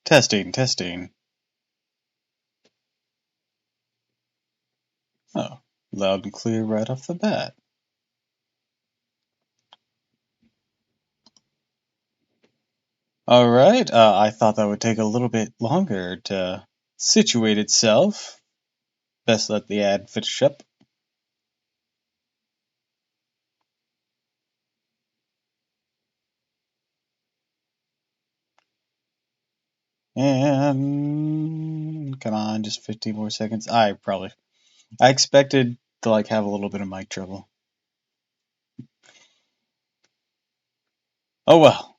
Testing, testing. Oh, loud and clear right off the bat. Alright, I thought that would take a little bit longer to situate itself. Best let the ad finish up. And come on, just 15 more seconds. I expected to have a little bit of mic trouble. Oh well.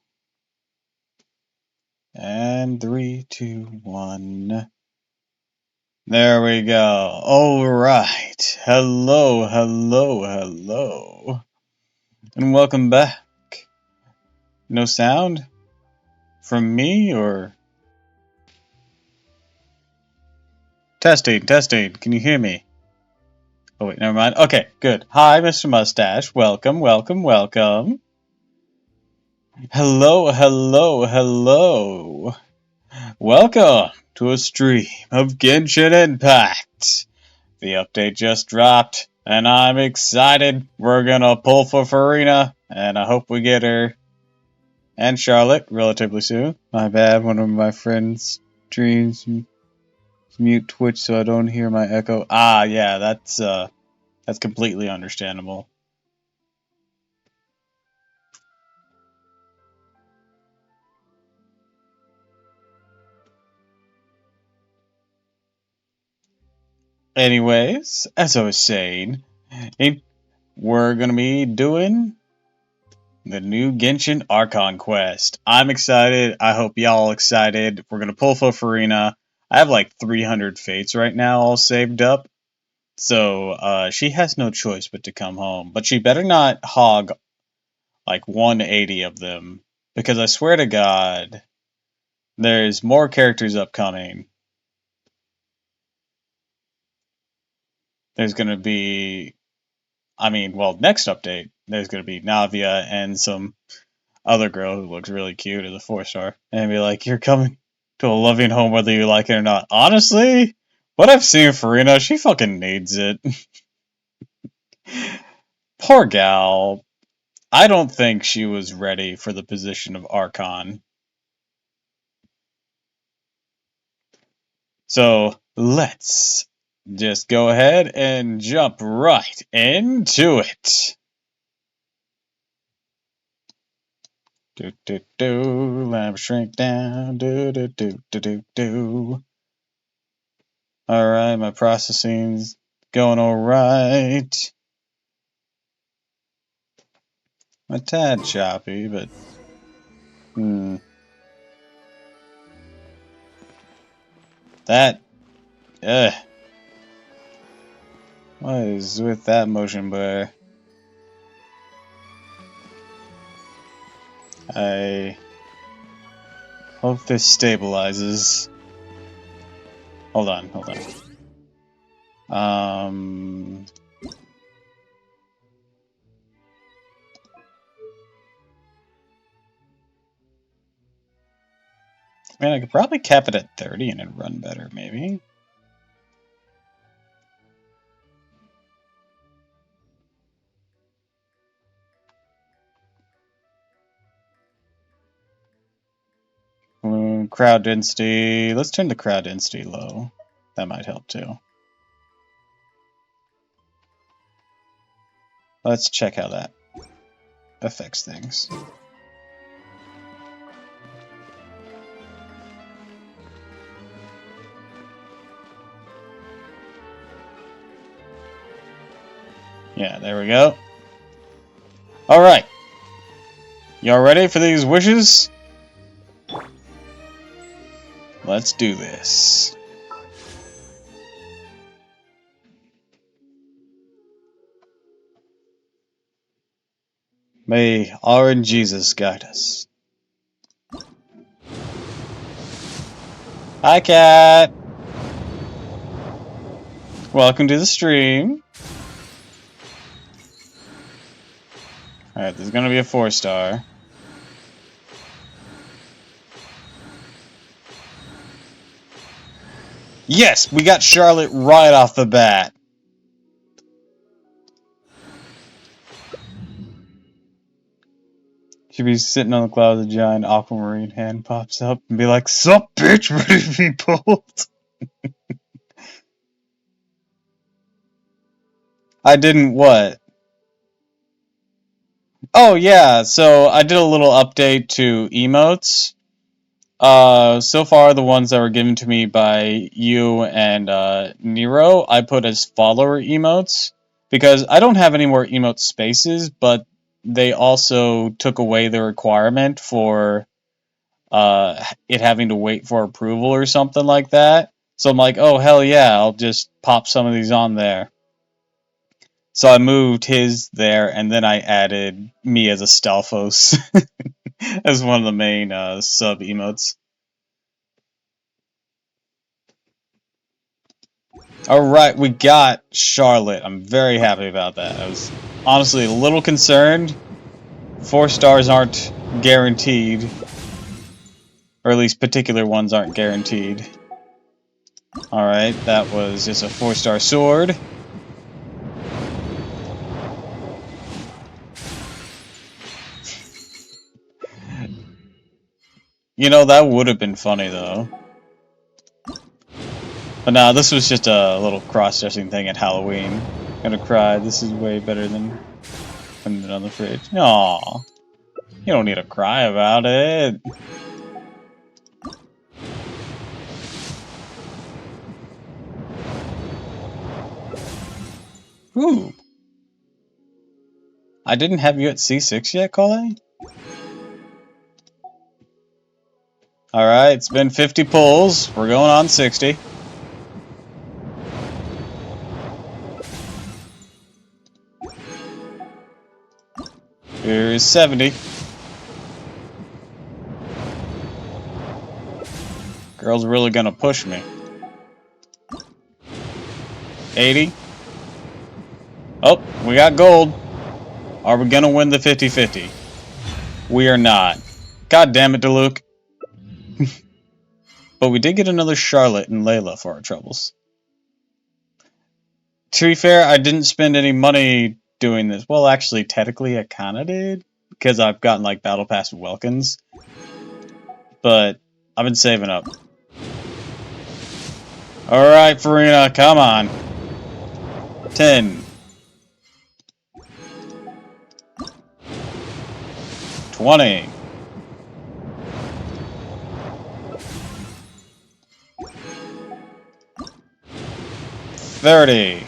And 3, 2, 1. There we go. Alright. Hello, hello, hello. And welcome back. No sound? From me, or? Testing, testing. Can you hear me? Oh wait, never mind. Okay, good. Hi, Mr. Mustache. Welcome, welcome, welcome. Hello, hello, hello. Welcome to a stream of Genshin Impact. The update just dropped, and I'm excited. We're gonna pull for Farina, and I hope we get her and Charlotte relatively soon. My bad, one of my friends' streams mute Twitch so I don't hear my echo. Ah, yeah, that's completely understandable. Anyways, as I was saying, we're gonna be doing the new Genshin Archon quest. I'm excited. I hope y'all excited. We're gonna pull for Farina. I have like 300 fates right now all saved up. So she has no choice but to come home. But she better not hog like 180 of them. Because I swear to God, there's more characters upcoming. There's gonna be next update, there's gonna be Navia and some other girl who looks really cute as a 4-star. And be like, you're coming to a loving home whether you like it or not. Honestly, what I've seen of Farina, she fucking needs it. Poor gal. I don't think she was ready for the position of Archon. So let's just go ahead and jump right into it. Do do do, let me shrink down. Do do do do do do. All right, my processing's going all right. A tad choppy, but that what is with that motion blur? I hope this stabilizes. Hold on, hold on. Man, I could probably cap it at 30 and it'd run better, maybe. Crowd density. Let's turn the crowd density low. That might help too. Let's check how that affects things. Yeah, there we go. Alright. Y'all ready for these wishes? Let's do this. May our and Jesus guide us. Hi, Cat! Welcome to the stream. Alright, there's gonna be a 4-star. Yes, we got Charlotte right off the bat. She'd be sitting on the cloud, a giant aquamarine hand pops up and be like, "Sup, bitch, ready to be pulled?" I didn't what? Oh yeah, so I did a little update to emotes. So far the ones that were given to me by you and Nero, I put as follower emotes because I don't have any more emote spaces, but they also took away the requirement for it having to wait for approval or something like that. So I'm like, oh hell yeah, I'll just pop some of these on there. So I moved his there, and then I added me as a Stalfos as one of the main sub emotes. Alright, we got Charlotte. I'm very happy about that. I was honestly a little concerned. 4 stars aren't guaranteed, or at least particular ones aren't guaranteed. Alright, that was just a 4-star sword. You know, that would have been funny though. But nah, this was just a little cross-dressing thing at Halloween. Gonna cry, this is way better than putting it on the fridge. Aw, you don't need to cry about it. Ooh. I didn't have you at C6 yet, Cole? Alright, it's been 50 pulls. We're going on 60. Here's 70. Girl's really gonna push me. 80. Oh, we got gold. Are we gonna win the 50-50? We are not. God damn it, Deluke. But we did get another Charlotte and Layla for our troubles. To be fair, I didn't spend any money doing this. Well, actually, technically, I kind of did. Because I've gotten, like, Battle Pass Welkins. But I've been saving up. Alright, Farina, come on. 10. 20. 30.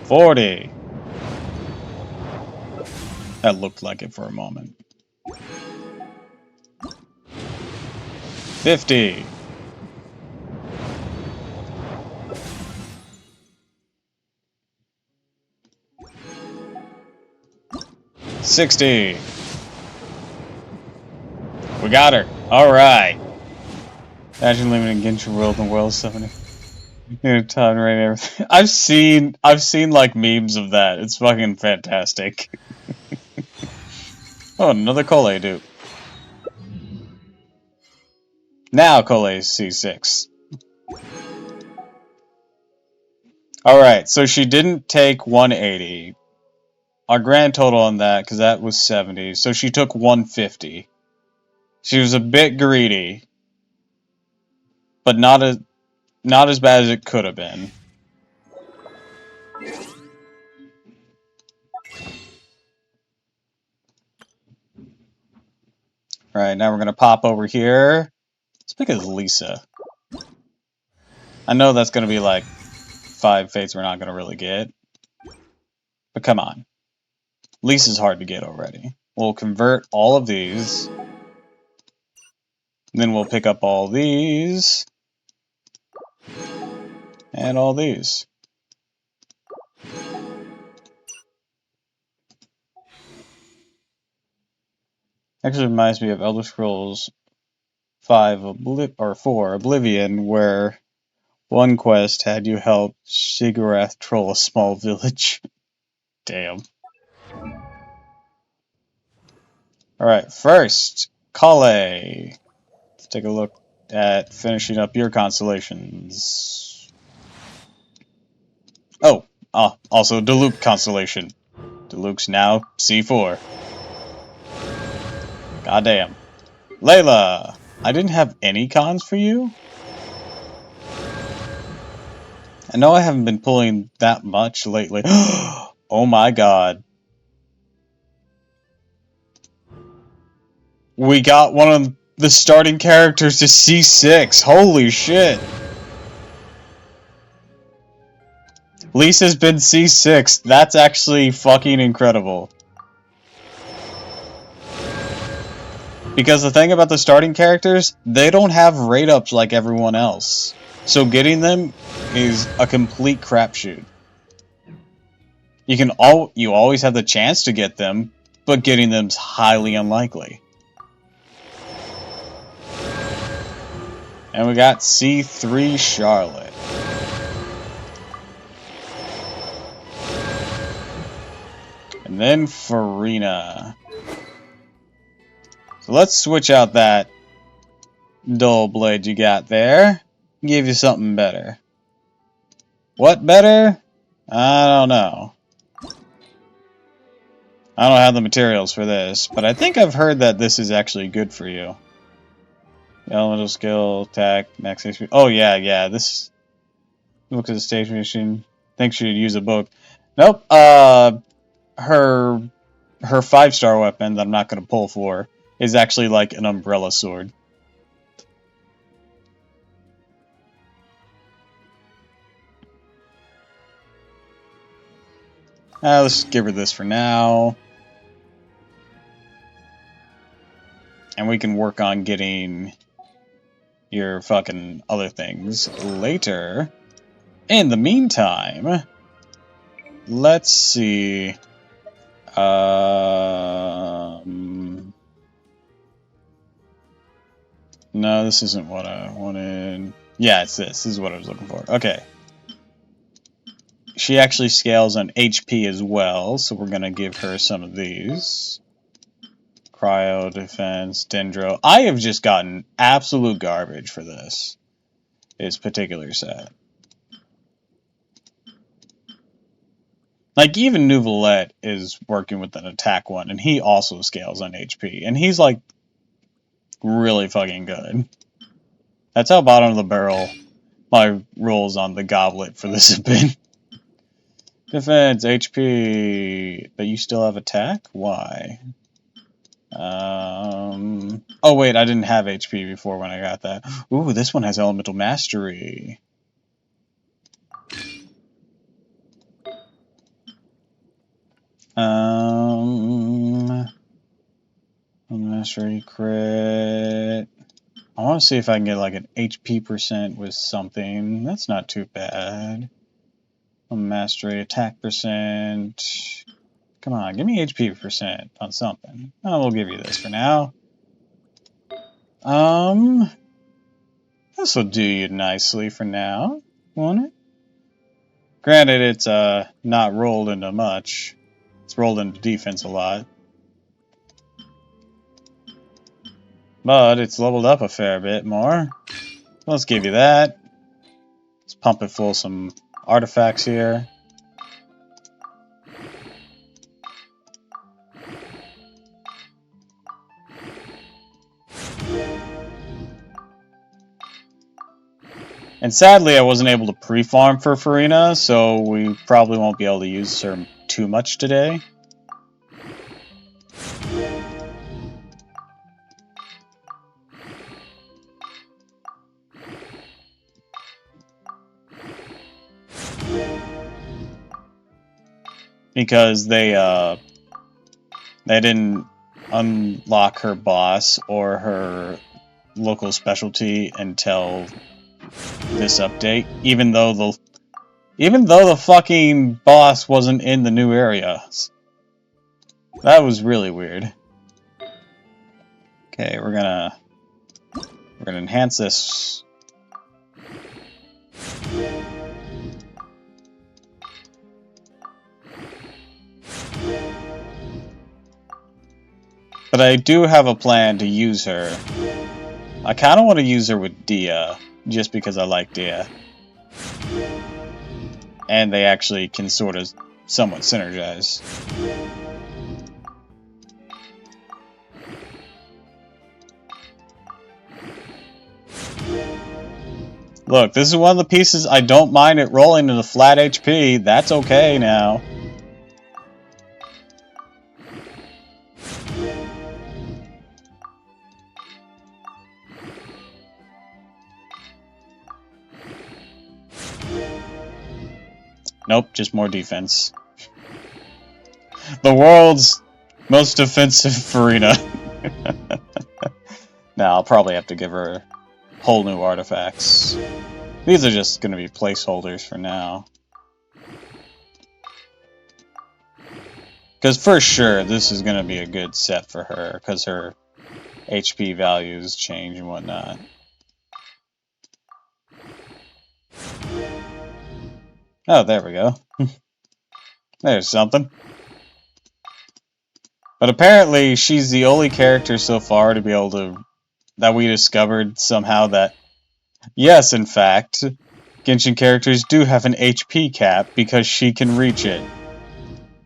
40. That looked like it for a moment. 50. 60. We got her. Alright. Imagine living in Genshin World and World 70. Time right everything. I've seen like memes of that. It's fucking fantastic. Oh, another Cole dupe. Now Cole's C6. Alright, so she didn't take 180. Our grand total on that, because that was 70, so she took 150. She was a bit greedy, but not as bad as it could have been. Alright, now we're gonna pop over here. Let's pick as Lisa. I know that's gonna be like 5 fates we're not gonna really get. But come on. Lisa's hard to get already. We'll convert all of these. Then we'll pick up all these. And all these. Actually reminds me of Elder Scrolls 5 or 4 Oblivion, where one quest had you help Shigarath troll a small village. Damn. Alright, first, Kale. Let's take a look at finishing up your constellations. Oh, also Diluc constellation. Diluc's now C4. Goddamn. Layla! I didn't have any cons for you? I know I haven't been pulling that much lately. Oh my god. We got one of the starting characters to C6. Holy shit. Lisa's been C6. That's actually fucking incredible. Because the thing about the starting characters, they don't have rate ups like everyone else. So getting them is a complete crapshoot. You always have the chance to get them, but getting them's highly unlikely. And we got C3 Charlotte. And then Farina. So let's switch out that dull blade you got there. Give you something better. What better? I don't know. I don't have the materials for this, but I think I've heard that this is actually good for you. Elemental skill, attack, max HP. Oh yeah, this look at the station machine. Think she'd use a book. Nope. Her 5-star weapon that I'm not gonna pull for is actually like an umbrella sword. Let's give her this for now. And we can work on getting your fucking other things later. In the meantime, let's see. No, this isn't what I wanted. Yeah, it's this. This is what I was looking for. Okay. She actually scales on HP as well, so we're going to give her some of these. Cryo, Defense, Dendro. I have just gotten absolute garbage for this particular set. Like, even Nouvelette is working with an attack one, and he also scales on HP. And he's, like, really fucking good. That's how bottom of the barrel my rolls on the goblet for this have been. Defense, HP, but you still have attack? Why? Oh wait, I didn't have HP before when I got that. Ooh, this one has Elemental Mastery. Mastery crit. I want to see if I can get like an HP percent with something. That's not too bad. Mastery attack percent. Come on, give me HP percent on something. Oh, we'll give you this for now. This will do you nicely for now, won't it? Granted, it's not rolled into much. It's rolled into defense a lot. But it's leveled up a fair bit more. Let's give you that. Let's pump it full of some artifacts here. And sadly, I wasn't able to pre-farm for Farina, so we probably won't be able to use her too much today. Because they didn't unlock her boss or her local specialty until this update, even though the fucking boss wasn't in the new area. That was really weird. Okay, we're gonna enhance this. But I do have a plan to use her. I kind of want to use her with Dia, just because I like Dia. And they actually can sort of somewhat synergize. Look, this is one of the pieces I don't mind it rolling into flat HP. That's okay now. Nope, just more defense. The world's most defensive Farina. Now, I'll probably have to give her whole new artifacts. These are just going to be placeholders for now. Because for sure, this is going to be a good set for her, because her HP values change and whatnot. Oh, there we go. There's something. But apparently, she's the only character so far to be able to... that we discovered somehow that... yes, in fact, Genshin characters do have an HP cap because she can reach it.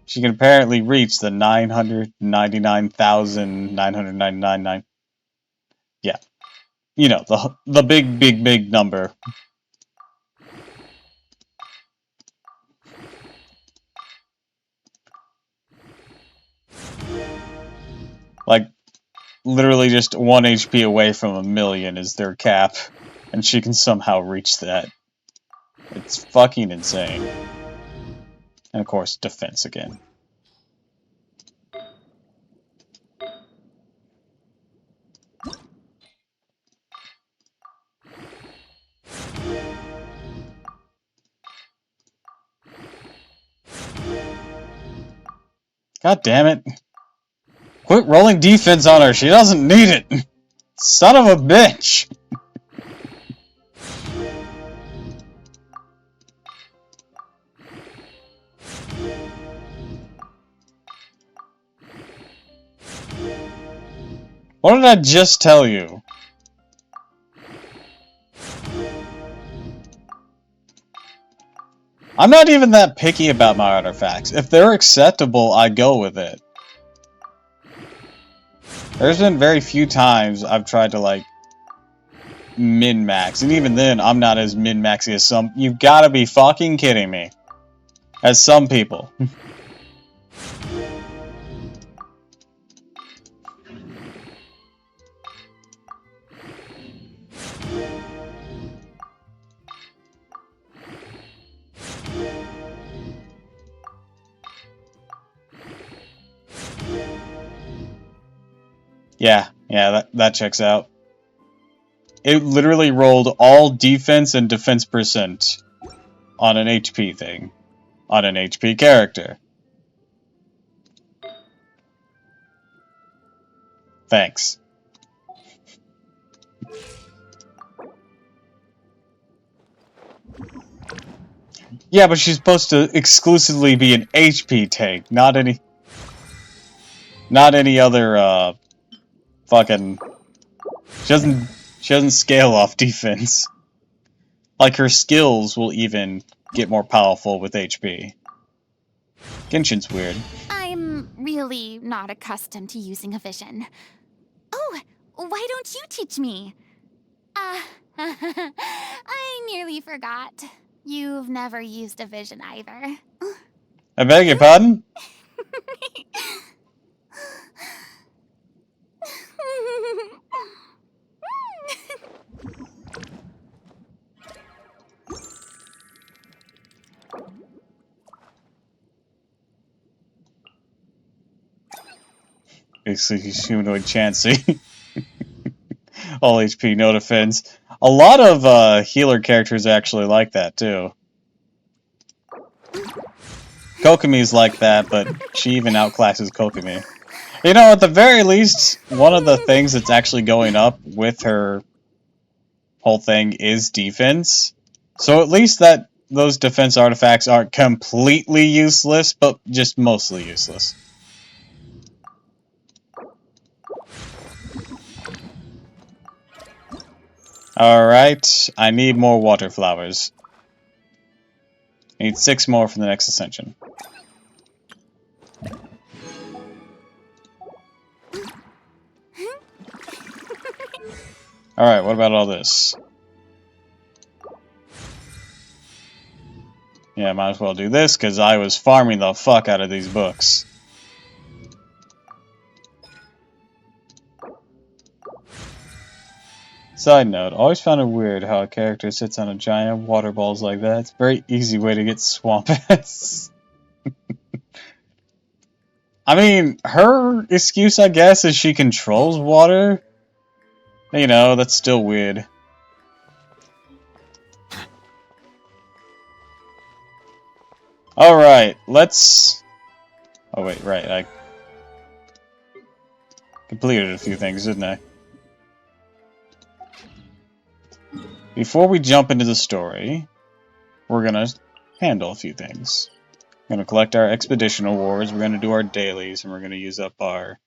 She can apparently reach the 999,999... yeah. You know, the big number. Like, literally just 1 HP away from 1,000,000 is their cap, and she can somehow reach that. It's fucking insane. And of course, defense again. God damn it. Quit rolling defense on her, she doesn't need it! Son of a bitch! What did I just tell you? I'm not even that picky about my artifacts. If they're acceptable, I go with it. There's been very few times I've tried to, like, min-max. And even then, I'm not as min-maxy as some... You've gotta be fucking kidding me. As some people. Yeah, that checks out. It literally rolled all defense and defense percent on an HP thing. On an HP character. Thanks. Yeah, but she's supposed to exclusively be an HP tank, not any other, fucking... She doesn't scale off defense. Like, her skills will even get more powerful with HP. Genshin's weird. I'm really not accustomed to using a vision. Oh, why don't you teach me? I nearly forgot. You've never used a vision either. I beg your pardon? Basically, humanoid Chansey. All HP, no defense. A lot of healer characters actually like that, too. Kokomi's like that, but she even outclasses Kokomi. You know, at the very least, one of the things that's actually going up with her whole thing is defense. So at least that those defense artifacts aren't completely useless, but just mostly useless. Alright, I need more water flowers. I need 6 more for the next ascension. Alright, what about all this? Yeah, might as well do this, because I was farming the fuck out of these books. Side note, always found it weird how a character sits on a giant water balls like that. It's a very easy way to get swamp ass. I mean, her excuse, I guess, is she controls water. You know, that's still weird. Alright, let's... Oh wait, right, I completed a few things, didn't I? Before we jump into the story, we're gonna handle a few things. We're gonna collect our expedition awards, we're gonna do our dailies, and we're gonna use up our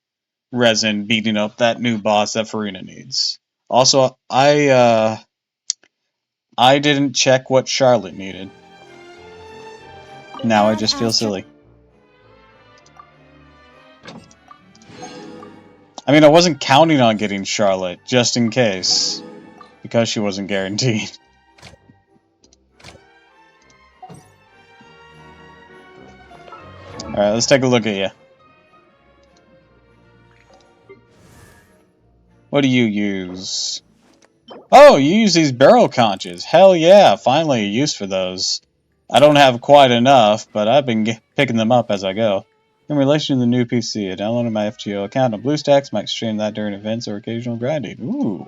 resin beating up that new boss that Farina needs. Also, I didn't check what Charlotte needed. Now I just feel silly. I mean, I wasn't counting on getting Charlotte, just in case. Because she wasn't guaranteed. Alright, let's take a look at you. What do you use? Oh, you use these barrel conches. Hell yeah, finally a use for those. I don't have quite enough, but I've been picking them up as I go. In relation to the new PC, I downloaded my FGO account on BlueStacks, might stream that during events or occasional grinding. Ooh.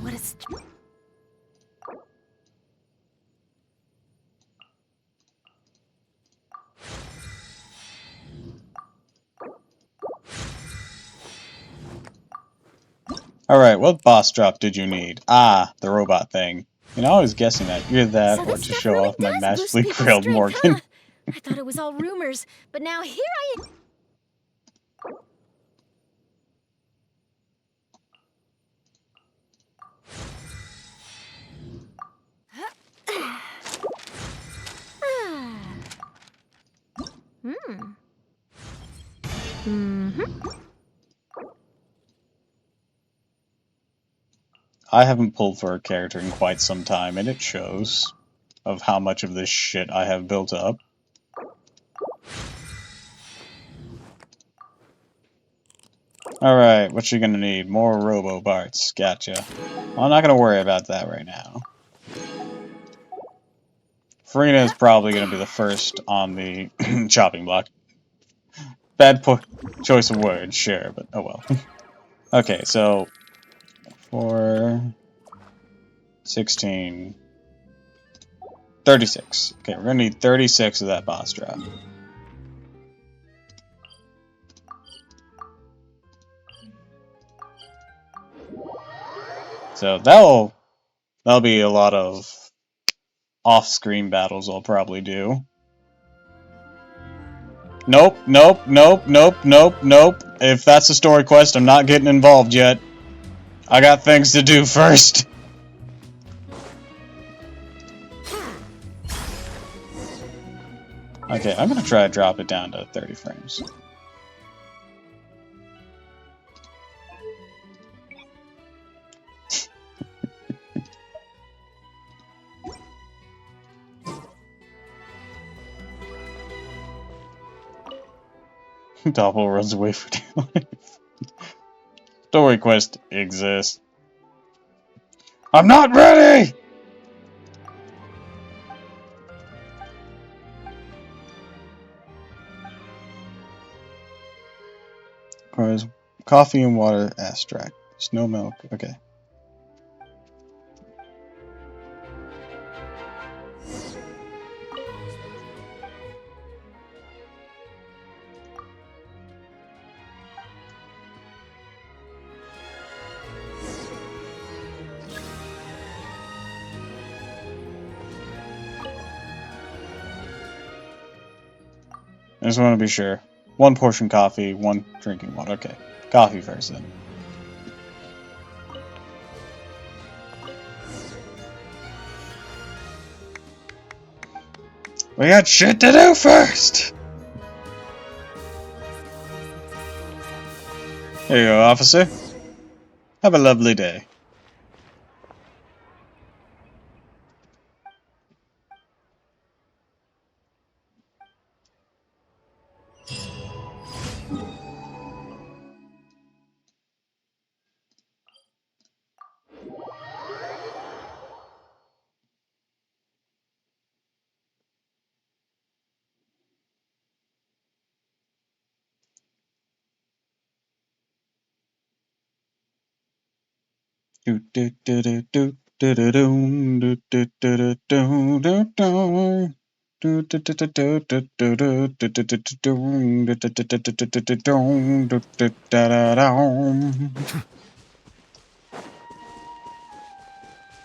What is... Alright, what boss drop did you need? Ah, the robot thing. You know, I was guessing that. Either that So or this to stuff show really off my does boost masterfully people's grilled strength, Morgan. huh? I thought it was all rumors, but now here I am. I haven't pulled for a character in quite some time, and it shows of how much of this shit I have built up. Alright, what you gonna need? More robo parts. Gotcha. Well, I'm not gonna worry about that right now. Farina is probably gonna be the first on the chopping block. Bad choice of words, sure, but oh well. Okay, so 4, 16, 36. Okay, we're gonna need 36 of that boss drop. So that'll be a lot of off-screen battles I'll probably do. Nope, nope, nope, nope, nope, nope. If that's a story quest, I'm not getting involved yet. I got things to do first. Okay, I'm gonna try to drop it down to 30 frames. Doppel runs away for dear life. Story quest exists. I'm not ready! Requires coffee and water abstract. Snow milk. Okay. just want to be sure. 1 portion coffee, 1 drinking water. Okay. Coffee first then. We got shit to do first! Here you go, officer. Have a lovely day.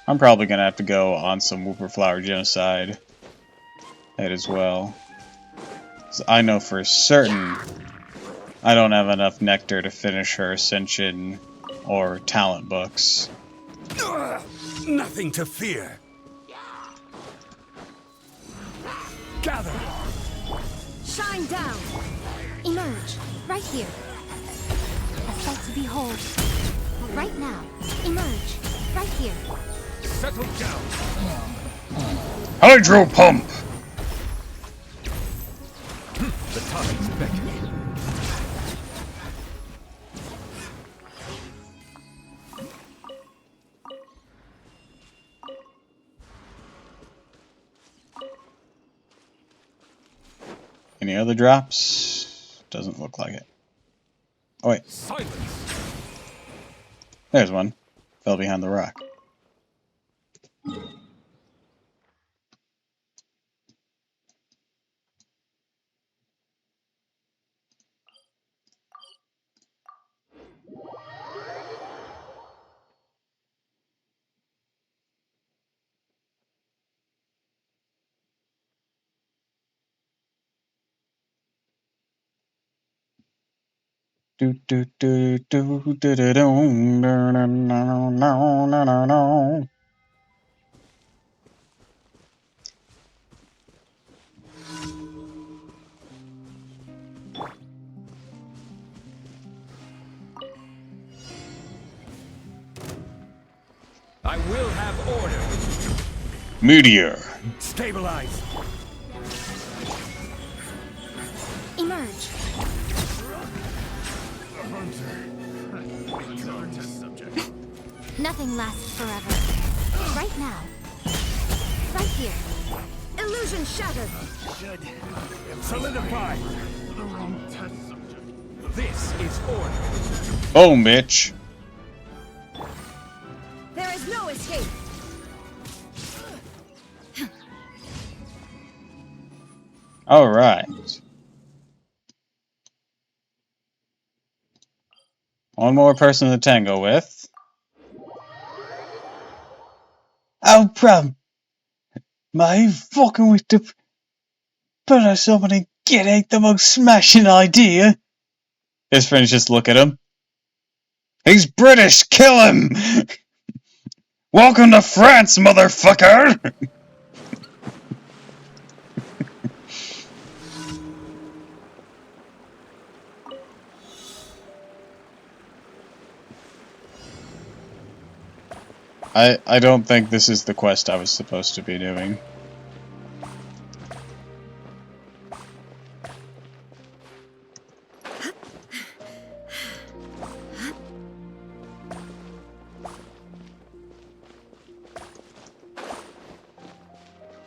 I'm probably gonna have to go on some Whooperflower Genocide head as well. 'Cause I know for certain I don't have enough nectar to finish her Ascension or talent books. Nothing to fear. Gather. Shine down. Emerge, right here. A sight to behold. Right now. Emerge, right here. Settle down. Hydro Pump! The tide's beckoning. Any other drops? Doesn't look like it. Oh wait, Silence. there's one. Fell behind the rock. Do do do do do do do no no no no no no. I will have order. Meteor. Stabilize. Emerge. Nothing lasts forever. Right now. Right here. Illusion shattered. Solidify. This is order. Boom, bitch. There is no escape. All right. One more person to tango with. Oh, problem. Mate, fucking with the. Put us up and get ain't the most smashing idea. His friends just look at him. He's British, kill him! Welcome to France, motherfucker! I don't think this is the quest I was supposed to be doing.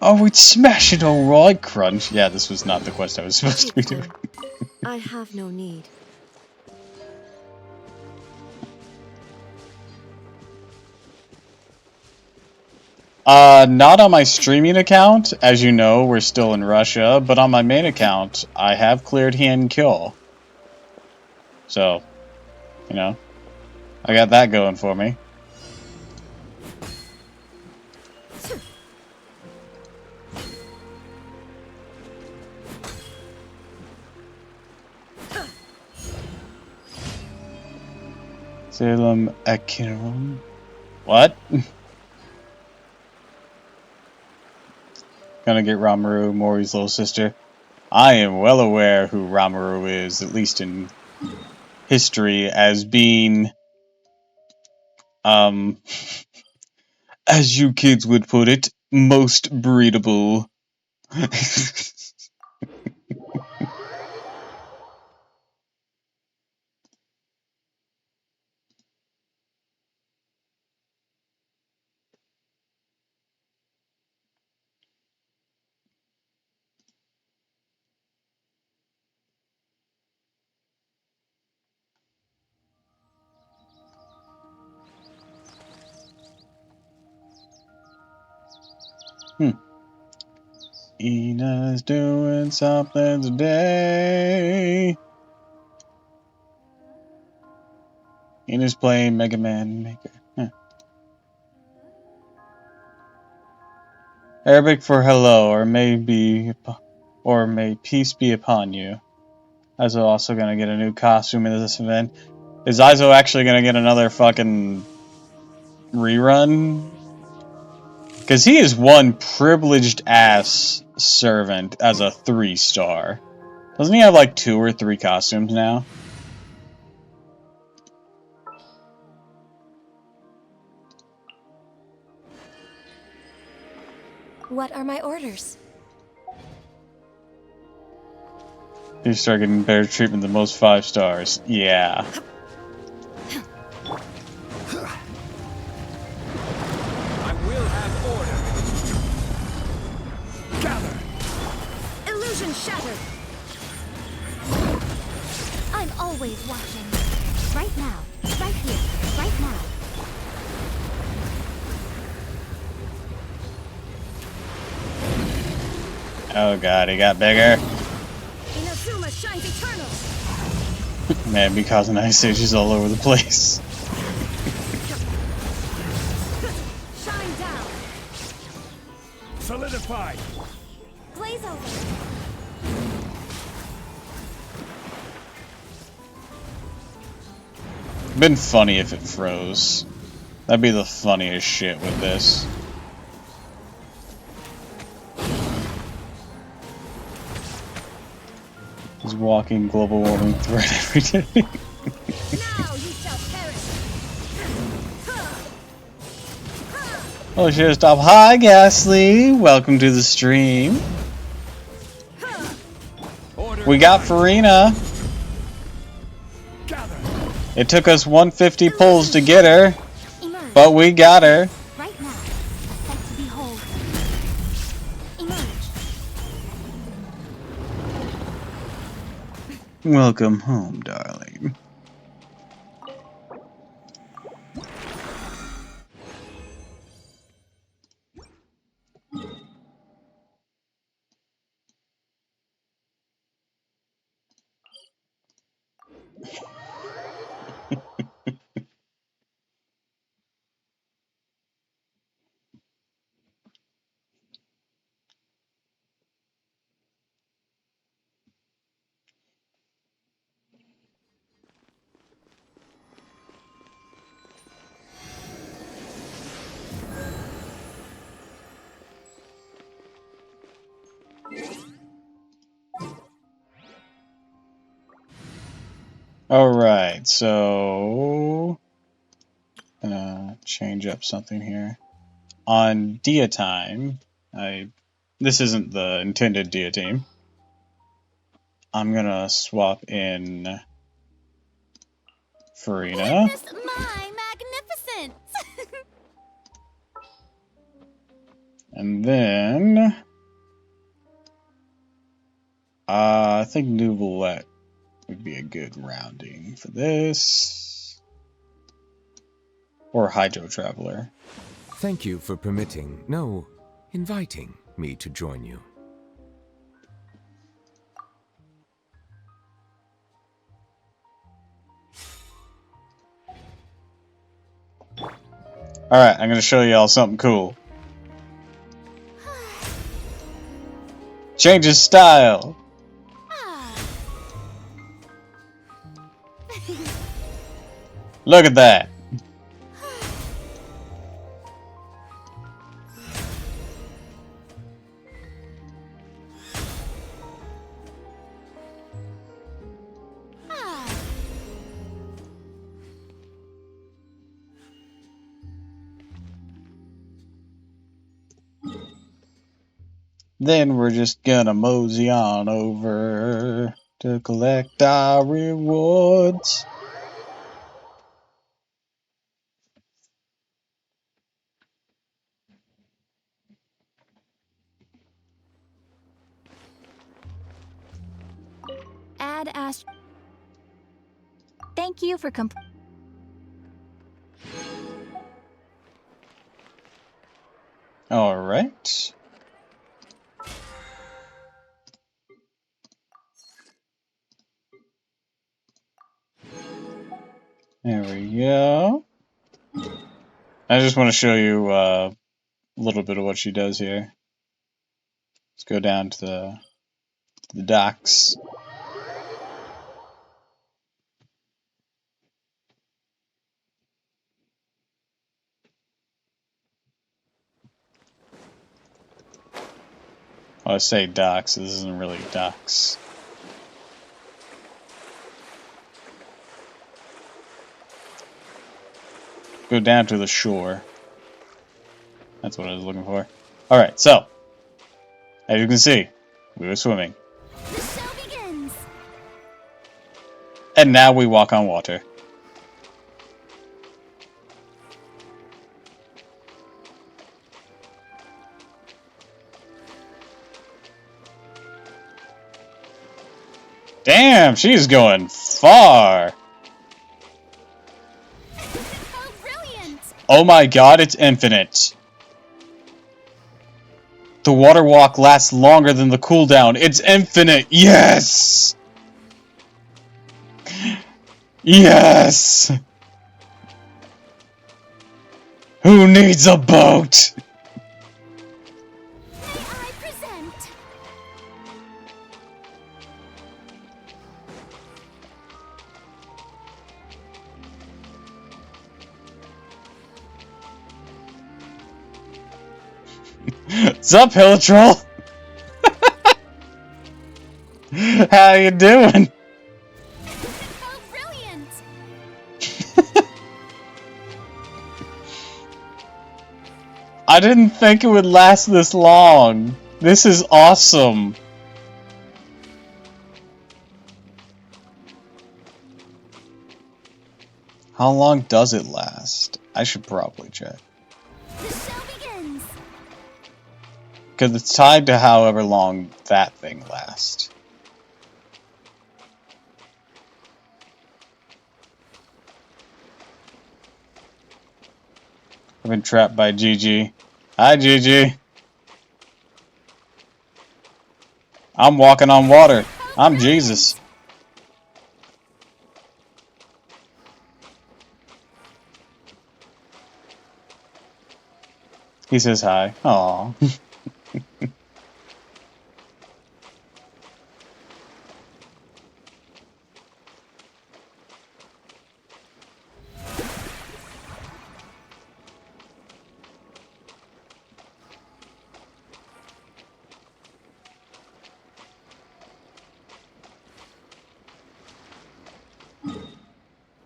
Oh, it's smashing alright, Crunch. Yeah, this was not the quest I was supposed to be doing. I have no need. Not on my streaming account. As you know, we're still in Russia, but on my main account, I have cleared hand kill. So, you know, I got that going for me. Salem Akinrum. What? Gonna get Ramaru, Mori's little sister. I am well aware who Ramaru is, at least in history, as being, as you kids would put it, most breedable. Ina's doing something today. Ina's playing Mega Man Maker. Arabic for hello, or may peace be upon you. Izo also gonna get a new costume in this event. Is Izo actually gonna get another fucking rerun? Because he is one privileged ass servant as a 3-star. Doesn't he have like 2 or 3 costumes now? What are my orders? You start getting better treatment than most 5 stars. Yeah. I will have order. Gather. Illusion shattered. I'm always watching. Right now. Right here. Right now. Oh god, he got bigger. Inazuma shines eternal. Man, be causing ice ages all over the place. Shine down. Solidify. Blaze over. Been funny if it froze. That'd be the funniest shit with this. He's walking global warming threat every day. Now you shall perish. Oh shit, stop. Hi, Ghastly. Welcome to the stream. Order. We got Farina. Gather. It took us 150 pulls to get her, Emerge. but we got her. Right now. A sight to behold. Emerge. Welcome home, darling. Alright, so gonna change up something here. On Dia time, this isn't the intended Dia team. I'm gonna swap in Farina. Witness my magnificence. And then I think Nouvelette would be a good rounding for this. Or Hydro Traveler. Thank you for permitting, no, inviting me to join you. Alright, I'm gonna show y'all something cool. Change his style. Look at that. Then we're just gonna mosey on over to collect our rewards. Add Ast. Thank you for Alright. There we go. I just want to show you a little bit of what she does here. Let's go down to the docks. Well, I say docks, this isn't really docks. Go down to the shore. That's what I was looking for. Alright, so, as you can see, we were swimming. The show begins. And now we walk on water. Damn, she's going far. Oh, brilliant! Oh my god, it's infinite. The water walk lasts longer than the cooldown. It's infinite. Yes! Yes! Who needs a boat? May I present? Sup, Hill Troll? How you doing? Oh, brilliant! I didn't think it would last this long. This is awesome. How long does it last? I should probably check. The show begins. Because it's tied to however long that thing lasts. I've been trapped by GG. Hi, GG. I'm walking on water. I'm Jesus. He says hi. Aww.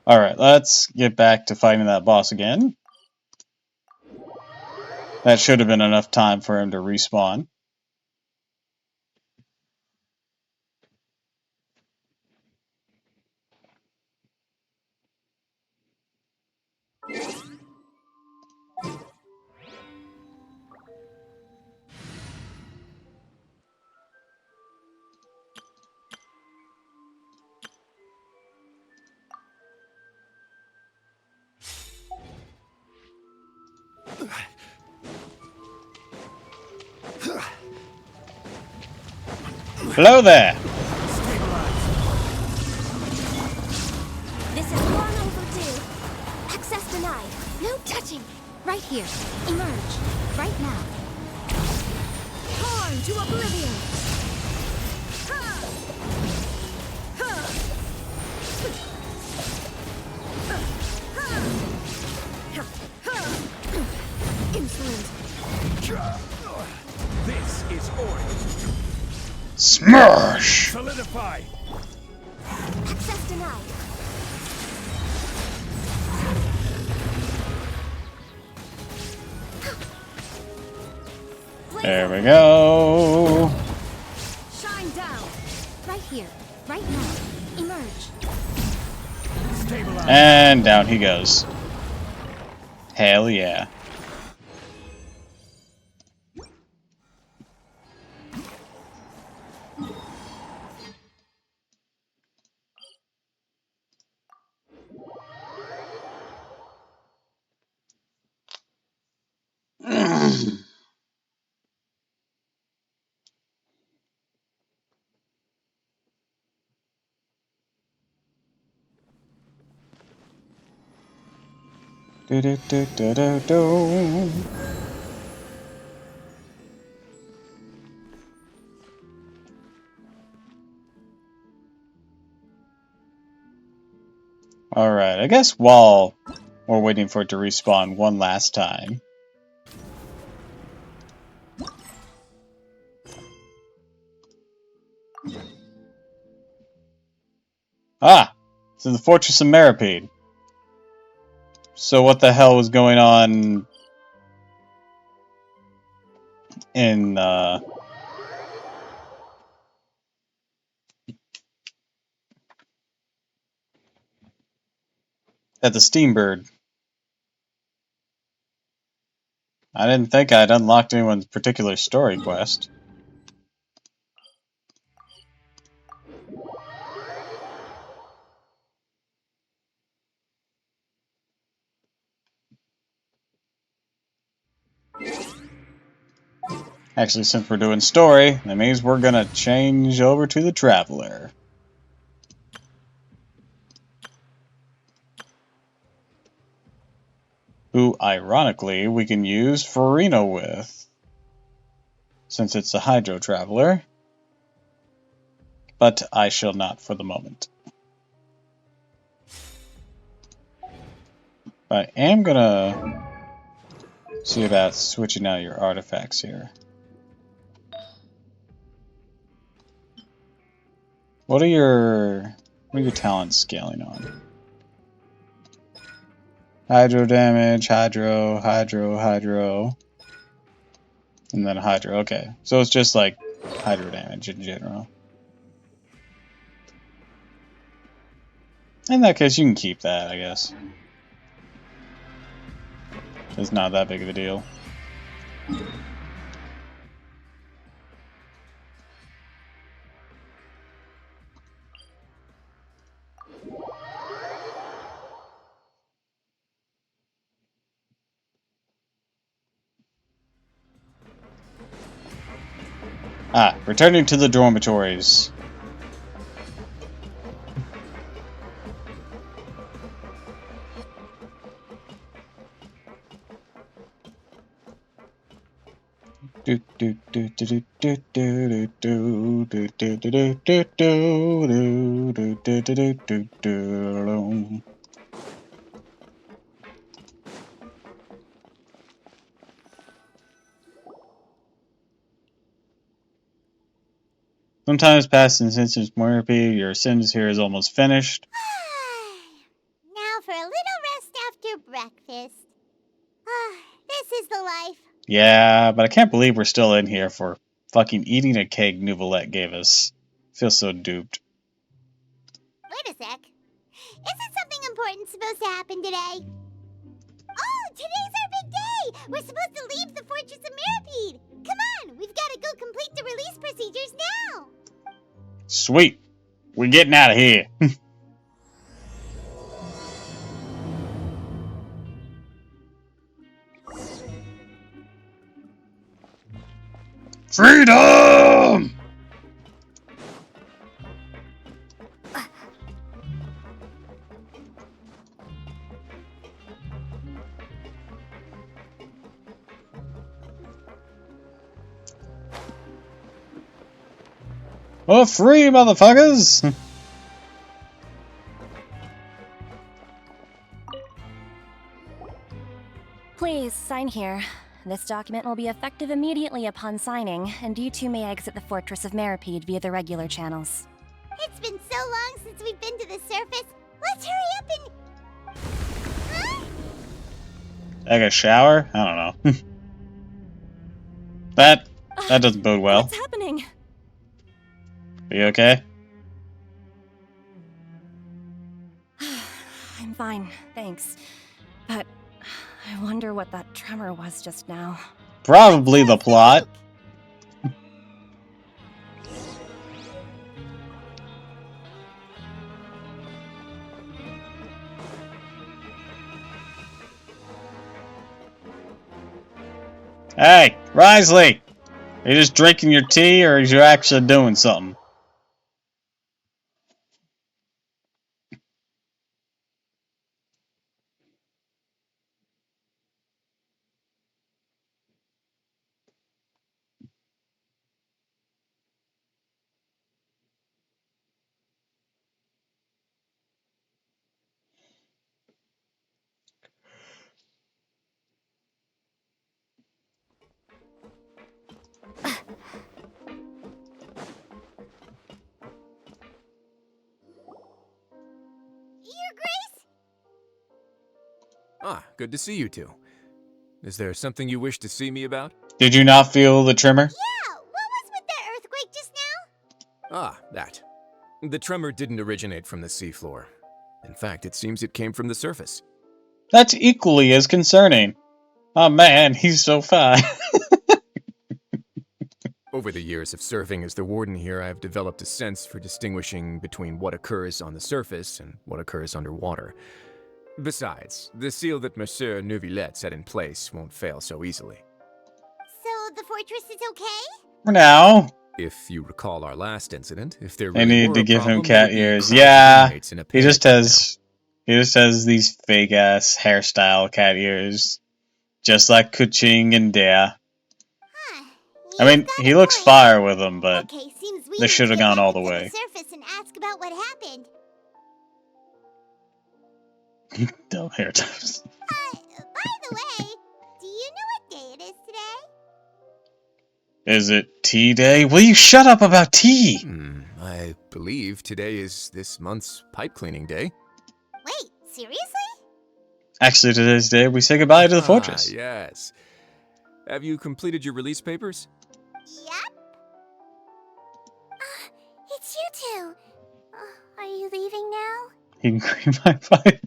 Alright, let's get back to fighting that boss again. That should have been enough time for him to respawn. Hello there! This is long overdue. Access denied. No touching. Right here. Emerge. Right now. Torn to oblivion. Ha! Ha! Smash! Solidify! Access denied. There we go. Shine down. Right here. Right now. Emerge. Stabilize! And down he goes. Hell yeah. Do do do do do do. Alright, I guess while we're waiting for it to respawn one last time. Ah! It's in the Fortress of Meripede. So what the hell was going on in, at the Steambird? I didn't think I'd unlocked anyone's particular story quest. Actually, since we're doing story, that means we're gonna change over to the Traveler. Who, ironically, we can use Farina with, since it's a Hydro Traveler. But I shall not for the moment. But I am gonna see about switching out your artifacts here. What are your talents scaling on? Hydro damage, hydro, and then hydro. Okay, so it's just like hydro damage in general. In that case, you can keep that, I guess. It's not that big of a deal. Ah, returning to the dormitories. Do do do do do do do do do do do do do do do do do do. Sometimes past and since Morphe, your sentence here is almost finished. Now for a little rest after breakfast. This is the life. Yeah, but I can't believe we're still in here for fucking eating a cake Nouvelette gave us. Feel so duped. Wait a sec. Isn't something important supposed to happen today? Oh, today's our big day! We're supposed to leave the Fortress of Meripede! Come on, we've got to go complete the release procedures now! Sweet. We're getting out of here. Freedom! Oh, free, motherfuckers! Please, sign here. This document will be effective immediately upon signing, and you two may exit the Fortress of Meripede via the regular channels. It's been so long since we've been to the surface. Let's hurry up and... Huh? Like a shower? I don't know. that doesn't bode well. What's happening? Are you okay? I'm fine, thanks. But I wonder what that tremor was just now. Probably the plot. Hey, Risley! Are you just drinking your tea, or are you actually doing something? Your Grace? Ah, good to see you two. Is there something you wish to see me about? Did you not feel the tremor? Yeah, what was with that earthquake just now? Ah, that. The tremor didn't originate from the seafloor. In fact, it seems it came from the surface. That's equally as concerning. Oh man, he's so fine. Over the years of serving as the warden here, I've developed a sense for distinguishing between what occurs on the surface and what occurs underwater. Besides, the seal that Monsieur Neuvillette set in place won't fail so easily. So the fortress is okay? For now. If you recall our last incident, if there I really need were to a give him problem, cat there would be ears. crowds of Yeah, inmates in a he panic just right has these fake ass hairstyle cat ears, just like Kuching and Dea. Huh. I mean, he looks fire with them, but Okay, seems we they need to should have get gone back all the into way. surface and ask about what happened. Dumb hair tops. By the way, do you know what day it is today? Is it tea day? Will you shut up about tea? I believe today is this month's pipe cleaning day. Wait, seriously? Actually, today's day we say goodbye to the fortress. Ah, yes. Have you completed your release papers? Yep. It's you two. Are you leaving now? You can clean my pipe.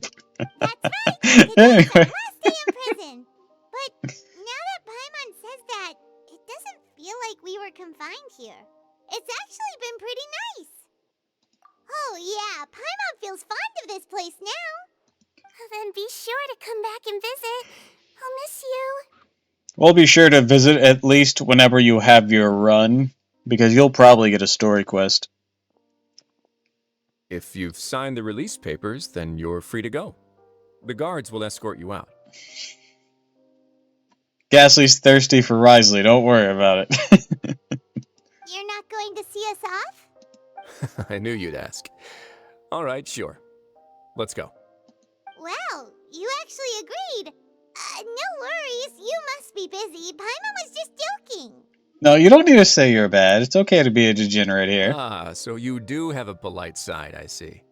That's right. Today's our Anyway. last day in prison. But now that Paimon says that, it doesn't feel like we were confined here. It's actually been pretty nice. Oh yeah, Paimon feels fond of this place now. Then be sure to come back and visit. I'll miss you. We'll be sure to visit at least whenever you have your run, because you'll probably get a story quest. If you've signed the release papers, then you're free to go. The guards will escort you out. Ghastly's thirsty for Risley, don't worry about it. You're not going to see us off? I knew you'd ask. All right, sure. Let's go. Well, you actually agreed. No worries, you must be busy. Paimon was just joking. No, you don't need to say you're bad. It's okay to be a degenerate here. Ah, so you do have a polite side, I see.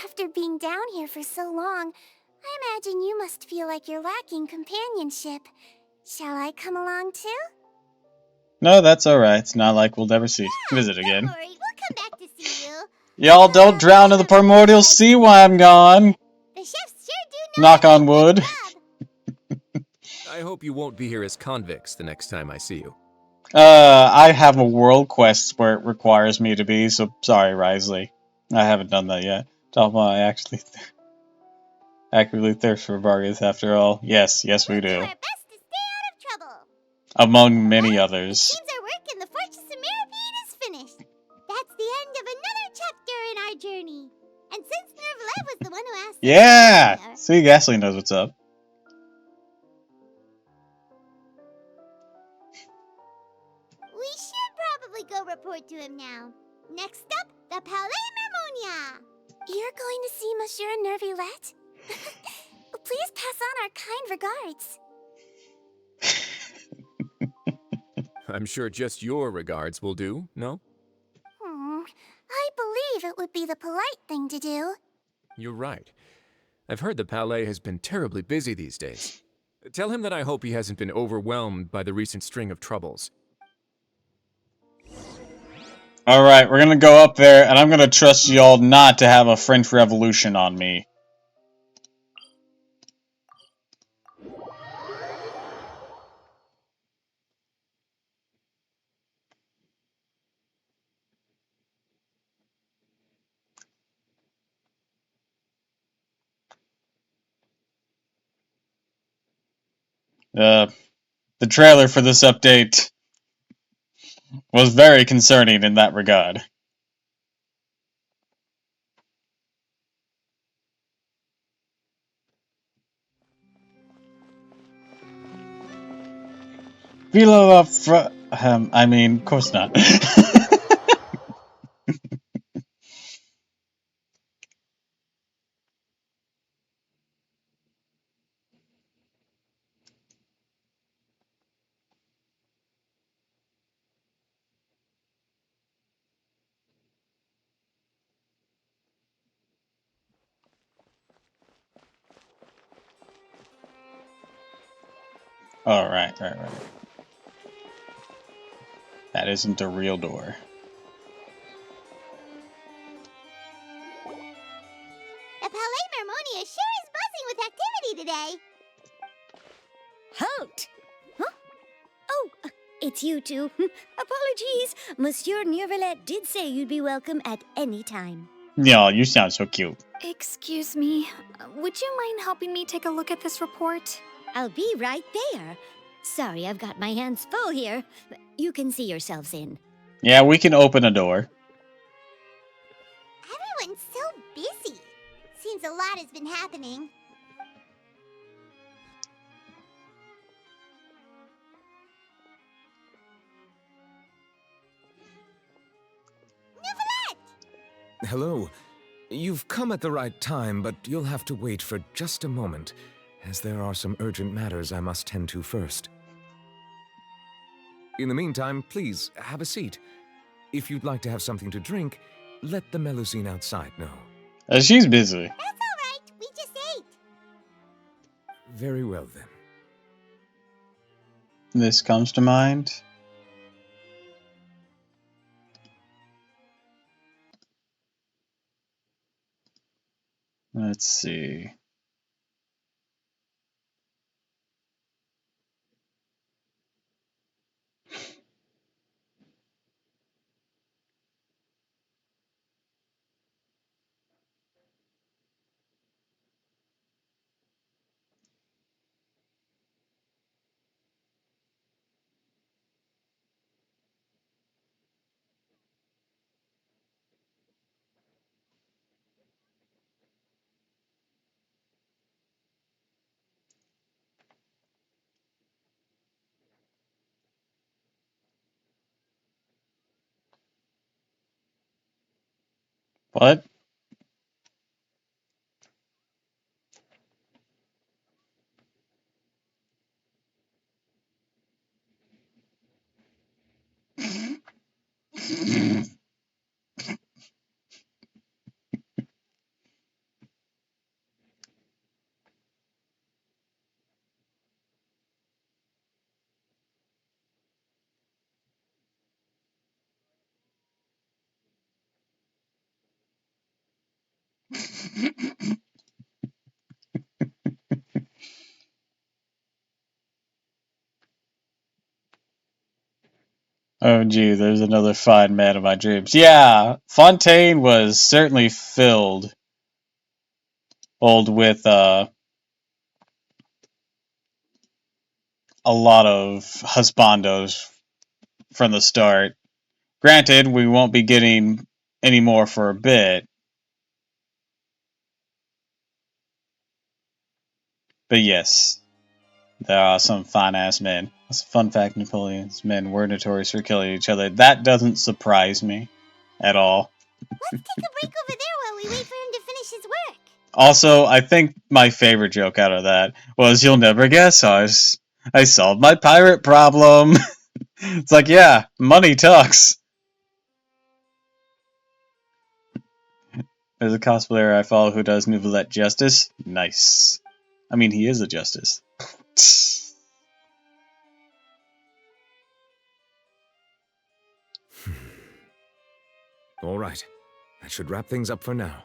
After being down here for so long, I imagine you must feel like you're lacking companionship. Shall I come along too? No, that's alright. It's not like we'll never visit again. Don't worry, we'll come back to see you. Y'all don't drown in the primordial sea while I'm gone. The chefs sure do know Knock how to on make wood. good grub. I hope you won't be here as convicts the next time I see you. I have a world quest where it requires me to be, so sorry, Risley. I haven't done that yet. I actually actively thirst for bargains after all. Yes, we We'll do. our best to stay out of trouble. Among many Well, others. It seems our work in the Fortress of Meripede is finished. That's the end of another chapter in our journey. And since Neuvillette was the one who asked us to Yeah! come here, See, Ghastly knows what's up. we should probably go report to him now. Next up, the Palais Mermonia. You're going to see Monsieur Neuvillette? Please pass on our kind regards. I'm sure just your regards will do, no? I believe it would be the polite thing to do. You're right. I've heard the Palais has been terribly busy these days. Tell him that I hope he hasn't been overwhelmed by the recent string of troubles. Alright, we're gonna go up there, and I'm gonna trust y'all not to have a French Revolution on me. The trailer for this update was very concerning in that regard. I mean, of course not. Alright, right. That isn't a real door. The Palais Mermonia sure is buzzing with activity today. Halt! Huh? Oh, it's you two. Apologies. Monsieur Neuvillette did say you'd be welcome at any time. Y'all, you sound so cute. Excuse me. Would you mind helping me take a look at this report? I'll be right there. Sorry, I've got my hands full here. You can see yourselves in. Yeah, we can open a door. Everyone's so busy. Seems a lot has been happening. Neuvillette! Hello. You've come at the right time, but you'll have to wait for just a moment, as there are some urgent matters I must tend to first. In the meantime, please, have a seat. If you'd like to have something to drink, let the Melusine outside know. She's busy. That's alright. We just ate. Very well, then. This comes to mind. Let's see. What? Oh gee, there's another fine man of my dreams. Yeah, Fontaine was certainly filled with a lot of husbandos from the start. Granted, we won't be getting any more for a bit. But yes, there are some fine-ass men. That's a fun fact, Napoleon's men were notorious for killing each other. That doesn't surprise me at all. Let's take a break over there while we wait for him to finish his work. Also, I think my favorite joke out of that was, "You'll never guess I solved my pirate problem." It's like, yeah, money talks. There's a cosplayer I follow who does Nouvellette justice. Nice. I mean, he is a justice. All right. That should wrap things up for now.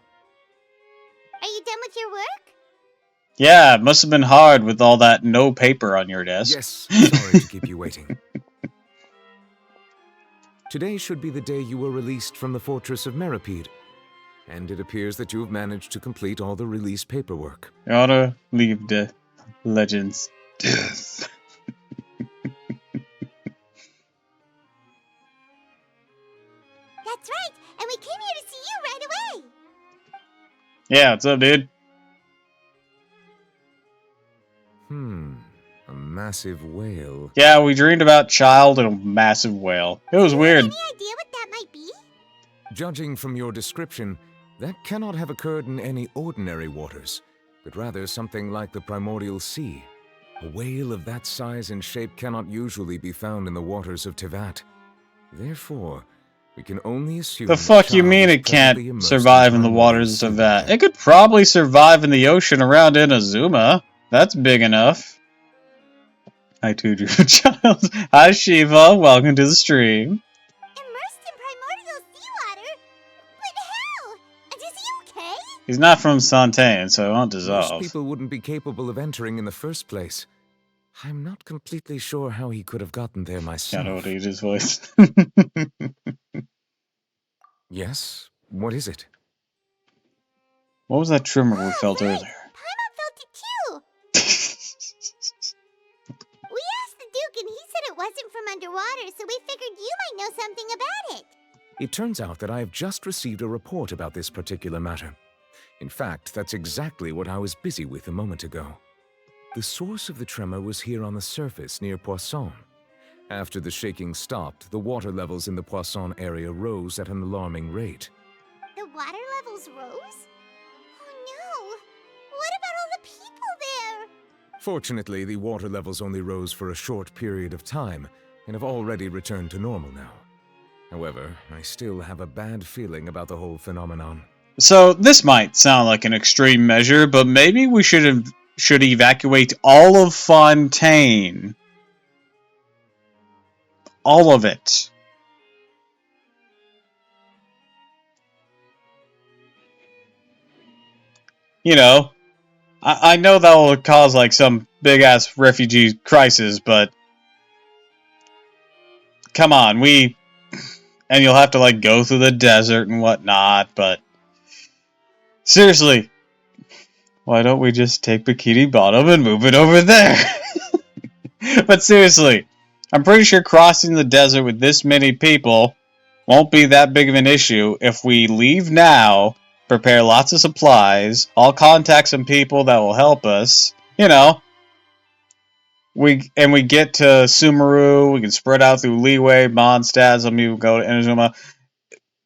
Are you done with your work? Yeah, it must have been hard with all that no paper on your desk. Yes, sorry to keep you waiting. Today should be the day you were released from the Fortress of Meripede, and it appears that you have managed to complete all the release paperwork. You ought to leave the legends. That's right, and we came here to see you right away. Yeah, what's up, dude? A massive whale. Yeah, we dreamed about Child and a massive whale. It was weird. Any idea what that might be? Judging from your description, that cannot have occurred in any ordinary waters, but rather something like the primordial sea. A whale of that size and shape cannot usually be found in the waters of Tevat. Therefore, we can only assume The fuck you Child mean is it presently can't immersed survive in the primordial waters of that? seawater. It could probably survive in the ocean around Inazuma. That's big enough. Hi, Tuju Child. Hi, Shiva. Welcome to the stream. Immersed in primordial seawater? But how? And is he okay? He's not from Santain, so it won't Most dissolve. people wouldn't be capable of entering in the first place. I'm not completely sure how he could have gotten there myself. Kind of what his voice. Yes? What is it? What was that tremor we felt Right. earlier? Paimon felt it too. We asked the Duke and he said it wasn't from underwater, so we figured you might know something about it. It turns out that I have just received a report about this particular matter. In fact, that's exactly what I was busy with a moment ago. The source of the tremor was here on the surface near Poisson. After the shaking stopped, the water levels in the Poisson area rose at an alarming rate. The water levels rose? Oh no! What about all the people there? Fortunately, the water levels only rose for a short period of time and have already returned to normal now. However, I still have a bad feeling about the whole phenomenon. So this might sound like an extreme measure, but maybe we should evacuate all of Fontaine. All of it. You know, I know that will cause like some big ass refugee crisis, but come on, and you'll have to like go through the desert and whatnot, but seriously, why don't we just take Bikini Bottom and move it over there? But seriously, I'm pretty sure crossing the desert with this many people won't be that big of an issue if we leave now, prepare lots of supplies, I'll contact some people that will help us, you know. We get to Sumeru, we can spread out through Leeway, Mondstadt, some people go to Inazuma.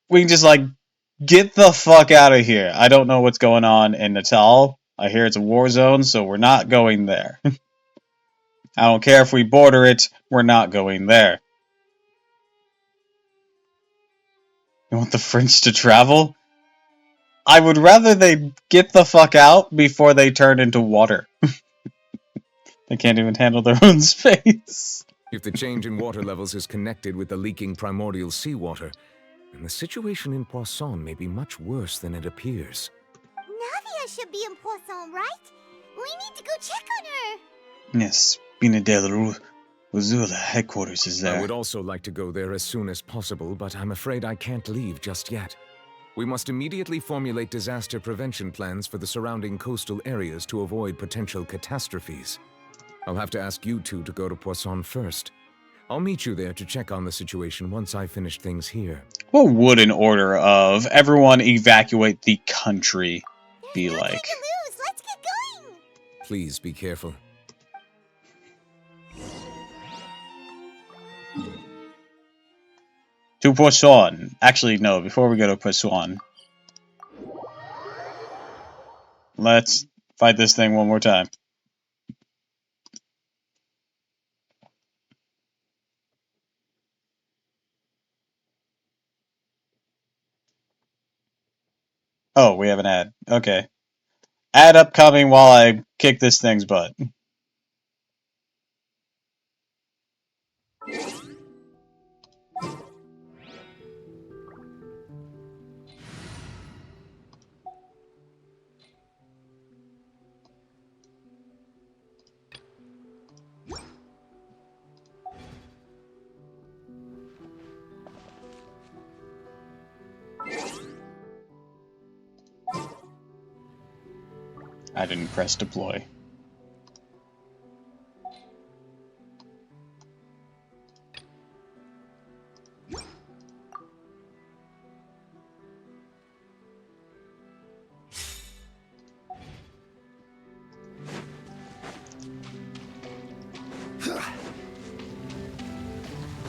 We can just like get the fuck out of here. I don't know what's going on in Natal. I hear it's a war zone, so we're not going there. I don't care if we border it, we're not going there. You want the French to travel? I would rather they get the fuck out before they turn into water. They can't even handle their own space. If the change in water levels is connected with the leaking primordial seawater, then the situation in Poisson may be much worse than it appears. Navia should be in Poisson, right? We need to go check on her. Yes, Bina del Uzula headquarters is there. I would also like to go there as soon as possible, but I'm afraid I can't leave just yet. We must immediately formulate disaster prevention plans for the surrounding coastal areas to avoid potential catastrophes. I'll have to ask you two to go to Poisson first. I'll meet you there to check on the situation once I finish things here. What would an order of everyone evacuate the country be There's no like? time to lose. Let's get going. Please be careful. To Poisson. Actually, no, before we go to Poisson. Let's fight this thing one more time. Oh, we have an ad. Okay. Ad upcoming while I kick this thing's butt. I didn't press deploy.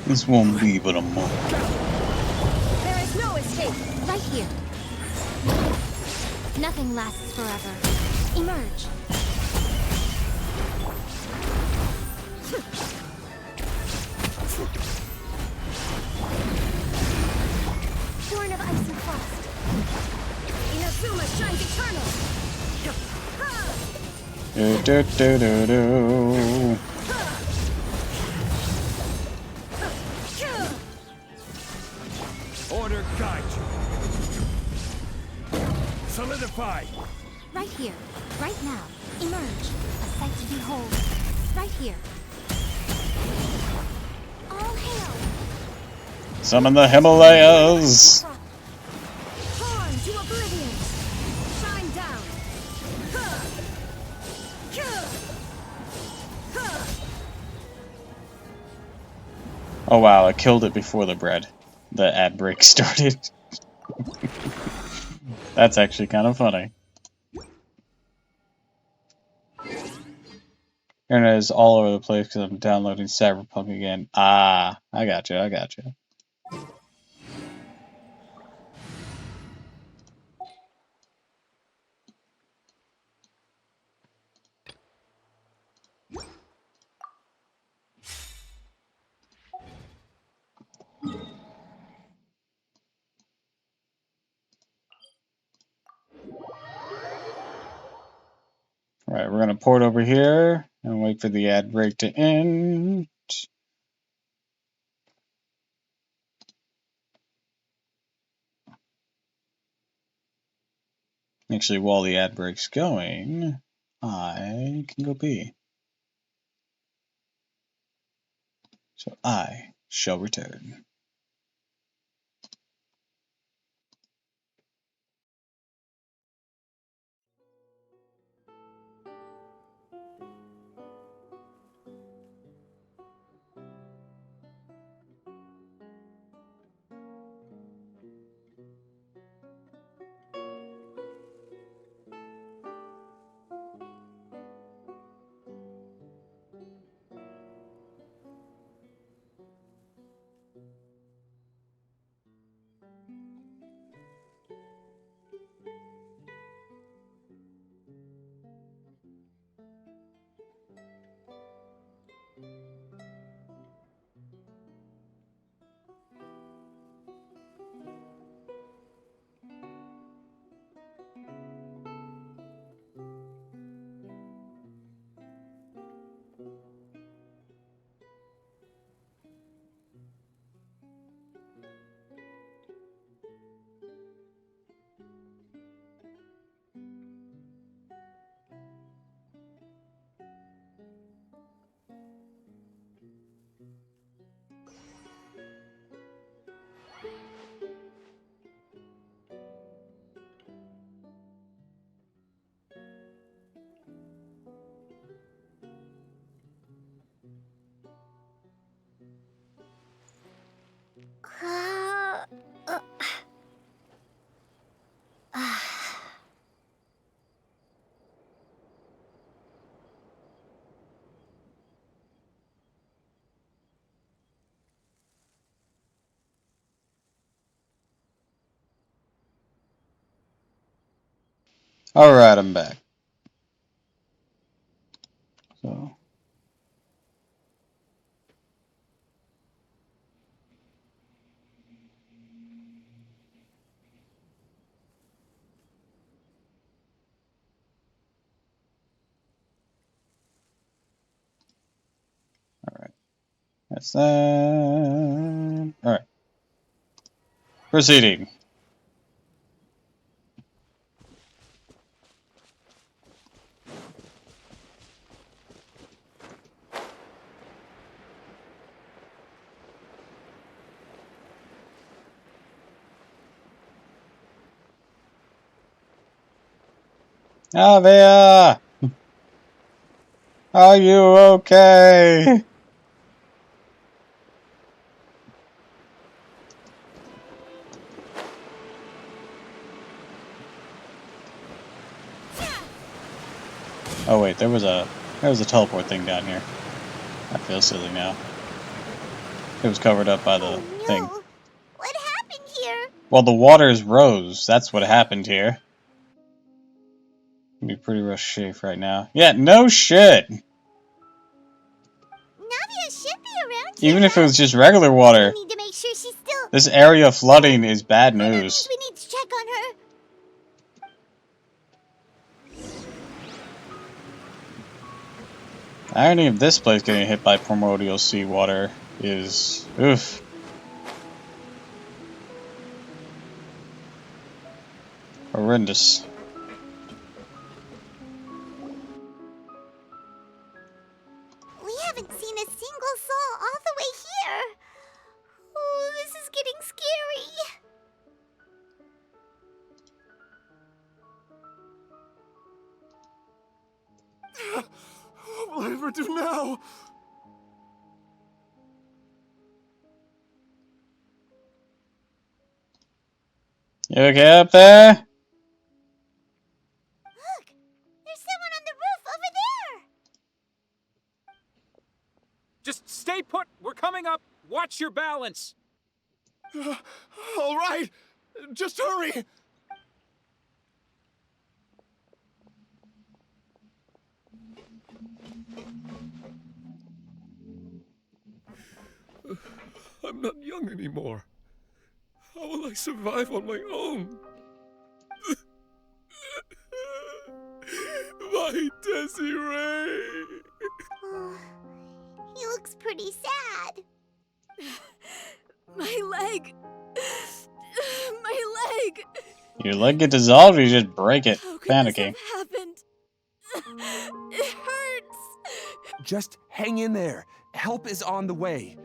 This won't be but a month. There is no escape. Right here. Nothing lasts forever. Emerge. Born of ice and frost. Inazuma shines eternal. Do, do, do, do, do. Order guide you. Solidify. Right here. Right now. Emerge. A sight to behold. Right here. All hail. Summon the Himalayas! Torn to oblivion. Shine down. Oh wow, I killed it before the ad break started. That's actually kind of funny. Internet is all over the place because I'm downloading Cyberpunk again. Ah, I gotcha, I gotcha. Alright, we're gonna port over here and wait for the ad break to end. Actually, while the ad break's going, I can go pee. So I shall return. Alright, I'm back. So. Alright. That's that. Alright. Proceeding. Avia! Are you okay? Oh wait, there was a teleport thing down here. I feel silly now. It was covered up by the Oh thing. no! What happened here? Well, the waters rose. That's what happened here. Be pretty rough shape right now. Yeah, no shit. Navia should be around here, Even if it right? was just regular We water, need to make sure she's still. this area flooding is bad That means news. we need to check on her. The irony of this place getting hit by primordial seawater is oof. Horrendous. We haven't seen a single soul all the way here. Oh, this is getting scary. What will I ever do now? You okay up there? Look, there's someone on the roof over there. Just stay put. We're coming up. Watch your balance. All right, just hurry. I'm not young anymore. How will I survive on my own? My Desiree! He looks pretty sad. My leg! My leg! Your leg get dissolved or you just break it? How could Panicking. this have happened? It hurts! Just hang in there. Help is on the way.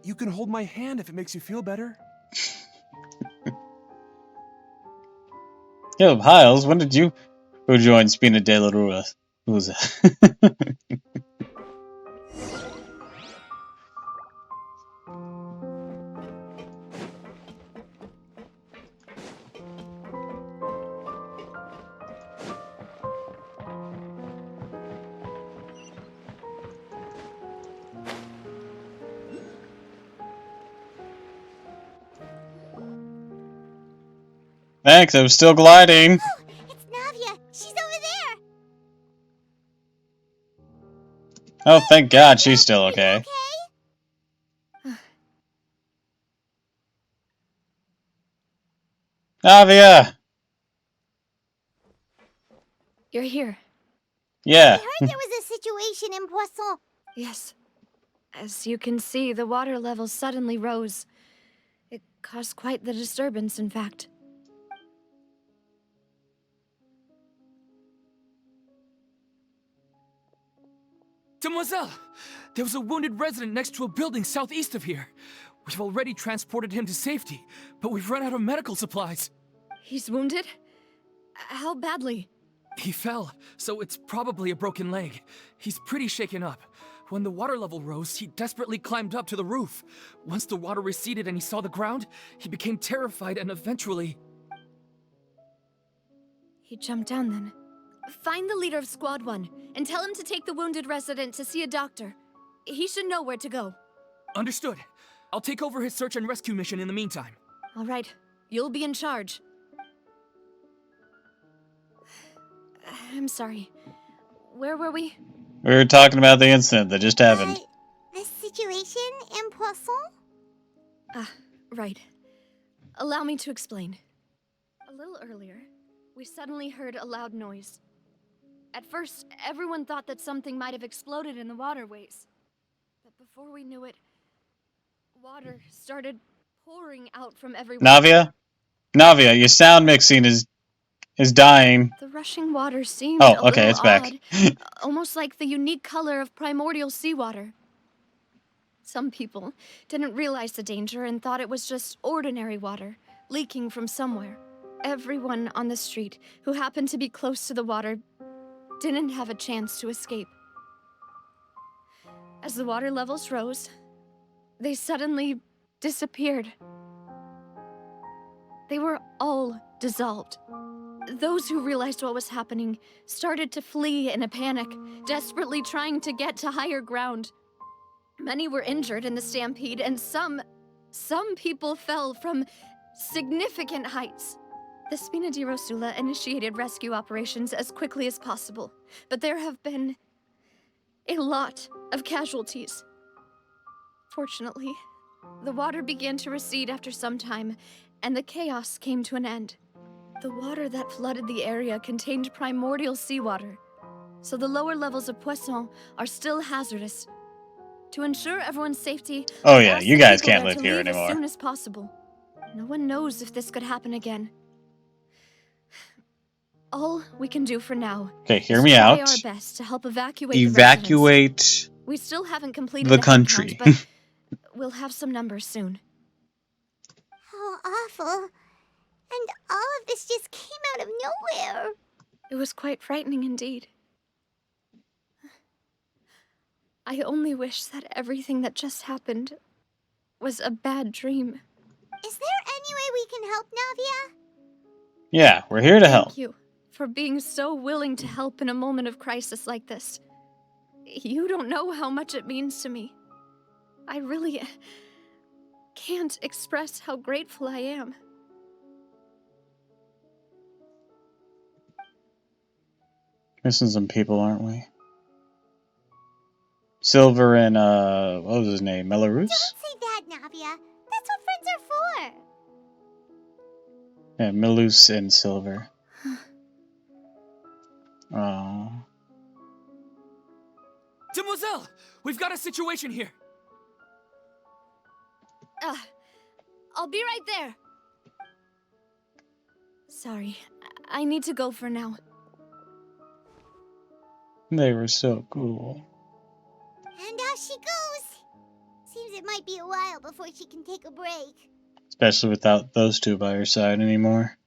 You can hold my hand if it makes you feel better. Caleb Hiles, when did you join Spina de la Rua? Who was that? Thanks, I was still gliding. Oh, it's Navia. She's over there. Oh, thank God, she's still Are you okay. Navia! You're here. Yeah. I heard there was a situation in Poisson. Yes. As you can see, the water level suddenly rose. It caused quite the disturbance, in fact. Demoiselle! There was a wounded resident next to a building southeast of here. We've already transported him to safety, but we've run out of medical supplies. He's wounded? How badly? He fell, so it's probably a broken leg. He's pretty shaken up. When the water level rose, he desperately climbed up to the roof. Once the water receded and he saw the ground, he became terrified and eventually... He jumped down then. Find the leader of Squad 1 and tell him to take the wounded resident to see a doctor. He should know where to go. Understood. I'll take over his search and rescue mission in the meantime. All right. You'll be in charge. I'm sorry. Where were we? We were talking about the incident that just happened. The situation in Poisson? Ah, right. Allow me to explain. A little earlier, we suddenly heard a loud noise. At first, everyone thought that something might have exploded in the waterways. But before we knew it, water started pouring out from everywhere. Navia, your sound mixing is dying. The rushing water seemed Oh, a okay, little it's back. odd, almost like the unique color of primordial seawater. Some people didn't realize the danger and thought it was just ordinary water, leaking from somewhere. Everyone on the street who happened to be close to the water didn't have a chance to escape. As the water levels rose, they suddenly disappeared. They were all dissolved. Those who realized what was happening started to flee in a panic, desperately trying to get to higher ground. Many were injured in the stampede, and some people fell from significant heights. The Spina di Rosula initiated rescue operations as quickly as possible, but there have been a lot of casualties. Fortunately, the water began to recede after some time, and the chaos came to an end. The water that flooded the area contained primordial seawater, so the lower levels of Poisson are still hazardous. To ensure everyone's safety, Oh we yeah, asked you the guys people can't there live to here leave as anymore. soon as possible. No one knows if this could happen again. All we can do for now Okay, hear is me try out. our best to help evacuate the residents. Evacuate We still haven't completed the the head country. count, but we'll have some numbers soon. How awful. And all of this just came out of nowhere. It was quite frightening indeed. I only wish that everything that just happened was a bad dream. Is there any way we can help, Navia? Yeah, we're here to help. Thank you for being so willing to help in a moment of crisis like this. You don't know how much it means to me. I really can't express how grateful I am. Missing some people, aren't we? Silver and, what was his name? Melarus? Don't say that, Navia. That's what friends are for. Yeah, Melus and Silver. Oh. Demoiselle! We've got a situation here! I'll be right there. Sorry, I need to go for now. They were so cool. And off she goes. Seems it might be a while before she can take a break. Especially without those two by her side anymore.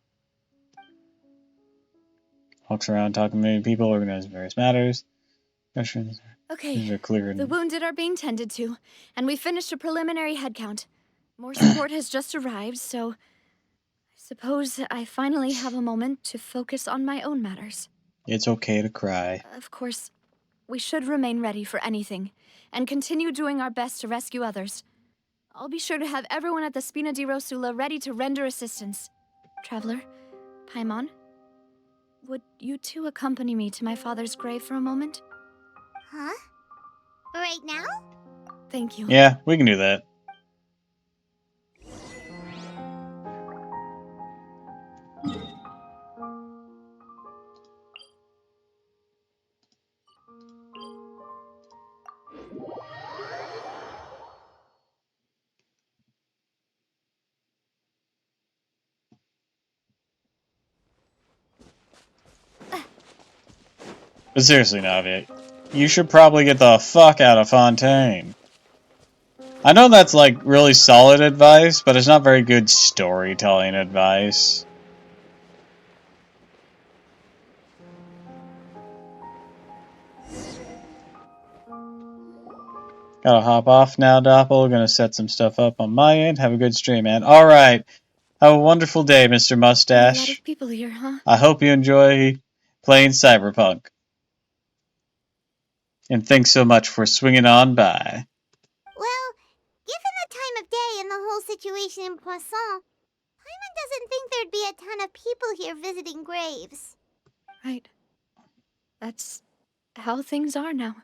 Walks around talking to many people, organizing various matters. Questions. These Okay, are clear. the wounded are being tended to, and we finished a preliminary head count. More support has just arrived, so I suppose I finally have a moment to focus on my own matters. It's okay to cry. Of course, we should remain ready for anything, and continue doing our best to rescue others. I'll be sure to have everyone at the Spina di Rosula ready to render assistance. Traveler, Paimon, would you two accompany me to my father's grave for a moment? Huh? Right now? Thank you. Yeah, we can do that. But seriously, Navi, you should probably get the fuck out of Fontaine. I know that's like really solid advice, but it's not very good storytelling advice. Gotta hop off now, Doppel. Gonna set some stuff up on my end. Have a good stream, man. Alright. Have a wonderful day, Mr. A lot Mustache. of people here, huh? I hope you enjoy playing Cyberpunk. And thanks so much for swinging on by. Well, given the time of day and the whole situation in Poisson, Paimon doesn't think there'd be a ton of people here visiting graves. Right. That's how things are now.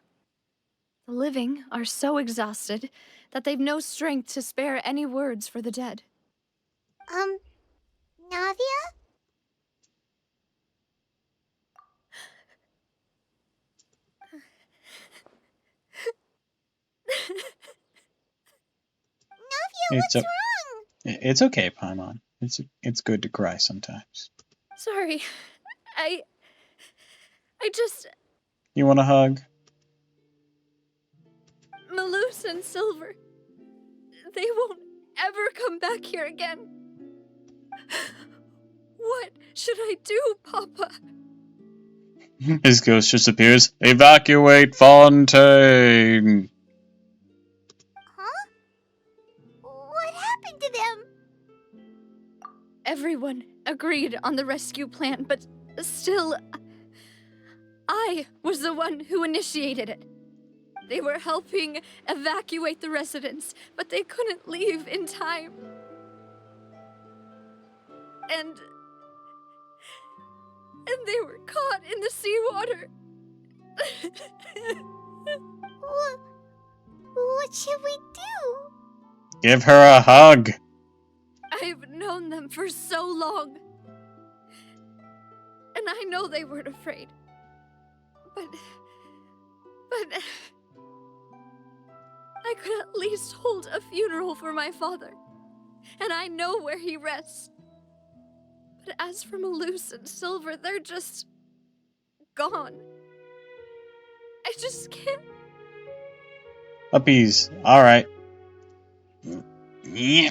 The living are so exhausted that they've no strength to spare any words for the dead. Navia? Navia, It's what's a, wrong? it's okay, Paimon. It's good to cry sometimes. Sorry. I just... You want a hug? Maloose and Silver. They won't ever come back here again. What should I do, Papa? His ghost just appears. Evacuate Fontaine! Huh? What happened to them? Everyone agreed on the rescue plan, but still, I was the one who initiated it. They were helping evacuate the residents, but they couldn't leave in time. And they were caught in the seawater. What should we do? Give her a hug! I've known them for so long. And I know they weren't afraid. But I could at least hold a funeral for my father. And I know where he rests. But as for Maloose and Silver, they're just gone. I just can't. Puppies. Alright. Yeah.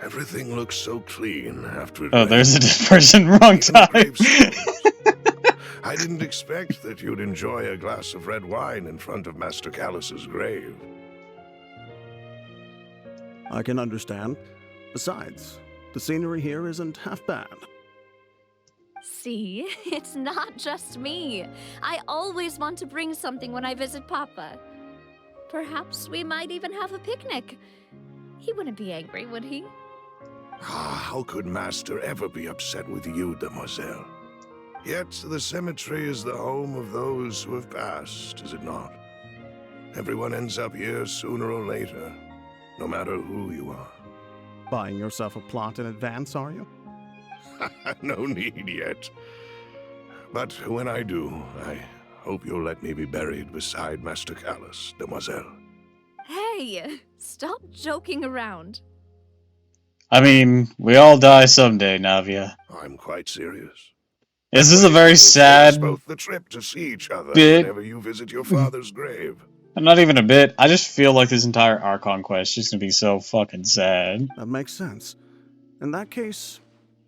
Everything looks so clean after it Oh, rained. there's a dispersion. Wrong Even the time. gravestones. I didn't expect that you'd enjoy a glass of red wine in front of Master Callus's grave. I can understand. Besides, the scenery here isn't half bad. See, it's not just me. I always want to bring something when I visit Papa. Perhaps we might even have a picnic. He wouldn't be angry, would he? How could Master ever be upset with you, Demoiselle? Yet the cemetery is the home of those who have passed, is it not? Everyone ends up here sooner or later, no matter who you are. Buying yourself a plot in advance, are you? No need yet. But when I do, I hope you'll let me be buried beside Master Callus, Demoiselle. Hey, stop joking around. I mean, we all die someday, Navia. I'm quite serious. This is a very We'll save us sad both the trip to see each other bit. whenever you visit your father's grave. Not even a bit. I just feel like this entire Archon quest is just gonna be so fucking sad. That makes sense. In that case,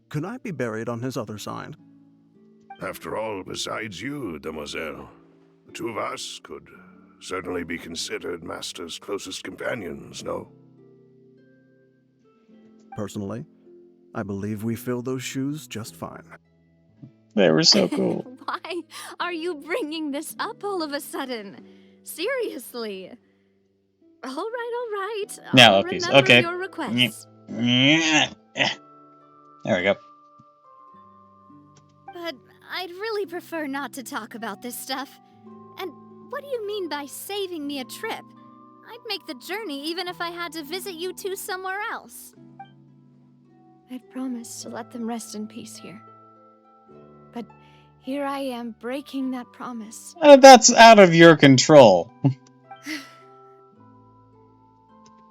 could I be buried on his other side? After all, besides you, Demoiselle, the two of us could certainly be considered Master's closest companions, no? Personally, I believe we fill those shoes just fine. They were so cool. Why are you bringing this up all of a sudden? Seriously. All right. Now, I'll Uppies. remember Okay. your request. There we go. But I'd really prefer not to talk about this stuff. And what do you mean by saving me a trip? I'd make the journey even if I had to visit you two somewhere else. I'd promised to let them rest in peace here. But here I am breaking that promise. That's out of your control.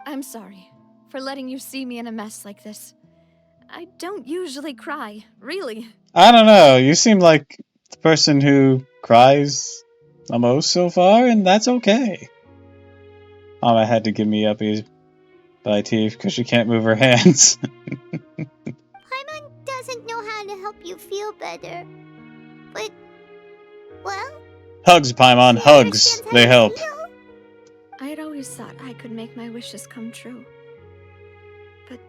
I'm sorry for letting you see me in a mess like this. I don't usually cry, really. I don't know. You seem like the person who cries the most so far, and that's okay. Mama had to give me Uppies by teeth because she can't move her hands. Paimon doesn't know how to help you feel better. But, well... Hugs, Paimon, she hugs. understands how They you help. feel. I had always thought I could make my wishes come true. But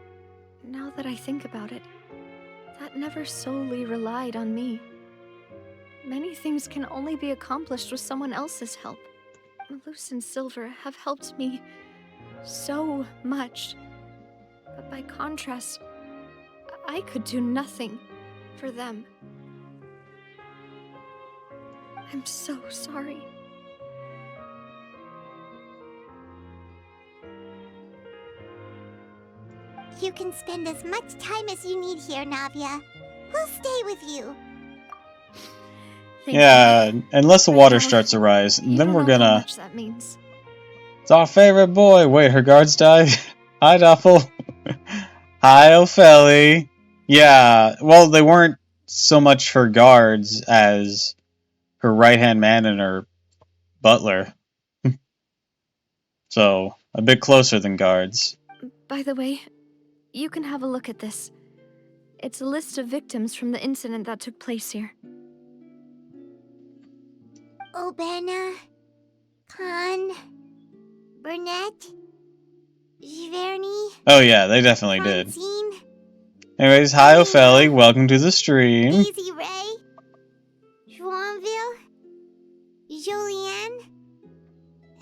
now that I think about it, that never solely relied on me. Many things can only be accomplished with someone else's help. Maloose and Silver have helped me so much. But by contrast, I could do nothing for them. I'm so sorry. You can spend as much time as you need here, Navia. We'll stay with you. Thank Yeah, you. unless the I water don't- starts to rise, You then don't we're know how gonna... much that means. It's our favorite boy! Wait, her guards died? Hi, Doppel. Hi, Ophélie. Yeah, well, they weren't so much her guards as her right-hand man and her butler. So, a bit closer than guards. By the way, you can have a look at this. It's a list of victims from the incident that took place here. Obena, Khan, Burnett, Giverny, Oh yeah, they definitely did. Francine, Anyways, hi Ophélie, welcome to the stream. Daisy Ray, Joinville, Jolienne,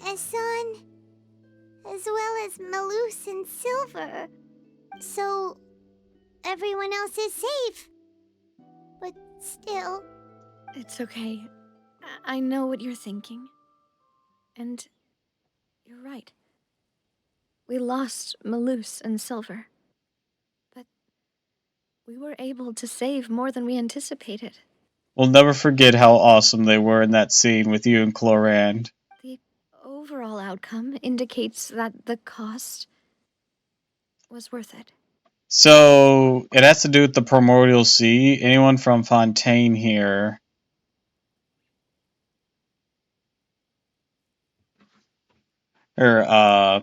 Esson, as well as Malus and Silver. So, everyone else is safe. But still... It's okay. I know what you're thinking. And you're right. We lost Malus and Silver. But we were able to save more than we anticipated. We'll never forget how awesome they were in that scene with you and Clorand. The overall outcome indicates that the cost was worth it. So, it has to do with the Primordial Sea. Anyone from Fontaine here? Or,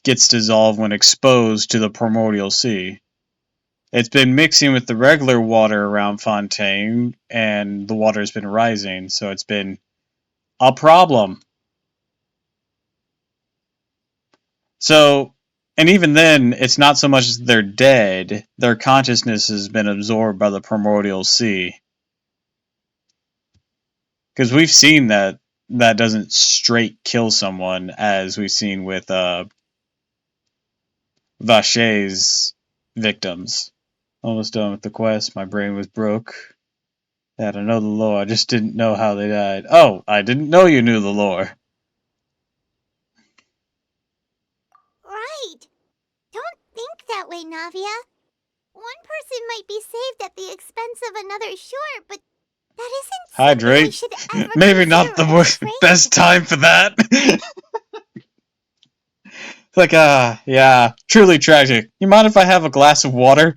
gets dissolved when exposed to the Primordial Sea. It's been mixing with the regular water around Fontaine, and the water's been rising, so it's been a problem. So, and even then, it's not so much they're dead, their consciousness has been absorbed by the Primordial Sea. Because we've seen that doesn't straight kill someone, as we've seen with Vachay's victims. Almost done with the quest, my brain was broke. Yeah, I know the lore, I just didn't know how they died. Oh, I didn't know you knew the lore. Right. Don't think that way, Navia. One person might be saved at the expense of another, sure, but that isn't something we Hydrate. should ever Maybe not the consider a best trade. time for that. It's like, yeah, truly tragic. You mind if I have a glass of water?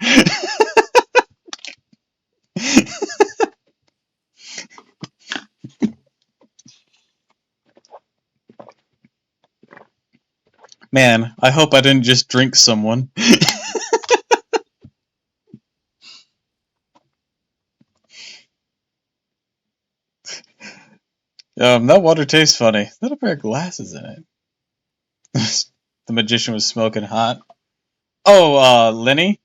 Man, I hope I didn't just drink someone. That water tastes funny. Not a pair of glasses in it. The magician was smoking hot. Oh, Lenny?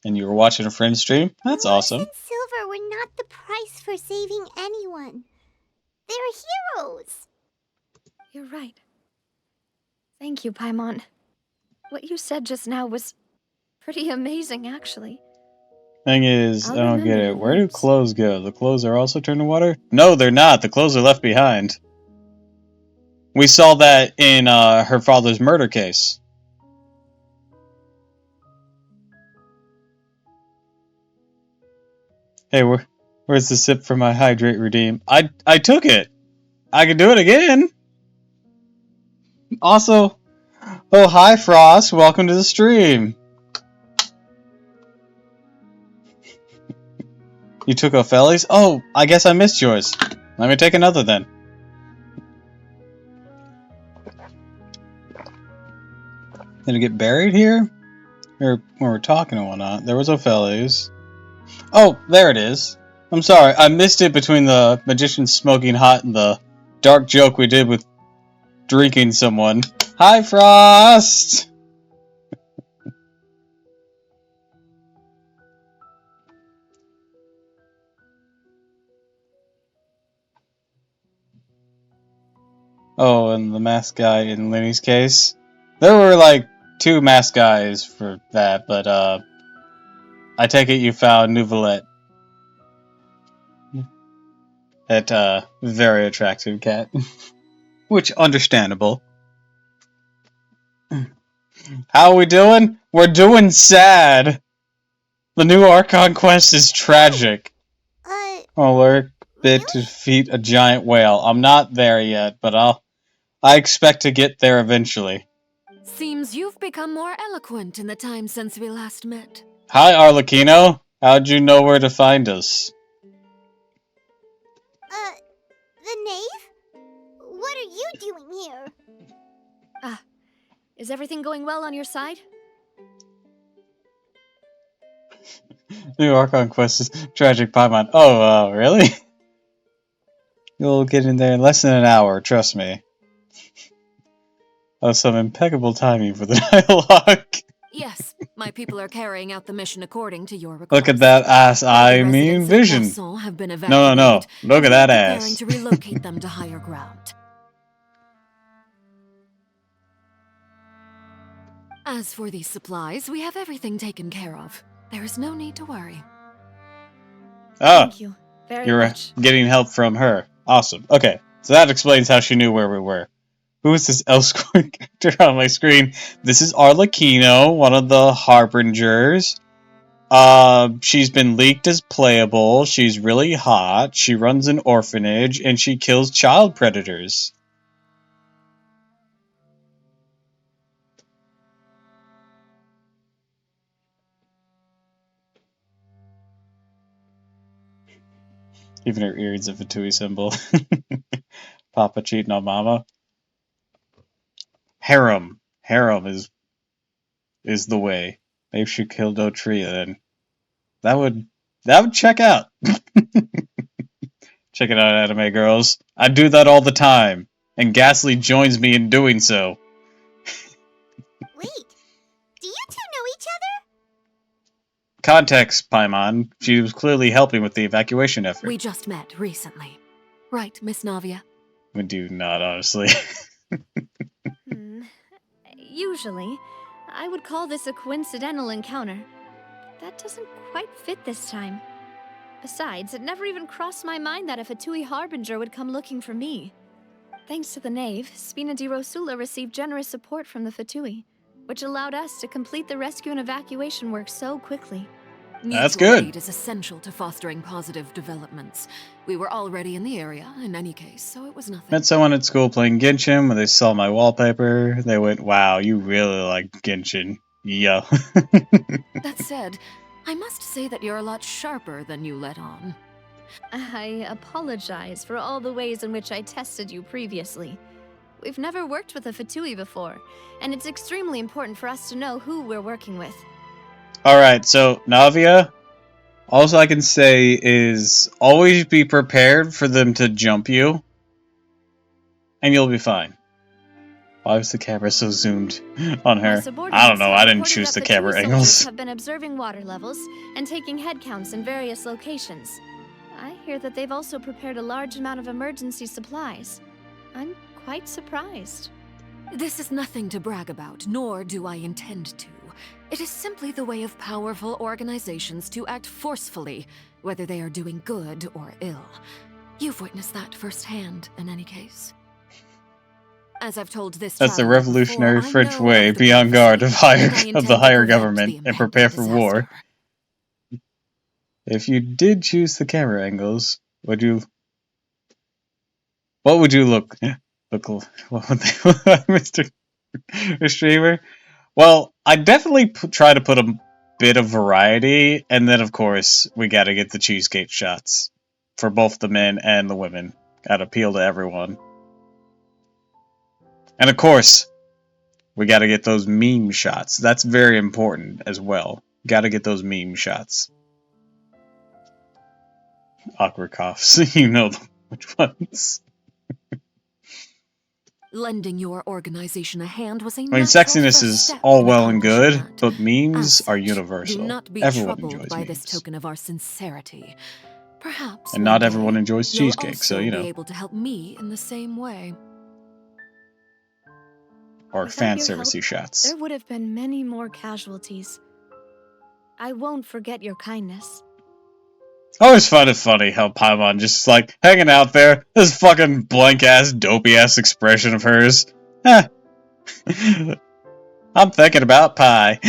And you were watching a friend stream? That's Malus awesome. and Silver were not the price for saving anyone. They're heroes. You're right. Thank you, Paimon. What you said just now was pretty amazing, actually. Thing is, I'll I don't get remember it. your Where do words. clothes go? The clothes are also turned to water? No, they're not. The clothes are left behind. We saw that in her father's murder case. Hey, where's the sip for my hydrate redeem? I took it. I can do it again. Also, oh hi Frost, welcome to the stream. You took Ophelie's? Oh, I guess I missed yours. Let me take another then. Did it get buried here? Or when we're talking and whatnot. There was Ophelie's. Oh, there it is. I'm sorry, I missed it between the magician smoking hot and the dark joke we did with drinking someone. Hi, Frost! Oh, and the masked guy in Lenny's case. There were like 2 mask guys for that, but I take it you found Nouvelette. That very attractive cat. Which understandable. How are we doing? We're doing sad. The new Archon quest is tragic. Alert bid to Really? defeat a giant whale. I'm not there yet, but I expect to get there eventually. Seems you've become more eloquent in the time since we last met. Hi, Arlecchino. How'd you know where to find us? The knave? What are you doing here? Is everything going well on your side? New Archon quest is tragic Paimon. Oh, really? You'll get in there in less than an hour, trust me. That was some impeccable timing for the dialogue. Yes, my people are carrying out the mission according to your request. Look at that ass, I The mean residents of vision. Castle have been No. evacuated, Look and at we are that preparing ass. to relocate them to higher ground. As for these supplies, we have everything taken care of. There is no need to worry. Oh, Thank you very you're much. getting help from her. Awesome. Okay, so that explains how she knew where we were. Who is this Elscourt character on my screen? This is Arlecchino, one of the Harbingers. She's been leaked as playable. She's really hot. She runs an orphanage, and she kills child predators. Even her ear's a Fatui symbol. Papa cheating on Mama. Harem is the way. Maybe she killed Otria then. That would check out. Check it out, anime girls. I do that all the time, and Ghastly joins me in doing so. Wait, do you two know each other? Context, Paimon. She was clearly helping with the evacuation effort. We just met recently. Right, Miss Navia? We do not, honestly. Usually, I would call this a coincidental encounter. That doesn't quite fit this time. Besides, it never even crossed my mind that a Fatui Harbinger would come looking for me. Thanks to the knave, Spina di Rosula received generous support from the Fatui, which allowed us to complete the rescue and evacuation work so quickly. That's Mutual good. aid is essential to fostering positive developments. We were already in the area, in any case, so it was nothing. Met someone at school playing Genshin when they saw my wallpaper. They went, wow, you really like Genshin. Yeah. That said, I must say that you're a lot sharper than you let on. I apologize for all the ways in which I tested you previously. We've never worked with a Fatui before, and it's extremely important for us to know who we're working with. Alright, so, Navia, all I can say is always be prepared for them to jump you, and you'll be fine. Why was the camera so zoomed on her? I don't know, I didn't choose the camera Fatui angles. soldiers have been observing water levels and taking head counts in various locations. I hear that they've also prepared a large amount of emergency supplies. I'm quite surprised. This is nothing to brag about, nor do I intend to. It is simply the way of powerful organizations to act forcefully, whether they are doing good or ill. You've witnessed that firsthand, in any case. As I've told this That's the traveler revolutionary before, I French know way, of the be on guard of prophecy, and I the intend to higher prevent government the and prepare for impending war. disaster. If you did choose the camera angles, what would you look what would they look like, Mr. Streamer? Well, I definitely try to put a bit of variety, and then of course we gotta get the cheesecake shots for both the men and the women. Gotta appeal to everyone. And of course, we gotta get those meme shots. That's very important as well. Gotta get those meme shots. Awkward coughs. You know which ones. Lending your organization a hand was a I mean, natural sexiness first is step all in well and accomplishing good, that. but memes As are such, universal. Do not be Everyone troubled enjoys by memes. this token of our sincerity. Perhaps And one not day everyone enjoys you'll cheesecake, so also you know. be able to help me in the same way. Or Without fan your help, servicey shots. there would have been many more casualties. I won't forget your kindness. I always find it funny how Paimon just like hanging out there, this fucking blank ass, dopey ass expression of hers. Huh. I'm thinking about pie.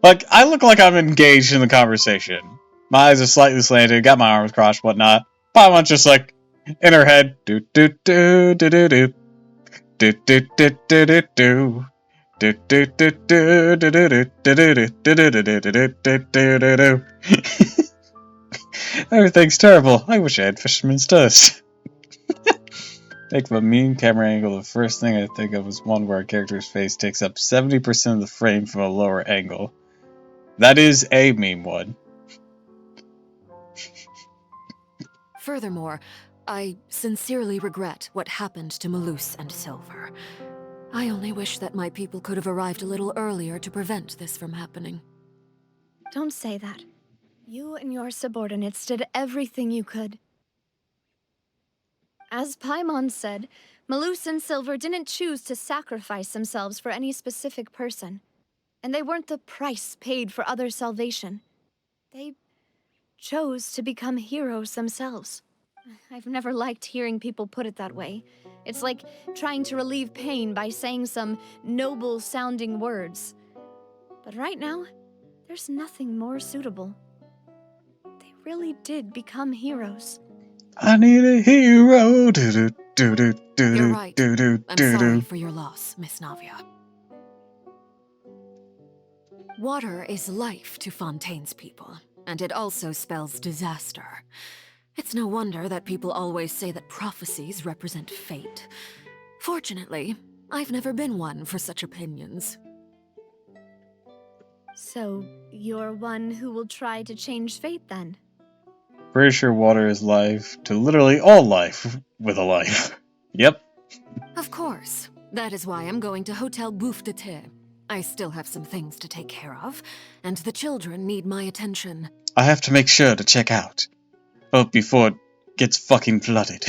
Like, I look like I'm engaged in the conversation. My eyes are slightly slanted, got my arms crossed, whatnot. Paimon's just like, in her head, do do do do do do. Do do do do do do. Do do do do do do do do do do. Everything's terrible. I wish I had fisherman's toast. Think of a mean camera angle. The first thing I think of is one where a character's face takes up 70% of the frame from a lower angle. That is a meme one. Furthermore, I sincerely regret what happened to Malus and Silver. I only wish that my people could have arrived a little earlier to prevent this from happening. Don't say that. You and your subordinates did everything you could. As Paimon said, Malus and Silver didn't choose to sacrifice themselves for any specific person. And they weren't the price paid for others' salvation. They chose to become heroes themselves. I've never liked hearing people put it that way. It's like trying to relieve pain by saying some noble-sounding words. But right now, there's nothing more suitable. They really did become heroes. I need a hero. Do do do do do. You're right. Do do I'm do sorry do. for your loss, Miss Navia. Water is life to Fontaine's people, and it also spells disaster. It's no wonder that people always say that prophecies represent fate. Fortunately, I've never been one for such opinions. So, you're one who will try to change fate then? Pretty sure water is life to literally all life with a life. Yep. Of course. That is why I'm going to Hotel Bouffe de Thé. I still have some things to take care of, and the children need my attention. I have to make sure to check out. But before it gets fucking flooded.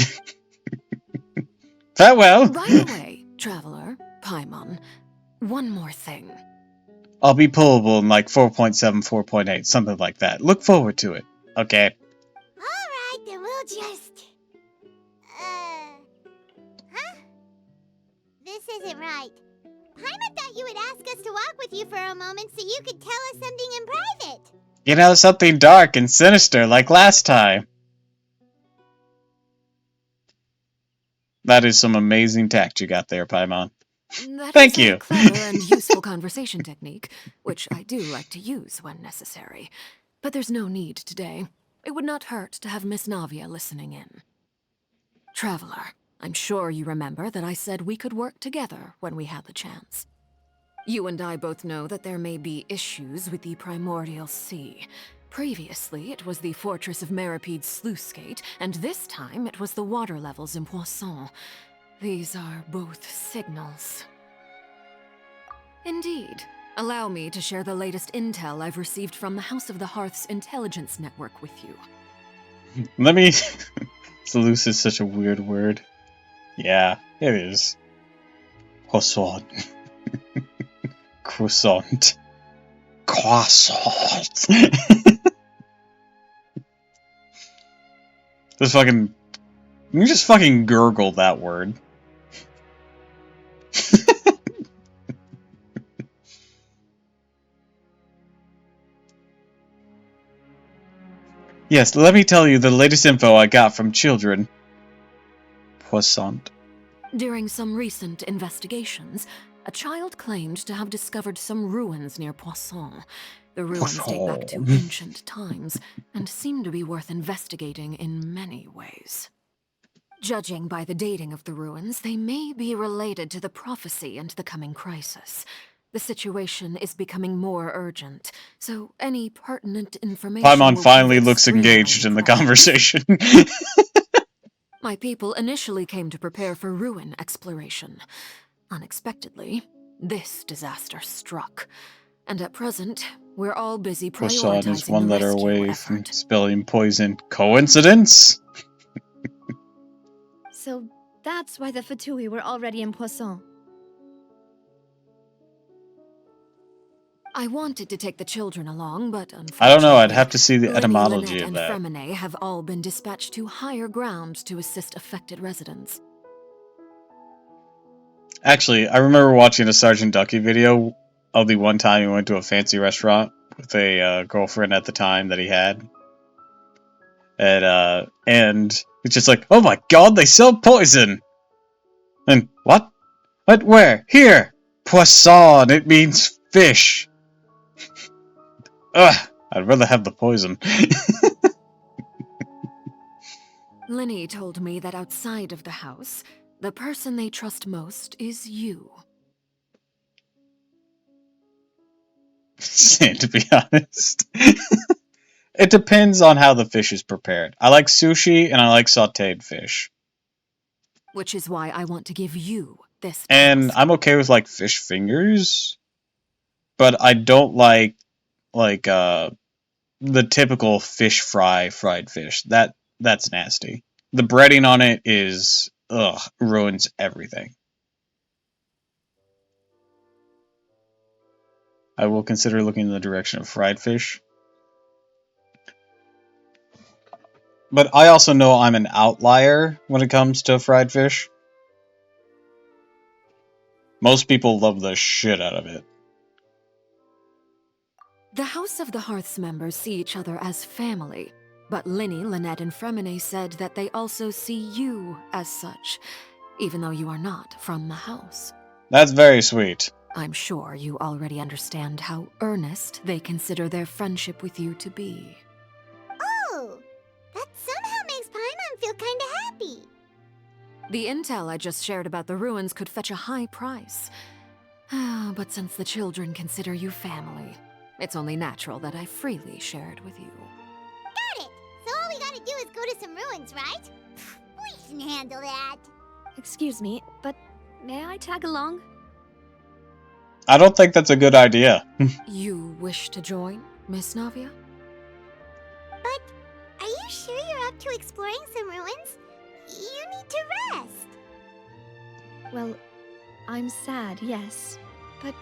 Farewell! Right away, Traveler, Paimon. One more thing. I'll be pullable in like 4.7, 4.8, something like that. Look forward to it. Okay. Alright, then we'll just... Huh? This isn't right. Paimon thought you would ask us to walk with you for a moment so you could tell us something in private. You know, something dark and sinister like last time. That is some amazing tact you got there, Paimon. Thank you. A clever and useful conversation technique, which I do like to use when necessary. But there's no need today. It would not hurt to have Miss Navia listening in. Traveler, I'm sure you remember that I said we could work together when we had the chance. You and I both know that there may be issues with the Primordial Sea. Previously, it was the Fortress of Meripede's sluice gate, and this time it was the water levels in Poisson. These are both signals. Indeed. Allow me to share the latest intel I've received from the House of the Hearth's intelligence network with you. Let me... Sluice is such a weird word. Yeah, it is. Croissant. Croissant. Croissant. Just fucking... You just fucking gurgle that word. Yes, let me tell you the latest info I got from children. Poissant. During some recent investigations, a child claimed to have discovered some ruins near Poisson. The ruins date back to ancient times, and seem to be worth investigating in many ways. Judging by the dating of the ruins, they may be related to the prophecy and the coming crisis. The situation is becoming more urgent, so any pertinent information... Paimon finally looks engaged in the conversation. My people initially came to prepare for ruin exploration. Unexpectedly, this disaster struck. And at present, we're all busy Poisson is prioritizing one the letter rescue away effort. from spilling poison. Coincidence? So that's why the Fatui were already in Poisson. I wanted to take the children along, but unfortunately, I don't know, I'd have to see the Lenny, etymology Lynette, of and that. Fremine have all been dispatched to higher ground to assist affected residents. Actually, I remember watching a Sergeant Ducky video of the one time he went to a fancy restaurant with a girlfriend at the time that he had. And it's just like, oh my god, they sell poison! And what? What? Where? Here! Poisson! It means fish! Ugh! I'd rather have the poison. Lenny told me that outside of the house, the person they trust most is you. To be honest. It depends on how the fish is prepared. I like sushi and I like sauteed fish. Which is why I want to give you this task. And I'm okay with like fish fingers, but I don't like the typical fish fry fried fish. That's nasty. The breading on it is ruins everything. I will consider looking in the direction of fried fish. But I also know I'm an outlier when it comes to fried fish. Most people love the shit out of it. The House of the Hearth's members see each other as family, but Lenny, Lynette, and Fremine said that they also see you as such, even though you are not from the house. That's very sweet. I'm sure you already understand how earnest they consider their friendship with you to be. Oh, that somehow makes Paimon feel kinda happy. The intel I just shared about the ruins could fetch a high price. But since the children consider you family, it's only natural that I freely share it with you. Got it! So all we gotta do is go to some ruins, right? We can handle that. Excuse me, but may I tag along? I don't think that's a good idea. You wish to join, Miss Navia? But are you sure you're up to exploring some ruins? You need to rest. Well, I'm sad, yes, but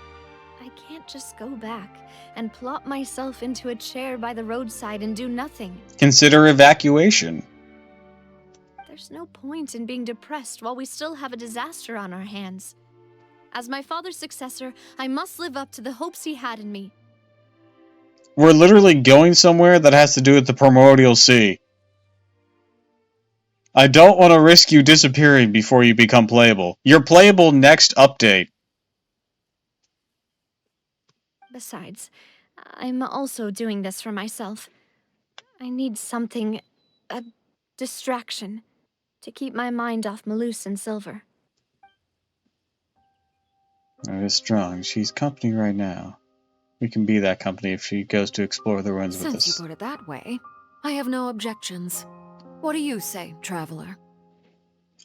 I can't just go back and plop myself into a chair by the roadside and do nothing. Consider evacuation. There's no point in being depressed while we still have a disaster on our hands. As my father's successor, I must live up to the hopes he had in me. We're literally going somewhere that has to do with the Primordial Sea. I don't want to risk you disappearing before you become playable. You're playable next update. Besides, I'm also doing this for myself. I need something, a distraction, to keep my mind off Malus and Silver. Very strong. She's company right now. We can be that company if she goes to explore the ruins with us. Since you put it that way, I have no objections. What do you say, traveler?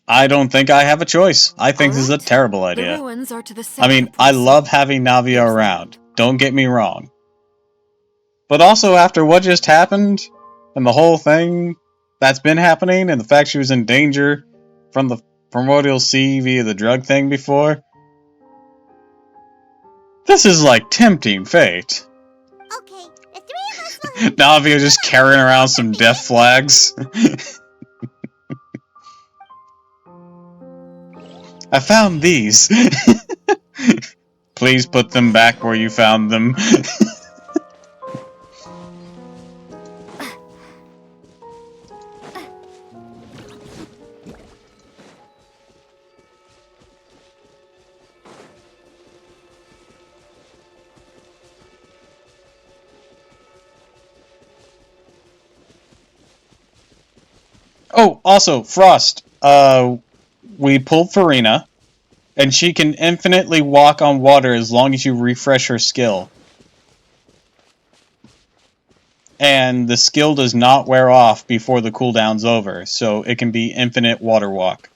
I don't think I have a choice. I think this is a terrible idea. The ruins are to the south. I mean, I love having Navia around. Don't get me wrong. But also, after what just happened, and the whole thing that's been happening, and the fact she was in danger from the Primordial Sea via the drug thing before, this is like tempting fate. Okay, the three of us will head Navia just carrying around some death flags. I found these. Please put them back where you found them. Oh, also, Frost. We pulled Farina, and she can infinitely walk on water as long as you refresh her skill. And the skill does not wear off before the cooldown's over, so it can be infinite water walk.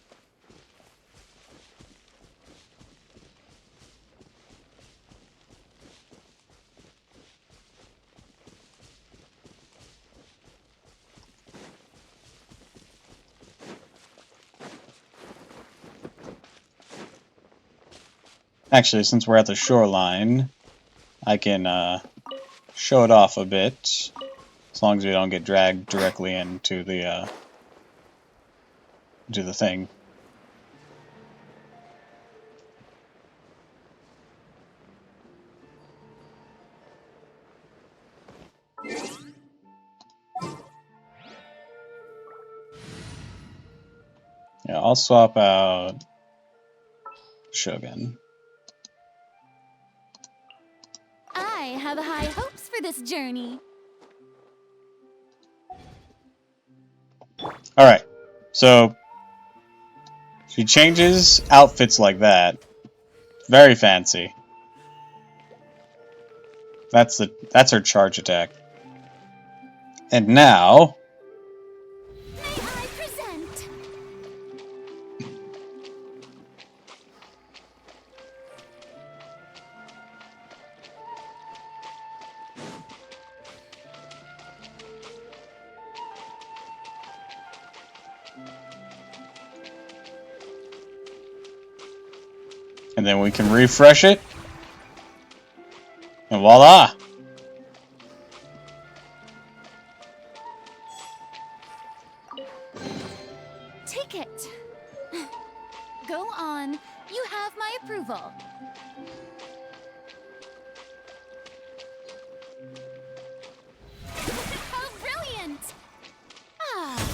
Actually, since we're at the shoreline, I can show it off a bit, as long as we don't get dragged directly into the thing. Yeah, I'll swap out Shogun. I have high hopes for this journey. Alright, so she changes outfits like that. Very fancy. That's her charge attack. And now May I present? and then we can refresh it. And voila! Take it. Go on. You have my approval. How brilliant! Ah.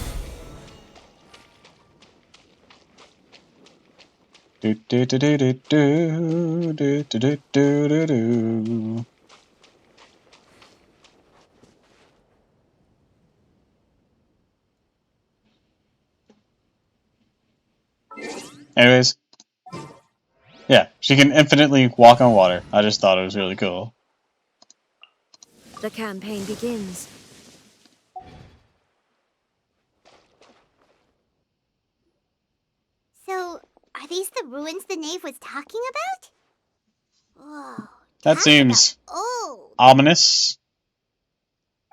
Do do do do do do do do do do do. Anyways, yeah, she can infinitely walk on water. I just thought it was really cool. The campaign begins. So, are these the ruins the knave was talking about? Whoa. That talk seems about old. ominous.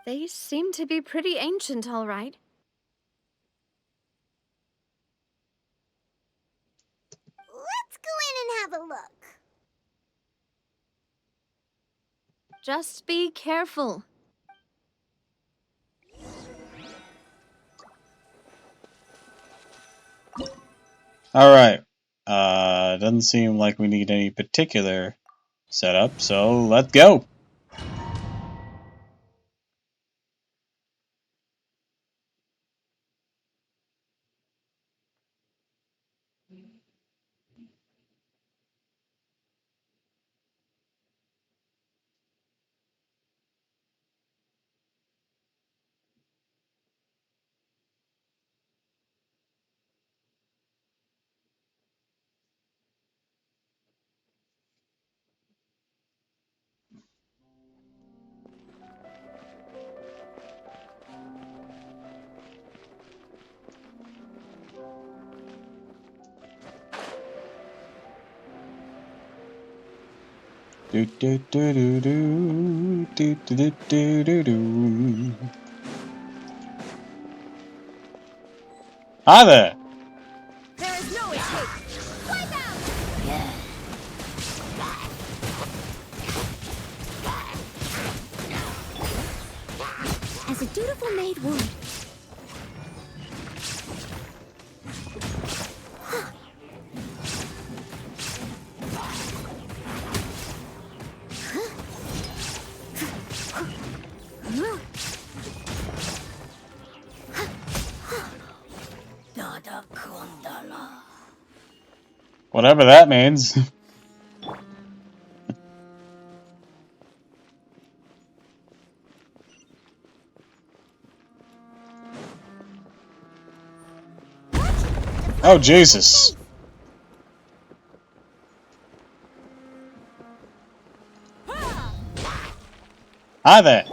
They seem to be pretty ancient, all right. Let's go in and have a look. Just be careful. Alright. Doesn't seem like we need any particular setup, so let's go! Do do do do do do do do do do. Hi there! There is no escape. Wipe out! As a dutiful maid would. Whatever that means. Oh, Jesus. Hi there.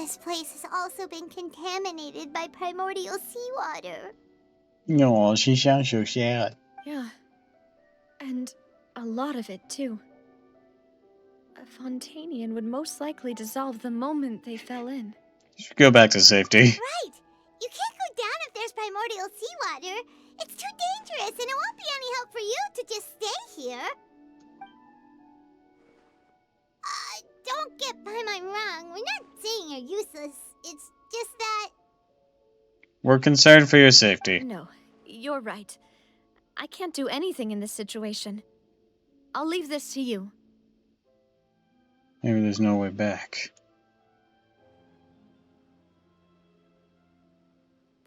This place has also been contaminated by primordial seawater. No, she sounds so sad. Yeah. And a lot of it, too. A Fontanian would most likely dissolve the moment they fell in. Should go back to safety. Right! You can't go down if there's primordial seawater. It's too dangerous, and it won't be any help for you to just stay here. Don't get by my wrong. We're not saying you're useless. It's just that... We're concerned for your safety. No, you're right. I can't do anything in this situation. I'll leave this to you. Maybe there's no way back.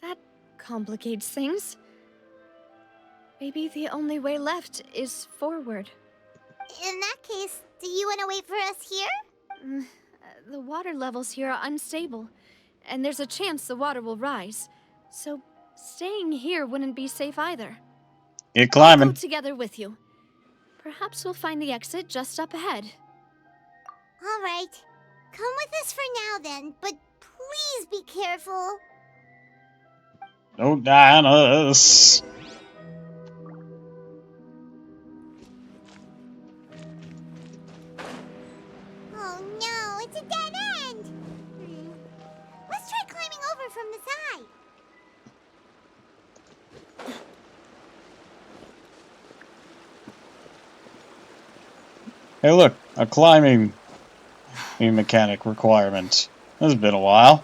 That complicates things. Maybe the only way left is forward. In that case, do you want to wait for us here? The water levels here are unstable, and there's a chance the water will rise. So, staying here wouldn't be safe either. Get I'll climbing. go together with you. Perhaps we'll find the exit just up ahead. All right. Come with us for now then, but please be careful. Don't die on us. Oh no, it's a dead end. Let's try climbing over from the side. Hey, look, a climbing mechanic requirement. It's been a while.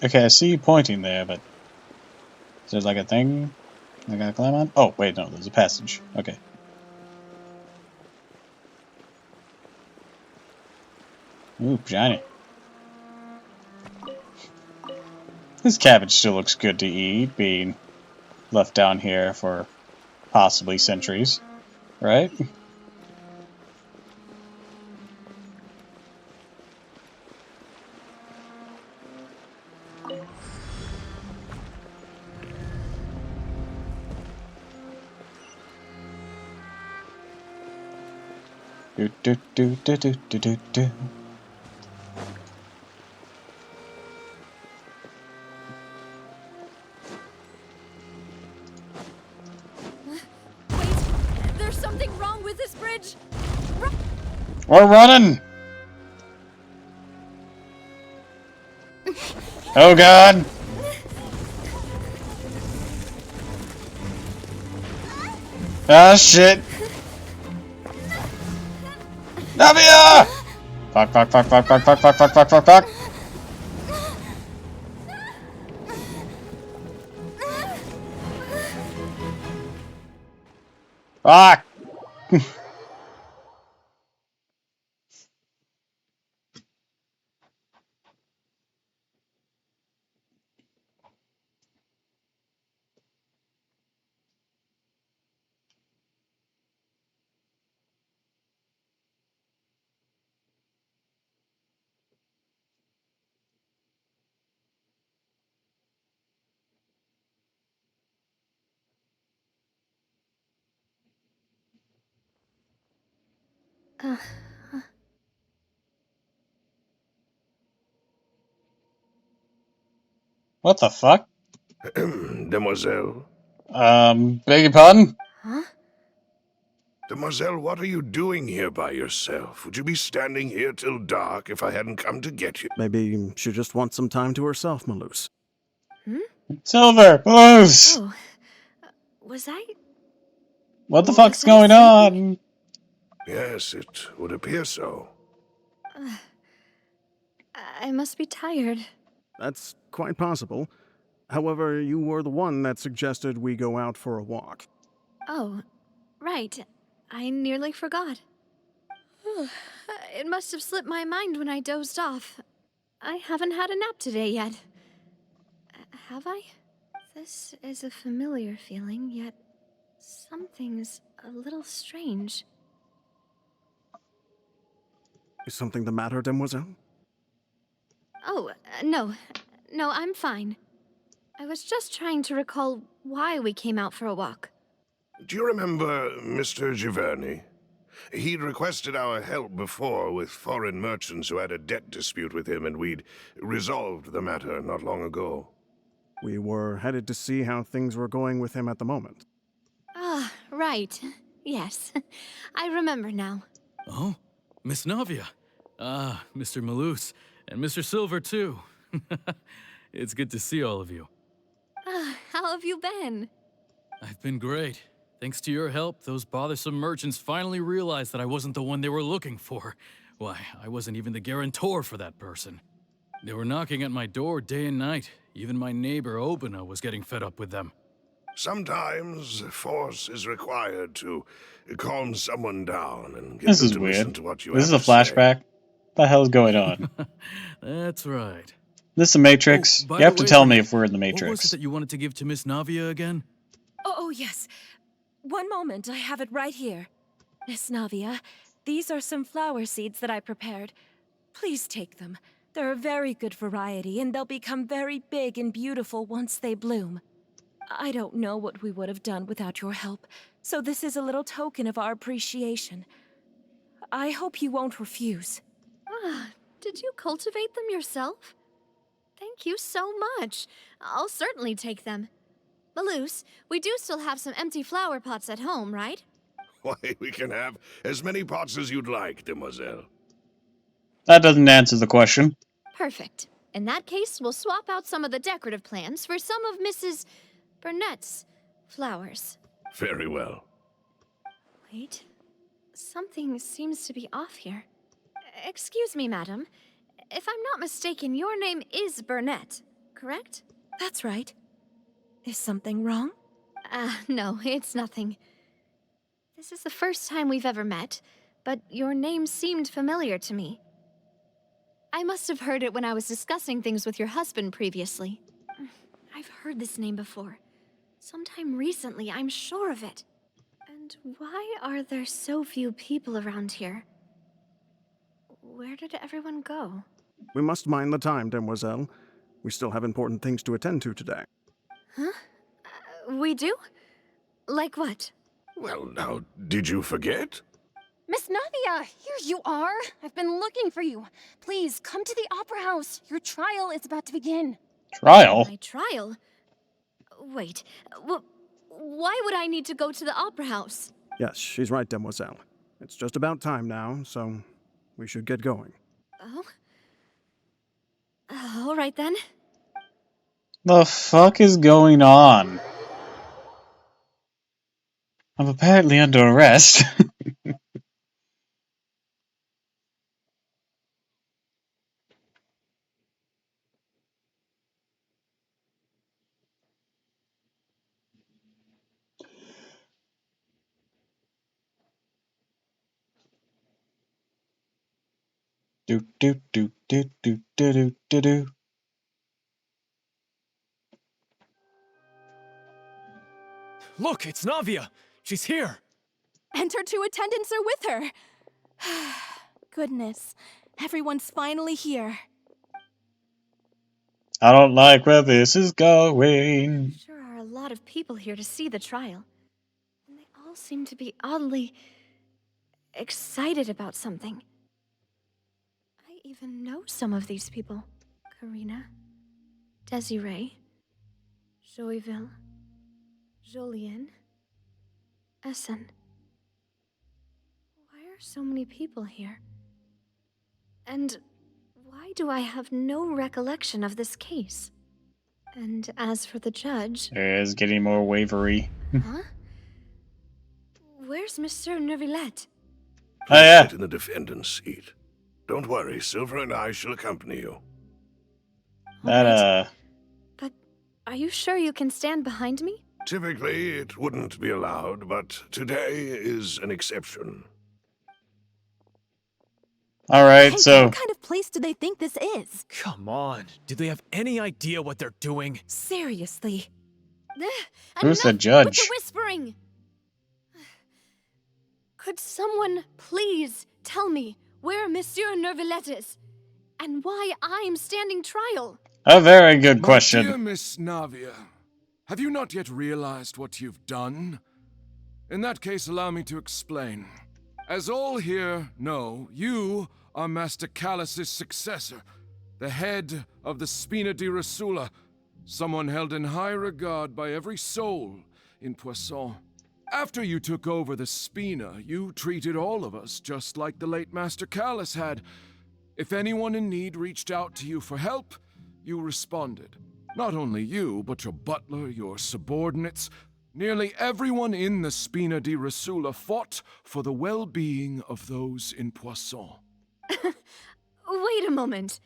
Okay, I see you pointing there, but is there like a thing I gotta climb on? Oh, wait, no, there's a passage. Okay. Ooh, shiny. This cabbage still looks good to eat, being left down here for possibly centuries, right? Do do do do do do do do. Wait, there's something wrong with this bridge. We're running! Oh god! Ah shit! Navia! Fuck, fuck, fuck, fuck, fuck, fuck, fuck, fuck, fuck, fuck, fuck! Fuck! What the fuck? Demoiselle? Beg your pardon? Huh? Demoiselle, what are you doing here by yourself? Would you be standing here till dark if I hadn't come to get you? Maybe she just wants some time to herself, Maloose. Silver! Loose! Oh, was I? What the Was fuck's I going sleeping? on? Yes, it would appear so. I must be tired. That's quite possible. However, you were the one that suggested we go out for a walk. Oh, right. I nearly forgot. It must have slipped my mind when I dozed off. I haven't had a nap today yet. Have I? This is a familiar feeling, yet something's a little strange. Is something the matter, Demoiselle? No, I'm fine. I was just trying to recall why we came out for a walk. Do you remember Mr. Giverny? He'd requested our help before with foreign merchants who had a debt dispute with him, and we'd resolved the matter not long ago. We were headed to see how things were going with him at the moment. Ah, right. Yes, I remember now. Oh, Miss Navia. Ah, Mr. Malus, and Mr. Silver, too. It's good to see all of you. How have you been? I've been great. Thanks to your help, those bothersome merchants finally realized that I wasn't the one they were looking for. Why, I wasn't even the guarantor for that person. They were knocking at my door day and night. Even my neighbor, Obina, was getting fed up with them. Sometimes force is required to calm someone down and get This them is to listen weird. to what you This have is a to say. flashback. What the hell is going on? That's right. This is the Matrix. By You have the to way, tell me Brunette, if we're in the what was it Matrix. that you wanted to give to Miss Navia again? Oh, yes. One moment, I have it right here. Miss Navia, these are some flower seeds that I prepared. Please take them. They're a very good variety, and they'll become very big and beautiful once they bloom. I don't know what we would have done without your help, so this is a little token of our appreciation. I hope you won't refuse. Ah, did you cultivate them yourself? Thank you so much. I'll certainly take them. Malus, we do still have some empty flower pots at home, right? Why, we can have as many pots as you'd like, demoiselle. That doesn't answer the question. Perfect. In that case, we'll swap out some of the decorative plants for some of Mrs. Burnett's flowers. Very well. Wait. Something seems to be off here. Excuse me, madam. If I'm not mistaken, your name is Burnett, correct? That's right. Is something wrong? No, it's nothing. This is the first time we've ever met, but your name seemed familiar to me. I must have heard it when I was discussing things with your husband previously. I've heard this name before. Sometime recently, I'm sure of it. And why are there so few people around here? Where did everyone go? We must mind the time, demoiselle. We still have important things to attend to today. Huh? We do? Like what? Well, now, did you forget? Miss Navia, here you are. I've been looking for you. Please, come to the Opera House. Your trial is about to begin. Trial? My trial? Wait, why would I need to go to the Opera House? Yes, she's right, demoiselle. It's just about time now, so we should get going. Oh? All right then. The fuck is going on? I'm apparently under arrest. Do do do do do do do do do. Look, it's Navia. She's here. And her two attendants are with her. Goodness, everyone's finally here. I don't like where this is going. Sure are a lot of people here to see the trial. And they all seem to be oddly excited about something. I even know some of these people. Karina, Desiree, Joyville, Jolien, Essen. Why are so many people here? And why do I have no recollection of this case? And as for the judge... It's getting more wavery. Huh? Where's Monsieur Neuvillette? Oh yeah. Sit in the defendant's seat. Don't worry, Silver and I shall accompany you. That, But are you sure you can stand behind me? Typically, it wouldn't be allowed, but today is an exception. Alright, Hey, so... what kind of place do they think this is? Come on. Do they have any idea what they're doing? Seriously. Who's the Enough judge? with the whispering! Could someone please tell me where Monsieur Neuvillette is? and why I'm standing trial? A very good My question. dear Miss Navia, have you not yet realized what you've done? In that case, allow me to explain. As all here know, you are Master Callus's successor, the head of the Spina di Rasula, someone held in high regard by every soul in Poisson. After you took over the Spina, you treated all of us just like the late Master Callus had. If anyone in need reached out to you for help, you responded. Not only you, but your butler, your subordinates, nearly everyone in the Spina di Rasula fought for the well-being of those in Poisson. Wait a moment.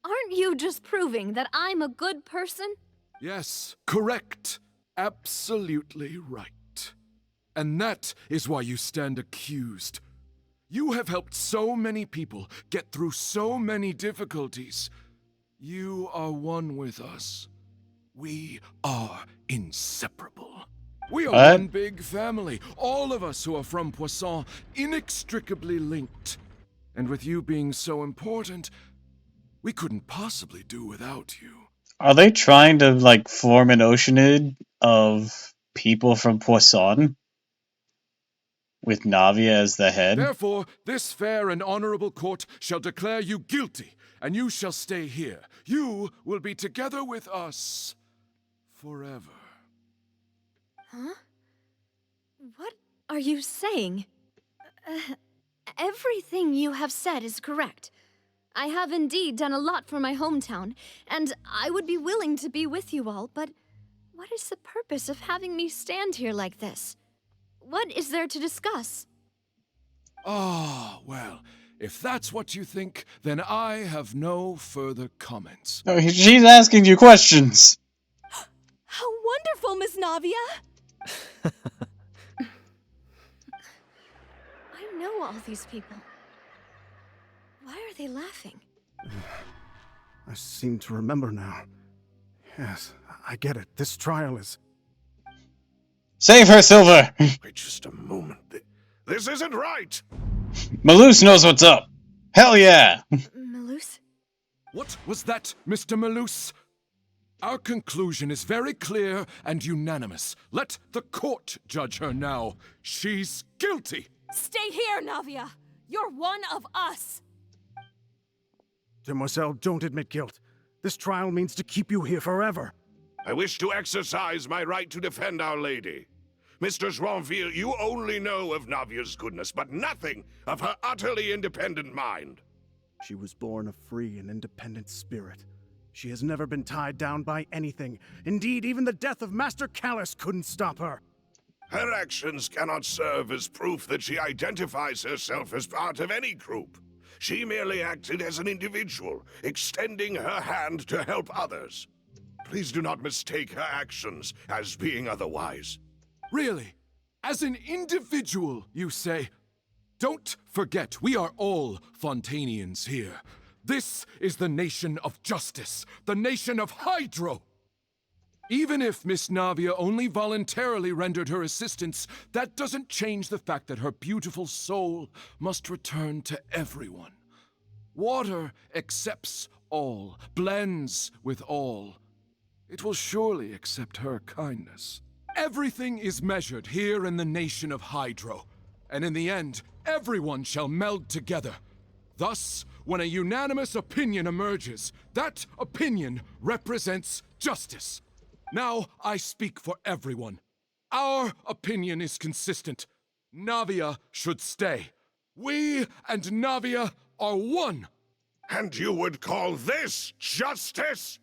Aren't you just proving that I'm a good person? Yes, correct. Absolutely right. And that is why you stand accused. You have helped so many people get through so many difficulties. You are one with us. We are inseparable. We are What? one big family, all of us who are from Poisson, inextricably linked. And with you being so important, we couldn't possibly do without you. Are they trying to, like, form an oceanid of people from Poisson? With Navia as the head? Therefore, this fair and honorable court shall declare you guilty, and you shall stay here. You will be together with us forever. Huh? What are you saying? Everything you have said is correct. I have indeed done a lot for my hometown, and I would be willing to be with you all, but what is the purpose of having me stand here like this? What is there to discuss? Ah, well, if that's what you think, then I have no further comments. No, she's asking you questions. How wonderful, Miss Navia! I know all these people. Why are they laughing? I seem to remember now. Yes, I get it. This trial is... Save her, Silver! Wait just a moment. This isn't right! Malus knows what's up. Hell yeah! Malus? What was that, Mr. Malus? Our conclusion is very clear and unanimous. Let the court judge her now. She's guilty! Stay here, Navia! You're one of us! Demoiselle, don't admit guilt. This trial means to keep you here forever. I wish to exercise my right to defend Our Lady. Mistress Ronville, you only know of Navia's goodness, but nothing of her utterly independent mind. She was born a free and independent spirit. She has never been tied down by anything. Indeed, even the death of Master Callus couldn't stop her. Her actions cannot serve as proof that she identifies herself as part of any group. She merely acted as an individual, extending her hand to help others. Please do not mistake her actions as being otherwise. Really? As an individual, you say? Don't forget, we are all Fontanians here. This is the nation of justice, the nation of Hydro. Even if Miss Navia only voluntarily rendered her assistance, that doesn't change the fact that her beautiful soul must return to everyone. Water accepts all, blends with all. It will surely accept her kindness. Everything is measured here in the nation of Hydro, and in the end, everyone shall meld together. Thus, when a unanimous opinion emerges, that opinion represents justice. Now I speak for everyone. Our opinion is consistent. Navia should stay. We and Navia are one. And you would call this justice?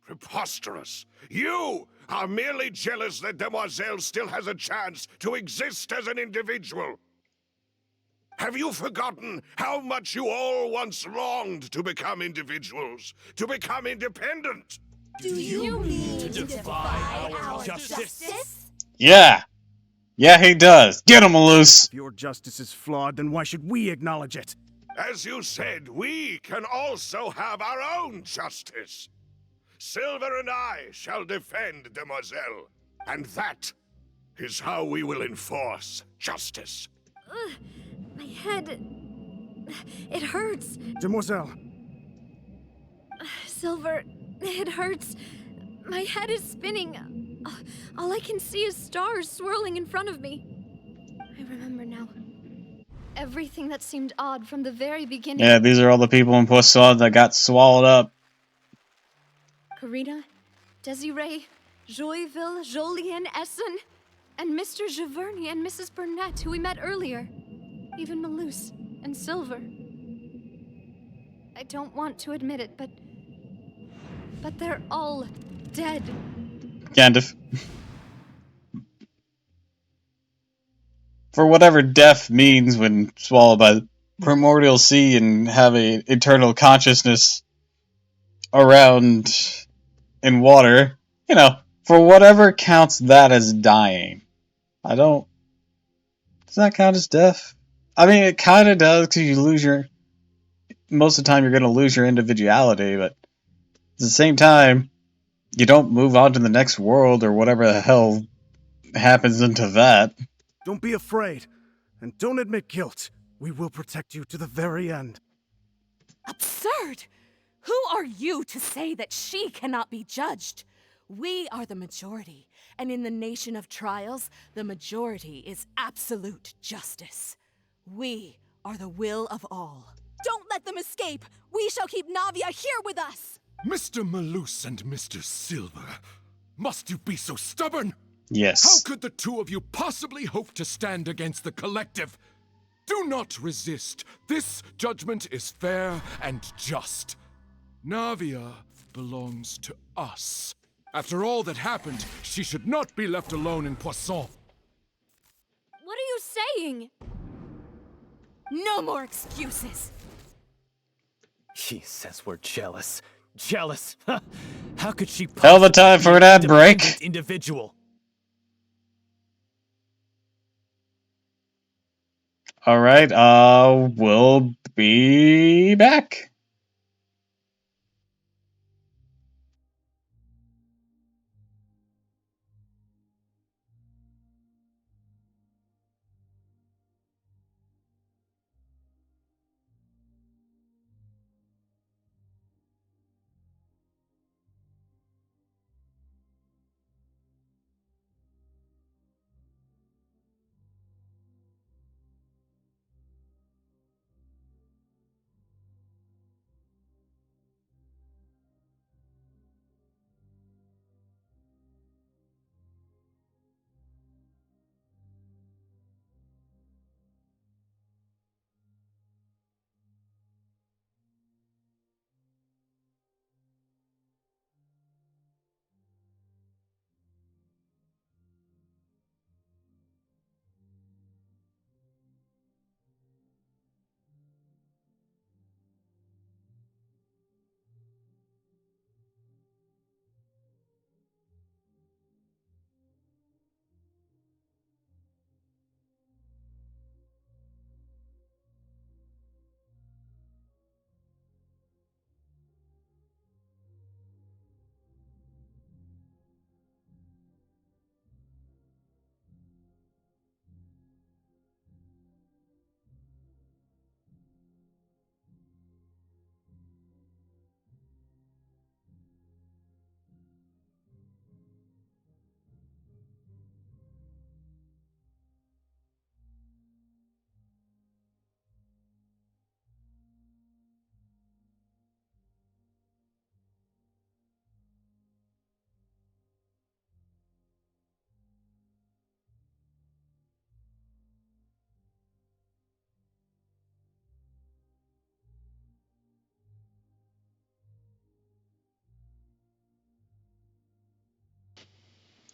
Preposterous. You are merely jealous that Demoiselle still has a chance to exist as an individual. Have you forgotten how much you all once longed to become individuals, to become independent? Do you mean to defy our justice? Yeah. Yeah, he does. Get him, Malus. If your justice is flawed, then why should we acknowledge it? As you said, we can also have our own justice. Silver and I shall defend Demoiselle, and that is how we will enforce justice. My head... it hurts. Demoiselle, Silver, it hurts. My head is spinning. All I can see is stars swirling in front of me. I remember now. Everything that seemed odd from the very beginning. Yeah, these are all the people in Poisson that got swallowed up. Karina, Desiree, Joyville, Jolien, Essen, and Mr. Giverny and Mrs. Burnett, who we met earlier. Even Malus and Silver. I don't want to admit it, but they're all dead. Kind of. For whatever death means when swallowed by the primordial sea and have a eternal consciousness around in water, you know, for whatever counts that as dying. Does that count as death? I mean, it kind of does, because you lose most of the time you're going to lose your individuality, but at the same time, you don't move on to the next world or whatever the hell happens into that. Don't be afraid, and don't admit guilt. We will protect you to the very end. Absurd! Who are you to say that she cannot be judged? We are the majority, and in the nation of trials, the majority is absolute justice. We are the will of all. Don't let them escape! We shall keep Navia here with us! Mr. Malus and Mr. Silver, must you be so stubborn? Yes. How could the two of you possibly hope to stand against the collective? Do not resist. This judgment is fair and just. Navia belongs to us. After all that happened, she should not be left alone in Poisson. What are you saying? No more excuses. He says we're jealous. Jealous? How could she Hell of a time for an ad break. Individual. Alright, we'll be back.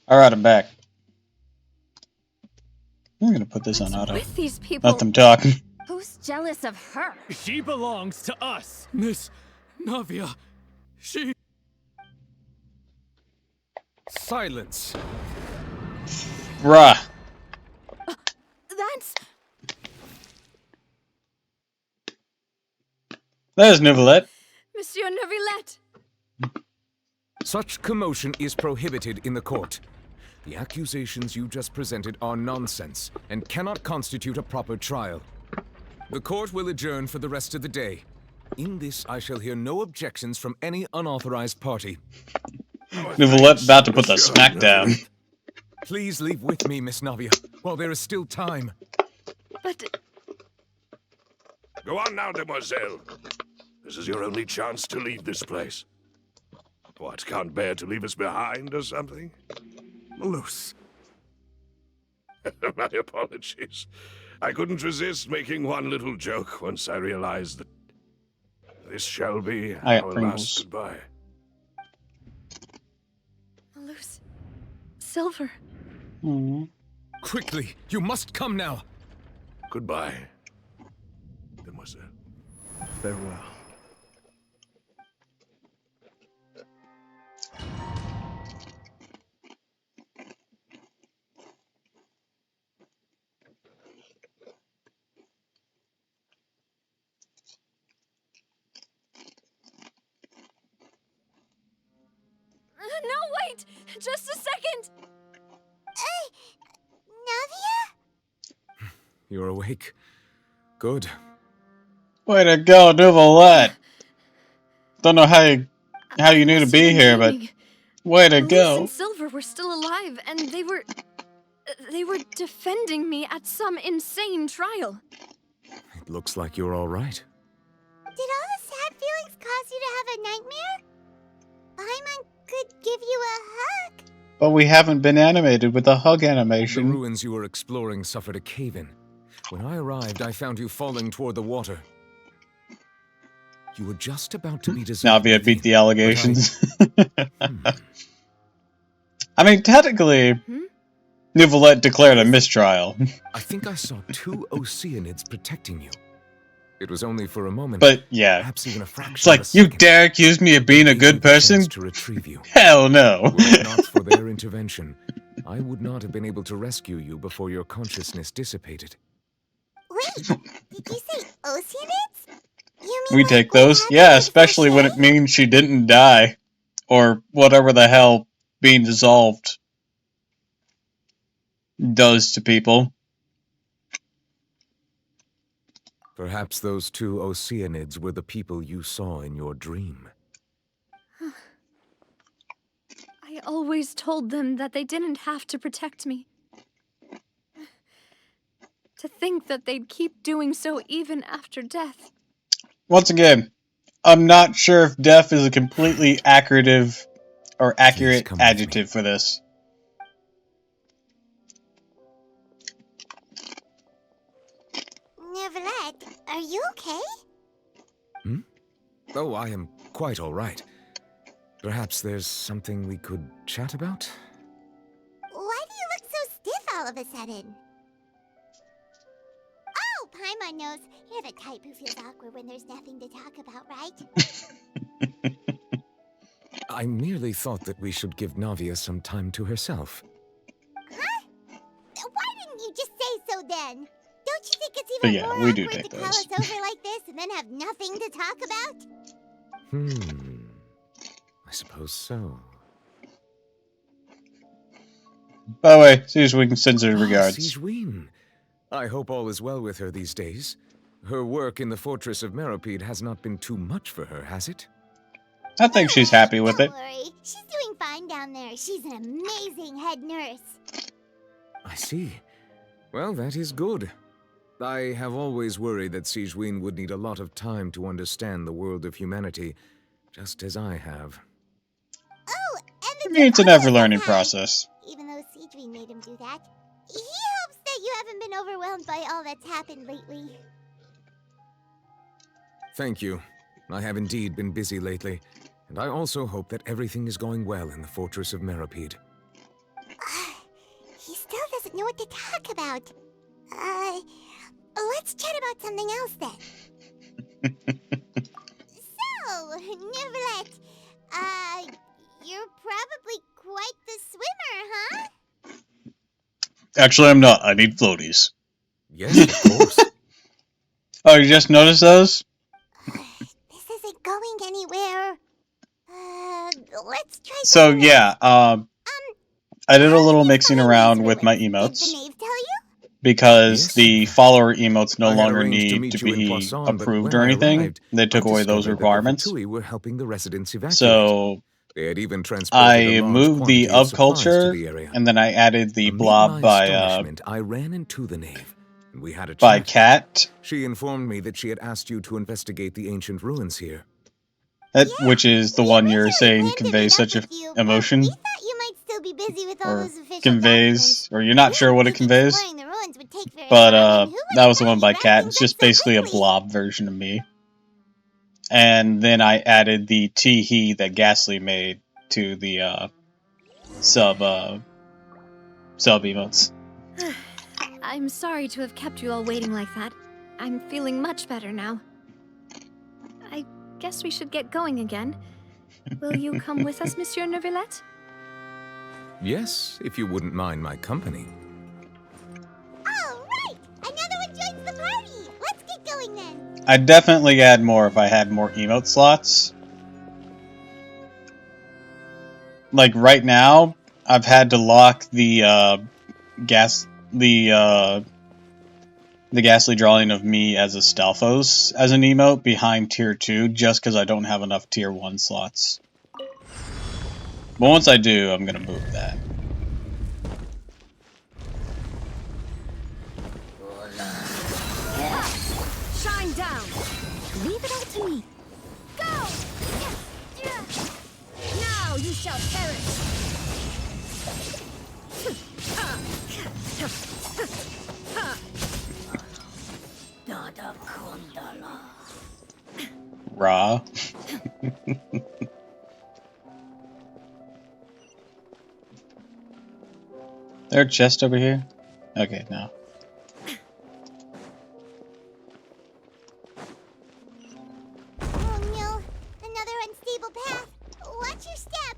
Alright, I'm back. I'm gonna put this on auto. With these people? Let them talk. Who's jealous of her? She belongs to us. Miss Navia, she... Silence. Bruh. That's... There's Neuvillette. Monsieur Neuvillette! Such commotion is prohibited in the court. The accusations you just presented are nonsense and cannot constitute a proper trial. The court will adjourn for the rest of the day. In this, I shall hear no objections from any unauthorized party. Neuvillette about to put the smack down. Please leave with me, Miss Navia, while there is still time. But... Go on now, demoiselle. This is your only chance to leave this place. What, can't bear to leave us behind or something? Luce. My apologies. I couldn't resist making one little joke once I realized that this shall be our last goodbye. Luce. Silver. Quickly, you must come now. Goodbye, demoiselle. Farewell. No, wait! Just a second! Navia? You're awake. Good. Way to go, Neuvillette! Don't know how you knew to be here, but way to Luce go. and Silver were still alive, and they were defending me at some insane trial. It looks like you're all right. Did all the sad feelings cause you to have a nightmare? Paimon could give you a hug. But we haven't been animated with a hug animation. The ruins you were exploring suffered a cave-in. When I arrived, I found you falling toward the water. You were just about to be dissolved. Navia beat the allegations. I mean, technically, Neuvillette declared a mistrial. I think I saw 2 Oceanids protecting you. It was only for a moment. But yeah, perhaps even a fraction it's like, of a you second. dare accuse me of being a good person? To retrieve you. Hell no. Were it not for their intervention, I would not have been able to rescue you before your consciousness dissipated. Wait, did you say Oceanids? You mean We take those? Yeah, especially when it means she didn't die. Or whatever the hell being dissolved does to people. Perhaps those 2 Oceanids were the people you saw in your dream. I always told them that they didn't have to protect me. To think that they'd keep doing so even after death. Once again, I'm not sure if death is a completely accurate adjective for this. Neuvillette, are you okay? Oh, I am quite all right. Perhaps there's something we could chat about? Why do you look so stiff all of a sudden? Oh, Paimon knows. You're the type who feels awkward when there's nothing to talk about, right? I merely thought that we should give Navia some time to herself. Huh? Why didn't you just say so then? Don't you think it's even more we do awkward take to call us over like this and then have nothing to talk about? I suppose so. By the way, Sigewinne sends her regards. Sigewinne. I hope all is well with her these days. Her work in the Fortress of Meropide has not been too much for her, has it? I think she's happy with it. Don't worry. She's doing fine down there. She's an amazing head nurse. I see. Well, that is good. I have always worried that Sigewinne would need a lot of time to understand the world of humanity, just as I have. Oh, I mean, it's an ever-learning process. Even though Sigewinne made him do that. He hopes that you haven't been overwhelmed by all that's happened lately. Thank you. I have indeed been busy lately, and I also hope that everything is going well in the Fortress of Meropide. He still doesn't know what to talk about. Let's chat about something else then. So, Neuvillette, you're probably quite the swimmer, huh? Actually, I'm not. I need floaties. Yes, of course. Oh, you just noticed those? This isn't going anywhere. Let's try. So yeah, I did a little mixing around with my emotes. Did the knave tell you? because Yes, the follower emotes no I had longer arranged to need to meet you in be Poisson, but approved when or I anything. arrived, They I took away those discovered that the requirements. Fatui were helping the residents evacuate. So They had even transported a I large moved the quantity of supplies to culture, the area. and then I added the Amid my blob astonishment, I ran into the knave, and we had a by chat. cat, She informed me that she had asked you to investigate the ancient ruins here. which is the one you're saying conveys such a emotion, Thought you might still be busy with all or those official documents. conveys, or you're not sure what it conveys. Exploring the ruins would take very But long, and who would that have was the thought one you'd by wrap cat. things It's up just so basically a quickly? blob version of me. And then I added the tee-hee that Ghastly made to the sub emotes. I'm sorry to have kept you all waiting like that. I'm feeling much better now. I guess we should get going again. Will you come with us, Monsieur Neuvillette? Yes, if you wouldn't mind my company. All right! Another one joins the party! Let's get going then! I'd definitely add more if I had more emote slots. Like right now, I've had to lock the ghastly drawing of me as a Stalfos as an emote behind tier 2 just because I don't have enough tier 1 slots. But once I do, I'm gonna move that. Shine down. Leave it all to me. Go! Now you shall perish. Raw. There a chest over here? Okay, no. Oh no! Another unstable path! Watch your step!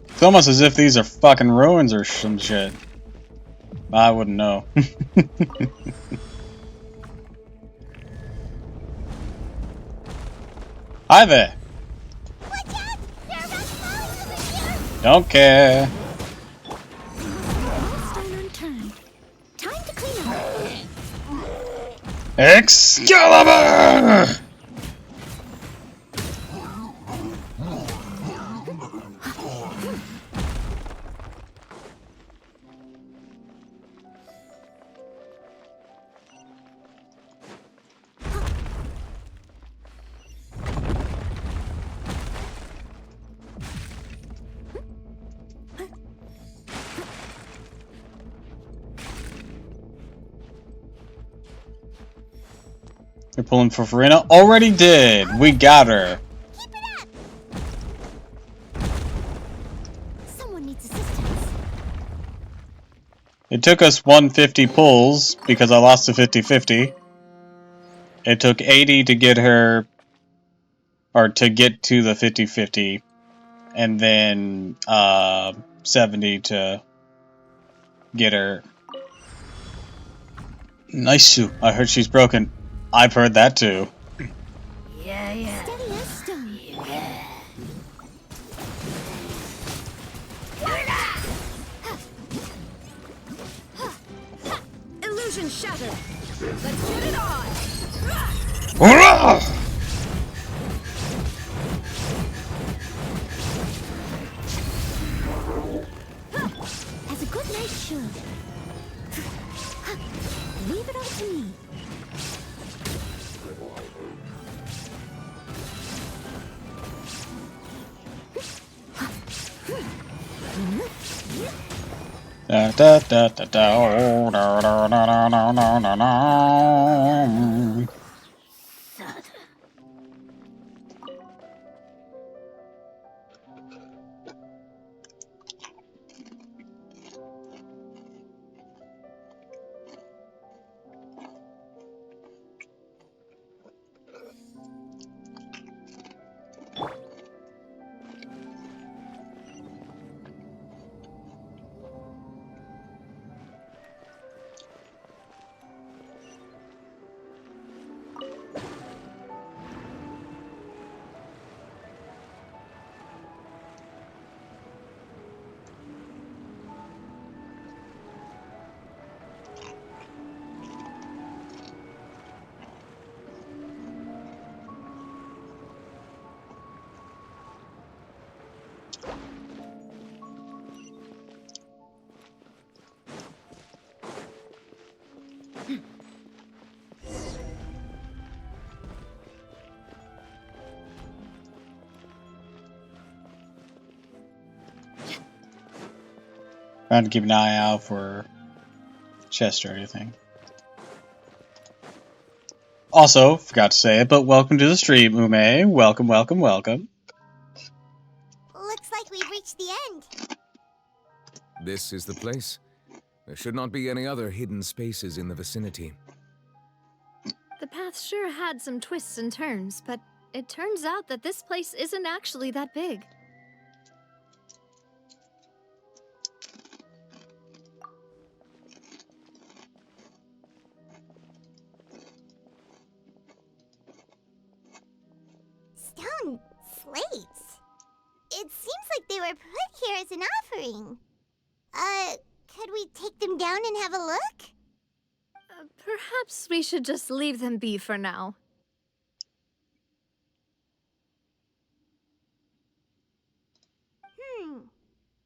It's almost as if these are fucking ruins or some shit. I wouldn't know. Hi there. Watch out! There are rocks falling over here! Don't care. Stone unturned. Time to clean up. Excalibur! You're pulling for Farina? Already did! We got her! Someone needs assistance. It took us 150 pulls, because I lost the 50-50. It took 80 to get her... or to get to the 50-50. And then, 70 to get her. Nice, Sue. I heard she's broken. I've heard that too. Yeah. Steady as stone. Illusion shattered. Let's get it on. Hurrah! As a good knight should. Leave it all to me. Da da da da da da da da da da da da. Trying to keep an eye out for chest or anything. Also, forgot to say it, but welcome to the stream, Ume. Welcome, welcome, welcome. Looks like we've reached the end. This is the place. There should not be any other hidden spaces in the vicinity. The path sure had some twists and turns, but it turns out that this place isn't actually that big. Stone slates? It seems like they were put here as an offering. Could we take them down and have a look? Perhaps we should just leave them be for now.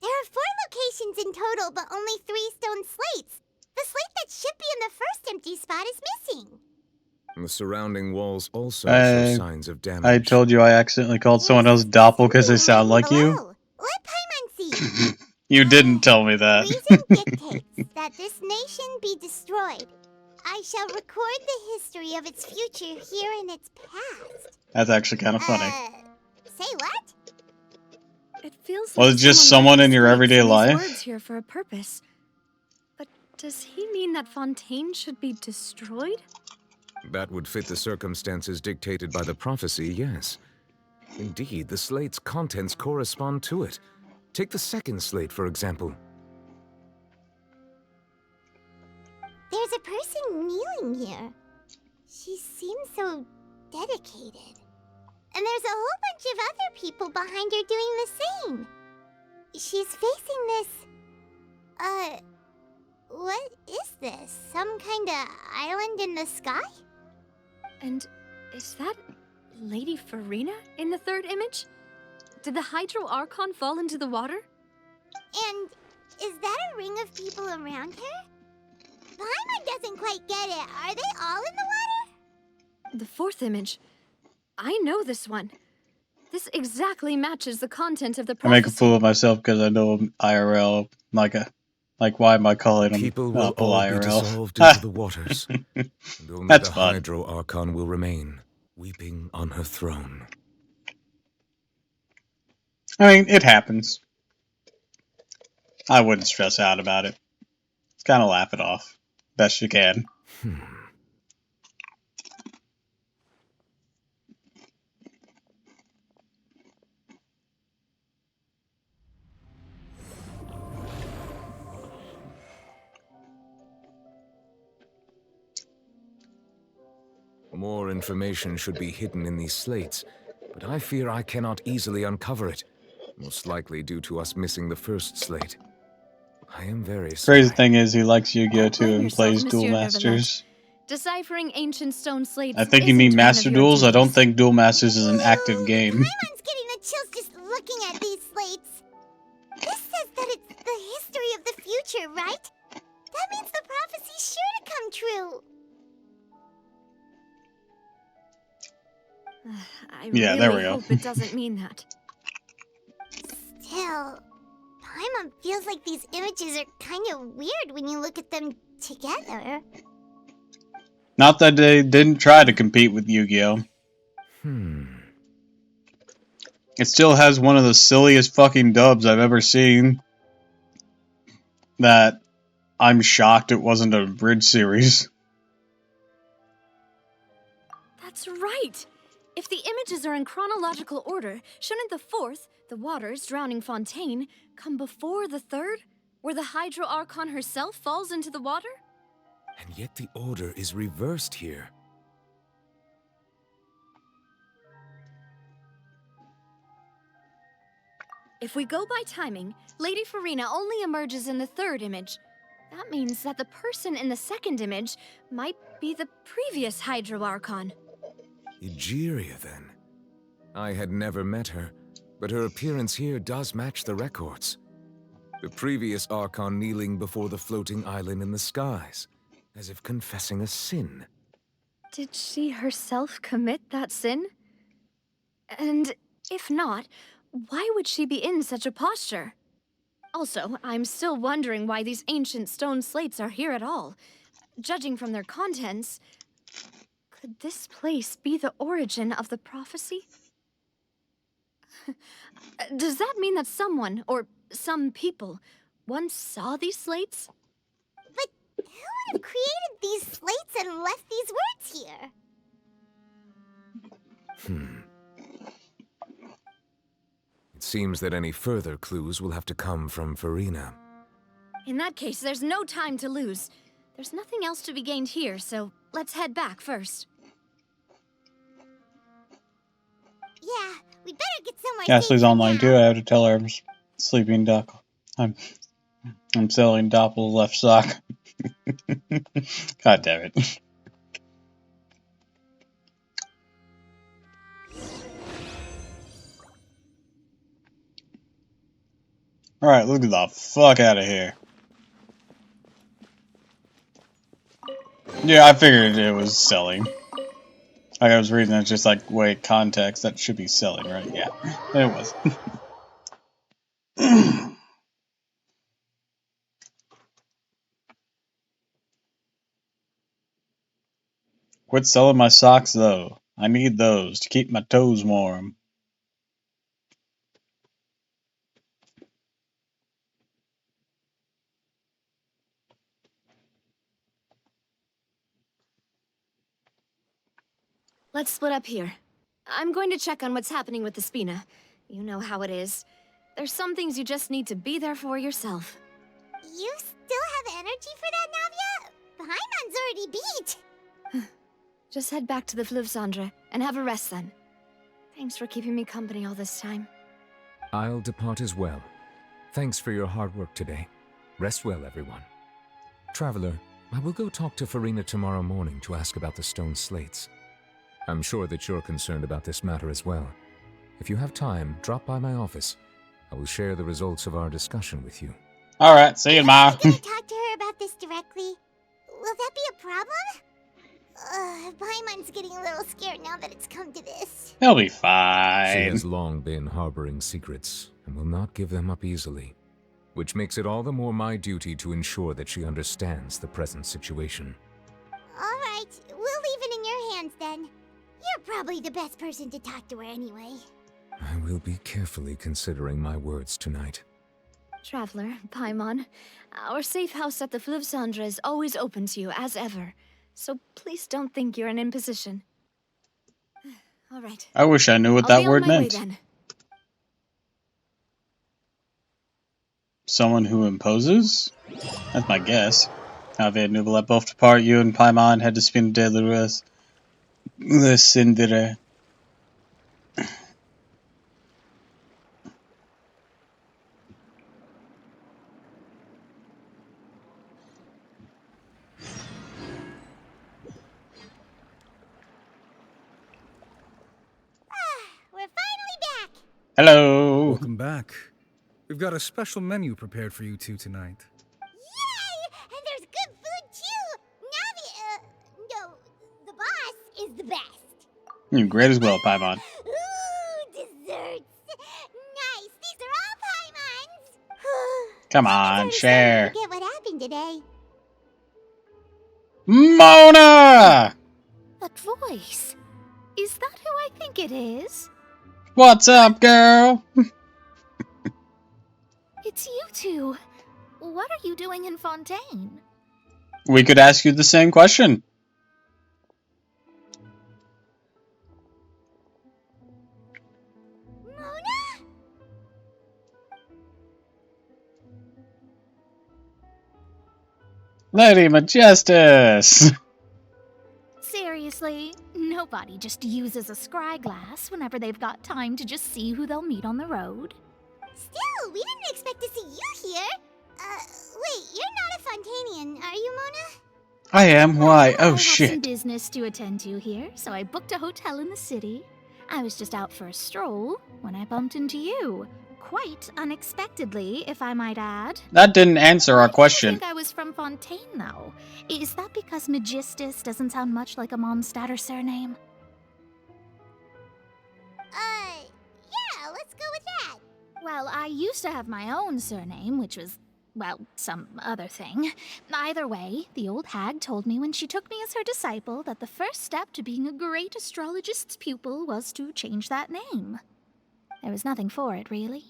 There are 4 locations in total, but only 3 stone slates. The slate that should be in the first empty spot is missing. The surrounding walls also show signs of damage. I told you I accidentally called someone else Doppel because they sound like you. Let Paimon see. You didn't tell me that. Reason dictates that this nation be destroyed. I shall record the history of its future here in its past. That's actually kind of funny. Say what? It feels Was it just someone in your everyday life? Words here for a purpose. But does he mean that Fontaine should be destroyed? That would fit the circumstances dictated by the prophecy, yes. Indeed, the slate's contents correspond to it. Take the second slate, for example. There's a person kneeling here. She seems so dedicated. And there's a whole bunch of other people behind her doing the same. She's facing this... what is this? Some kind of island in the sky? And is that Lady Farina in the third image? Did the Hydro Archon fall into the water? And is that a ring of people around her? Paimon doesn't quite get it. Are they all in the water? The fourth image. I know this one. This exactly matches the content of the I prophecy. make a fool of myself because I know him IRL. Like, why am I calling him People will all IRL? be dissolved into the waters. And only That's the fun. Hydro Archon will remain, weeping on her throne. I mean, it happens. I wouldn't stress out about it. Just kind of laugh it off. Best you can. More information should be hidden in these slates, but I fear I cannot easily uncover it, most likely due to us missing the first slate. I am very sorry. Crazy thing is, he likes Yu-Gi-Oh! Too and yourself, plays Monsieur Duel Neverland. Masters. Deciphering ancient stone slates I think you isn't mean one Master of your Duels. I don't duties. think Duel Masters is an active game. Paimon's getting the chills just looking at these slates. This says that it's the history of the future, right? That means the prophecy's sure to come true. I Yeah, really there we go. hope it doesn't mean that. Still, Paimon feels like these images are kind of weird when you look at them together. Not that they didn't try to compete with Yu-Gi-Oh! It still has one of the silliest fucking dubs I've ever seen. That I'm shocked it wasn't a bridge series. That's right! If the images are in chronological order, shouldn't the fourth, the waters drowning Fontaine, come before the third, where the Hydro Archon herself falls into the water? And yet the order is reversed here. If we go by timing, Lady Farina only emerges in the third image. That means that the person in the second image might be the previous Hydro Archon. Egeria, then. I had never met her, but her appearance here does match the records. The previous Archon kneeling before the floating island in the skies, as if confessing a sin. Did she herself commit that sin? And if not, why would she be in such a posture? Also, I'm still wondering why these ancient stone slates are here at all. Judging from their contents, could this place be the origin of the prophecy? Does that mean that someone, or some people, once saw these slates? But who would have created these slates and left these words here? It seems that any further clues will have to come from Farina. In that case, there's no time to lose. There's nothing else to be gained here, so let's head back first. Yeah, we better get somewhere Ashley's safe for online now. too. I have to tell her I'm sleeping Doppel. I'm selling Doppel's left sock. God damn it. Alright, look at the fuck out of here. Yeah, I figured it was selling. Like I was reading, it's just like, wait, context, that should be selling, right? Yeah, it was. Quit selling my socks, though. I need those to keep my toes warm. Let's split up here. I'm going to check on what's happening with the Spina. You know how it is. There's some things you just need to be there for yourself. You still have energy for that, Navia? Paimon's already beat. Just head back to the Fleuve Cendre and have a rest then. Thanks for keeping me company all this time. I'll depart as well. Thanks for your hard work today. Rest well, everyone. Traveler, I will go talk to Farina tomorrow morning to ask about the stone slates. I'm sure that you're concerned about this matter as well. If you have time, drop by my office. I will share the results of our discussion with you. Alright, see you tomorrow. Are you gonna talk to her about this directly? Will that be a problem? Paimon's getting a little scared now that it's come to this. He'll be She fine. has long been harboring secrets and will not give them up easily, which makes it all the more my duty to ensure that she understands the present situation. Alright, we'll leave it in your hands then. You're probably the best person to talk to her anyway. I will be carefully considering my words tonight. Traveler, Paimon, our safe house at the Fleuve Cendre is always open to you, as ever. So please don't think you're an imposition. All right. I wish I knew what I'll that be on word my way meant. then. Someone who imposes? That's my guess. Javier and Nubel both depart. You and Paimon head to Spina de Luis. The Sindire. We're finally back! Hello! Welcome back. We've got a special menu prepared for you two tonight. Yay! And there's good food too! No, the boss is the best. You're great as well, Paimon. Ooh, desserts! Nice, these are all Paimon's! Come on, share. Forget what happened today. Mona! That voice. Is that who I think it is? What's up, girl? It's you two. What are you doing in Fontaine? We could ask you the same question. Mona? Lady Majestus! Seriously, nobody just uses a scry glass whenever they've got time to just see who they'll meet on the road. Still, we didn't expect to see you here. Wait, you're not a Fontanian, are you, Mona? I am? Why? I Oh, have some shit. business to attend to here, so I booked a hotel in the city. I was just out for a stroll when I bumped into you. Quite unexpectedly, if I might add. That didn't answer our I question. think I was from Fontaine, though. Is that because Magistus doesn't sound much like a Mondstatter surname? Yeah, let's go with that. Well, I used to have my own surname, which was, well, some other thing. Either way, the old hag told me when she took me as her disciple that the first step to being a great astrologist's pupil was to change that name. There was nothing for it, really.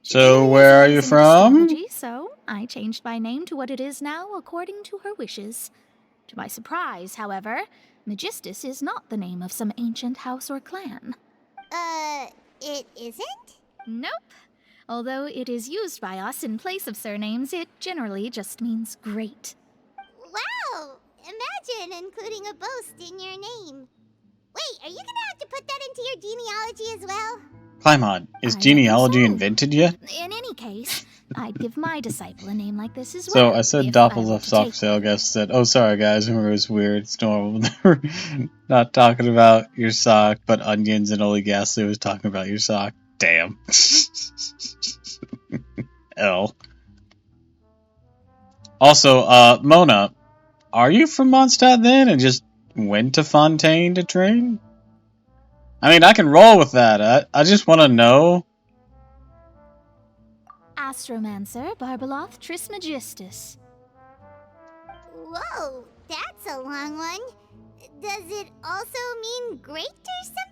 So where are you from? Astrology, so I changed my name to what it is now according to her wishes. To my surprise, however, Magistus is not the name of some ancient house or clan. It isn't? Nope. Although it is used by us in place of surnames, it generally just means great. Wow! Imagine including a boast in your name. Wait, are you gonna have to put that into your genealogy as well? Paimon, is genealogy invented yet? In any case, I'd give my disciple a name like this as So well. I said if Doppel I were left to take soft sale guest said, "Oh, sorry guys, remember it was weird. It's normal. We're not talking about your sock, but onions, and only Ghastly was talking about your sock." Damn. L. Also, Mona, are you from Mondstadt then, and just went to Fontaine to train? I mean, I can roll with that. I just want to know. Astromancer Barbeloth Trismegistus. Whoa, that's a long one. Does it also mean great or something?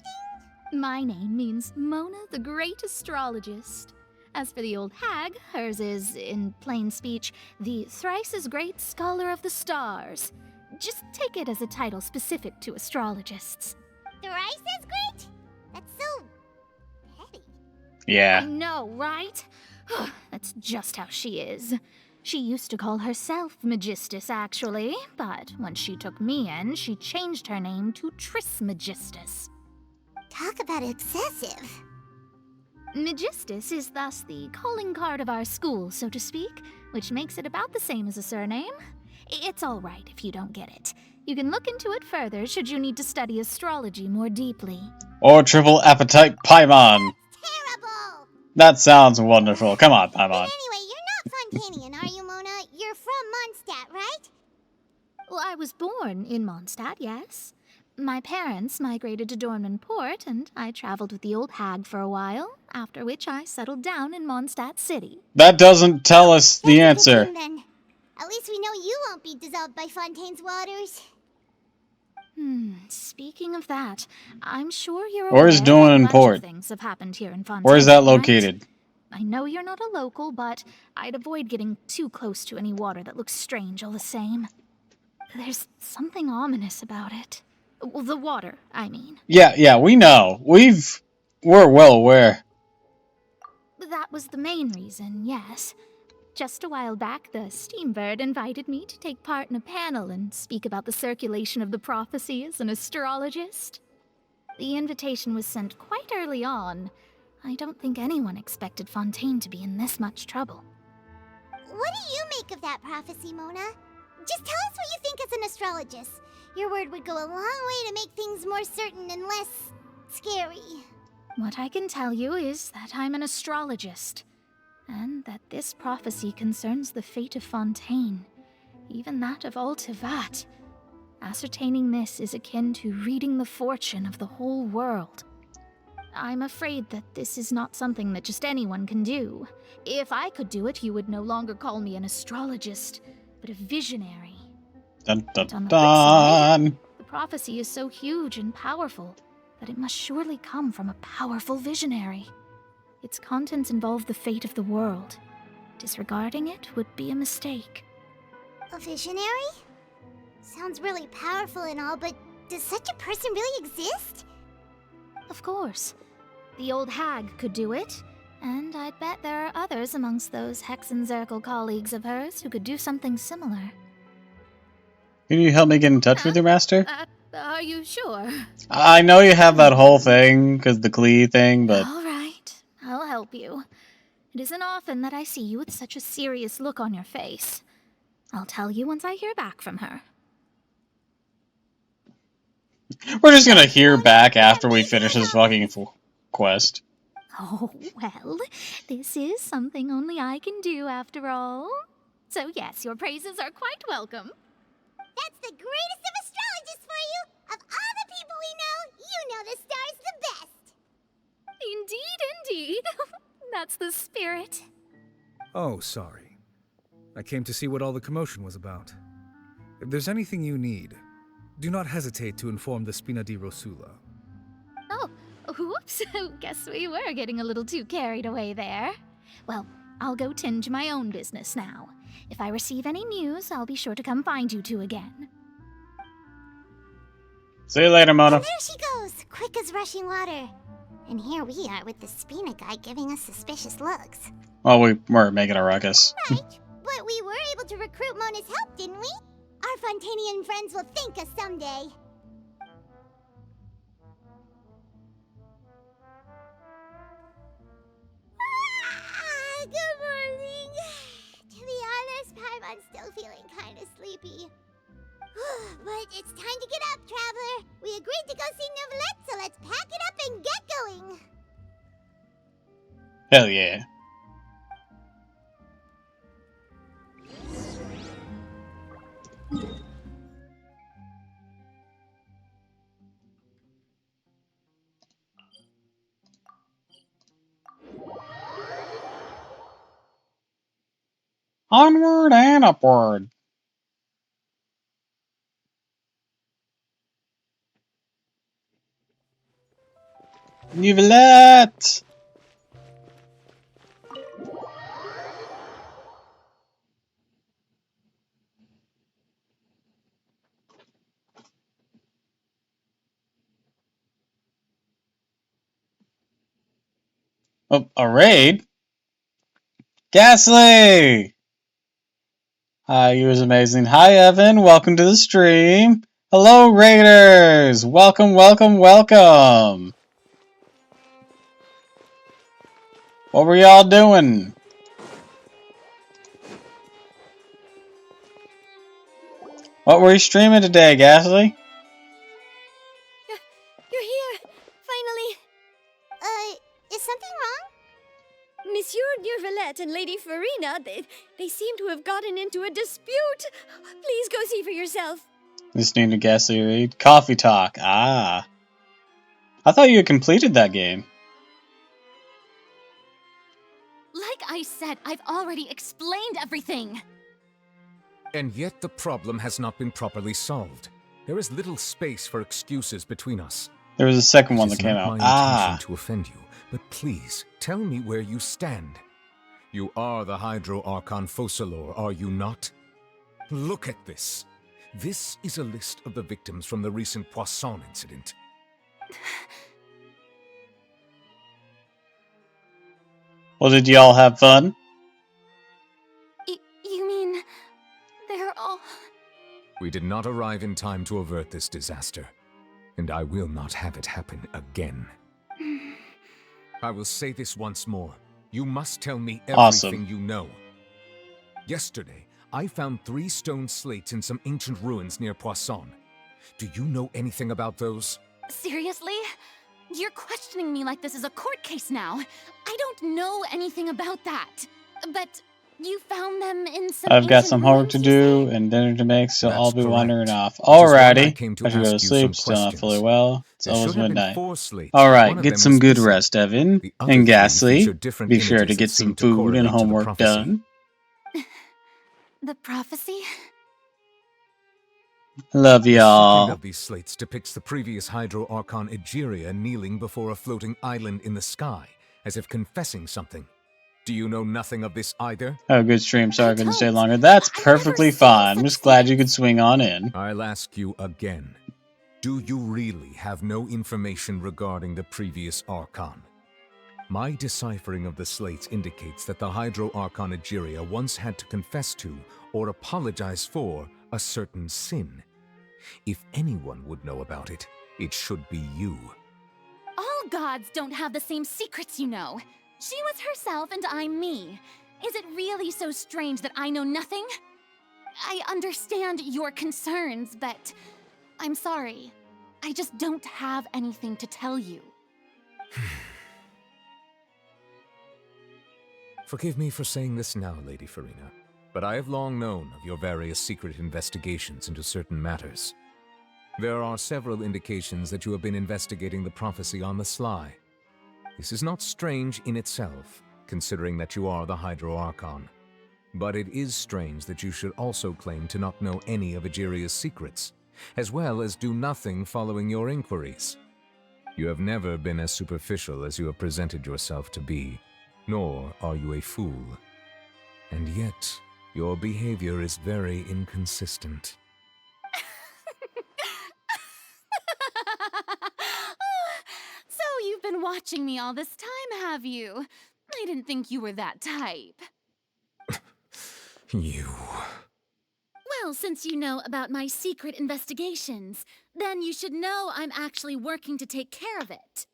My name means Mona the Great Astrologist. As for the old hag, hers is, in plain speech, the thrice as great Scholar of the Stars. Just take it as a title specific to astrologists. Thrice as great? That's so petty. Yeah. I know, right? That's just how she is. She used to call herself Magistus, actually, but when she took me in, she changed her name to Trismegistus. Talk about excessive. Magistus is thus the calling card of our school, so to speak, which makes it about the same as a surname. It's all right if you don't get it. You can look into it further should you need to study astrology more deeply. Or triple appetite Paimon. Terrible! That sounds wonderful. Come on, Paimon. Anyway, you're not Fontanian, are you, Mona? You're from Mondstadt, right? Well, I was born in Mondstadt, yes. My parents migrated to Dornman Port, and I traveled with the old hag for a while, after which I settled down in Mondstadt City. That doesn't tell us the answer. Then. At least we know you won't be dissolved by Fontaine's waters. Speaking of that, I'm sure you're Where aware is that Dornman a bunch Port? of things have happened here in Fontaine. Where is that right? located? I know you're not a local, but I'd avoid getting too close to any water that looks strange all the same. There's something ominous about it. Well, the water, I mean. Yeah, we know. We're well aware. That was the main reason, yes. Just a while back, the Steambird invited me to take part in a panel and speak about the circulation of the prophecy as an astrologist. The invitation was sent quite early on. I don't think anyone expected Fontaine to be in this much trouble. What do you make of that prophecy, Mona? Just tell us what you think as an astrologist. Your word would go a long way to make things more certain and less scary. What I can tell you is that I'm an astrologist, and that this prophecy concerns the fate of Fontaine, even that of Altivat. Ascertaining this is akin to reading the fortune of the whole world. I'm afraid that this is not something that just anyone can do. If I could do it, you would no longer call me an astrologist, but a visionary. Dun dun On the flip dun. side, the prophecy is so huge and powerful that it must surely come from a powerful visionary. Its contents involve the fate of the world. Disregarding it would be a mistake. A visionary? Sounds really powerful and all, but does such a person really exist? Of course. The old hag could do it, and I'd bet there are others amongst those Hexenzirkel colleagues of hers who could do something similar. Can you help me get in touch with your master? Are you sure? I know you have that whole thing, because the Klee thing, but... All right, I'll help you. It isn't often that I see you with such a serious look on your face. I'll tell you once I hear back from her. We're just gonna hear back after we finish this fucking quest. Oh, well, this is something only I can do after all. So yes, your praises are quite welcome. That's the greatest of astrologists for you! Of all the people we know, you know the stars the best! Indeed, indeed. That's the spirit. Oh, sorry. I came to see what all the commotion was about. If there's anything you need, do not hesitate to inform the Spina di Rosula. Oh, whoops. Guess we were getting a little too carried away there. Well, I'll go tend to my own business now. If I receive any news, I'll be sure to come find you two again. See you later, Mona. And there she goes, quick as rushing water. And here we are with the Spina guy giving us suspicious looks. Well, we were making a ruckus. Right, but we were able to recruit Mona's help, didn't we? Our Fontanian friends will thank us someday. Good morning. To be honest, Paimon's still feeling kind of sleepy. But it's time to get up, Traveler. We agreed to go see Neuvillette, so let's pack it up and get going. Hell yeah. Onward and upward. Neuvillette! Oh, a raid? Ghastly! Hi, you was amazing. Hi, Evan. Welcome to the stream. Hello, Raiders! Welcome, welcome, welcome! What were y'all doing? What were you streaming today, Ghastly? You're here! Finally! Is something wrong? Monsieur Neuvillette and Lady Farina, they seem to have gotten into a dispute. Please go see for yourself. Listening to Ghastly read. Coffee Talk. Ah. I thought you had completed that game. Like I said, I've already explained everything. And yet the problem has not been properly solved. There is little space for excuses between us. There was a second one that It is came not out. my intention to offend you, but please tell me where you stand. You are the Hydro Archon Focalor, are you not? Look at this. This is a list of the victims from the recent Poisson incident. Well, did y'all have fun? You mean they're all... We did not arrive in time to avert this disaster, and I will not have it happen again. I will say this once more. You must tell me everything you know. Yesterday, I found 3 stone slates in some ancient ruins near Poisson. Do you know anything about those? Seriously? You're questioning me like this is a court case now. I don't know anything about that. But you found them in some I've got ancient some homework ruins, to you do say? and dinner to make, so That's I'll be correct. wandering off. Which is why I Alrighty. came to I should go ask to you sleep. some Still not fully questions. well. It's There almost should have been midnight. 4 slates, but Alright, one of get them some was good missing. rest, Evan. The other And 3 Ghastly. featured different Be sure to images get that some seemed to food and correlate to the homework prophecy. done. The prophecy? Love The second y'all. of these slates depicts the previous Hydro Archon Egeria kneeling before a floating island in the sky, as if confessing something. Do you know nothing of this either? Have a good stream. Sorry I couldn't stay longer. That's perfectly fine. I'm just glad you could swing on in. I'll ask you again. Do you really have no information regarding the previous Archon? My deciphering of the slates indicates that the Hydro Archon Egeria once had to confess to, or apologize for, a certain sin. If anyone would know about it, it should be you. All gods don't have the same secrets, you know. She was herself and I'm me. Is it really so strange that I know nothing? I understand your concerns, but I'm sorry. I just don't have anything to tell you. Forgive me for saying this now, Lady Farina, but I have long known of your various secret investigations into certain matters. There are several indications that you have been investigating the prophecy on the sly. This is not strange in itself, considering that you are the Hydro Archon. But it is strange that you should also claim to not know any of Egeria's secrets, as well as do nothing following your inquiries. You have never been as superficial as you have presented yourself to be, nor are you a fool. And yet, your behavior is very inconsistent. So you've been watching me all this time, have you? I didn't think you were that type. You... Well, since you know about my secret investigations, then you should know I'm actually working to take care of it.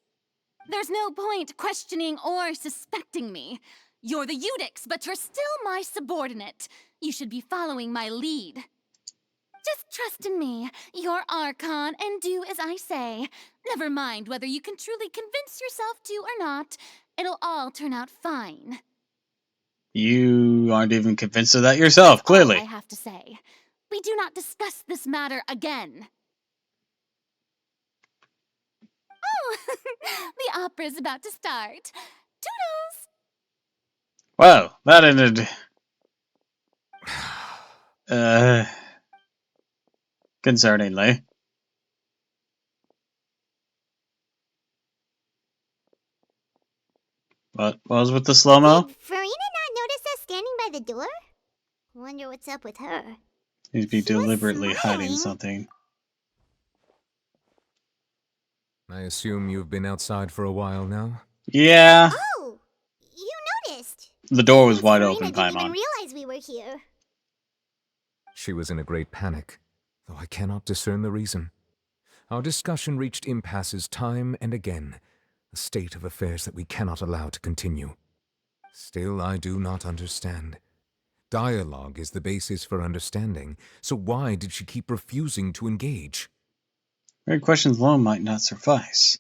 There's no point questioning or suspecting me. You're the Eudix, but you're still my subordinate. You should be following my lead. Just trust in me. You're Archon, and do as I say. Never mind whether you can truly convince yourself to or not. It'll all turn out fine. You aren't even convinced of that yourself, clearly. All I have to say. We do not discuss this matter again. Oh, the opera's about to start. Toodles! Well, that ended... concerningly. What was with the slow-mo? Did Farina not notice us standing by the door? Wonder what's up with her. He'd be deliberately hiding something. I assume you've been outside for a while now? Yeah. Oh, you noticed. The door was wide Farina open, didn't even Paimon. realize we were here. She was in a great panic, though I cannot discern the reason. Our discussion reached impasses time and again, a state of affairs that we cannot allow to continue. Still, I do not understand. Dialogue is the basis for understanding, so why did she keep refusing to engage? Very questions alone might not suffice.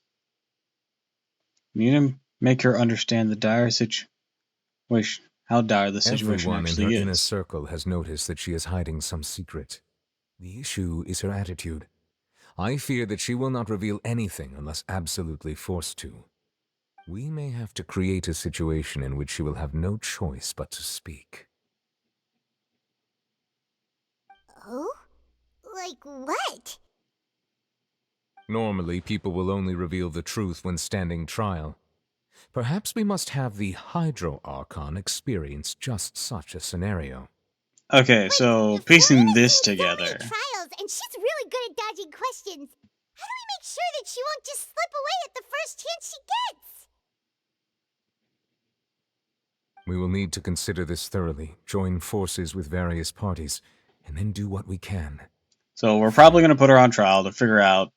You need to make her understand the dire situation, how dire the situation Everyone in actually her inner is. circle has noticed that she is hiding some secret. The issue is her attitude. I fear that she will not reveal anything unless absolutely forced to. We may have to create a situation in which she will have no choice but to speak. Oh? Like what? Normally, people will only reveal the truth when standing trial. Perhaps we must have the Hydro Archon experience just such a scenario. Okay, so piecing this together. Trials, and she's really good at dodging questions. How do we make sure that she won't just slip away at the first chance she gets? We will need to consider this thoroughly, join forces with various parties, and then do what we can. So we're probably going to put her on trial to figure out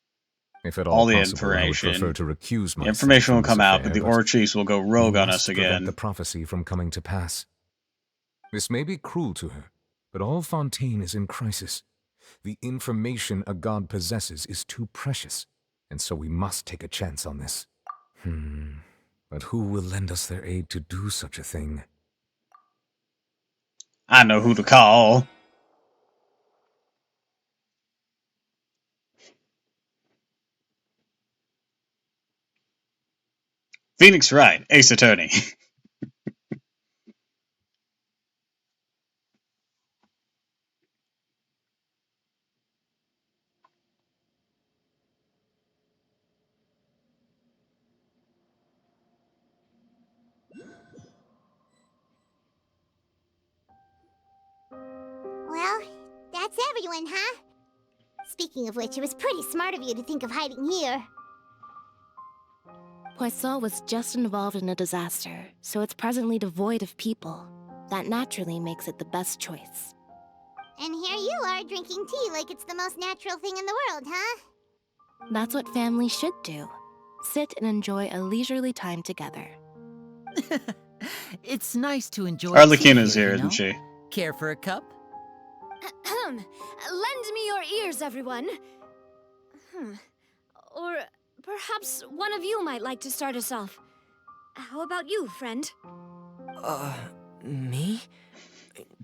if at all the possible, information. I would prefer to recuse myself. The information will from come this out, affair, but the Ore Chiefs will go rogue on us again. Prevent the prophecy from coming to pass. This may be cruel to her, but all Fontaine is in crisis. The information a god possesses is too precious, and so we must take a chance on this. But who will lend us their aid to do such a thing? I know who to call. Phoenix Wright, Ace Attorney. Well, that's everyone, huh? Speaking of which, it was pretty smart of you to think of hiding here. Poisson was just involved in a disaster, so it's presently devoid of people. That naturally makes it the best choice. And here you are drinking tea like it's the most natural thing in the world, huh? That's what family should do. Sit and enjoy a leisurely time together. It's nice to enjoy Arlecchina's here, you isn't know? she? Care for a cup? Lend me your ears, everyone. Or perhaps one of you might like to start us off. How about you, friend? Me?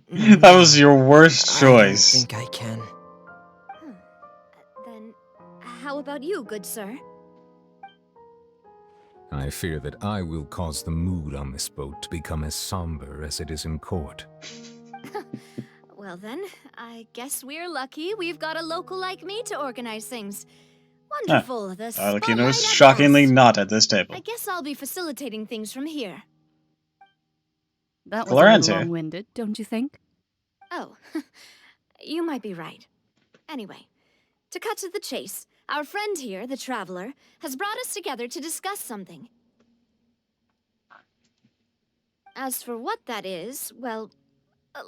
That was your worst choice. I don't think I can. Then, how about you, good sir? I fear that I will cause the mood on this boat to become as somber as it is in court. Well then, I guess we're lucky we've got a local like me to organize things. Wonderful, the spotlight Arlecchino's at shockingly last. not at this table. I guess I'll be facilitating things from here. That was a Coloran's little here. long-winded, don't you think? Oh, you might be right. Anyway, to cut to the chase, our friend here, the Traveler, has brought us together to discuss something. As for what that is, well,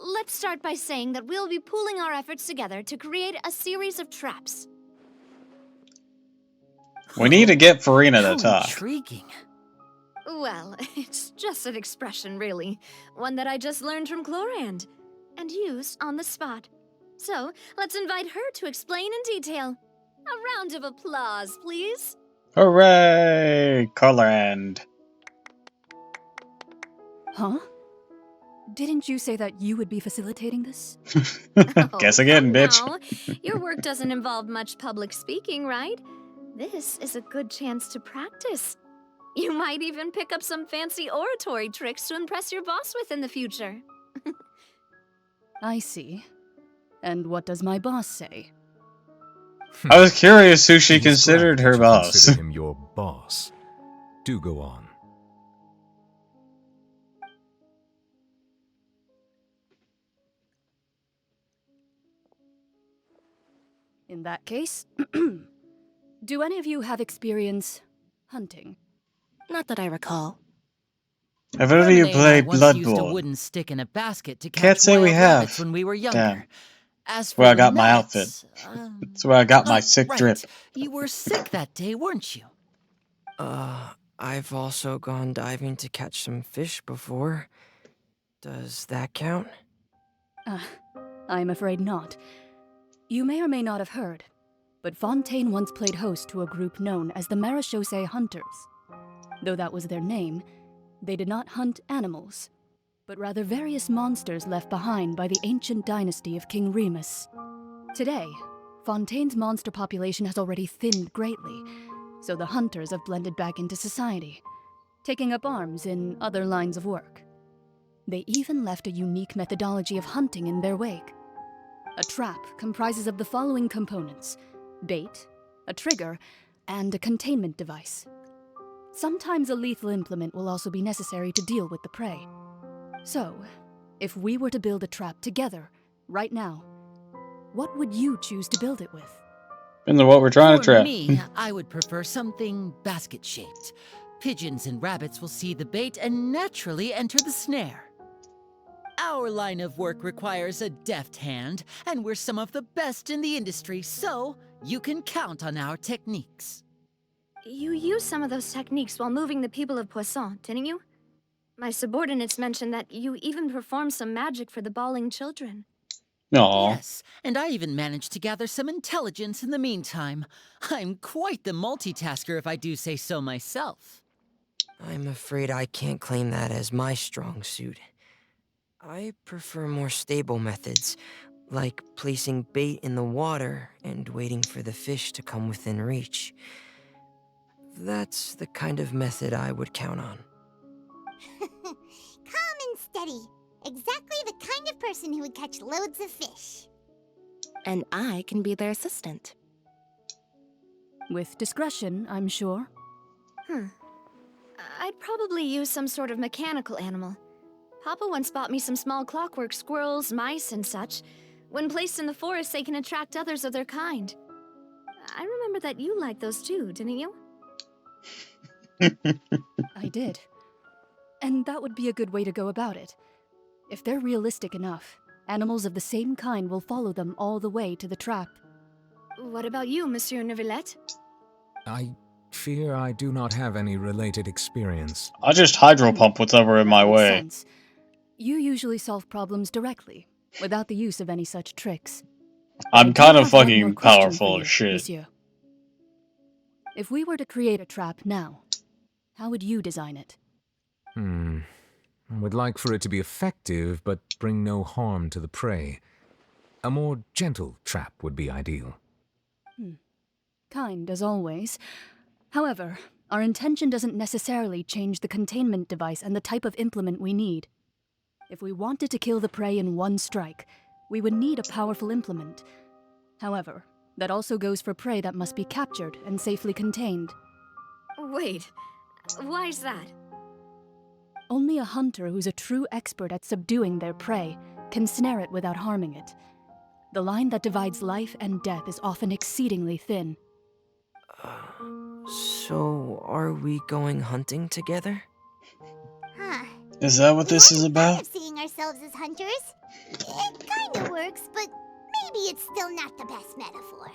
let's start by saying that we'll be pooling our efforts together to create a series of traps. We need to get Farina How to talk. intriguing. Well, it's just an expression, really. One that I just learned from Chlorand, and used on the spot. So, let's invite her to explain in detail. A round of applause, please. Hooray! Colorand. Huh? Didn't you say that you would be facilitating this? Guess again, bitch. Now, your work doesn't involve much public speaking, right? This is a good chance to practice. You might even pick up some fancy oratory tricks to impress your boss with in the future. I see. And what does my boss say? I was curious who she It is considered glad her that you boss. Consider him your boss. Do go on. In that case, do any of you have experience hunting? Not that I recall. Have any of you Hermione and I played once used a Bloodborne? wooden stick in a basket to catch Can't say we wild have. rabbits when we were younger. Damn. As That's where I for got my nets, outfit. That's where I got my sick right. drip. You were sick that day, weren't you? I've also gone diving to catch some fish before. Does that count? I'm afraid not. You may or may not have heard, but Fontaine once played host to a group known as the Marechaussee Hunters. Though that was their name, they did not hunt animals, but rather various monsters left behind by the ancient dynasty of King Remus. Today, Fontaine's monster population has already thinned greatly, so the hunters have blended back into society, taking up arms in other lines of work. They even left a unique methodology of hunting in their wake. A trap comprises of the following components: bait, a trigger, and a containment device. Sometimes a lethal implement will also be necessary to deal with the prey. So, if we were to build a trap together, right now, what would you choose to build it with? Depends on what we're trying to For trap. me, I would prefer something basket-shaped. Pigeons and rabbits will see the bait and naturally enter the snare. Our line of work requires a deft hand, and we're some of the best in the industry, so you can count on our techniques. You used some of those techniques while moving the people of Poisson, didn't you? My subordinates mentioned that you even performed some magic for the bawling children. Aww. Yes, and I even managed to gather some intelligence in the meantime. I'm quite the multitasker if I do say so myself. I'm afraid I can't claim that as my strong suit. I prefer more stable methods, like placing bait in the water and waiting for the fish to come within reach. That's the kind of method I would count on. Calm and steady. Exactly the kind of person who would catch loads of fish. And I can be their assistant. With discretion, I'm sure. I'd probably use some sort of mechanical animal. Papa once bought me some small clockwork squirrels, mice, and such. When placed in the forest, they can attract others of their kind. I remember that you liked those too, didn't you? I did. And that would be a good way to go about it. If they're realistic enough, animals of the same kind will follow them all the way to the trap. What about you, Monsieur Neuvillette? I fear I do not have any related experience. I'll just hydro pump whatever in my Makes way. sense. You usually solve problems directly, without the use of any such tricks. I'm I do kind of have one more fucking question powerful for you, as shit. Monsieur. If we were to create a trap now, how would you design it? I would like for it to be effective, but bring no harm to the prey. A more gentle trap would be ideal. Kind as always. However, Our intention doesn't necessarily change the containment device and the type of implement we need. If we wanted to kill the prey in one strike, we would need a powerful implement. However, that also goes for prey that must be captured and safely contained. Wait, why's that? Only a hunter who's a true expert at subduing their prey can snare it without harming it. The line that divides life and death is often exceedingly thin. So, are we going hunting together? Huh. Is that what this is Thought about? of seeing ourselves as hunters. It kinda works, but maybe it's still not the best metaphor.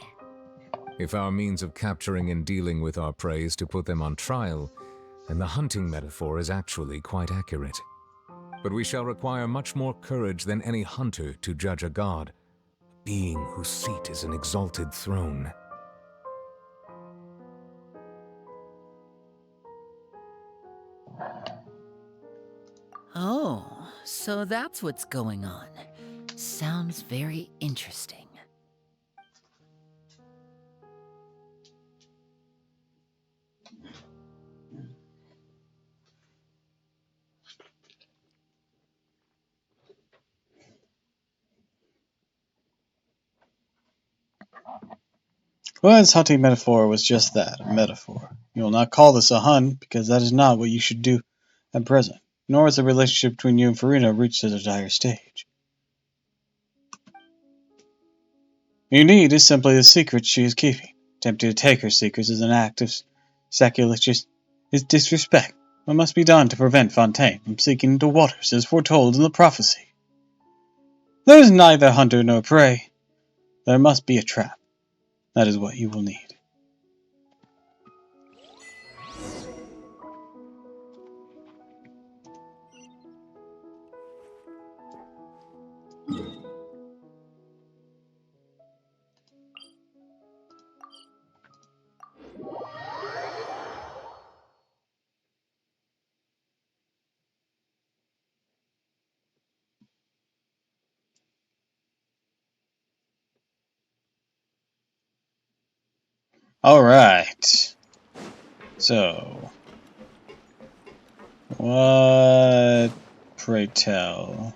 If our means of capturing and dealing with our prey is to put them on trial, then the hunting metaphor is actually quite accurate. But we shall require much more courage than any hunter to judge a god, a being whose seat is an exalted throne. Oh, so that's what's going on. Sounds very interesting. Well, his hunting metaphor was just that, a metaphor. You will not call this a hunt, because that is not what you should do at present, nor has the relationship between you and Farina reached such a dire stage. What you need is simply the secret she is keeping. Attempting to take her secrets is an act of sacrilegious disrespect. What must be done to prevent Fontaine from seeking the waters as foretold in the prophecy? There is neither hunter nor prey. There must be a trap. That is what you will need. Alright. So, what, pray tell,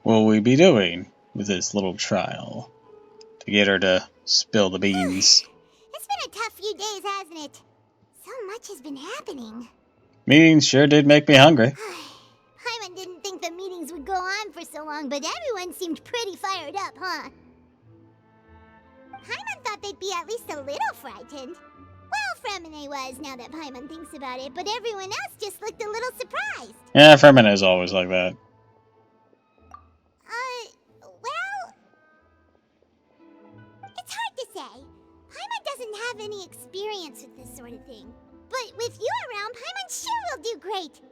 will we be doing with this little trial to get her to spill the beans? It's been a tough few days, hasn't it? So much has been happening. Meetings sure did make me hungry. Paimon didn't think the meetings would go on for so long, but everyone seemed pretty fired up, huh? Paimon thought they'd be at least a little frightened. Well, Fremine was, now that Paimon thinks about it, but everyone else just looked a little surprised. Yeah, Fremine is always like that. Well... It's hard to say. Paimon doesn't have any experience with this sort of thing. But with you around, Paimon sure will do great.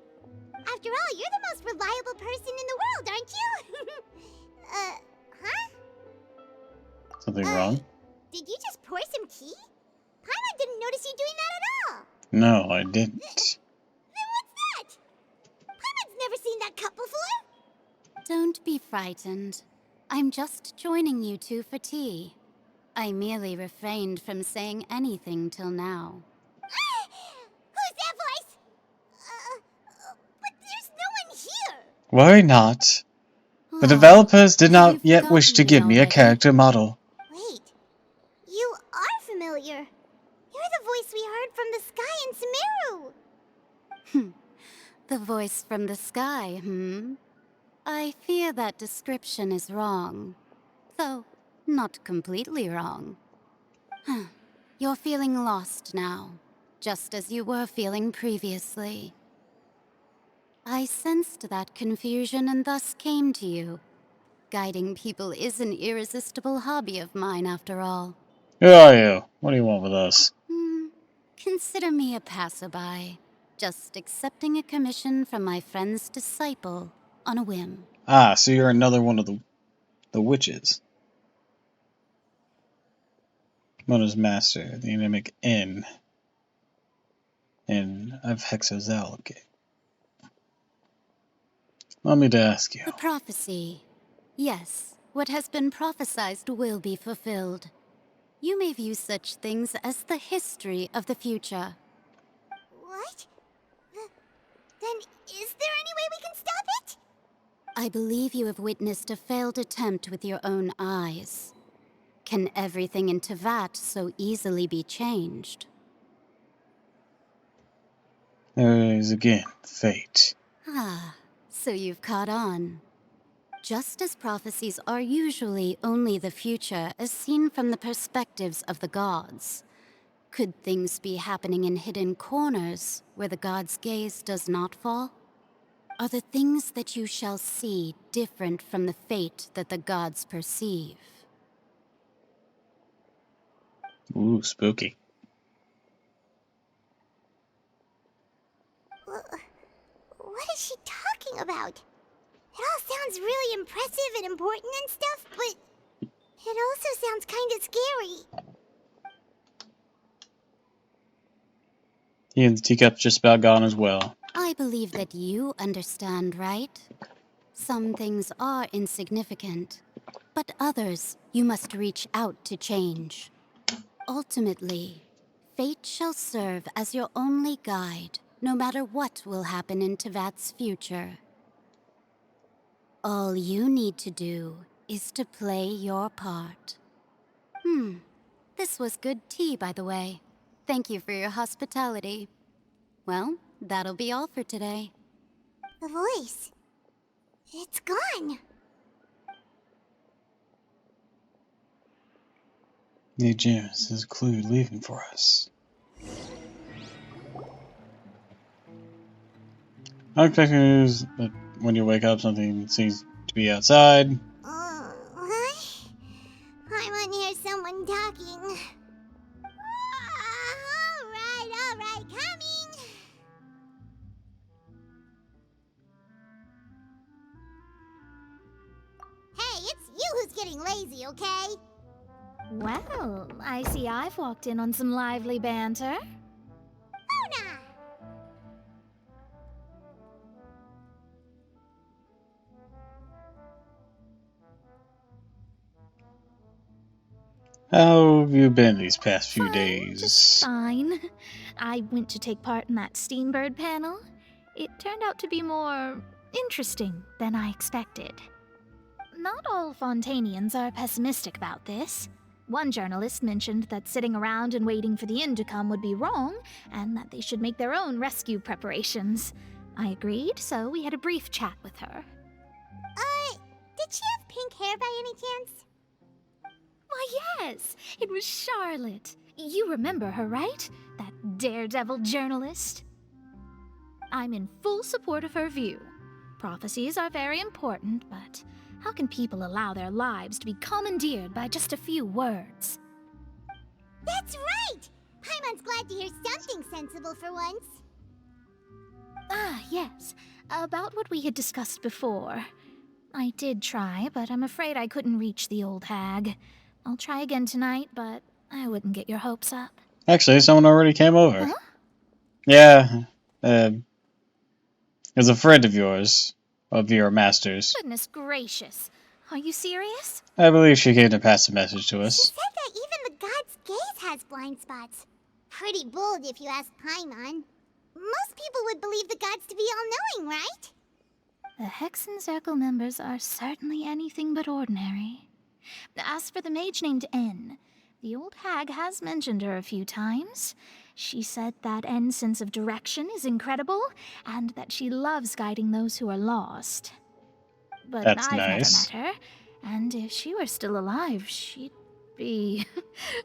After all, you're the most reliable person in the world, aren't you? Huh? Something wrong? Did you just pour some tea? Paimon didn't notice you doing that at all. No, I didn't. Then what's that? Paimon's never seen that cup before. Don't be frightened. I'm just joining you two for tea. I merely refrained from saying anything till now. Who's that voice? But there's no one here. Worry not. The developers did not yet wish to give me a character model. Wait, you are familiar. You're the voice we heard from the sky in Sumeru. The voice from the sky, I fear that description is wrong. Though, not completely wrong. You're feeling lost now, just as you were feeling previously. I sensed that confusion and thus came to you. Guiding people is an irresistible hobby of mine, after all. Who are you? What do you want with us? Consider me a passerby, just accepting a commission from my friend's disciple on a whim. Ah, so you're another one of the witches. Mona's master, the anemic Inn of Hexozalgate. Want me to ask you? The prophecy. Yes, what has been prophesied will be fulfilled. You may view such things as the history of the future. What? Then is there any way we can stop it? I believe you have witnessed a failed attempt with your own eyes. Can everything in Tevat so easily be changed? There is again fate. Ah, so you've caught on. Just as prophecies are usually only the future as seen from the perspectives of the gods, could things be happening in hidden corners where the gods' gaze does not fall? Are the things that you shall see different from the fate that the gods perceive? Ooh, spooky. What is she talking about? It all sounds really impressive and important and stuff, but it also sounds kind of scary. He and the teacup's just about gone as well. I believe that you understand, right? Some things are insignificant, but others you must reach out to change. Ultimately, fate shall serve as your only guide, no matter what will happen in Tevat's future. All you need to do is to play your part. This was good tea, by the way. Thank you for your hospitality. Well, that'll be all for today. The voice. It's gone. Hey, James, there's a clue leaving for us. Unexpected news that when you wake up, something seems to be outside. What? I want to hear someone talking. All right, coming. Hey, it's you who's getting lazy, okay? Well, I see I've walked in on some lively banter. Luna! How have you been these past few days? Fine. I went to take part in that Steambird panel. It turned out to be more interesting than I expected. Not all Fontainians are pessimistic about this. One journalist mentioned that sitting around and waiting for the end to come would be wrong, and that they should make their own rescue preparations. I agreed, so we had a brief chat with her. Did she have pink hair by any chance? Why, yes, it was Charlotte. You remember her, right? That daredevil journalist? I'm in full support of her view. Prophecies are very important, but how can people allow their lives to be commandeered by just a few words? That's right! Paimon's glad to hear something sensible for once. Ah, yes. About what we had discussed before. I did try, but I'm afraid I couldn't reach the old hag. I'll try again tonight, but I wouldn't get your hopes up. Actually, someone already came over. Huh? Yeah, it was a friend of yours, of your master's. Goodness gracious. Are you serious? I believe she came to pass a message to She us. said that even the god's gaze has blind spots. Pretty bold if you ask Paimon. Most people would believe the gods to be all-knowing, right? The Hexen Circle members are certainly anything but ordinary. As for the mage named N, the old hag has mentioned her a few times. She said that N's sense of direction is incredible, and that she loves guiding those who are lost. But That's I've nice. never met her, and if she were still alive, she'd be...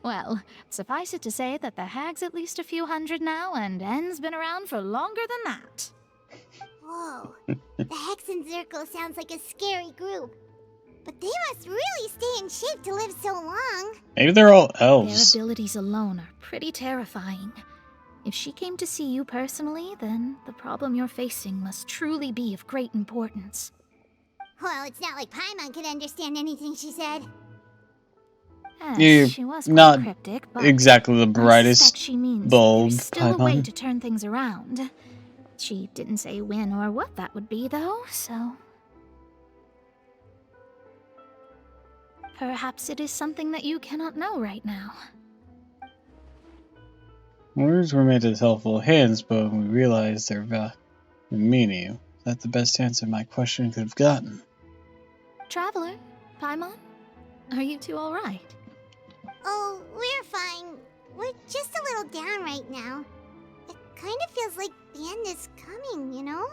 well, suffice it to say that the hag's at least a few hundred now, and N's been around for longer than that. Whoa. The Hexen Circle sounds like a scary group. But they must really stay in shape to live so long. Maybe they're all Their elves. abilities alone are pretty terrifying. If she came to see you personally, then the problem you're facing must truly be of great importance. Well, it's not like Paimon could understand anything she said. Yes, You're she was quite not cryptic, but exactly the I suspect brightest she means that bulb, there's still a way Paimon. to turn things around. She didn't say when or what that would be, though, so... Perhaps it is something that you cannot know right now. Words were made as helpful hints, but when we realized their meaning, that's the best answer my question could have gotten. Traveler, Paimon, are you two alright? Oh, we're fine. We're just a little down right now. It kind of feels like the end is coming, you know?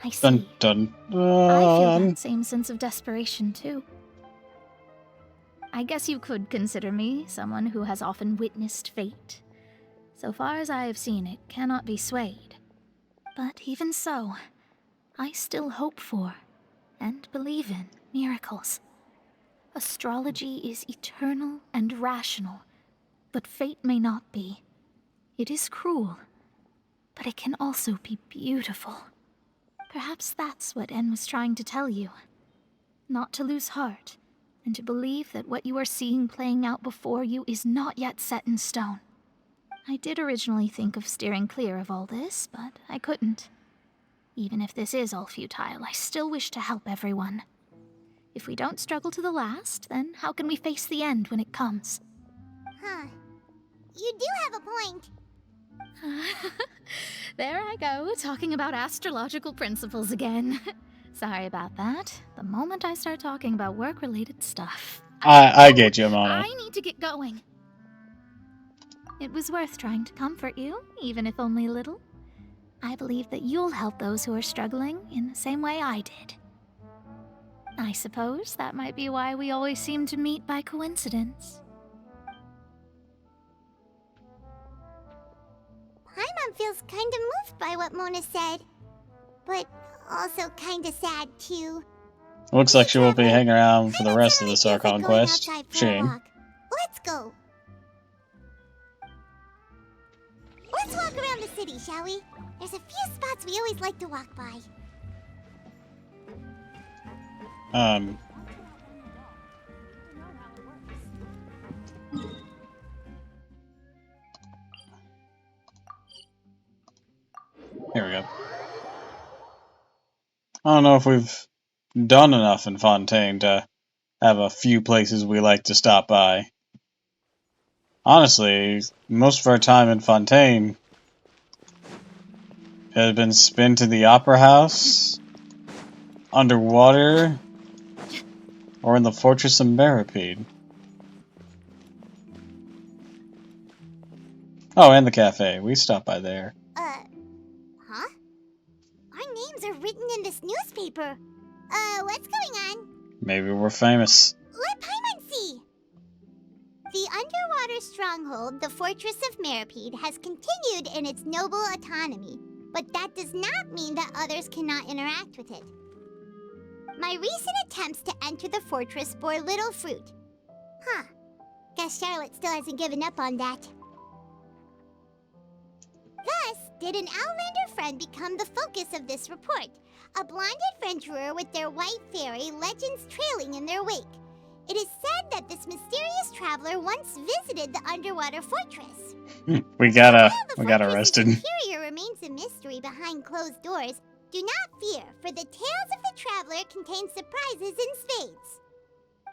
I see. Dun dun dun. I feel that same sense of desperation, too. I guess you could consider me someone who has often witnessed fate. So far as I have seen, it cannot be swayed. But even so, I still hope for, and believe in, miracles. Astrology is eternal and rational, but fate may not be. It is cruel, but it can also be beautiful. Perhaps that's what En was trying to tell you. Not to lose heart, and to believe that what you are seeing playing out before you is not yet set in stone. I did originally think of steering clear of all this, but I couldn't. Even if this is all futile, I still wish to help everyone. If we don't struggle to the last, then how can we face the end when it comes? Huh. You do have a point. There I go, talking about astrological principles again. Sorry about that. The moment I start talking about work-related stuff... I get you, Mona. I need to get going. It was worth trying to comfort you, even if only a little. I believe that you'll help those who are struggling in the same way I did. I suppose that might be why we always seem to meet by coincidence. Paimon feels kind of moved by what Mona said, but also kind of sad too. Looks like she won't be hanging around for the rest of this Archon quest. Shame. Let's go. Let's walk around the city, shall we? There's a few spots we always like to walk by. Here we go. I don't know if we've done enough in Fontaine to have a few places we like to stop by. Honestly, most of our time in Fontaine has been spent in the Opera House, underwater, or in the Fortress of Meripede. Oh, and the cafe. We stopped by there. Huh? Our names are written in this newspaper. What's going on? Maybe we're famous. Let Paimon see! The underwater stronghold, the Fortress of Meripede, has continued in its noble autonomy, but that does not mean that others cannot interact with it. My recent attempts to enter the fortress bore little fruit. Huh. Guess Charlotte still hasn't given up on that. Thus, did an Outlander friend become the focus of this report, a blonde adventurer with their white fairy legends trailing in their wake. It is said that this mysterious traveler once visited the underwater fortress. we got arrested. The interior remains a mystery behind closed doors. Do not fear, for the tales of the traveler contain surprises in spades.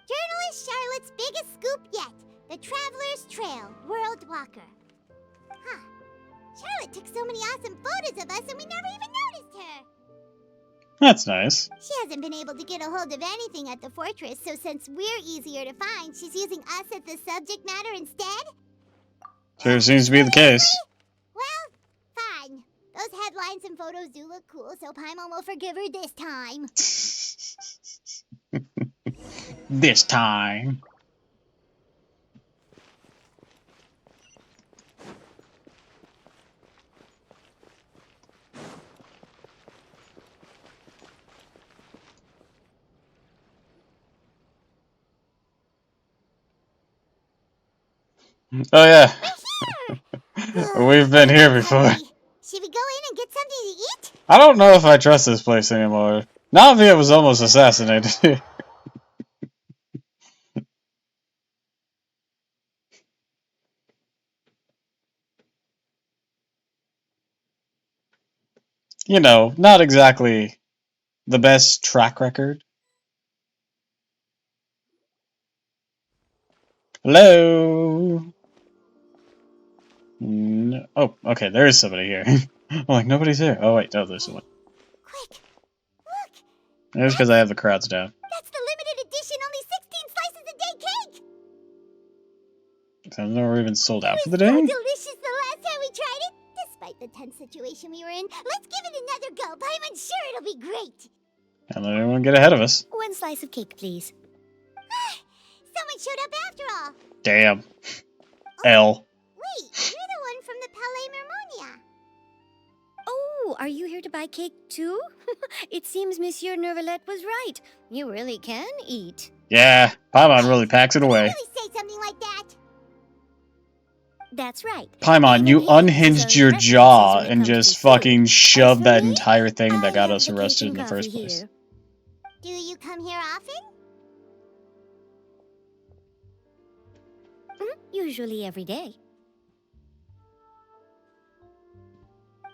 Journalist Charlotte's biggest scoop yet, the Traveler's Trail, World Walker. Huh. Charlotte took so many awesome photos of us and we never even noticed her. That's nice. She hasn't been able to get a hold of anything at the fortress, so since we're easier to find, she's using us as the subject matter instead? Sure seems to be the case. Well, fine. Those headlines and photos do look cool, so Paimon will forgive her this time. This time. Oh yeah. We've been here before. Should we go in and get something to eat? I don't know if I trust this place anymore. Navia was almost assassinated. You know, not exactly the best track record. Hello? No. Oh, okay, there is somebody here. I'm like, nobody's here. Oh, wait, no, there's someone. Quick, look! It's because I have the crowds down. That's the limited edition, only 16 slices a day cake! So we're even sold out for the So day? delicious the last time we tried it! Despite the tense situation we were in, let's give it another go. I'm sure it'll be great! And let anyone get ahead of us. 1 slice of cake, please. Someone showed up after all! Damn. L. Wait, you're the one from the Palais Mermonia. Oh, are you here to buy cake too? It seems Monsieur Nervalette was right. You really can eat. Yeah, Paimon really packs it away. Really say something like that? That's right. Paimon, you Even he has his unhinged own your preferences jaw when it and comes to just food. fucking shoved for that me, entire thing that got I us have the arrested cake in the and first coffee place. here. Do you come here often? Usually every day.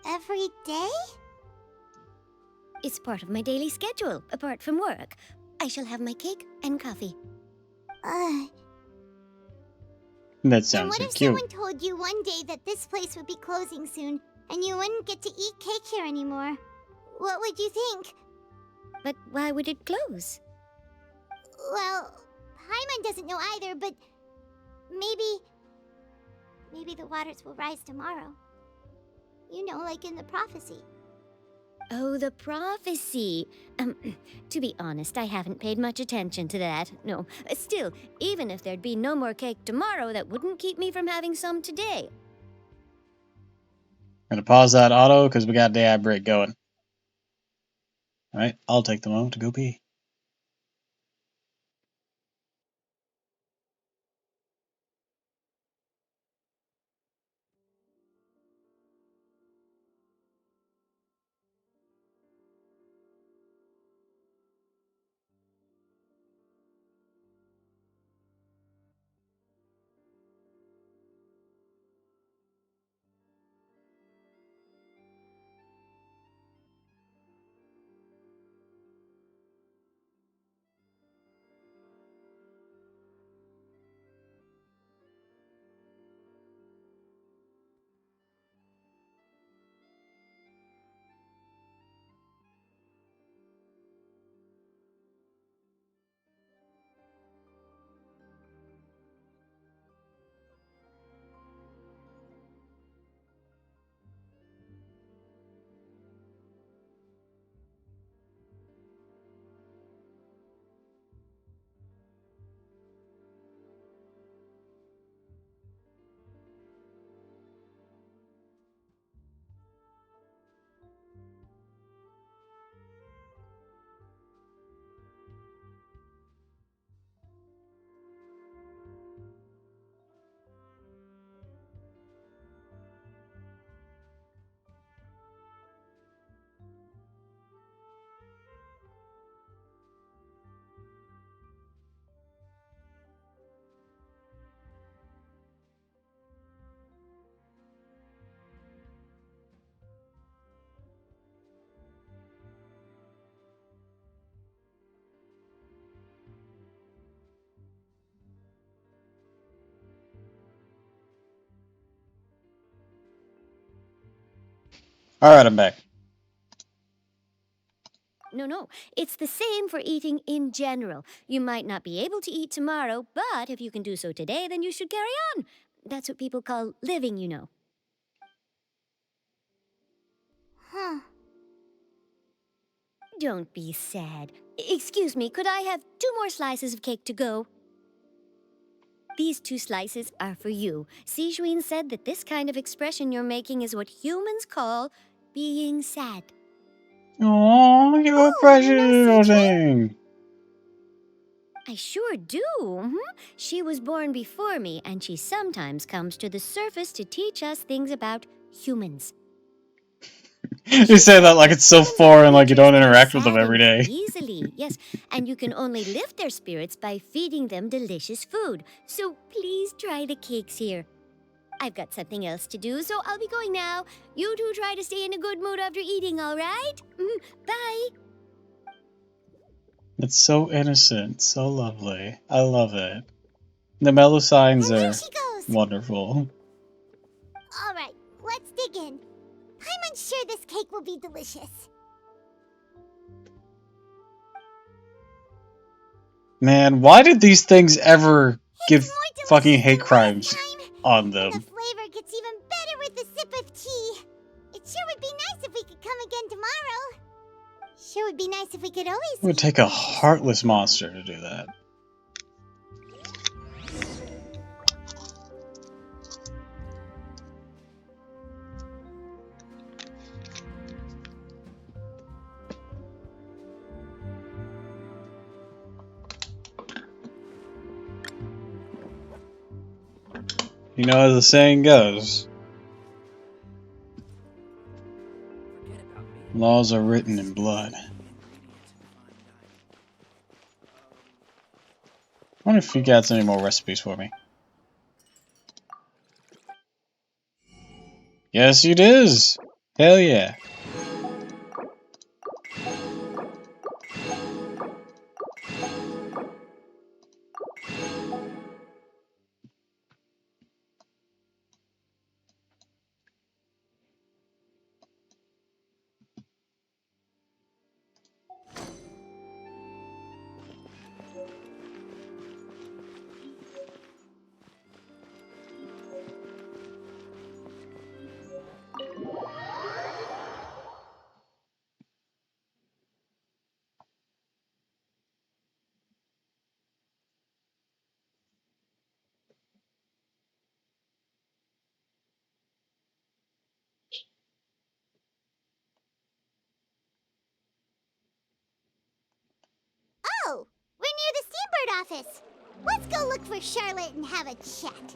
Every day? It's part of my daily schedule, apart from work. I shall have my cake and coffee. That And sounds what so if cute. someone told you one day that this place would be closing soon, and you wouldn't get to eat cake here anymore? What would you think? But why would it close? Well, Paimon doesn't know either, but maybe the waters will rise tomorrow. You know, like in the prophecy. Oh, the prophecy. To be honest, I haven't paid much attention to that. No, still, even if there'd be no more cake tomorrow, that wouldn't keep me from having some today. Gonna pause that auto because we got the ad break going. Alright, I'll take the moment to go pee. Alright, I'm back. No, it's the same for eating in general. You might not be able to eat tomorrow, but if you can do so today, then you should carry on. That's what people call living, you know. Huh. Don't be sad. Excuse me, could I have 2 more slices of cake to go? These 2 slices are for you. Sijuin said that this kind of expression you're making is what humans call being sad. Aww, you're a precious little thing. I sure do. She was born before me, and she sometimes comes to the surface to teach us things about humans. You say that like it's so foreign, like you don't interact with them every day. Easily, yes. And you can only lift their spirits by feeding them delicious food. So please try the cakes here. I've got something else to do, so I'll be going now. You two try to stay in a good mood after eating, all right? Bye. It's so innocent, so lovely. I love it. The mellow signs And are there she goes. wonderful. All right, let's dig in. I'm unsure this cake will be delicious. Man, why did these things ever give fucking hate crimes on them? The flavor gets even better with a sip of tea. It sure would be nice if we could come again tomorrow. Sure would be nice if we could always. It would take a heartless monster to do that. You know, as the saying goes, laws are written in blood. I wonder if you got any more recipes for me. Yes, it is. Hell yeah. Oh, we're near the Steambird office. Let's go look for Charlotte and have a chat.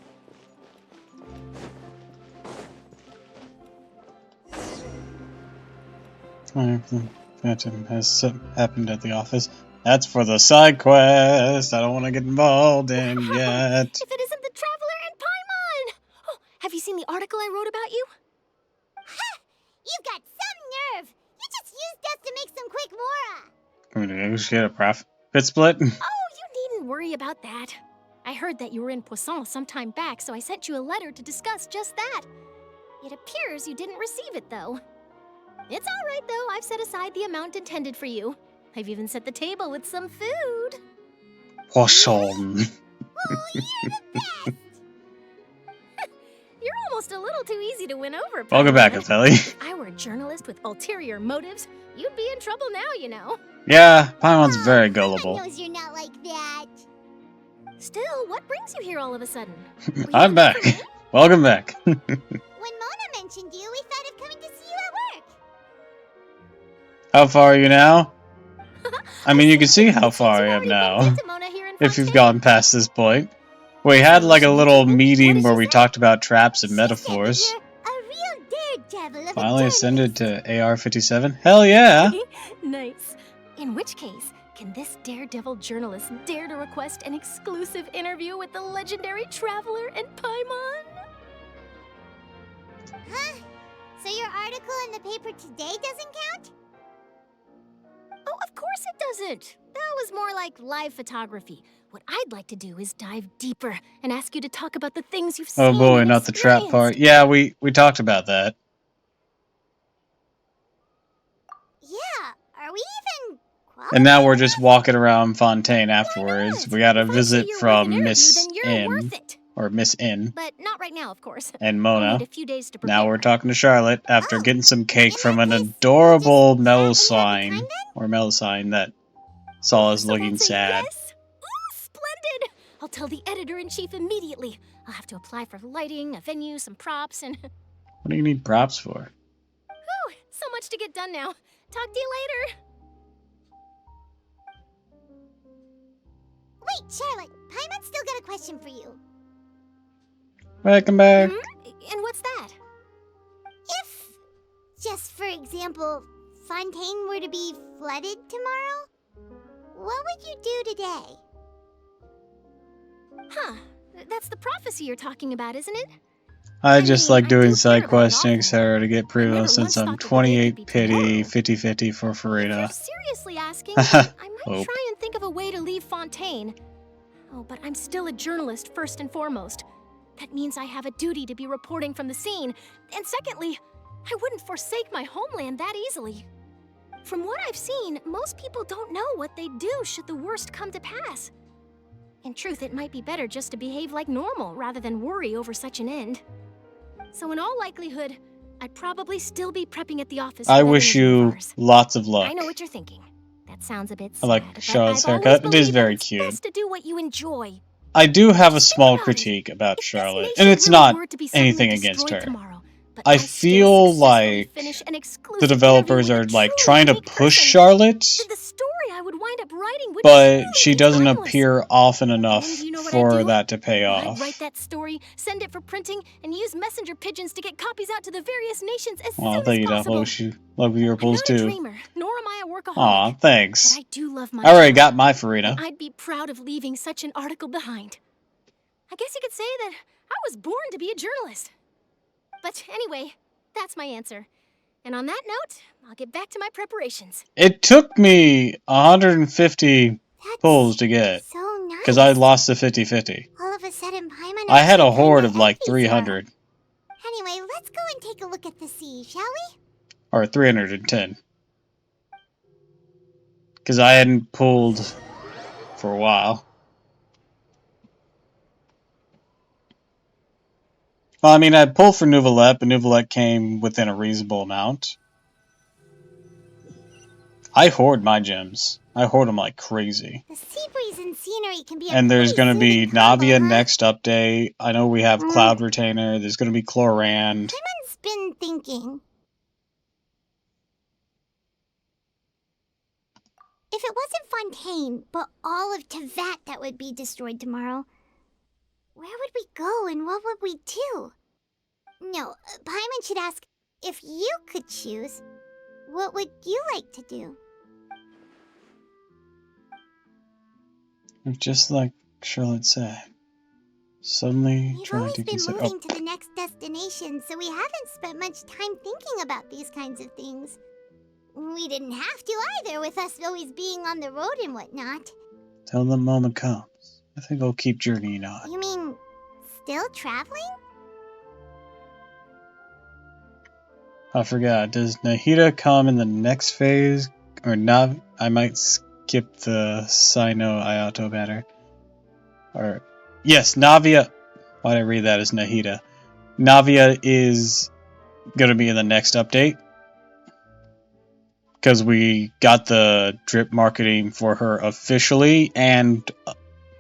Phantom has happened at the office. That's for the side quest. I don't want to get involved in yet. If it isn't the Traveler and Paimon! Oh, have you seen the article I wrote about you? Ha! You've got some nerve. You just used us to make some quick mora. Can we negotiate a profit split? Oh, you needn't worry about that. I heard that you were in Poisson some time back, so I sent you a letter to discuss just that. It appears you didn't receive it, though. It's all right, though. I've set aside the amount intended for you. I've even set the table with some food. Poisson. You're almost a little too easy to win over, Welcome back, Paimon. Othelli. If I were a journalist with ulterior motives, you'd be in trouble now, you know. Yeah, Paimon's very gullible. Knows you're not like that. Still, what brings you here all of a sudden? I'm back. Welcome back. When Mona mentioned you, we thought of coming to see you at work. How far are you now? I mean, you can see how far I am now. If you've gotten past this point. We had like a little meeting where we talked about traps and metaphors. Finally ascended to AR-57? Hell yeah! Nice. In which case, can this daredevil journalist dare to request an exclusive interview with the legendary Traveler and Paimon? Huh? So your article in the paper today doesn't count? Oh, of course it doesn't. That was more like live photography. What I'd like to do is dive deeper and ask you to talk about the things you've seen. Oh boy, and not the trap part. Yeah, we talked about that. Yeah, are we even And now we're just walking around Fontaine afterwards. We got a visit from Miss M. Or Miss N. But not right now, of course. And I'll Mona. need a few days to Now we're talking to Charlotte after getting some cake from an adorable Melusine. Or Melusine that saw us looking sad. Ooh, splendid! I'll tell the editor-in-chief immediately. I'll have to apply for lighting, a venue, some props, and... What do you need props for? Whew, so much to get done now. Talk to you later. Wait, Charlotte, Paimon's still got a question for you. Welcome back. And what's that? If, just for example, Fontaine were to be flooded tomorrow, what would you do today? Huh. That's the prophecy you're talking about, isn't it? I just like doing side quests and etc. to get premium since I'm 28 pity 50-50 for Farida. Seriously asking, I might try and think of a way to leave Fontaine. Oh, but I'm still a journalist first and foremost. That means I have a duty to be reporting from the scene. And secondly, I wouldn't forsake my homeland that easily. From what I've seen, most people don't know what they'd do should the worst come to pass. In truth, it might be better just to behave like normal rather than worry over such an end. So in all likelihood, I'd probably still be prepping at the office. I for that wish interview of you ours. lots of luck. I know what you're thinking. That sounds a bit I sad, like but Charlotte's I've always haircut. It is believed that very it's cute. best to do what you enjoy. I do have a small critique about Charlotte, and it's really not were to be suddenly anything against destroyed her. tomorrow, but I I still feel successfully like finish an the exclusive developers interview are with a like truly trying to unique push person, Charlotte, the story I would wind up writing would but she doesn't timeless. appear often And enough then do you know what for I'd do? that to pay Well, I'd off. write that story, send it for printing, and use messenger pigeons to get copies out to the various nations as Aw, soon thank as you, Doppel. possible. Wish you luck with your I'm pulls not a too. dreamer, nor am I a workaholic. Aw, thanks. But I do love my I already job, got my Farina. and I'd be proud of leaving such an article behind. I guess you could say that I was born to be a journalist. But anyway, that's my answer. And on that note, I'll get back to my preparations. It took me 150 pulls to get, So nice. because I lost the 50-50. All of a sudden, Paimon I had a actually horde kinda of like envies her. 300, Anyway, let's go and take a look at the sea, shall we? or 310. Because I hadn't pulled for a while. Well, I mean, I pulled for Nouvelette, but Nouvelette came within a reasonable amount. I hoard my gems. I hoard them like crazy. The sea breeze and scenery can be a And there's pretty going to be soothing combo, Navia huh? next update. I know we have Cloud Retainer. There's going to be Chlorand. Paimon's been thinking. If it wasn't Fontaine, but all of Tevat that would be destroyed tomorrow, where would we go and what would we do? No, Paimon should ask, if you could choose, what would you like to do? Just like Charlotte said. Suddenly We've trying always to been consider... moving to the next destination, so we haven't spent much time thinking about these kinds of things. We didn't have to either, with us always being on the road and whatnot. Till the moment comes. I think I'll keep journeying on. You mean, still traveling? I forgot. Does Nahida come in the next phase? Or not? I might skip the Sino Ayato banner. Or... Yes, Navia... Why did I read that as Nahida? Navia is going to be in the next update. Because we got the drip marketing for her officially, and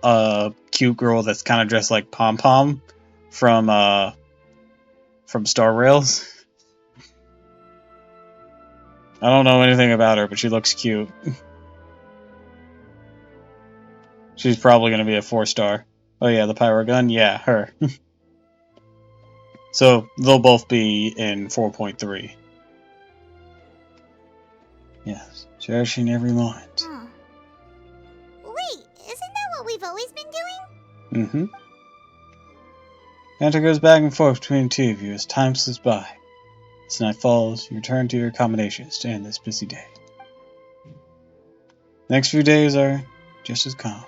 a cute girl that's kind of dressed like Pom Pom from Star Rails. I don't know anything about her, but she looks cute. She's probably going to be a 4-star. Oh yeah, the Pyro Gun? Yeah, her. So, they'll both be in 4.3. Yes, cherishing every moment. Huh. Wait, isn't that what we've always been doing? Mm-hmm. Banter goes back and forth between the two of you as time slips by. As night falls, you return to your accommodations to end this busy day. Next few days are just as calm.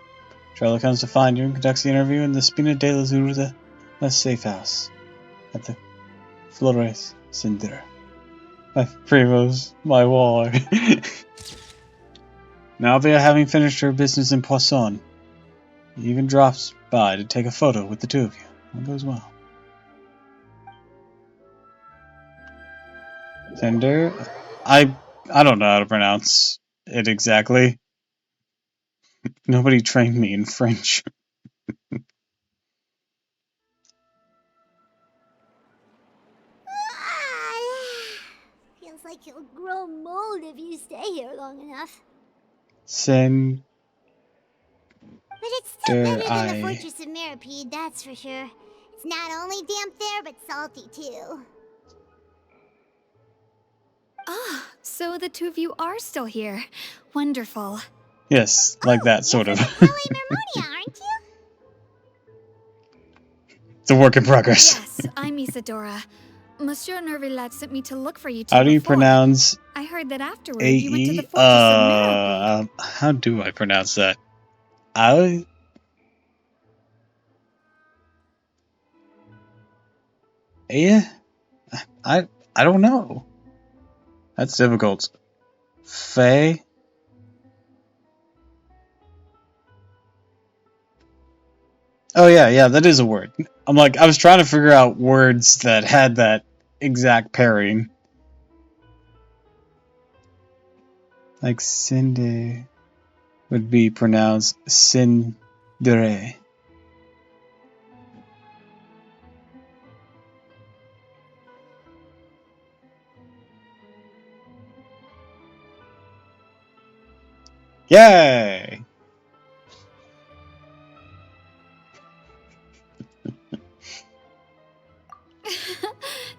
Charlotte comes to find you and conducts the interview in the Spina de la Zurda, a safe house at the Flores Sindra. My primos, my war. Navia, having finished her business in Poisson, even drops by to take a photo with the two of you. All goes well. Sender, I don't know how to pronounce it exactly. Nobody trained me in French. Feels like you'll grow mold if you stay here long enough. Sen. But it's still better than the Fortress of Mirapede, that's for sure. It's not only damp there, but salty too. Ah, so the two of you are still here. Wonderful. Yes, like that, sort of. Aren't you? It's a work in progress. Yes, I'm Isadora. Monsieur Nervilat sent me to look for you two. How do you before. pronounce I heard that afterward AE? you went to the Fortress of Mirapede. How do I pronounce that? I Yeah, I don't know. That's difficult. Faye. Oh yeah, that is a word. I'm like, I was trying to figure out words that had that exact pairing. Like Cindy would be pronounced Cindere. Yay!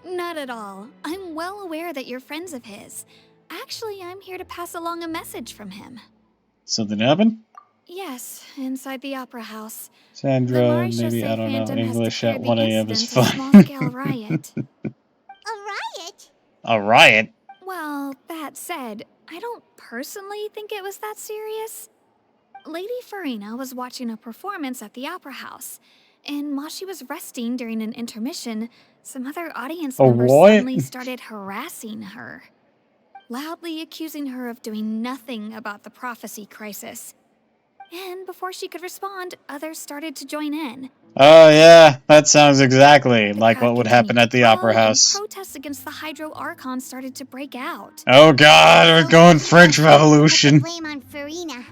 Not at all. I'm well aware that you're friends of his. Actually, I'm here to pass along a message from him. Something happened? Yes, inside the opera house. Sandra, maybe, I don't know, English at 1 a.m. is A fine. small-scale riot. A riot? A riot? Well, that said, I don't personally think it was that serious. Lady Farina was watching a performance at the opera house, and while she was resting during an intermission, some other audience members suddenly started harassing her, loudly accusing her of doing nothing about the prophecy crisis. And before she could respond, others started to join in. Oh yeah, that sounds exactly like what would happen at the opera house. Protests against the Hydro Archon started to break out. Oh god, we're going French Revolution. Blame on Farina.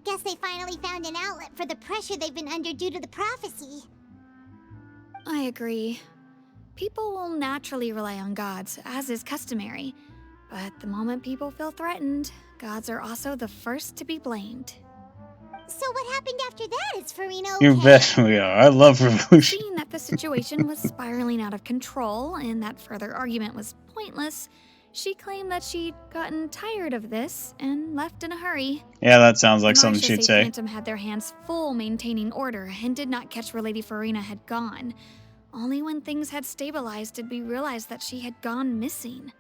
Guess they finally found an outlet for the pressure they've been under due to the prophecy. I agree. People will naturally rely on gods, as is customary. But the moment people feel threatened, gods are also the first to be blamed. So what happened after that? Is Farina okay? You bet we are. I love Revolution. Seeing that the situation was spiraling out of control and that further argument was pointless, she claimed that she'd gotten tired of this and left in a hurry. Yeah, that sounds like something she'd say. Phantom had their hands full maintaining order and did not catch where Lady Farina had gone. Only when things had stabilized did we realize that she had gone missing.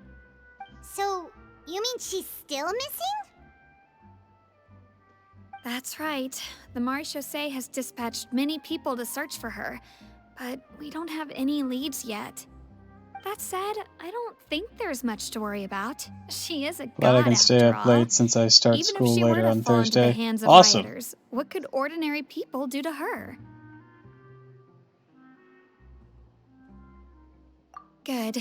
So, you mean she's still missing? That's right. The Marechaussee has dispatched many people to search for her, but we don't have any leads yet. That said, I don't think there's much to worry about. She is a god. Glad I can stay up late since I start school later on Thursday. Awesome. Rioters, what could ordinary people do to her? Good.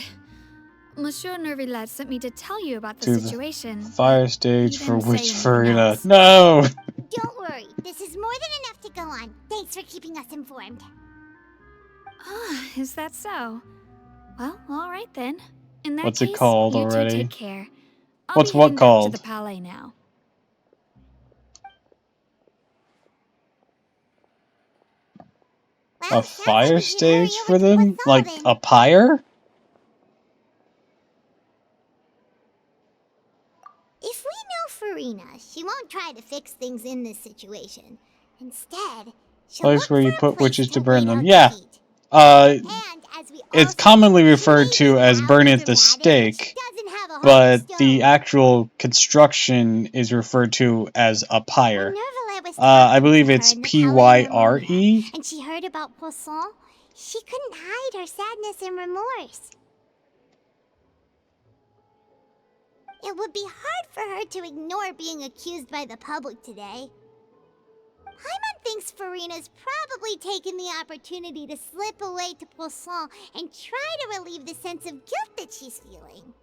Monsieur Nervillet sent me to tell you about the situation. Fire stage for Witch Farina. No! Don't worry. This is more than enough to go on. Thanks for keeping us informed. Ah, is that so? Well, all right then. In that What's case, it called you already? two take care. What's what called? To the palais now. A fire stage for them? Like a pyre? If we know Farina, she won't try to fix things in this situation. Instead, she'll Place look where you for a put place witches to wait burn out them. the Yeah. heat. It's commonly referred to as burn at the stake, but the actual construction is referred to as a pyre. I believe it's Pyre. And she heard about Poisson. She couldn't hide her sadness and remorse. It would be hard for her to ignore being accused by the public today. Paimon thinks Farina's probably taken the opportunity to slip away to Poisson and try to relieve the sense of guilt that she's feeling.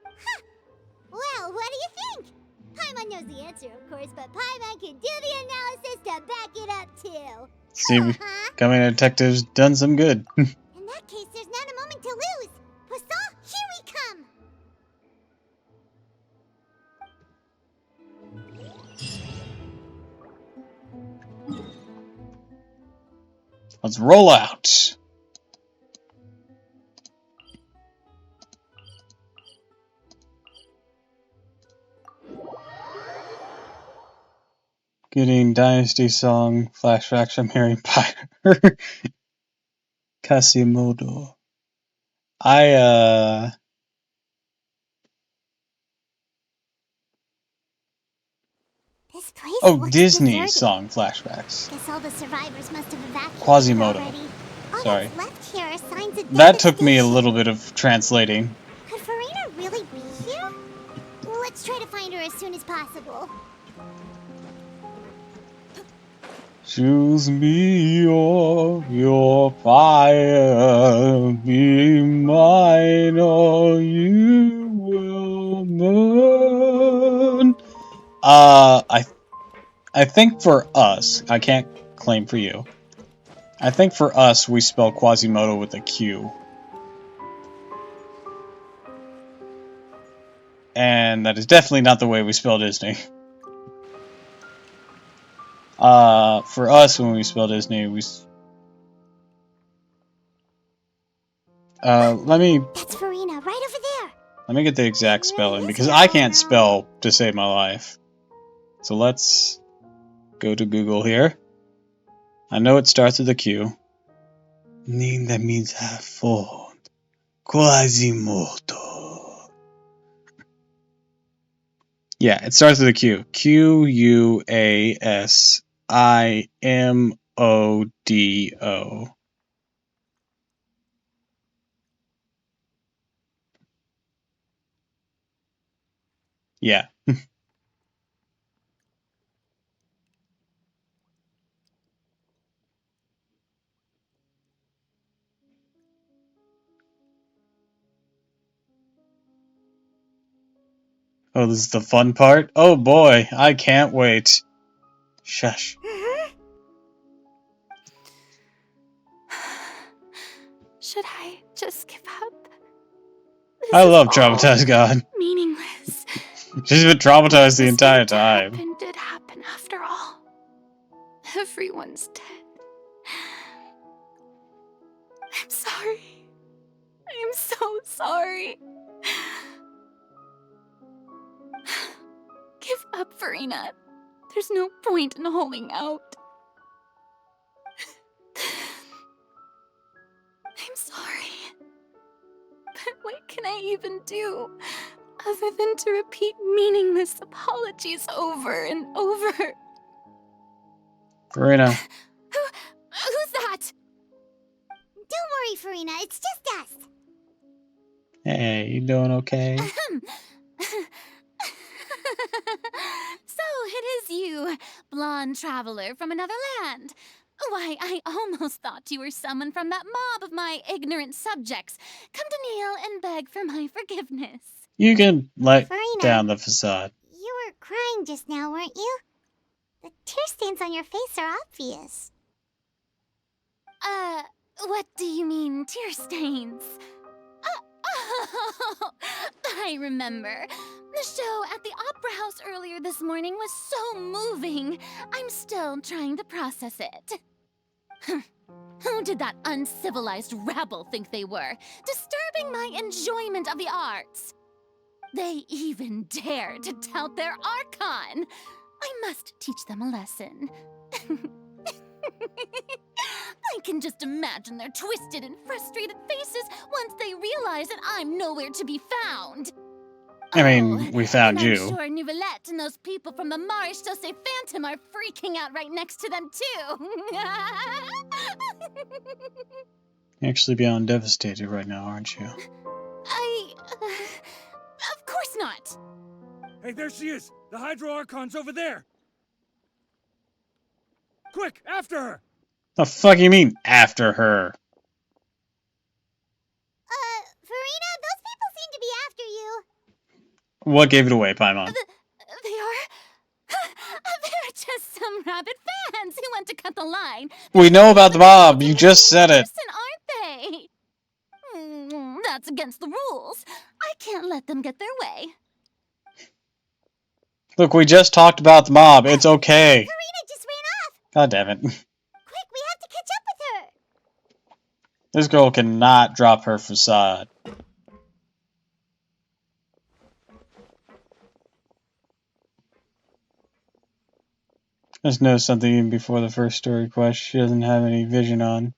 Huh. Well, what do you think? Paimon knows the answer, of course, but Paimon can do the analysis to back it up, too. See, Coming Detective's done some good. In that case, there's not a moment to lose. Poisson, here we come! Let's roll out. Getting Dynasty Song flashbacks. I'm hearing Pyre. Quasimodo. This place looks Disney deserted. song flashbacks. Guess all the survivors must have evacuated Quasimodo. already. All Sorry. that's left here are signs of That took me a devastation. little bit of translating. Could Farina really be here? Let's try to find her as soon as possible. Choose me or your fire, be mine or you will burn. I think for us, I can't claim for you. I think for us, we spell Quasimodo with a Q. And that is definitely not the way we spell Disney. For us, when we spell Disney, let me... That's Farina, right over there. Let me get the exact spelling, because I can't spell to save my life. So let's go to Google here. I know it starts with a Q. Name that means have fun. Quasimodo. Yeah, it starts with a Q. Quasimodo. Yeah. Oh, this is the fun part? Oh boy, I can't wait. Shush. Should I just give up? I This is love all Traumatized God. meaningless. She's been traumatized the What was entire meant to time. happen did happen after all. Everyone's dead. I'm sorry. I am so sorry. Give up, Farina. There's no point in holding out. I'm sorry. But what can I even do other than to repeat meaningless apologies over and over? Karina. Who's that? Don't worry, Farina, it's just us. Hey, you doing okay? So it is you, blonde traveler from another land. Why, I almost thought you were someone from that mob of my ignorant subjects. Come to kneel and beg for my forgiveness. You can let Farina, down the facade. You were crying just now, weren't you? The tear stains on your face are obvious. What do you mean, tear stains? Oh, I remember. The show at the Opera House earlier this morning was so moving. I'm still trying to process it. Who did that uncivilized rabble think they were, disturbing my enjoyment of the arts? They even dared to tout their Archon. I must teach them a lesson. I can just imagine their twisted and frustrated faces once they realize that I'm nowhere to be found. I mean, we found and I'm you. sure Nouvellette and those people from the Marish Chaussee Phantom are freaking out right next to them, too. You're actually beyond devastated right now, aren't you? Of course not. Hey, there she is! The Hydro Archon's over there! Quick, after her! The fuck you mean, after her? Farina, those people seem to be after you. What gave it away, Paimon? They are... They're just some rabid fans who want to cut the line. We know about the mob, you just said it. Aren't they? That's against the rules. I can't let them get their way. Look, we just talked about the mob, it's okay. Farina just ran off. God damn it. Quick, we have to catch up with her. This girl cannot drop her facade. Just know something even before the first story quest she doesn't have any vision on.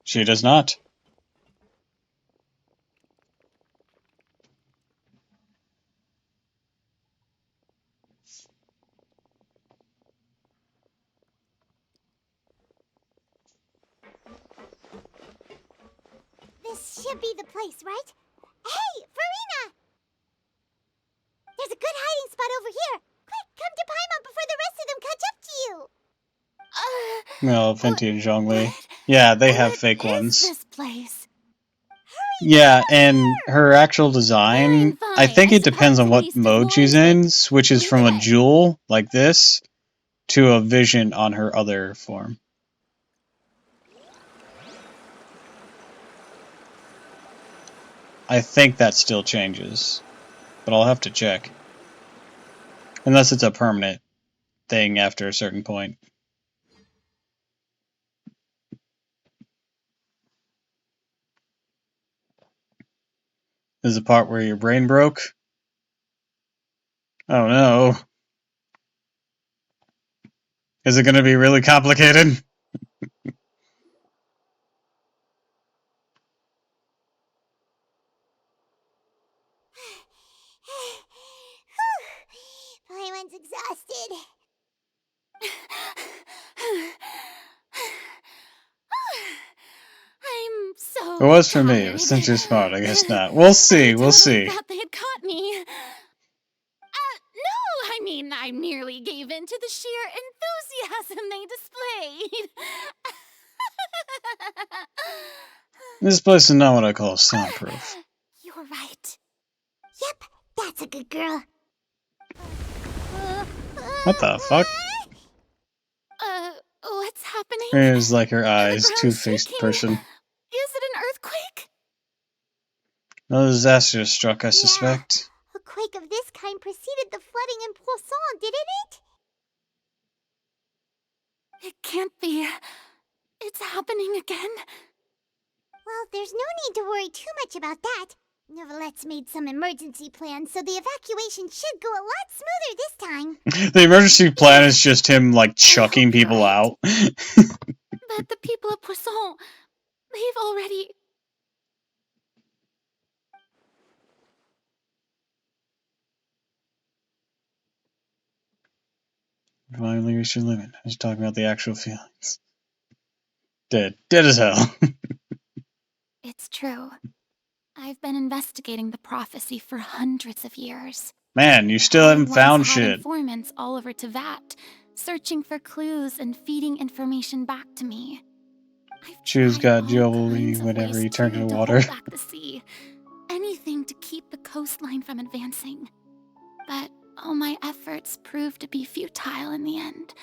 She does not. This should be the place, right? Hey, Farina! There's a good hiding spot over here. Quick, come to Paimon before the rest of them catch up to you. No, Fenty and Zhongli. Yeah, they have fake ones. This place. Yeah, and her actual design, I think it depends on what mode she's in, switches from a jewel, like this, to a vision on her other form. I think that still changes, but I'll have to check. Unless it's a permanent thing after a certain point. This is the part where your brain broke? Oh no. Is it going to be really complicated? Paimon's exhausted. I'm so It was for me. It tired. was since you're smart. I guess not. We'll see. We'll see. Thought they had caught me. No, I mean, I merely gave in to the sheer enthusiasm they displayed. This place is not what I call soundproof. You're right. Yep, that's a good girl. What the fuck? What's happening? Here's like her eyes, two-faced person. Is it an earthquake? No disaster struck, I suspect. A quake of this kind preceded the flooding in Poisson, didn't it? It can't be. It's happening again. Well, there's no need to worry too much about that. Neverlette's made some emergency plans, so the evacuation should go a lot smoother this time. The emergency plan is just him, like, chucking people out. But the people of Poisson, they've already... Finally reached your limit. I was talking about the actual feelings. Dead. Dead as hell. It's true. I've been investigating the prophecy for hundreds of years. Man, you still haven't found shit. Informants all over Teyvat, searching for clues and feeding information back to me. Choose God, Jolie, whatever, he turned into water. Hold back the sea. Anything to keep the coastline from advancing. But all my efforts proved to be futile in the end.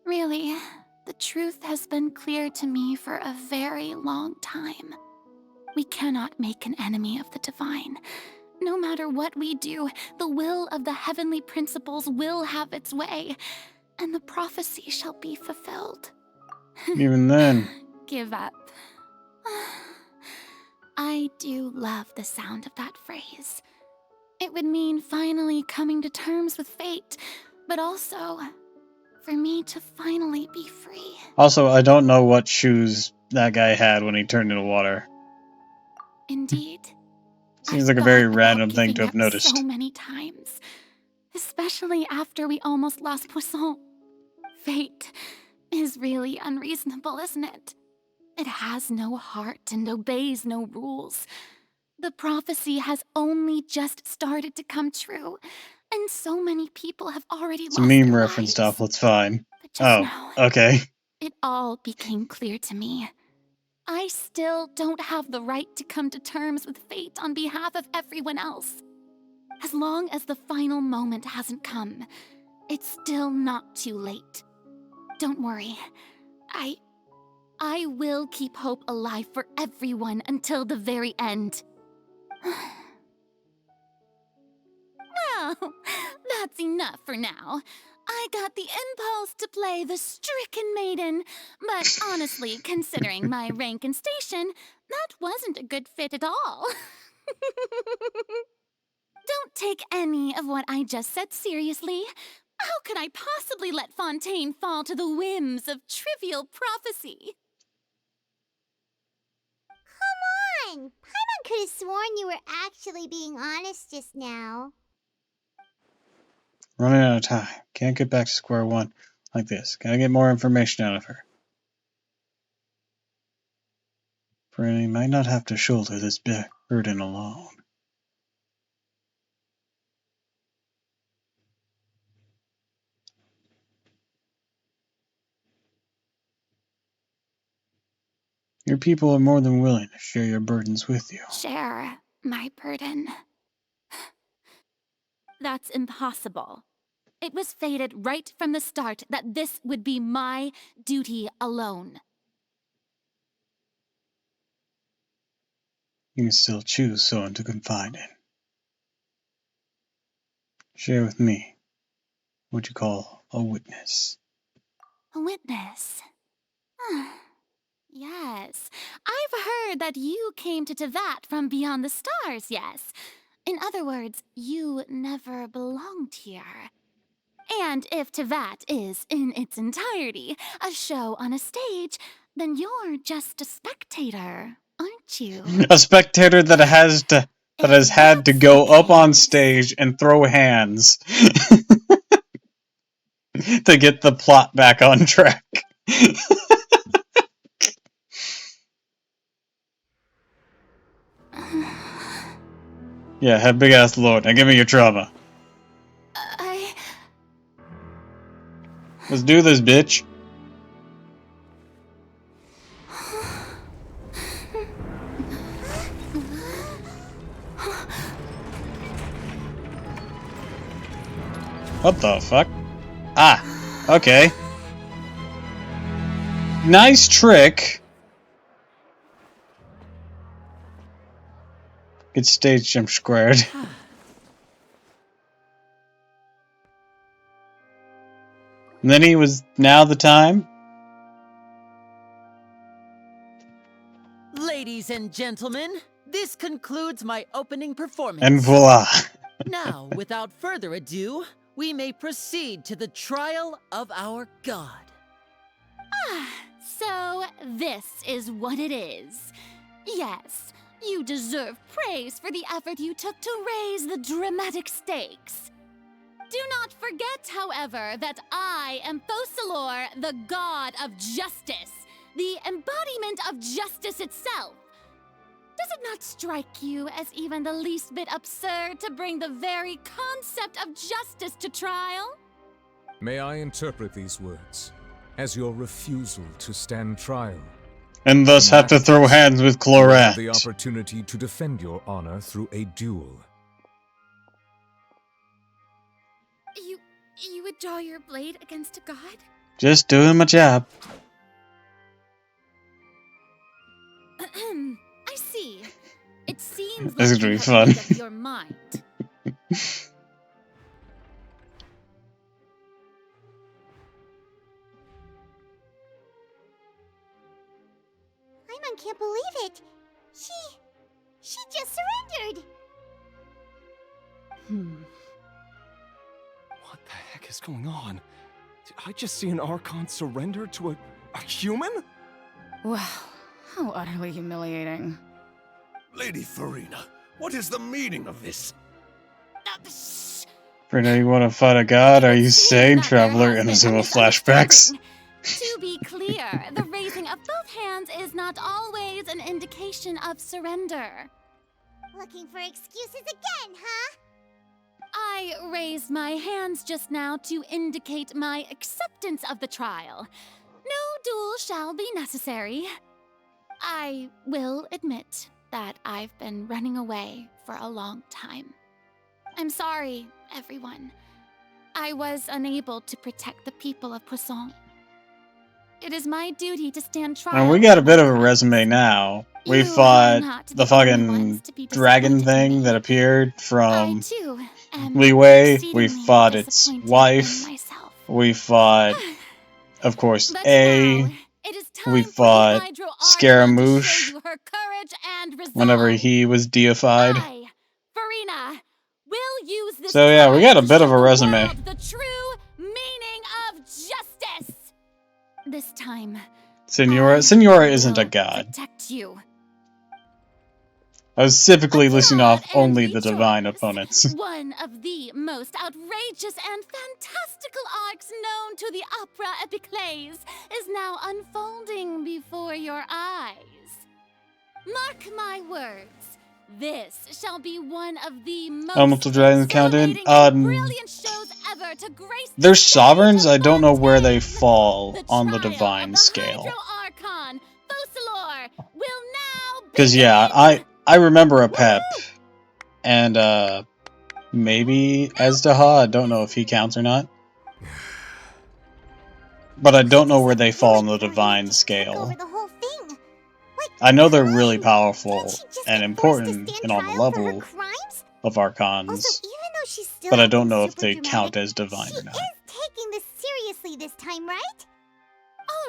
Really, the truth has been clear to me for a very long time. We cannot make an enemy of the divine. No matter what we do, the will of the heavenly principles will have its way, and the prophecy shall be fulfilled. Even then. Give up. I do love the sound of that phrase. It would mean finally coming to terms with fate, but also for me to finally be free. Also, I don't know what shoes that guy had when he turned into water. Indeed. Seems like a very random thing to have noticed. So many times, especially after we almost lost Poisson. Fate is really unreasonable, isn't it? It has no heart and obeys no rules. The prophecy has only just started to come true, and so many people have already It's a lost meme their reference, lives. Doppel, it's fine. Just Oh, now, okay. it all became clear to me. I still don't have the right to come to terms with fate on behalf of everyone else. As long as the final moment hasn't come, it's still not too late. Don't worry. I will keep hope alive for everyone until the very end. Well, that's enough for now. I got the impulse to play the stricken maiden, but honestly, considering my rank and station, that wasn't a good fit at all. Don't take any of what I just said seriously. How could I possibly let Fontaine fall to the whims of trivial prophecy? Come on! Paimon could have sworn you were actually being honest just now. Running out of time. Can't get back to square one like this. Gotta get more information out of her. For you might not have to shoulder this burden alone. Your people are more than willing to share your burdens with you. Share my burden. That's impossible. It was fated right from the start that this would be my duty alone. You can still choose someone to confide in. Share with me what you call a witness. A witness? Yes. I've heard that you came to Tevat from beyond the stars, yes. In other words, you never belonged here. And if Tevat is, in its entirety, a show on a stage, then you're just a spectator, aren't you? A spectator that has had to go up on stage and throw hands to get the plot back on track. Yeah, have big ass lord. Now give me your trauma. Let's do this, bitch. What the fuck? Ah, okay. Nice trick. Good stage jump squared. And then he was now the time. Ladies and gentlemen, this concludes my opening performance. And voila. Now, without further ado, we may proceed to the trial of our god. So this is what it is. Yes, you deserve praise for the effort you took to raise the dramatic stakes. Do not forget, however, that I am Fosalor, the god of justice, the embodiment of justice itself. Does it not strike you as even the least bit absurd to bring the very concept of justice to trial? May I interpret these words as your refusal to stand trial? And thus have to throw hands with You have Clorat. the opportunity to defend your honor through a duel. You would draw your blade against a god? Just doing my job. I see. It seems This is like gonna you be have fun. made up your mind. Paimon can't believe it. She just surrendered. What the heck is going on? Did I just see an Archon surrender to a human? Wow, how utterly humiliating. Lady Farina, what is the meaning of this? Frida, you want to fight a god? Are you sane, traveler? Innocent with flashbacks. To be clear, the raising of both hands is not always an indication of surrender. Looking for excuses again, huh? I raised my hands just now to indicate my acceptance of the trial. No duel shall be necessary. I will admit that I've been running away for a long time. I'm sorry, everyone. I was unable to protect the people of Poisson. It is my duty to stand trial. And we got a bit of a resume now. We fought the fucking dragon thing that appeared from Leeway. We fought its wife. We fought, of course, A. We fought Scaramouche whenever he was deified. Farina, will use this So yeah, we got a bit of a the resume. world the true meaning of justice. This time, Senora isn't a god. protect you. I was specifically listing off only the divine opponents. One of the most outrageous and fantastical arcs known to the opera epiclese is now unfolding before your eyes. Mark my words. This shall be one of the most Elemental Dragons counted. brilliant shows ever to grace They're sovereigns. I don't know where they fall on the divine scale. Archon. Focalor will now Because yeah, I remember a Pep, and maybe Ezdaha. I don't know if he counts or not. But I don't know where they fall on the divine scale. I know they're really powerful and important and on the level of Archons, but I don't know if they count as divine or not. Taking this seriously this time, right?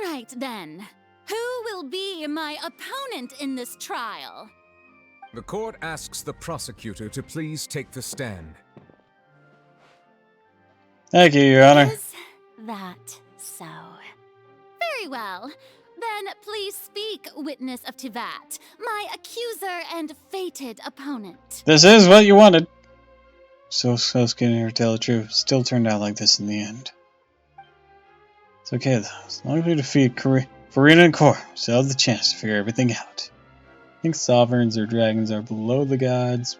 All right, then. Who will be my opponent in this trial? The court asks the prosecutor to please take the stand. Thank you, Your Honor. Is that so? Very well. Then please speak, witness of Tivat, my accuser and fated opponent. This is what you wanted. So getting here to tell the truth. Still turned out like this in the end. It's okay though. As long as we defeat Farina and Cor, we still have the chance to figure everything out. I think sovereigns or dragons are below the gods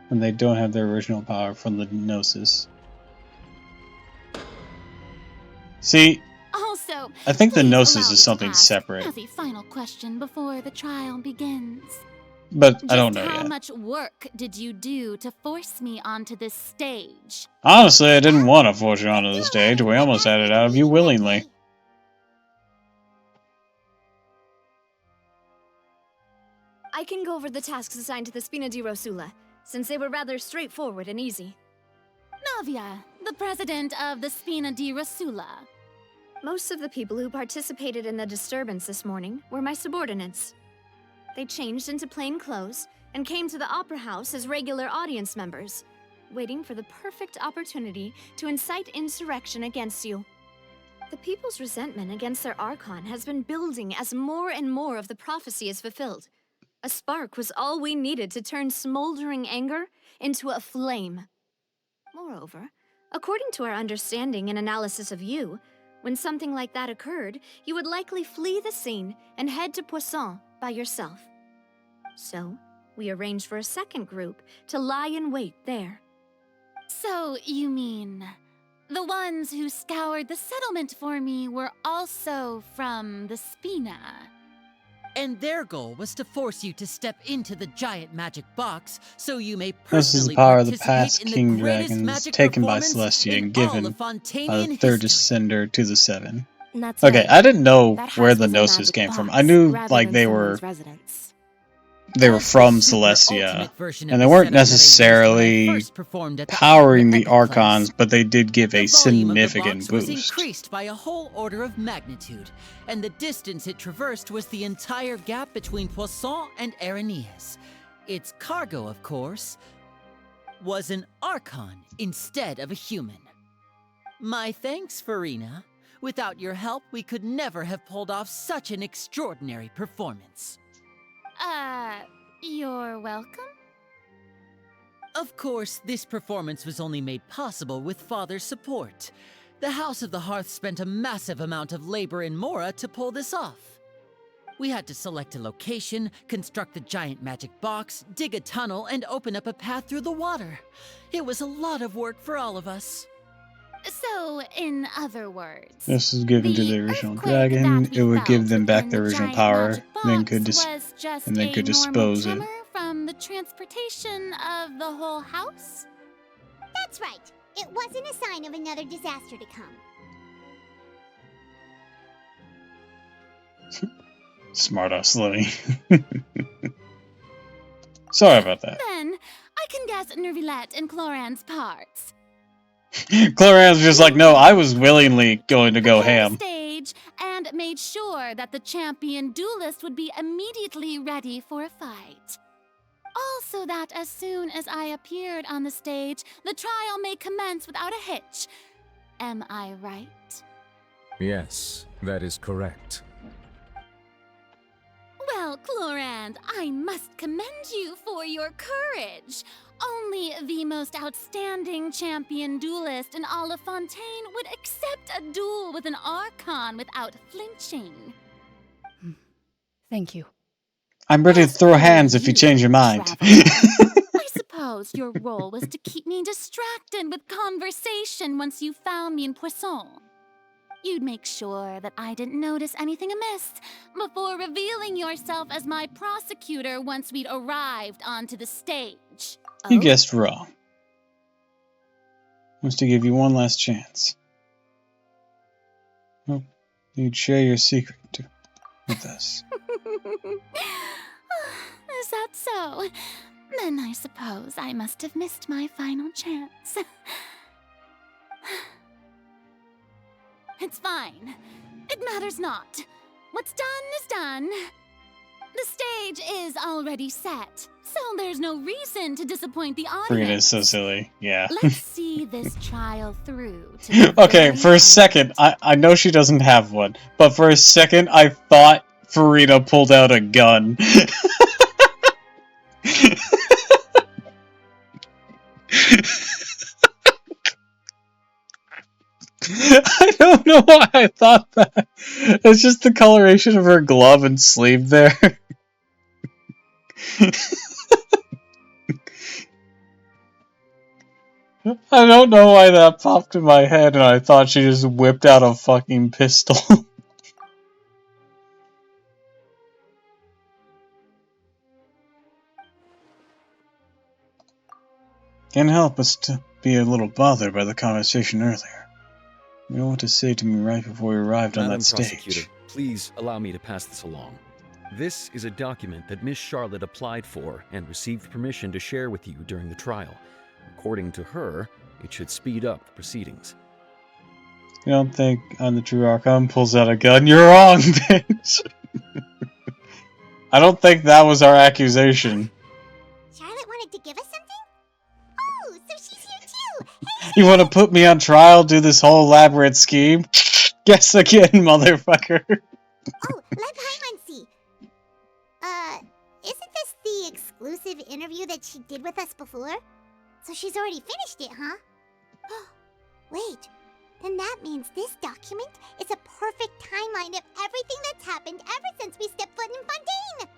when they don't have their original power from the Gnosis. See, Also, I think the please Gnosis allow me is to something ask separate, as a final question before the trial begins. but I don't know Just how yet. much work did you do to force me onto this stage? Honestly, I didn't want to force you onto the stage. We almost had it out of you willingly. I can go over the tasks assigned to the Spina di Rosula, since they were rather straightforward and easy. Navia, the president of the Spina di Rosula. Most of the people who participated in the disturbance this morning were my subordinates. They changed into plain clothes and came to the Opera House as regular audience members, waiting for the perfect opportunity to incite insurrection against you. The people's resentment against their Archon has been building as more and more of the prophecy is fulfilled. A spark was all we needed to turn smoldering anger into a flame. Moreover, according to our understanding and analysis of you, when something like that occurred, you would likely flee the scene and head to Poisson by yourself. So, we arranged for a second group to lie in wait there. So, you mean, the ones who scoured the settlement for me were also from the Spina? And their goal was to force you to step into the giant magic box so you may This is personally the power of the participate past in King the greatest Dragons, magic taken by performance Celestia in and all given of by the Fontanian third history. Descender to the Seven. That's Okay, right. I didn't know That where house the was a Gnosis magic came from. box, I knew rather like than they someone's were residence. As the from super Celestia, ultimate version of and they the weren't setup that I used when I necessarily first performed at the powering Opera the Epic Archons, class. but they did give The a volume of the significant box was boost. increased by a whole order of magnitude, and the distance it traversed was the entire gap between Poisson and Araneas. Its cargo, of course, was an Archon instead of a human. My thanks, Farina. Without your help, we could never have pulled off such an extraordinary performance. You're welcome? Of course, this performance was only made possible with Father's support. The House of the Hearth spent a massive amount of labor in Mora to pull this off. We had to select a location, construct the giant magic box, dig a tunnel, and open up a path through the water. It was a lot of work for all of us. So, in other words, This is given to the original dragon. It would give them back their original power, then could was just and then a could normal dispose it. tremor from the transportation of the whole house? That's right. It wasn't a sign of another disaster to come. Smart ass Lily. Sorry about that. Then, I can guess Nervilette and Cloran's parts. Cloran's just like, no, I was willingly going to go ham. Stage and made sure that the champion duelist would be immediately ready for a fight. Also that as soon as I appeared on the stage, the trial may commence without a hitch. Am I right? Yes, that is correct. Well, Clorand, I must commend you for your courage. Only the most outstanding champion duelist in all of Fontaine would accept a duel with an Archon without flinching. Thank you. I'm ready to throw hands if you change your mind. I suppose your role was to keep me distracted with conversation once you found me in Poisson. You'd make sure that I didn't notice anything amiss before revealing yourself as my prosecutor once we'd arrived onto the stage. You guessed wrong. I was to give you one last chance. Hope you'd share your secret with us. Is that so? Then I suppose I must have missed my final chance. It's fine. It matters not. What's done is done. The stage is already set, so there's no reason to disappoint the audience. Frieda's so silly. Yeah. Let's see this trial through. To the Okay, for a second, I know she doesn't have one, but for a second I thought Frieda pulled out a gun. I don't know why I thought that. It's just the coloration of her glove and sleeve there. I don't know why that popped in my head and I thought she just whipped out a fucking pistol. Can't help but to be a little bothered by the conversation earlier. You know what to say to me right before we arrived on that stage. Prosecutor, please allow me to pass this along. This is a document that Miss Charlotte applied for and received permission to share with you during the trial. According to her, it should speed up the proceedings. You don't think I'm the true Archon? Pulls out a gun. You're wrong, bitch! I don't think that was our accusation. Charlotte wanted to give us something? Oh, so she's here too! Hey, You want to put me on trial, do this whole elaborate scheme? Guess again, motherfucker. Oh, let Paimon see. Isn't this the exclusive interview that she did with us before? So she's already finished it, huh? Wait, then that means this document is a perfect timeline of everything that's happened ever since we stepped foot in Fontaine!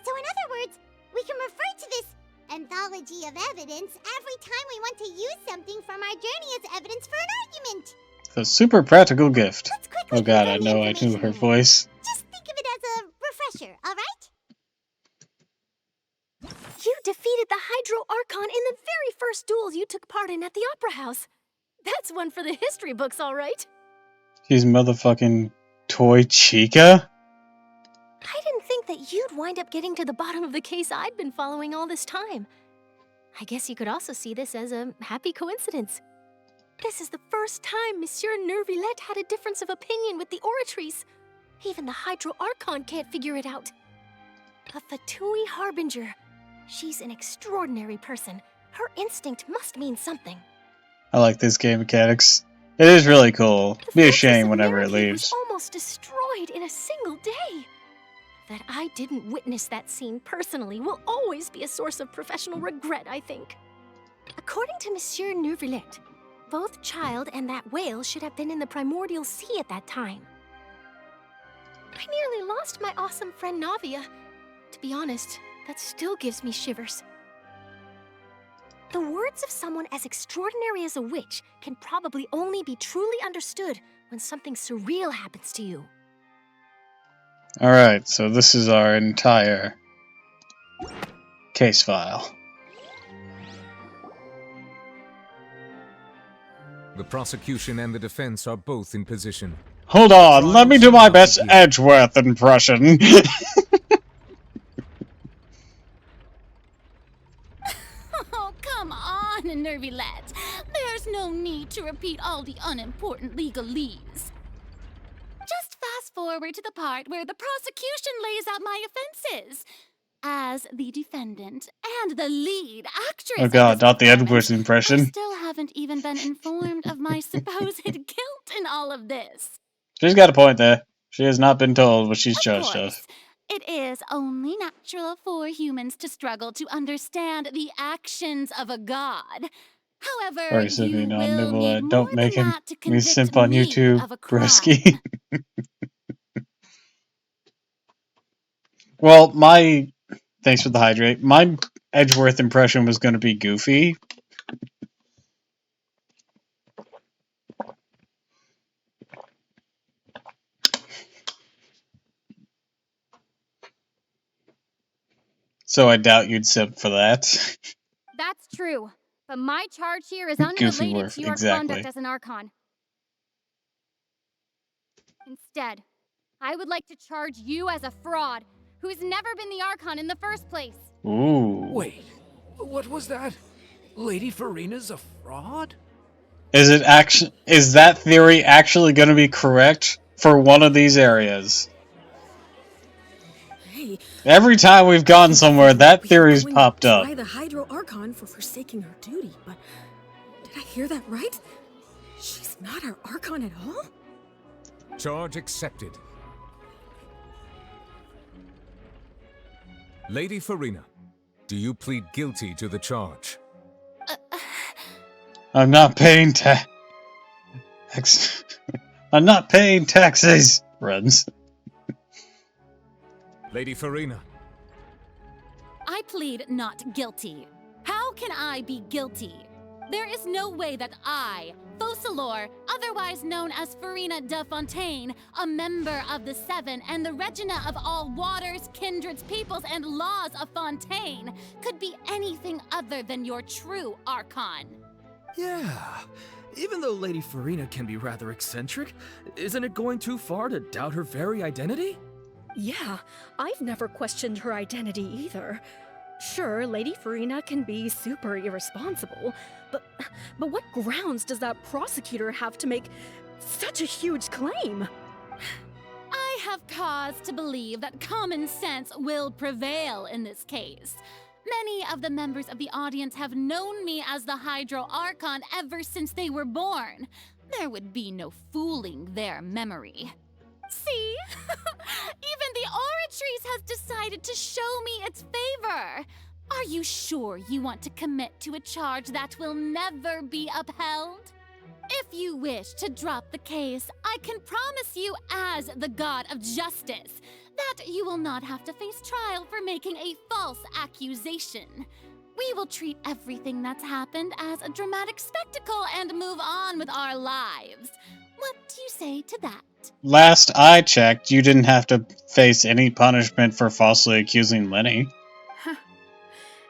So in other words, we can refer to this anthology of evidence every time we want to use something from our journey as evidence for an argument! A super practical gift. Oh god, I know I knew her voice. Just think of it as a refresher, alright? You defeated the Hydro Archon in the very first duel you took part in at the Opera House. That's one for the history books, all right. She's motherfucking Toy Chica? I didn't think that you'd wind up getting to the bottom of the case I'd been following all this time. I guess you could also see this as a happy coincidence. This is the first time Monsieur Neuvillette had a difference of opinion with the Oratrice. Even the Hydro Archon can't figure it out. A Fatui Harbinger. She's an extraordinary person. Her instinct must mean something. I like this game mechanics. It is really cool. Be a shame whenever it leaves. Was almost destroyed in a single day. That I didn't witness that scene personally will always be a source of professional regret, I think. According to Monsieur Neuvillette, both Child and that whale should have been in the primordial sea at that time. I nearly lost my awesome friend Navia. To be honest, that still gives me shivers. The words of someone as extraordinary as a witch can probably only be truly understood when something surreal happens to you. Alright, so this is our entire case file. The prosecution and the defense are both in position. Hold on, let me do my best Edgeworth impression. Oh, come on, Neuvillette. There's no need to repeat all the unimportant legalese. Just fast forward to the part where the prosecution lays out my offenses. As the defendant and the lead actress. Oh god, not the Edgeworth impression. I still haven't even been informed of my supposed guilt in all of this. She's got a point there. She has not been told what she's charged of. It is only natural for humans to struggle to understand the actions of a god. However, Sorry, Sylvie, you no, will nibble need it. Don't more make than him that to me convict simp on me YouTube, of a crime. broski. Well, my thanks for the hydrate. My Edgeworth impression was going to be Goofy. So I doubt you'd sip for that. That's true, but my charge here is Goofy unrelated Worth, to your exactly. conduct as an Archon. Instead, I would like to charge you as a fraud who's never been the Archon in the first place. Ooh. Wait, what was that? Lady Farina's a fraud? Is that theory actually going to be correct for one of these areas? Hey, Every time we've gone somewhere, that theory's popped up. try the Hydro Archon for forsaking her duty, but did I hear that right? She's not our Archon at all? Charge accepted. Lady Farina, do you plead guilty to the charge? I'm not paying I'm not paying taxes, friends. Lady Farina. I plead not guilty. How can I be guilty? There is no way that I, Focalor, otherwise known as Farina de Fontaine, a member of the Seven and the Regina of all waters, kindreds, peoples, and laws of Fontaine, could be anything other than your true Archon. Yeah, even though Lady Farina can be rather eccentric, isn't it going too far to doubt her very identity? Yeah, I've never questioned her identity either. Sure, Lady Farina can be super irresponsible, but what grounds does that prosecutor have to make such a huge claim? I have cause to believe that common sense will prevail in this case. Many of the members of the audience have known me as the Hydro Archon ever since they were born. There would be no fooling their memory. See? Even the Oratrice has decided to show me its favor. Are you sure you want to commit to a charge that will never be upheld? If you wish to drop the case, I can promise you as the God of Justice that you will not have to face trial for making a false accusation. We will treat everything that's happened as a dramatic spectacle and move on with our lives. What do you say to that? Last I checked, you didn't have to face any punishment for falsely accusing Lenny.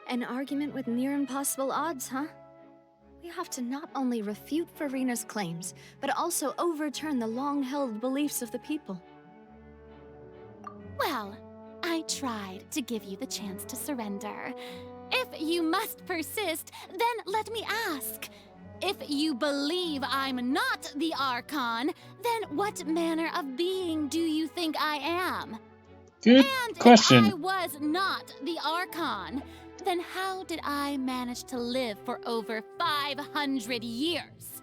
An argument with near impossible odds, huh? We have to not only refute Farina's claims, but also overturn the long-held beliefs of the people. Well, I tried to give you the chance to surrender. If you must persist, then let me ask. If you believe I'm not the Archon, then what manner of being do you think I am? Good question. If I was not the Archon, then how did I manage to live for over 500 years?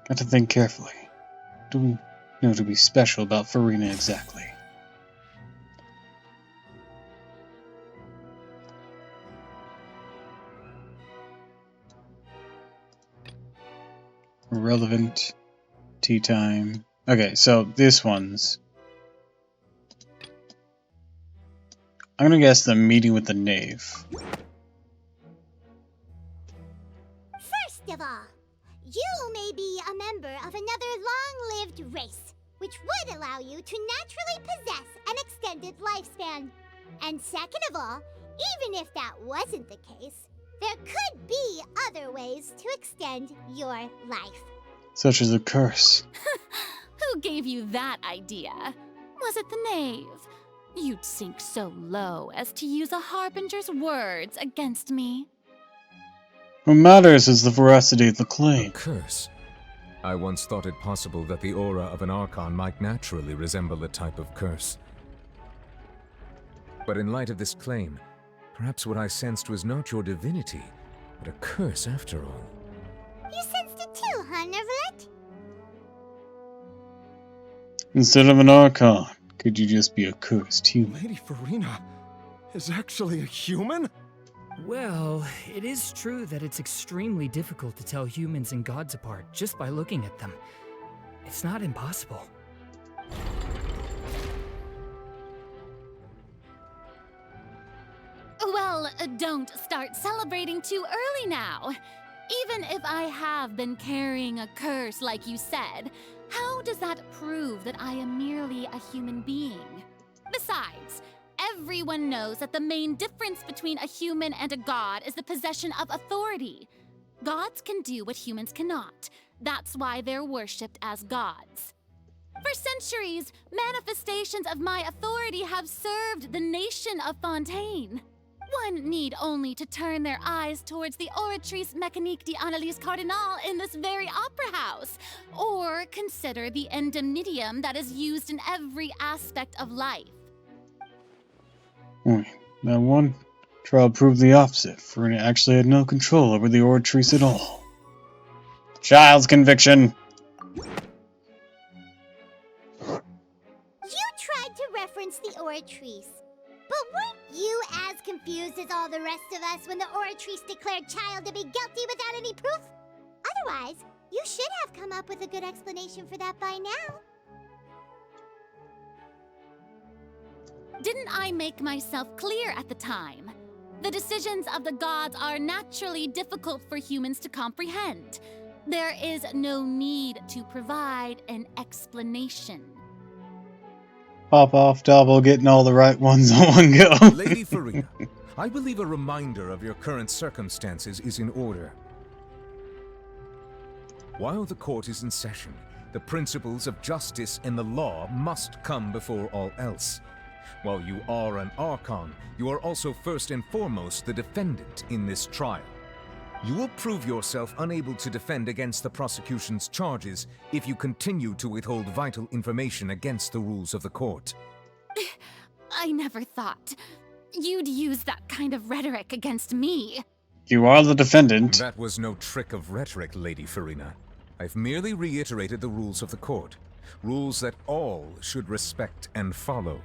Got to think carefully. What do we know to be special about Farina exactly? Relevant. Tea time. Okay, so this one's... I'm gonna guess the meeting with the knave. First of all, you may be a member of another long-lived race, which would allow you to naturally possess an extended lifespan. And second of all, even if that wasn't the case, there could be other ways to extend your life. Such as a curse. Who gave you that idea? Was it the knave? You'd sink so low as to use a harbinger's words against me. What matters is the veracity of the claim. A curse? I once thought it possible that the aura of an Archon might naturally resemble a type of curse. But in light of this claim, perhaps what I sensed was not your divinity, but a curse after all. You sensed it too, huh, Neverlet? Instead of an Archon, could you just be a cursed human? Lady Farina is actually a human? Well, it is true that it's extremely difficult to tell humans and gods apart just by looking at them. It's not impossible. don't start celebrating too early now. Even if I have been carrying a curse like you said, how does that prove that I am merely a human being? Besides, everyone knows that the main difference between a human and a god is the possession of authority. Gods can do what humans cannot. That's why they're worshipped as gods. For centuries, manifestations of my authority have served the nation of Fontaine. One need only to turn their eyes towards the Oratrice Mécanique d'Analyse Cardinal in this very opera house, or consider the indemnitium that is used in every aspect of life. That one trial proved the opposite. Farina actually had no control over the Oratrice at all. Child's conviction! You tried to reference the Oratrice. But weren't you as confused as all the rest of us when the Oratrice declared Child to be guilty without any proof? Otherwise, you should have come up with a good explanation for that by now. Didn't I make myself clear at the time? The decisions of the gods are naturally difficult for humans to comprehend. There is no need to provide an explanation. Pop off, Doppel, getting all the right ones on one go. Lady Farina, I believe a reminder of your current circumstances is in order. While the court is in session, the principles of justice and the law must come before all else. While you are an Archon, you are also first and foremost the defendant in this trial. You will prove yourself unable to defend against the prosecution's charges if you continue to withhold vital information against the rules of the court. I never thought you'd use that kind of rhetoric against me. You are the defendant. That was no trick of rhetoric, Lady Farina. I've merely reiterated the rules of the court. Rules that all should respect and follow.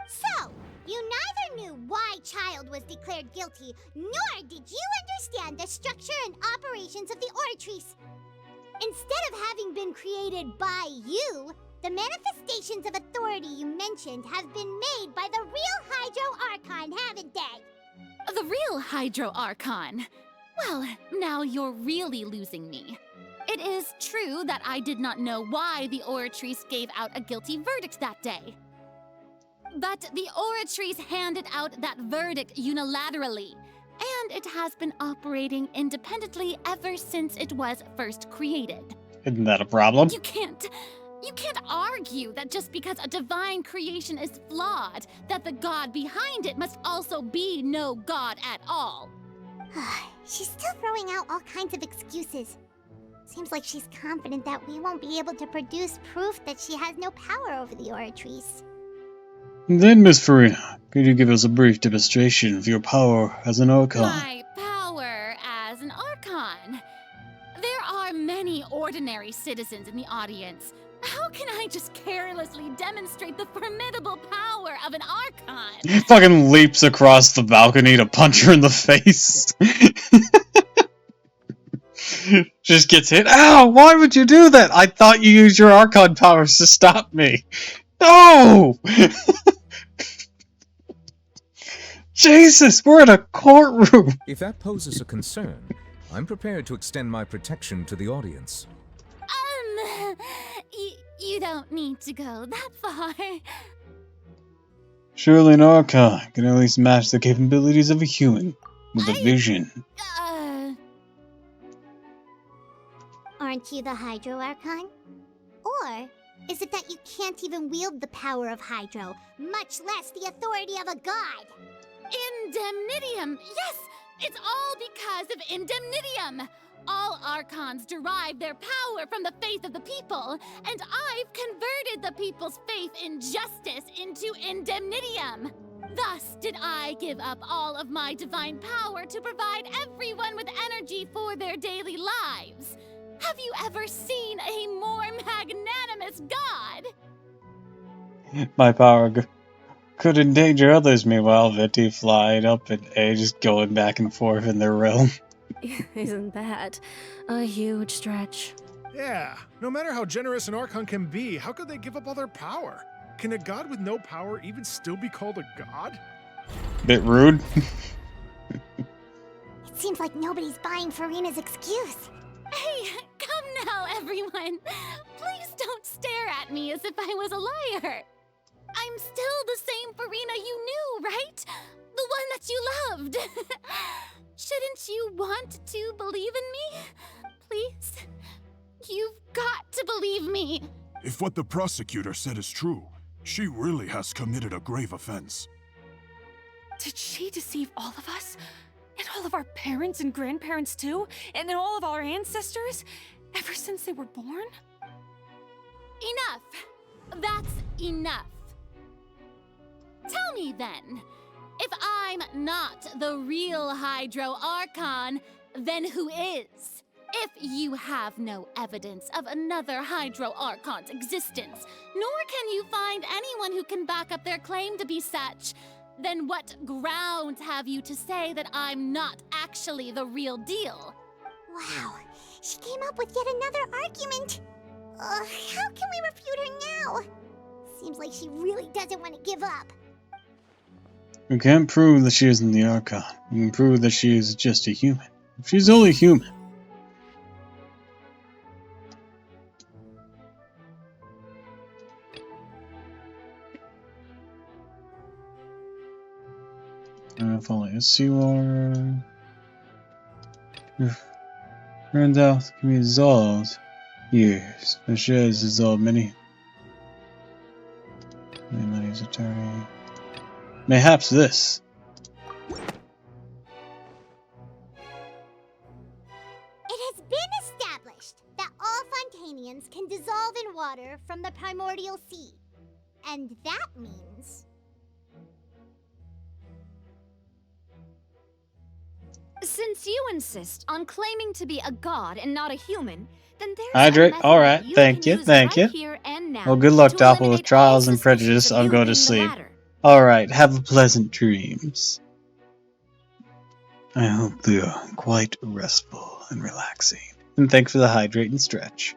So, you neither knew why Child was declared guilty, nor did you understand the structure and operations of the Oratrice. Instead of having been created by you, the manifestations of authority you mentioned have been made by the real Hydro Archon, haven't they? The real Hydro Archon? Well, now you're really losing me. It is true that I did not know why the Oratrice gave out a guilty verdict that day. But the Oratrice handed out that verdict unilaterally, and it has been operating independently ever since it was first created. Isn't that a problem? You can't argue that just because a divine creation is flawed, that the god behind it must also be no god at all. She's still throwing out all kinds of excuses. Seems like she's confident that we won't be able to produce proof that she has no power over the Oratrice. Then, Miss Farina, could you give us a brief demonstration of your power as an Archon? My power as an Archon? There are many ordinary citizens in the audience. How can I just carelessly demonstrate the formidable power of an Archon? He fucking leaps across the balcony to punch her in the face. Just gets hit. Ow! Why would you do that? I thought you used your Archon powers to stop me. No! Jesus, we're in a courtroom. If that poses a concern, I'm prepared to extend my protection to the audience. You don't need to go that far. Surely an Archon can at least match the capabilities of a human with a vision. Aren't you the Hydro Archon? Or is it that you can't even wield the power of Hydro, much less the authority of a god? Indemnitium! Yes! It's all because of Indemnitium! All Archons derive their power from the faith of the people, and I've converted the people's faith in justice into Indemnitium! Thus did I give up all of my divine power to provide everyone with energy for their daily lives. Have you ever seen a more magnanimous god? My power could endanger others. Meanwhile, Venti flying up and A just going back and forth in their realm. Isn't that a huge stretch? Yeah, no matter how generous an Archon can be, how could they give up all their power? Can a god with no power even still be called a god? Bit rude. It seems like nobody's buying Farina's excuse. Hey, come now, everyone. Please don't stare at me as if I was a liar. I'm still the same Farina you knew, right? The one that you loved. Shouldn't you want to believe in me? Please? You've got to believe me. If what the prosecutor said is true, she really has committed a grave offense. Did she deceive all of us? And all of our parents and grandparents too? And then all of our ancestors? Ever since they were born? Enough. That's enough. Tell me then, if I'm not the real Hydro Archon, then who is? If you have no evidence of another Hydro Archon's existence, nor can you find anyone who can back up their claim to be such, then what grounds have you to say that I'm not actually the real deal? Wow, she came up with yet another argument. How can we refute her now? Seems like she really doesn't want to give up. We can't prove that she isn't the Archon. We can prove that she is just a human. If she's only human. Following a seawater. Turns out it can be dissolved. Years. The share has dissolved many. Money's attorney. Mayhaps this. It has been established that all Fontanians can dissolve in water from the primordial sea. And that means... Since you insist on claiming to be a god and not a human, then there's Hydrate. a method Alright, that you thank can you, use thank right you. here and now Well, good luck, to Doppel, with eliminate trials all and prejudice. suspicions of I'm you going to being the sleep. latter. Alright, have pleasant dreams. I hope they are quite restful and relaxing. And thanks for the hydrate and stretch.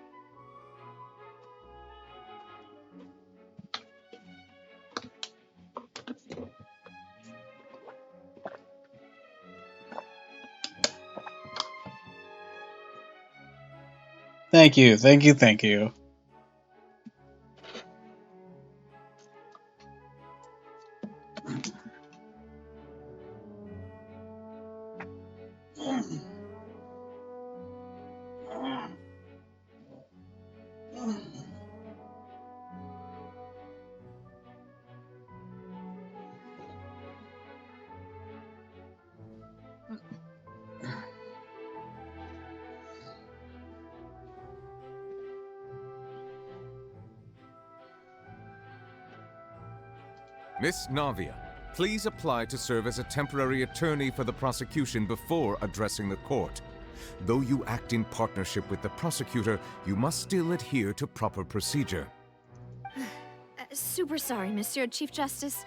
Thank you, thank you, thank you. Miss Navia, please apply to serve as a temporary attorney for the prosecution before addressing the court. Though you act in partnership with the prosecutor, you must still adhere to proper procedure. Super sorry, Monsieur Chief Justice.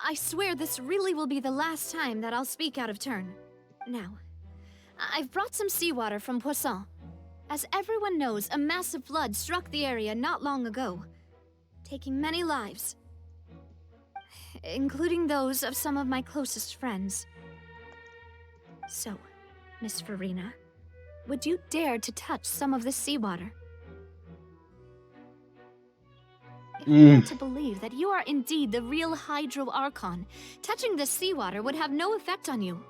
I swear this really will be the last time that I'll speak out of turn. Now, I've brought some seawater from Poisson. As everyone knows, a massive flood struck the area not long ago, taking many lives, including those of some of my closest friends. So, Miss Farina, would you dare to touch some of this seawater? If we are to believe that you are indeed the real Hydro Archon, touching this seawater would have no effect on you.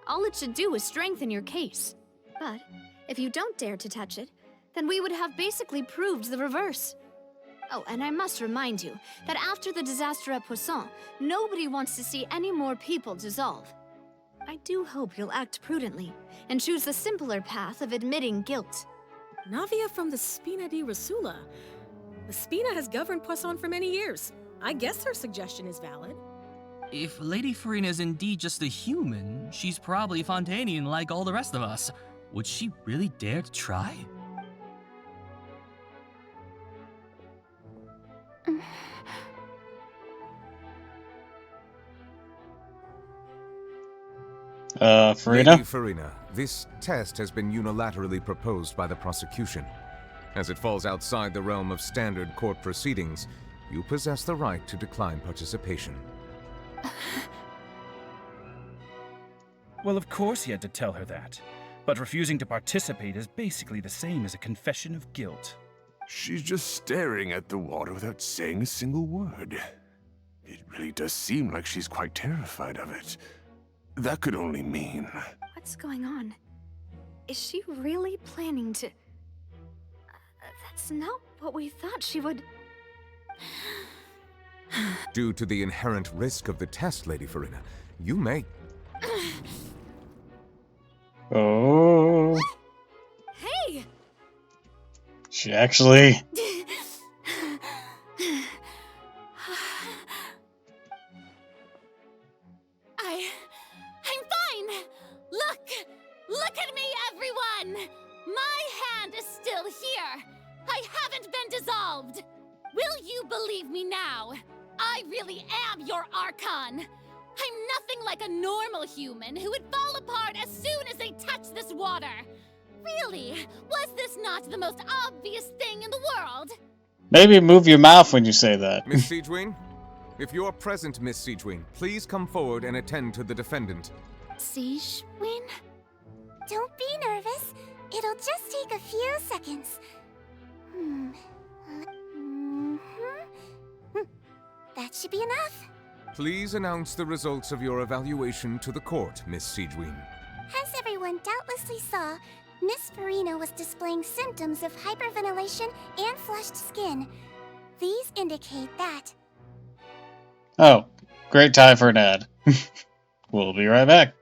All it should do is strengthen your case. But if you don't dare to touch it, then we would have basically proved the reverse. Oh, and I must remind you that after the disaster at Poisson, nobody wants to see any more people dissolve. I do hope you'll act prudently and choose the simpler path of admitting guilt. Navia from the Spina di Rasula. The Spina has governed Poisson for many years. I guess her suggestion is valid. If Lady Farina is indeed just a human, she's probably Fontanian like all the rest of us. Would she really dare to try? Farina? Lady Farina, this test has been unilaterally proposed by the prosecution. As it falls outside the realm of standard court proceedings, you possess the right to decline participation. Well, of course he had to tell her that. But refusing to participate is basically the same as a confession of guilt. She's just staring at the water without saying a single word. It really does seem like she's quite terrified of it. That could only mean... What's going on? Is she really planning to... That's not what we thought she would... Due to the inherent risk of the test, Lady Farina, you may... Oh. Hey! She actually... I'm fine! Look at me, everyone! My hand is still here! I haven't been dissolved! Will you believe me now? I really am your Archon! I'm nothing like a normal human who would fall apart as soon as they touch this water! Really? Was this not the most obvious thing in the world? Maybe move your mouth when you say that. Miss Siegewin? If you're present, Miss Siegewin, please come forward and attend to the defendant. Siegewin? Don't be nervous. It'll just take a few seconds. That should be enough. Please announce the results of your evaluation to the court, Miss Siegewin. As everyone doubtlessly saw, Miss Farina was displaying symptoms of hyperventilation and flushed skin. These indicate that... Oh, great time for an ad. We'll be right back.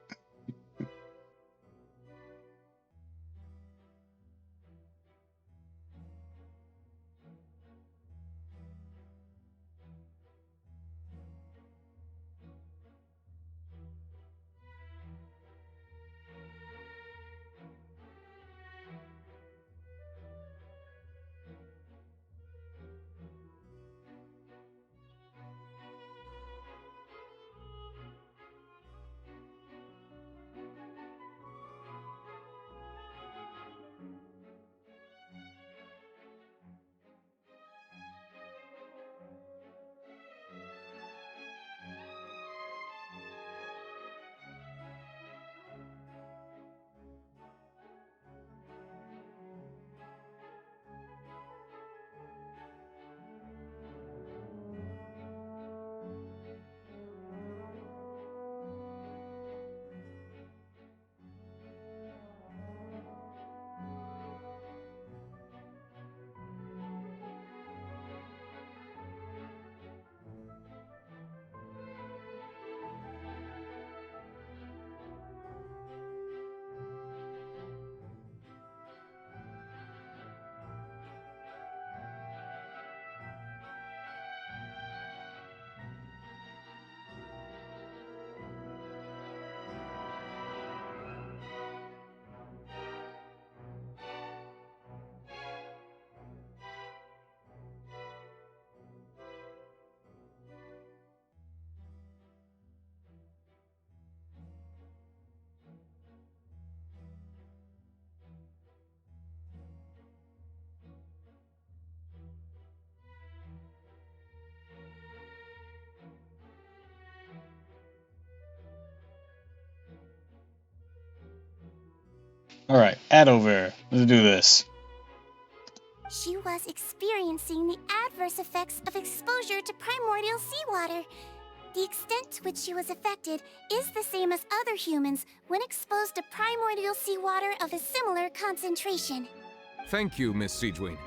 Alright, ad over. Let's do this. She was experiencing the adverse effects of exposure to primordial seawater. The extent to which she was affected is the same as other humans when exposed to primordial seawater of a similar concentration. Thank you, Miss Siegewin.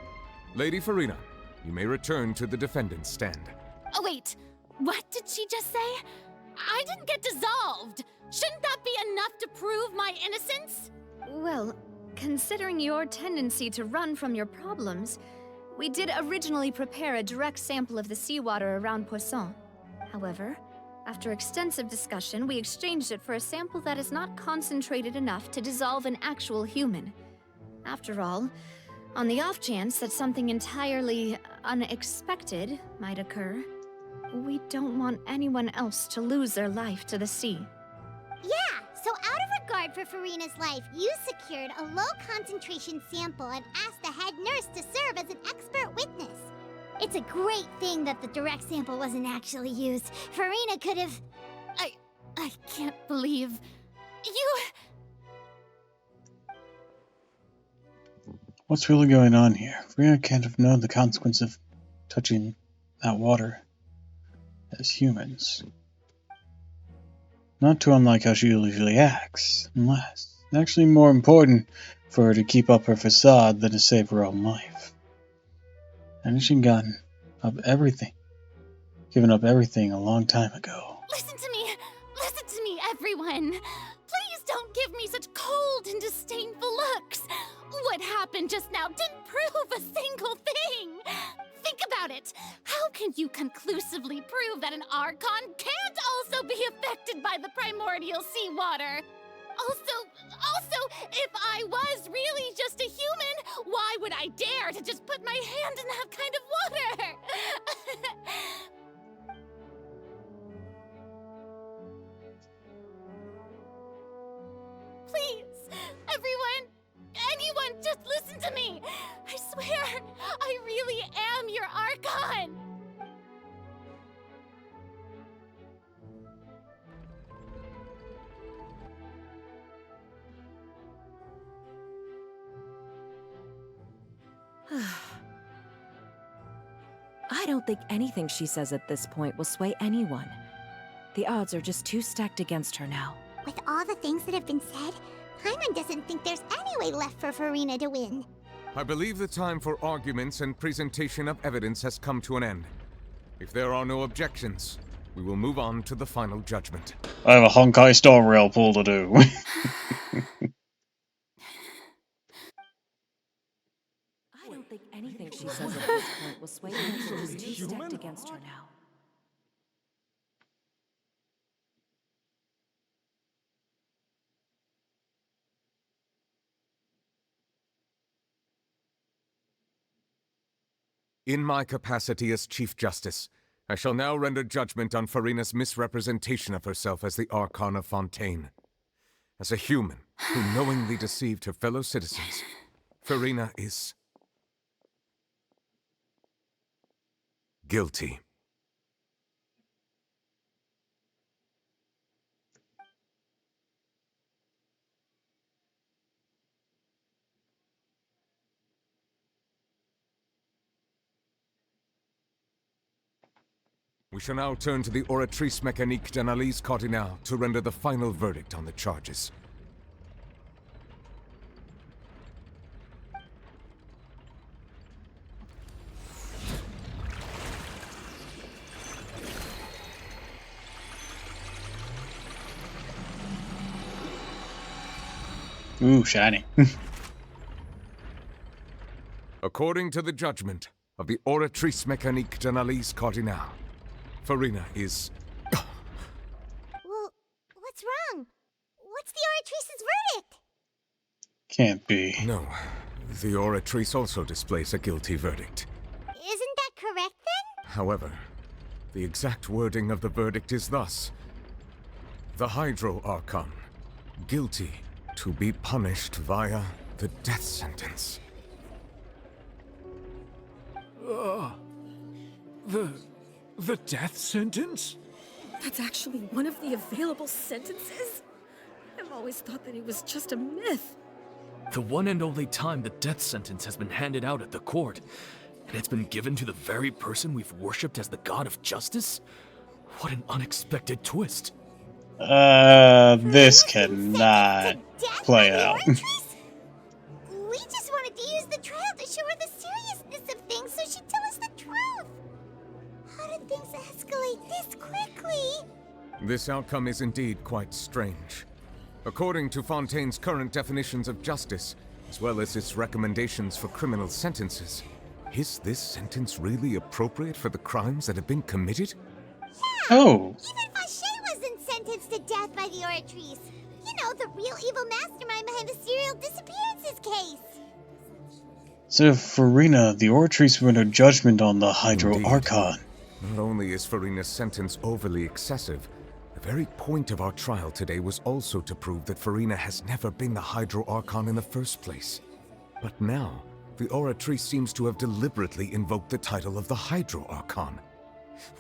Lady Farina, you may return to the defendant's stand. Oh, wait. What did she just say? I didn't get dissolved. Shouldn't that be enough to prove my innocence? Well, considering your tendency to run from your problems, we did originally prepare a direct sample of the seawater around Poisson. However, after extensive discussion, we exchanged it for a sample that is not concentrated enough to dissolve an actual human. After all, on the off chance that something entirely unexpected might occur, we don't want anyone else to lose their life to the sea. Yeah, so out of regard for Farina's life, you secured a low-concentration sample and asked the head nurse to serve as an expert witness. It's a great thing that the direct sample wasn't actually used. Farina could have... I can't believe... What's really going on here? Farina can't have known the consequence of touching that water as humans. Not too unlike how she usually acts, unless it's actually more important for her to keep up her facade than to save her own life. And she'd given up everything a long time ago. Listen to me, everyone. Please don't give me such cold and disdainful looks. What happened just now didn't prove a single thing. Think about it. How can you conclusively prove that an Archon can't also be affected by the primordial seawater? Also, if I was really just a human, why would I dare to just put my hand in that kind of water? Please, anyone, just listen to me. I swear, I really am your Archon. I don't think anything she says at this point will sway anyone. The odds are just too stacked against her now. With all the things that have been said, Paimon doesn't think there's any way left for Farina to win. I believe the time for arguments and presentation of evidence has come to an end. If there are no objections, we will move on to the final judgment. I have a Honkai Star Rail pull to do. I don't think anything she says at this point will sway anyone. She's too stacked against her now. In my capacity as Chief Justice, I shall now render judgment on Farina's misrepresentation of herself as the Archon of Fontaine. As a human who knowingly deceived her fellow citizens, Farina is guilty. We shall now turn to the Oratrice Mécanique d'Analyse Cardinale to render the final verdict on the charges. Ooh, shiny. According to the judgment of the Oratrice Mécanique d'Analyse Cardinale, Farina is... Well, what's wrong? What's the Oratrice's verdict? Can't be. No, the Oratrice also displays a guilty verdict. Isn't that correct then? However, the exact wording of the verdict is thus: the Hydro Archon, guilty to be punished via the death sentence. The death sentence? That's actually one of the available sentences? I've always thought that it was just a myth. The one and only time the death sentence has been handed out at the court, and it's been given to the very person we've worshipped as the god of justice? What an unexpected twist. This cannot play out. We just wanted to use the trial to show her the seriousness of things so she'd tell us the truth. How did things escalate this quickly? This outcome is indeed quite strange. According to Fontaine's current definitions of justice, as well as its recommendations for criminal sentences, is this sentence really appropriate for the crimes that have been committed? Oh. Even Fache wasn't sentenced to death by the Oratrice. You know, the real evil mastermind behind the serial disappearances case. So, Farina, the Oratrice rendered judgment on the Hydro Indeed. Archon. Not only is Farina's sentence overly excessive, the very point of our trial today was also to prove that Farina has never been the Hydro Archon in the first place. But now, the Oratrice seems to have deliberately invoked the title of the Hydro Archon.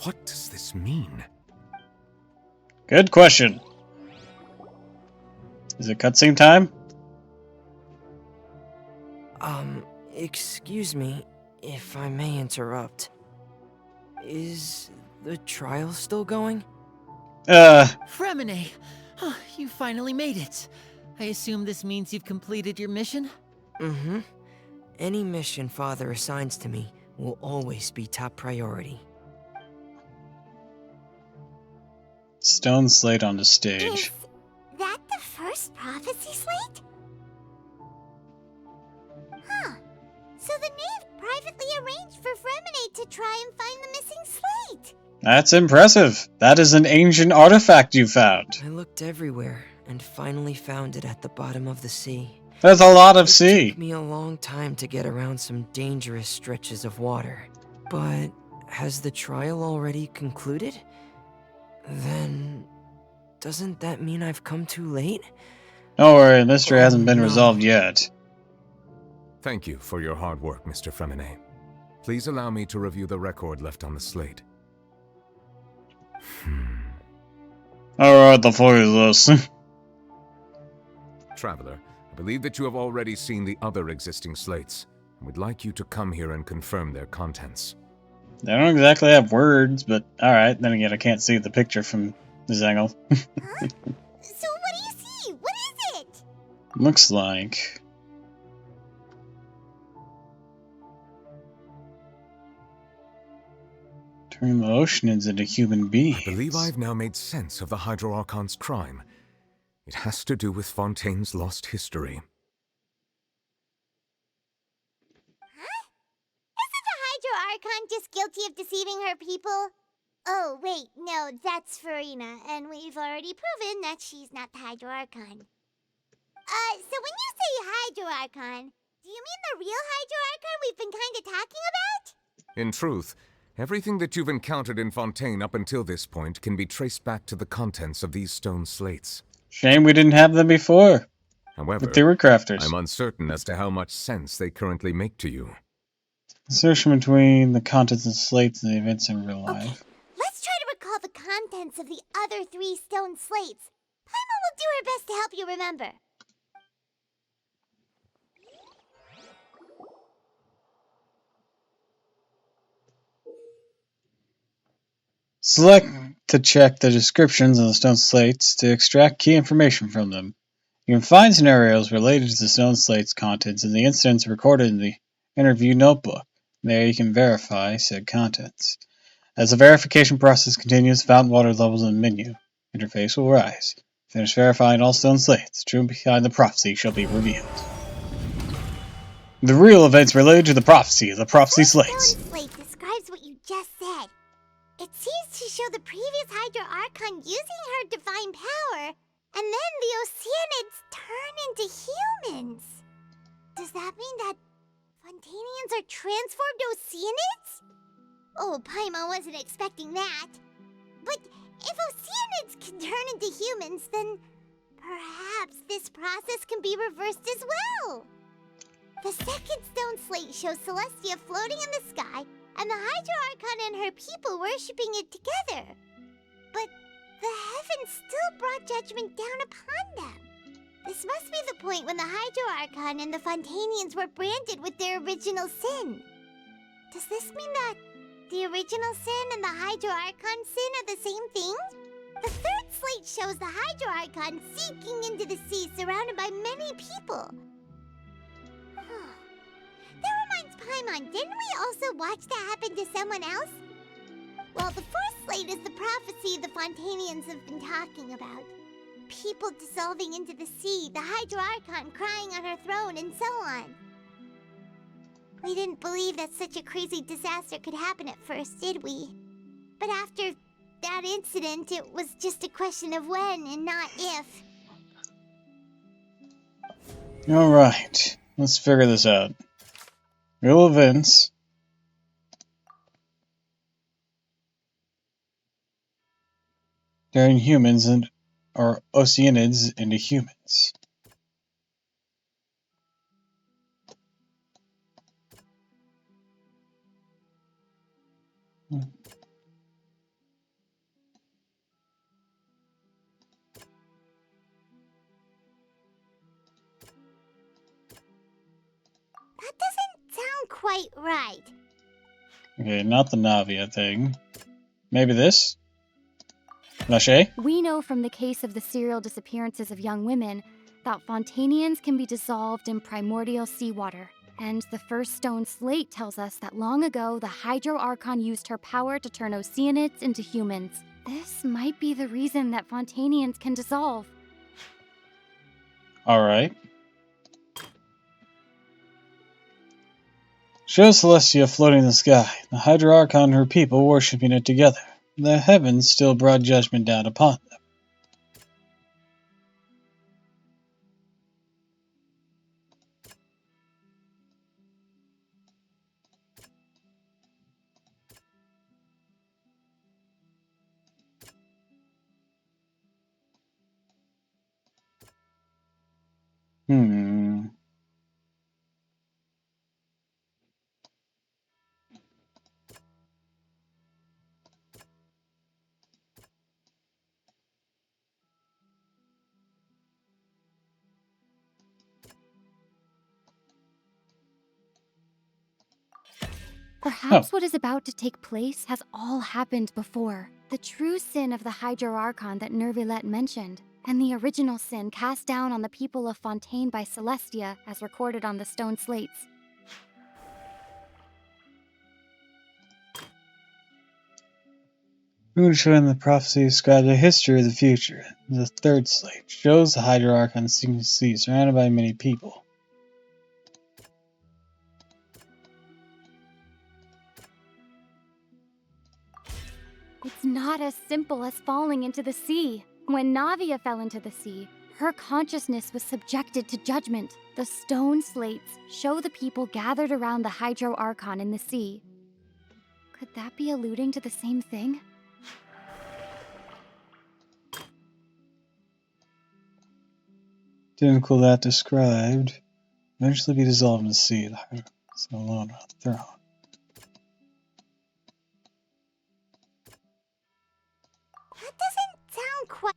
What does this mean? Good question. Is it cutscene time? Excuse me, if I may interrupt. Is the trial still going? Fremine! Oh, you finally made it. I assume this means you've completed your mission? Mm-hmm. Any mission Father assigns to me will always be top priority. Stone slate on the stage. That the first prophecy slate? Huh. So the knave privately arranged for Fremine to try and find the missing slate. That's impressive. That is an ancient artifact you found. I looked everywhere and finally found it at the bottom of the sea. That's a lot of sea. It took me a long time to get around some dangerous stretches of water. But has the trial already concluded? Then doesn't that mean I've come too late? Don't worry, the mystery hasn't been resolved yet. Thank you for your hard work, Mr. Fremine. Please allow me to review the record left on the slate. Alright, the fuck is this? Traveler, I believe that you have already seen the other existing slates, and would like you to come here and confirm their contents. They don't exactly have words, but alright, then again, I can't see the picture from this angle. Huh? So what do you see? What is it? Looks like... turn the Oceanids into human beings. I believe I've now made sense of the Hydro Archon's crime. It has to do with Fontaine's lost history. Huh? Isn't the Hydro Archon just guilty of deceiving her people? Oh, wait, no, that's Farina, and we've already proven that she's not the Hydro Archon. So when you say Hydro Archon, do you mean the real Hydro Archon we've been kinda talking about? In truth, everything that you've encountered in Fontaine up until this point can be traced back to the contents of these stone slates. Shame we didn't have them before. However, But they were crafters. I'm uncertain as to how much sense they currently make to you. Assertion between the contents of slates and the events in real life. Okay, let's try to recall the contents of the other 3 stone slates. Paimon will do her best to help you remember. Select to check the descriptions of the stone slates to extract key information from them. You can find scenarios related to the stone slate's contents in the incidents recorded in the interview notebook. There you can verify said contents. As the verification process continues, fountain water levels in the menu interface will rise. Finish verifying all stone slates. The truth behind the prophecy shall be revealed. The real events related to the prophecy of the prophecy slates. Stone slate describes what you just said. It seems to show the previous Hydro Archon using her divine power, and then the Oceanids turn into humans. Does that mean that Fontanians are transformed Oceanids? Oh, Paimon wasn't expecting that. But if Oceanids can turn into humans, then perhaps this process can be reversed as well. The second stone slate shows Celestia floating in the sky, and the Hydro Archon and her people worshipping it together. But the heavens still brought judgment down upon them. This must be the point when the Hydro Archon and the Fontanians were branded with their original sin. Does this mean that the original sin and the Hydro Archon sin are the same thing? The third slate shows the Hydro Archon sinking into the sea surrounded by many people. That reminds Paimon, didn't we also watch that happen to someone else? Well, the fourth slate is the prophecy the Fontanians have been talking about. People dissolving into the sea, the Hydro Archon crying on her throne, and so on. We didn't believe that such a crazy disaster could happen at first, did we? But after that incident, it was just a question of when and not if. Alright, let's figure this out. Real events. Turn humans or Oceanids into humans. quite right. Okay, not the Navia thing. Maybe this? Lachey? We know from the case of the serial disappearances of young women that Fontanians can be dissolved in primordial seawater. And the first stone slate tells us that long ago the Hydro Archon used her power to turn Oceanids into humans. This might be the reason that Fontanians can dissolve. Alright. Show Celestia floating in the sky, the Hydro Archon and her people worshipping it together. The heavens still brought judgment down upon them. Perhaps what is about to take place has all happened before. The true sin of the Hydro Archon that Nervilette mentioned, and the original sin cast down on the people of Fontaine by Celestia as recorded on the stone slates. Moon showing the prophecy describes the history of the future. The third slate shows the Hydro Archon seems to see surrounded by many people. It's not as simple as falling into the sea. When Navia fell into the sea, her consciousness was subjected to judgment. The stone slates show the people gathered around the Hydro Archon in the sea. Could that be alluding to the same thing? Identical that described. Eventually be dissolved in the sea. The Hydro is alone on the throne. That doesn't sound quite...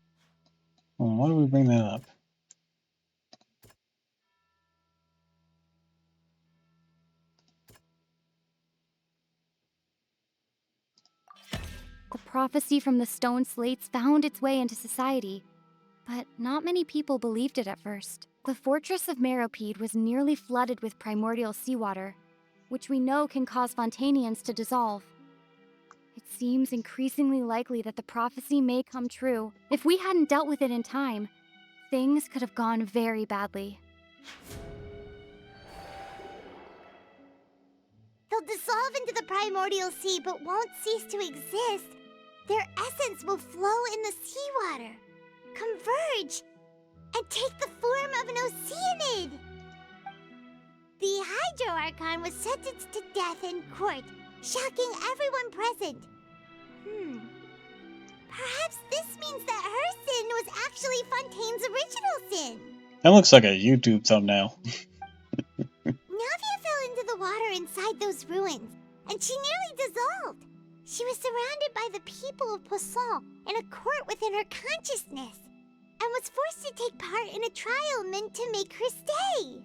Well, why do we bring that up? The prophecy from the stone slates found its way into society, but not many people believed it at first. The fortress of Meropide was nearly flooded with primordial seawater, which we know can cause Fontanians to dissolve. It seems increasingly likely that the prophecy may come true. If we hadn't dealt with it in time, things could have gone very badly. They'll dissolve into the primordial sea but won't cease to exist. Their essence will flow in the seawater, converge, and take the form of an Oceanid. The Hydro Archon was sentenced to death in court, shocking everyone present. Perhaps this means that her sin was actually Fontaine's original sin. That looks like a YouTube thumbnail. Navia fell into the water inside those ruins, and she nearly dissolved. She was surrounded by the people of Poisson in a court within her consciousness, and was forced to take part in a trial meant to make her stay.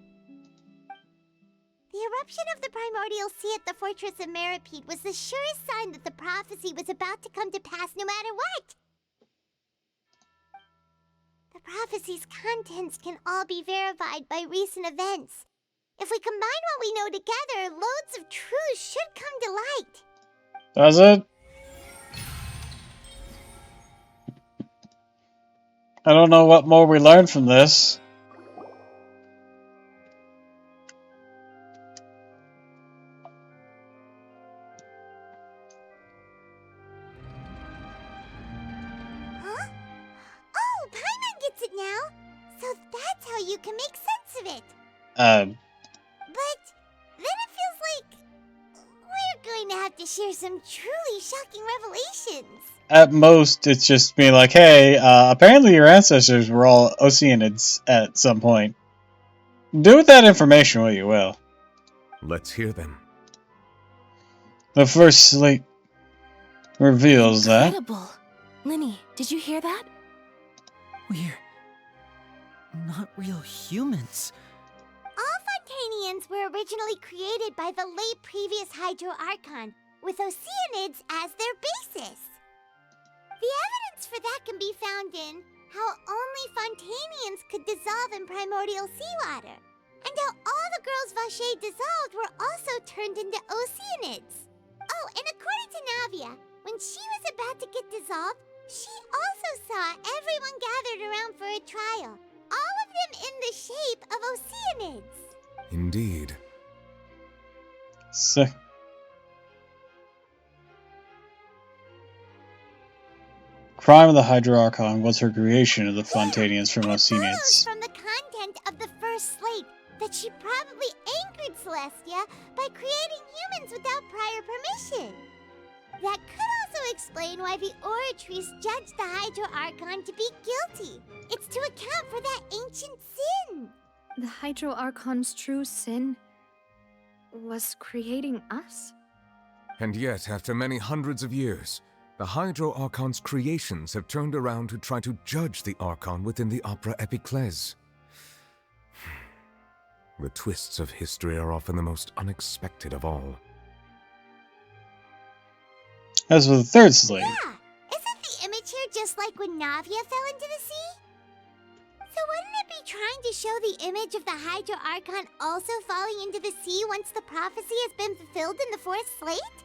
The eruption of the primordial sea at the fortress of Meropide was the surest sign that the prophecy was about to come to pass no matter what. The prophecy's contents can all be verified by recent events. If we combine what we know together, loads of truths should come to light. Does it? I don't know what more we learned from this. Huh? Oh, Paimon gets it now! So that's how you can make sense of it. But then it feels like we're going to have to share some truly shocking revelations. At most, it's just being like, hey, apparently your ancestors were all Oceanids at some point. Do with that information what you will. Let's hear them. The first slate reveals that. Incredible. Linny, did you hear that? We're not real humans. All Fontanians were originally created by the late previous Hydro Archon, with Oceanids as their basis. The evidence for that can be found in how only Fontanians could dissolve in primordial seawater, and how all the girls Vacher dissolved were also turned into Oceanids. Oh, and according to Navia, when she was about to get dissolved, she also saw everyone gathered around for a trial, all of them in the shape of Oceanids. Indeed. So, crime of the Hydro Archon was her creation of the Fontanians from Oceanids. From the content of the first slate that she probably angered Celestia by creating humans without prior permission. That could also explain why the Oratries judged the Hydro Archon to be guilty. It's to account for that ancient sin. The Hydro Archon's true sin was creating us? And yet, after many hundreds of years, the Hydro Archon's creations have turned around to try to judge the Archon within the Opera Epiclese. The twists of history are often the most unexpected of all. As for the third slate. Yeah, isn't the image here just like when Navia fell into the sea? So wouldn't it be trying to show the image of the Hydro Archon also falling into the sea once the prophecy has been fulfilled in the fourth slate?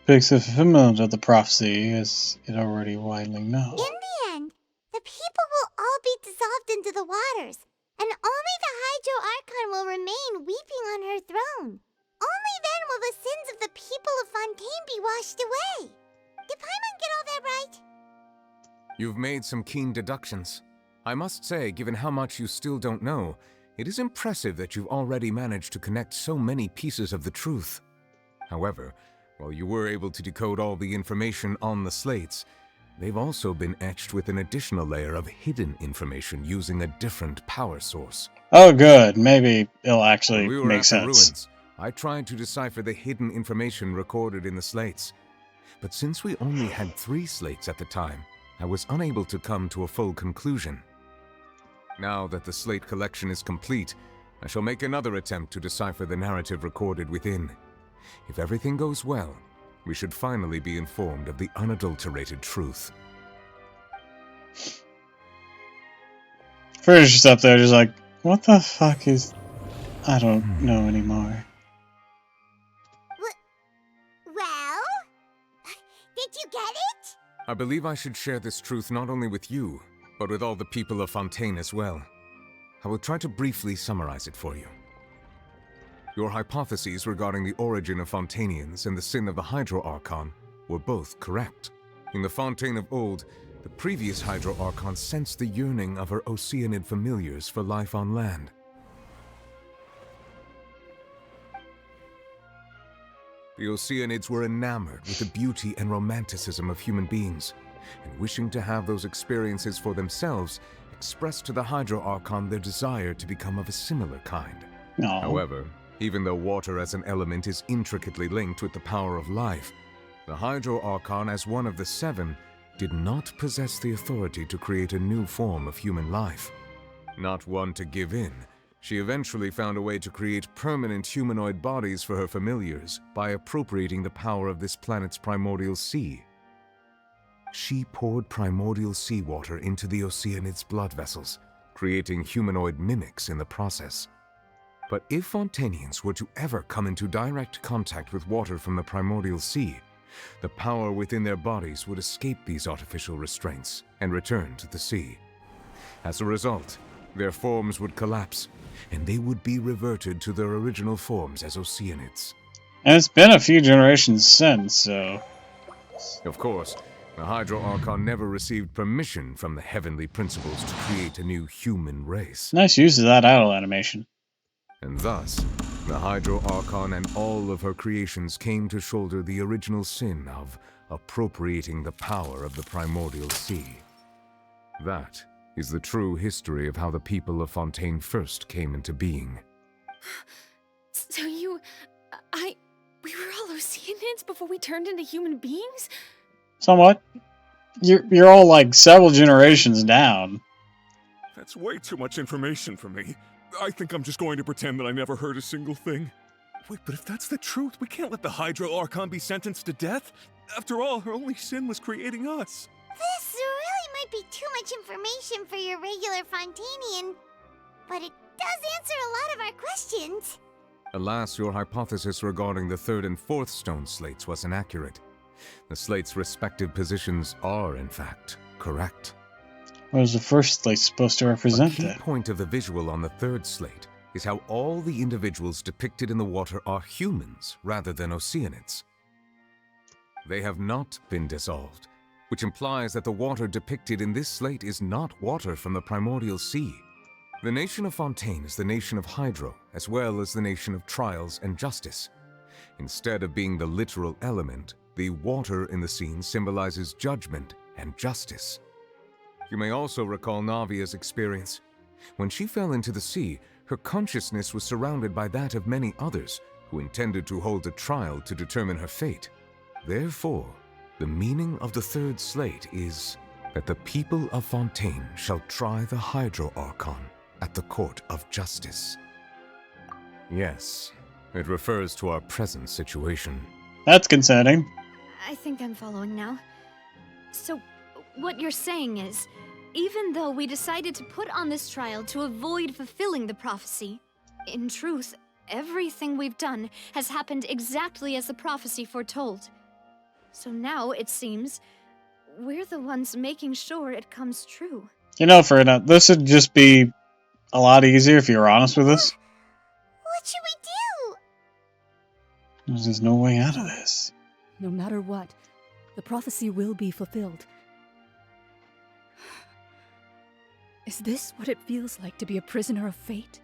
Because the fulfillment of the prophecy is it already widely known. In the end, the people will all be dissolved into the waters, and only the Hydro Archon will remain weeping on her throne. Only then will the sins of the people of Fontaine be washed away. Did Paimon get all that right? You've made some keen deductions. I must say, given how much you still don't know, it is impressive that you've already managed to connect so many pieces of the truth. However, while you were able to decode all the information on the slates, they've also been etched with an additional layer of hidden information using a different power source. Oh good, maybe it'll actually When we were make at sense. the ruins, I tried to decipher the hidden information recorded in the slates. But since we only had 3 slates at the time, I was unable to come to a full conclusion. Now that the slate collection is complete, I shall make another attempt to decipher the narrative recorded within. If everything goes well, we should finally be informed of the unadulterated truth. First, just up there, just like, what the fuck is... I don't know anymore. Well? Did you get it? I believe I should share this truth not only with you, but with all the people of Fontaine as well. I will try to briefly summarize it for you. Your hypotheses regarding the origin of Fontanians and the sin of the Hydro Archon were both correct. In the Fontaine of old, the previous Hydro Archon sensed the yearning of her Oceanid familiars for life on land. The Oceanids were enamored with the beauty and romanticism of human beings, and wishing to have those experiences for themselves, expressed to the Hydro Archon their desire to become of a similar kind. No. However, even though water as an element is intricately linked with the power of life, the Hydro Archon, as one of the 7, did not possess the authority to create a new form of human life. Not one to give in, she eventually found a way to create permanent humanoid bodies for her familiars by appropriating the power of this planet's primordial sea. She poured primordial seawater into the Oceanids' blood vessels, creating humanoid mimics in the process. But if Fontanians were to ever come into direct contact with water from the primordial sea, the power within their bodies would escape these artificial restraints and return to the sea. As a result, their forms would collapse, and they would be reverted to their original forms as Oceanids. And it's been a few generations since, so... Of course, the Hydro Archon never received permission from the heavenly principles to create a new human race. Nice use of that idle animation. And thus, the Hydro Archon and all of her creations came to shoulder the original sin of appropriating the power of the primordial sea. That is the true history of how the people of Fontaine first came into being. So we were all Oceanids before we turned into human beings? Somewhat. You're all like several generations down. That's way too much information for me. I think I'm just going to pretend that I never heard a single thing. Wait, but if that's the truth, we can't let the Hydro Archon be sentenced to death. After all, her only sin was creating us. This really might be too much information for your regular Fontanian, but it does answer a lot of our questions. Alas, your hypothesis regarding the third and fourth stone slates was inaccurate. The slates' respective positions are, in fact, correct. What is the first slate supposed to represent A key then? point of the visual on the third slate is how all the individuals depicted in the water are humans rather than Oceanids. They have not been dissolved, which implies that the water depicted in this slate is not water from the primordial sea. The nation of Fontaine is the nation of Hydro, as well as the nation of trials and justice. Instead of being the literal element, the water in the scene symbolizes judgment and justice. You may also recall Navia's experience. When she fell into the sea, her consciousness was surrounded by that of many others who intended to hold a trial to determine her fate. Therefore, the meaning of the third slate is that the people of Fontaine shall try the Hydro Archon at the court of justice. Yes, it refers to our present situation. That's concerning. I think I'm following now. So, what you're saying is, even though we decided to put on this trial to avoid fulfilling the prophecy, in truth, everything we've done has happened exactly as the prophecy foretold. So now, it seems, we're the ones making sure it comes true. You know, Freda, this would just be a lot easier if you were honest with us. What should we do? There's no way out of this. No matter what, the prophecy will be fulfilled. Is this what it feels like to be a prisoner of fate?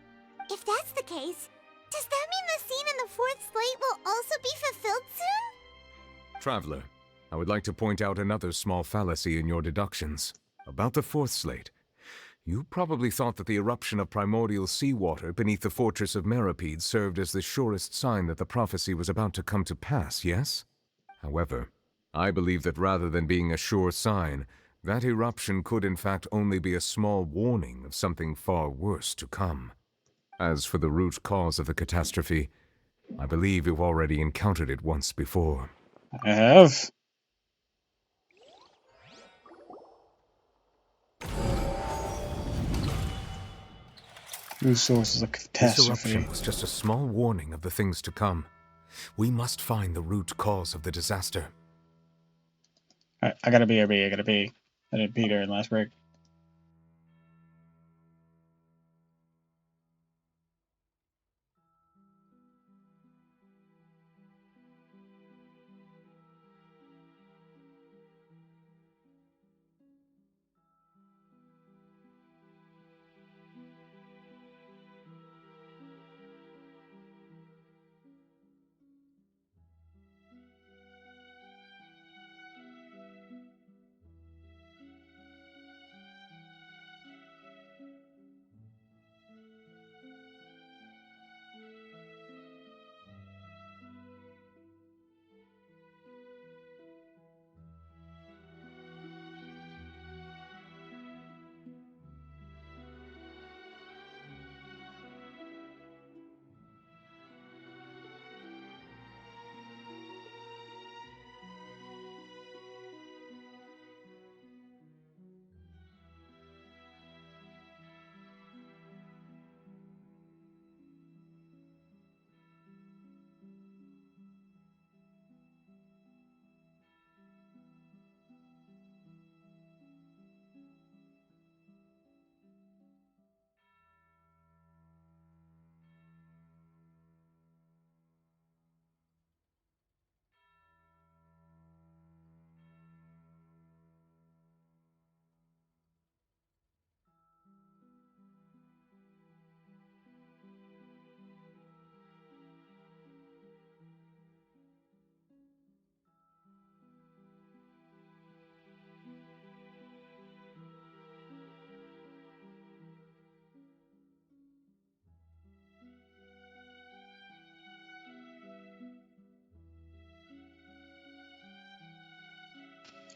If that's the case, does that mean the scene in the fourth slate will also be fulfilled soon? Traveler, I would like to point out another small fallacy in your deductions. About the fourth slate, you probably thought that the eruption of primordial seawater beneath the fortress of Meripede served as the surest sign that the prophecy was about to come to pass, yes? However, I believe that rather than being a sure sign, that eruption could in fact only be a small warning of something far worse to come. As for the root cause of the catastrophe, I believe you've already encountered it once before. I have. Root sources of This catastrophe. eruption was just a small warning of the things to come. We must find the root cause of the disaster. Alright, I gotta be. I didn't pee during last break.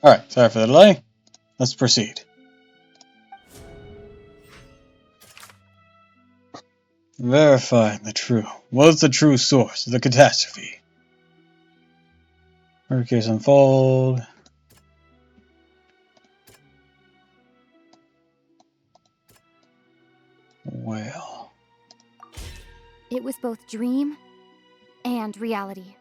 Alright, sorry for the delay. Let's proceed. Verifying the true. What's the true source of the catastrophe? Murder case unfold. Well. It was both dream and reality.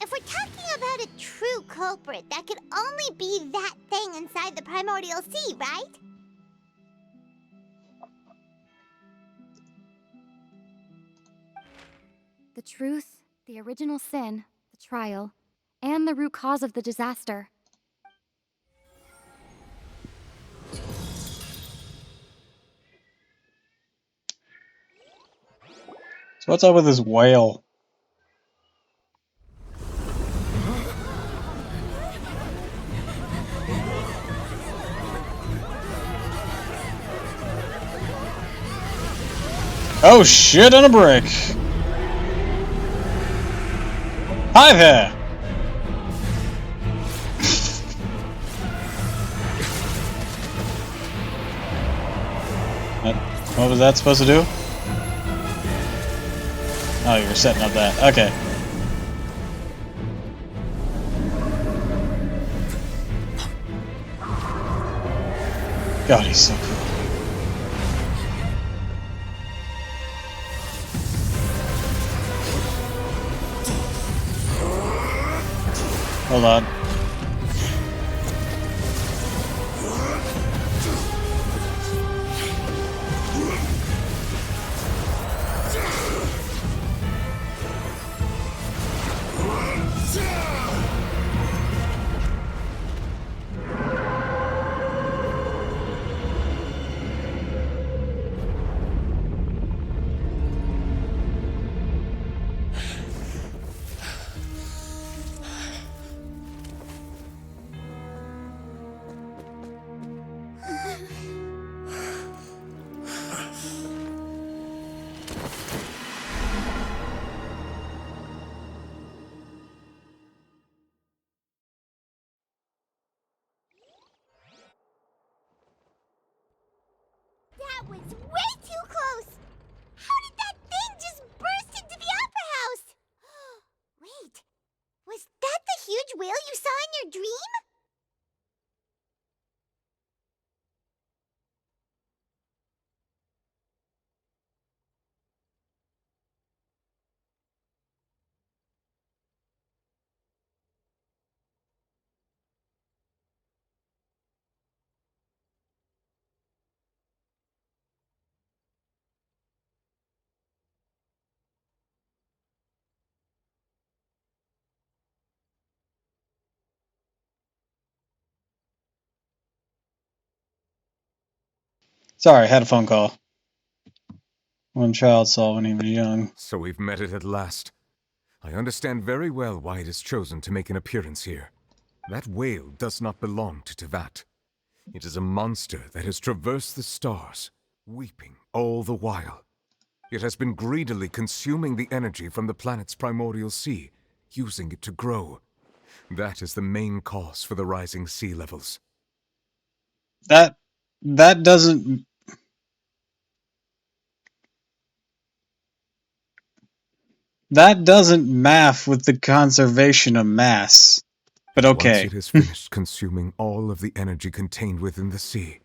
If we're talking about a true culprit, that could only be that thing inside the primordial sea, right? The truth, the original sin, the trial, and the root cause of the disaster. So what's up with this whale? Oh shit on a brick! Hi there! What was that supposed to do? Oh, you were setting up that. Okay. God, he's so cool. Hold on. That was way too close! How did that thing just burst into the opera house? Wait, was that the huge whale you saw in your dream? Sorry, I had a phone call. One child saw when he was young. So we've met it at last. I understand very well why it has chosen to make an appearance here. That whale does not belong to Tevat. It is a monster that has traversed the stars, weeping all the while. It has been greedily consuming the energy from the planet's primordial sea, using it to grow. That is the main cause for the rising sea levels. That doesn't math with the conservation of mass. But okay. Once it has finished consuming all of the energy contained within the sea,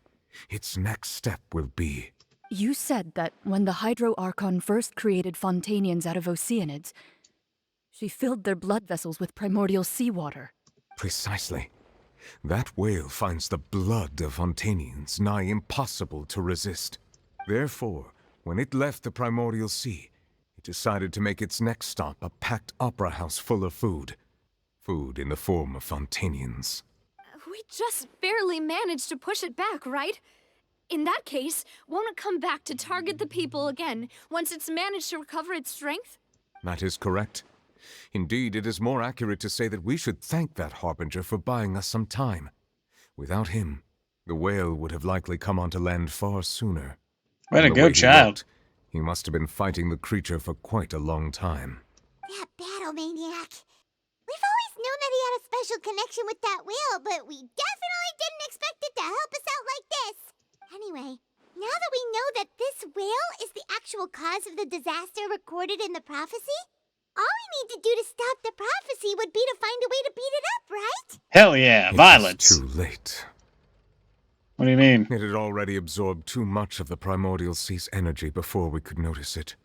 its next step will be... You said that when the Hydro Archon first created Fontanians out of Oceanids, she filled their blood vessels with primordial seawater. Precisely. That whale finds the blood of Fontanians nigh impossible to resist. Therefore, when it left the primordial sea, it decided to make its next stop a packed opera house full of food. Food in the form of Fontanians. We just barely managed to push it back, right? In that case, won't it come back to target the people again once it's managed to recover its strength? That is correct. Indeed, it is more accurate to say that we should thank that Harbinger for buying us some time. Without him, the whale would have likely come onto land far sooner. Way to go, child. He must have been fighting the creature for quite a long time. That battle maniac. We've always known that he had a special connection with that whale, but we definitely didn't expect it to help us out like this. Anyway, now that we know that this whale is the actual cause of the disaster recorded in the prophecy, all we need to do to stop the prophecy would be to find a way to beat it up, right? Hell yeah, violence. It is too late. What do you mean? It had already absorbed too much of the primordial sea's energy before we could notice it.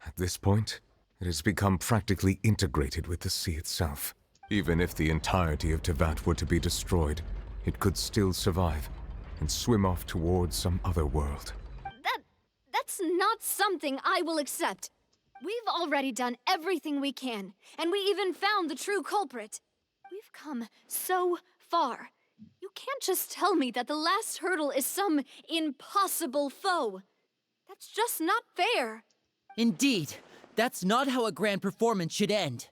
At this point, it has become practically integrated with the sea itself. Even if the entirety of Tevat were to be destroyed, it could still survive and swim off towards some other world. That's not something I will accept. We've already done everything we can, and we even found the true culprit. We've come so far. You can't just tell me that the last hurdle is some impossible foe. That's just not fair. Indeed, that's not how a grand performance should end.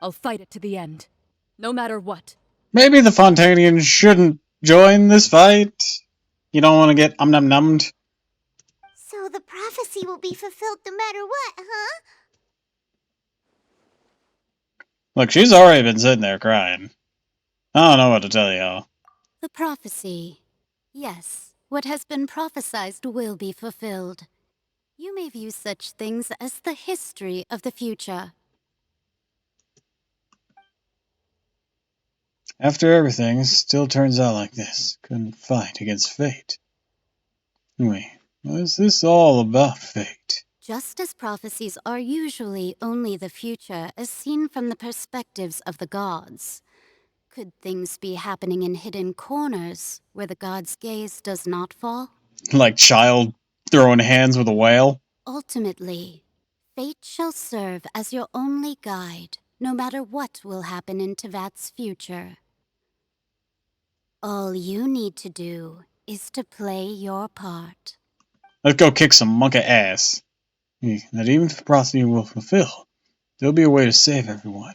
I'll fight it to the end, no matter what. Maybe the Fontanians shouldn't join this fight. You don't want to get nummed. So the prophecy will be fulfilled no matter what, huh? Look, she's already been sitting there crying. I don't know what to tell y'all. The prophecy. Yes, what has been prophesied will be fulfilled. You may view such things as the history of the future. After everything, it still turns out like this. Couldn't fight against fate. Wait, what is this all about, fate? Just as prophecies are usually only the future as seen from the perspectives of the gods, could things be happening in hidden corners where the gods' gaze does not fall? Like child throwing hands with a whale? Ultimately, fate shall serve as your only guide, no matter what will happen in Tevat's future. All you need to do is to play your part. Let's go kick some monkey ass. That even if the prophecy will fulfill, there'll be a way to save everyone.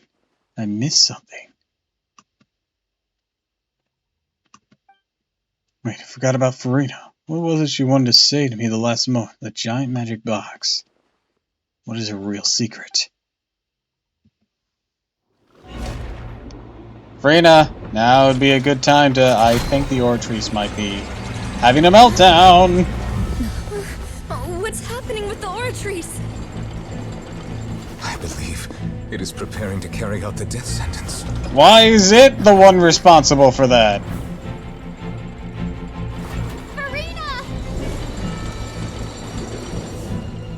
I missed something. Wait, I forgot about Farina. What was it she wanted to say to me the last moment? The giant magic box. What is her real secret? Farina, now would be a good time to... I think the Ortrice might be having a meltdown. What's happening with the Oratrice? I believe it is preparing to carry out the death sentence. Why is it the one responsible for that?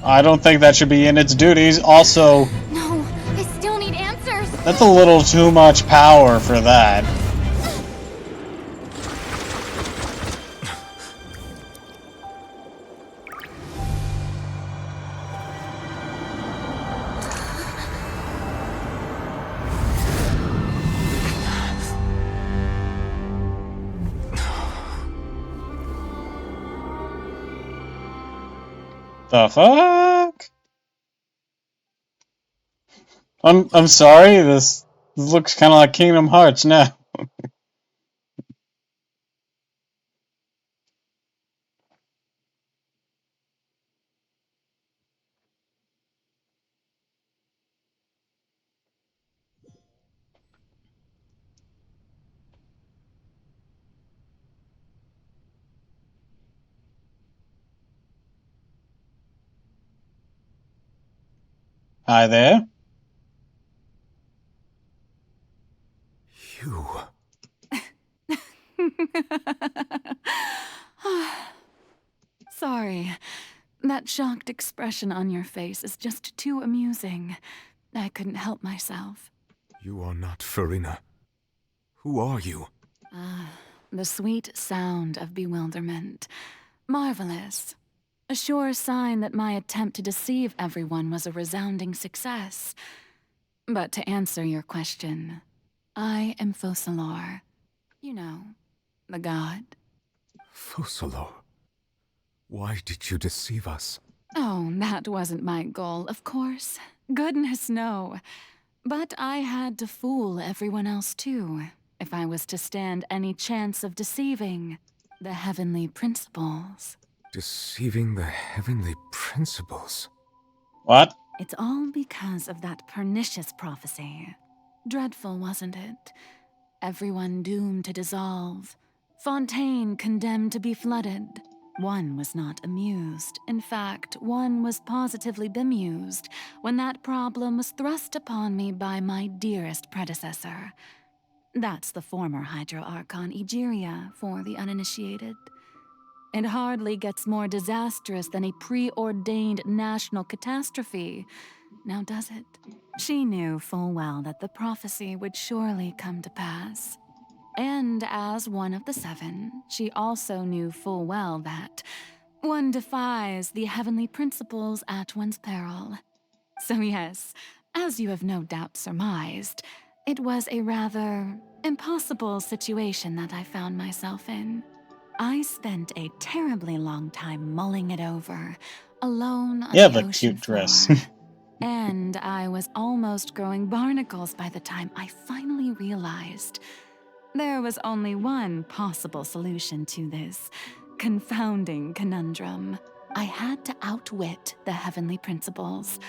I don't think that should be in its duties. Also, No, I still need answers. that's a little too much power for that. The fuck? I'm sorry, this looks kind of like Kingdom Hearts now. Hi there. You. Sorry. That shocked expression on your face is just too amusing. I couldn't help myself. You are not Farina. Who are you? The sweet sound of bewilderment. Marvelous. A sure sign that my attempt to deceive everyone was a resounding success. But to answer your question, I am Focalor. You know, the god. Focalor. Why did you deceive us? Oh, that wasn't my goal, of course. Goodness, no. But I had to fool everyone else too, if I was to stand any chance of deceiving the heavenly principles. Deceiving the heavenly principles? What? It's all because of that pernicious prophecy. Dreadful, wasn't it? Everyone doomed to dissolve. Fontaine condemned to be flooded. One was not amused. In fact, one was positively bemused when that problem was thrust upon me by my dearest predecessor. That's the former Hydro Archon Egeria for the uninitiated. It hardly gets more disastrous than a preordained national catastrophe, now does it? She knew full well that the prophecy would surely come to pass. And as one of the seven, she also knew full well that one defies the heavenly principles at one's peril. So yes, as you have no doubt surmised, it was a rather impossible situation that I found myself in. I spent a terribly long time mulling it over, alone on Yeah, the the ocean cute dress. floor. And I was almost growing barnacles by the time I finally realized there was only one possible solution to this confounding conundrum. I had to outwit the heavenly principles,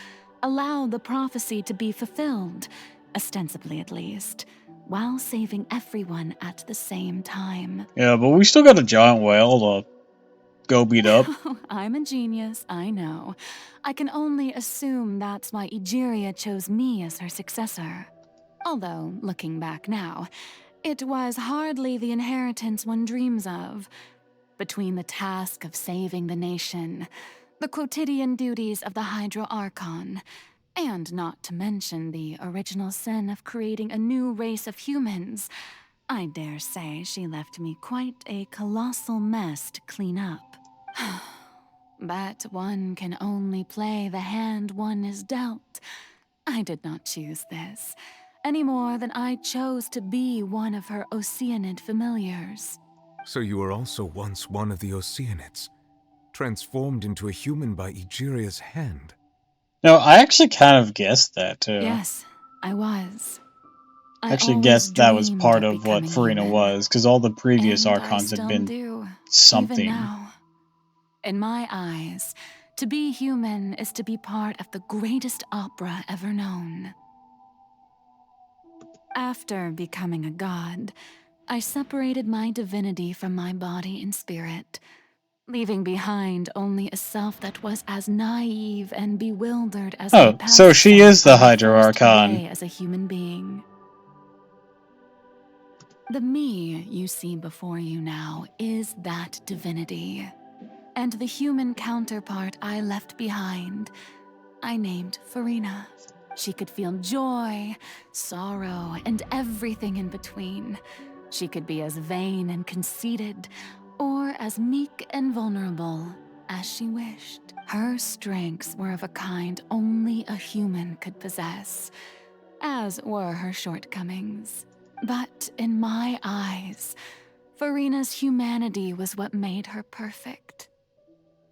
allow the prophecy to be fulfilled, ostensibly at least, while saving everyone at the same time. Yeah, but we still got a giant whale to go beat up. I'm a genius, I know. I can only assume that's why Egeria chose me as her successor. Although, looking back now, it was hardly the inheritance one dreams of. Between the task of saving the nation, the quotidian duties of the Hydro Archon, and not to mention the original sin of creating a new race of humans, I dare say she left me quite a colossal mess to clean up. But one can only play the hand one is dealt. I did not choose this, any more than I chose to be one of her Oceanid familiars. So you were also once one of the Oceanids, transformed into a human by Egeria's hand. No, I actually kind of guessed that too. Yes, I was. I actually guessed that was part of what Farina was, because all the previous Archons had been something. Even now. In my eyes, to be human is to be part of the greatest opera ever known. After becoming a god, I separated my divinity from my body and spirit, leaving behind only a self that was as naive and bewildered as my past so she self is the on my Hydro first Archon. day as a human being. The me you see before you now is that divinity. And the human counterpart I left behind, I named Farina. She could feel joy, sorrow, and everything in between. She could be as vain and conceited, or as meek and vulnerable as she wished. Her strengths were of a kind only a human could possess, as were her shortcomings. But in my eyes, Farina's humanity was what made her perfect.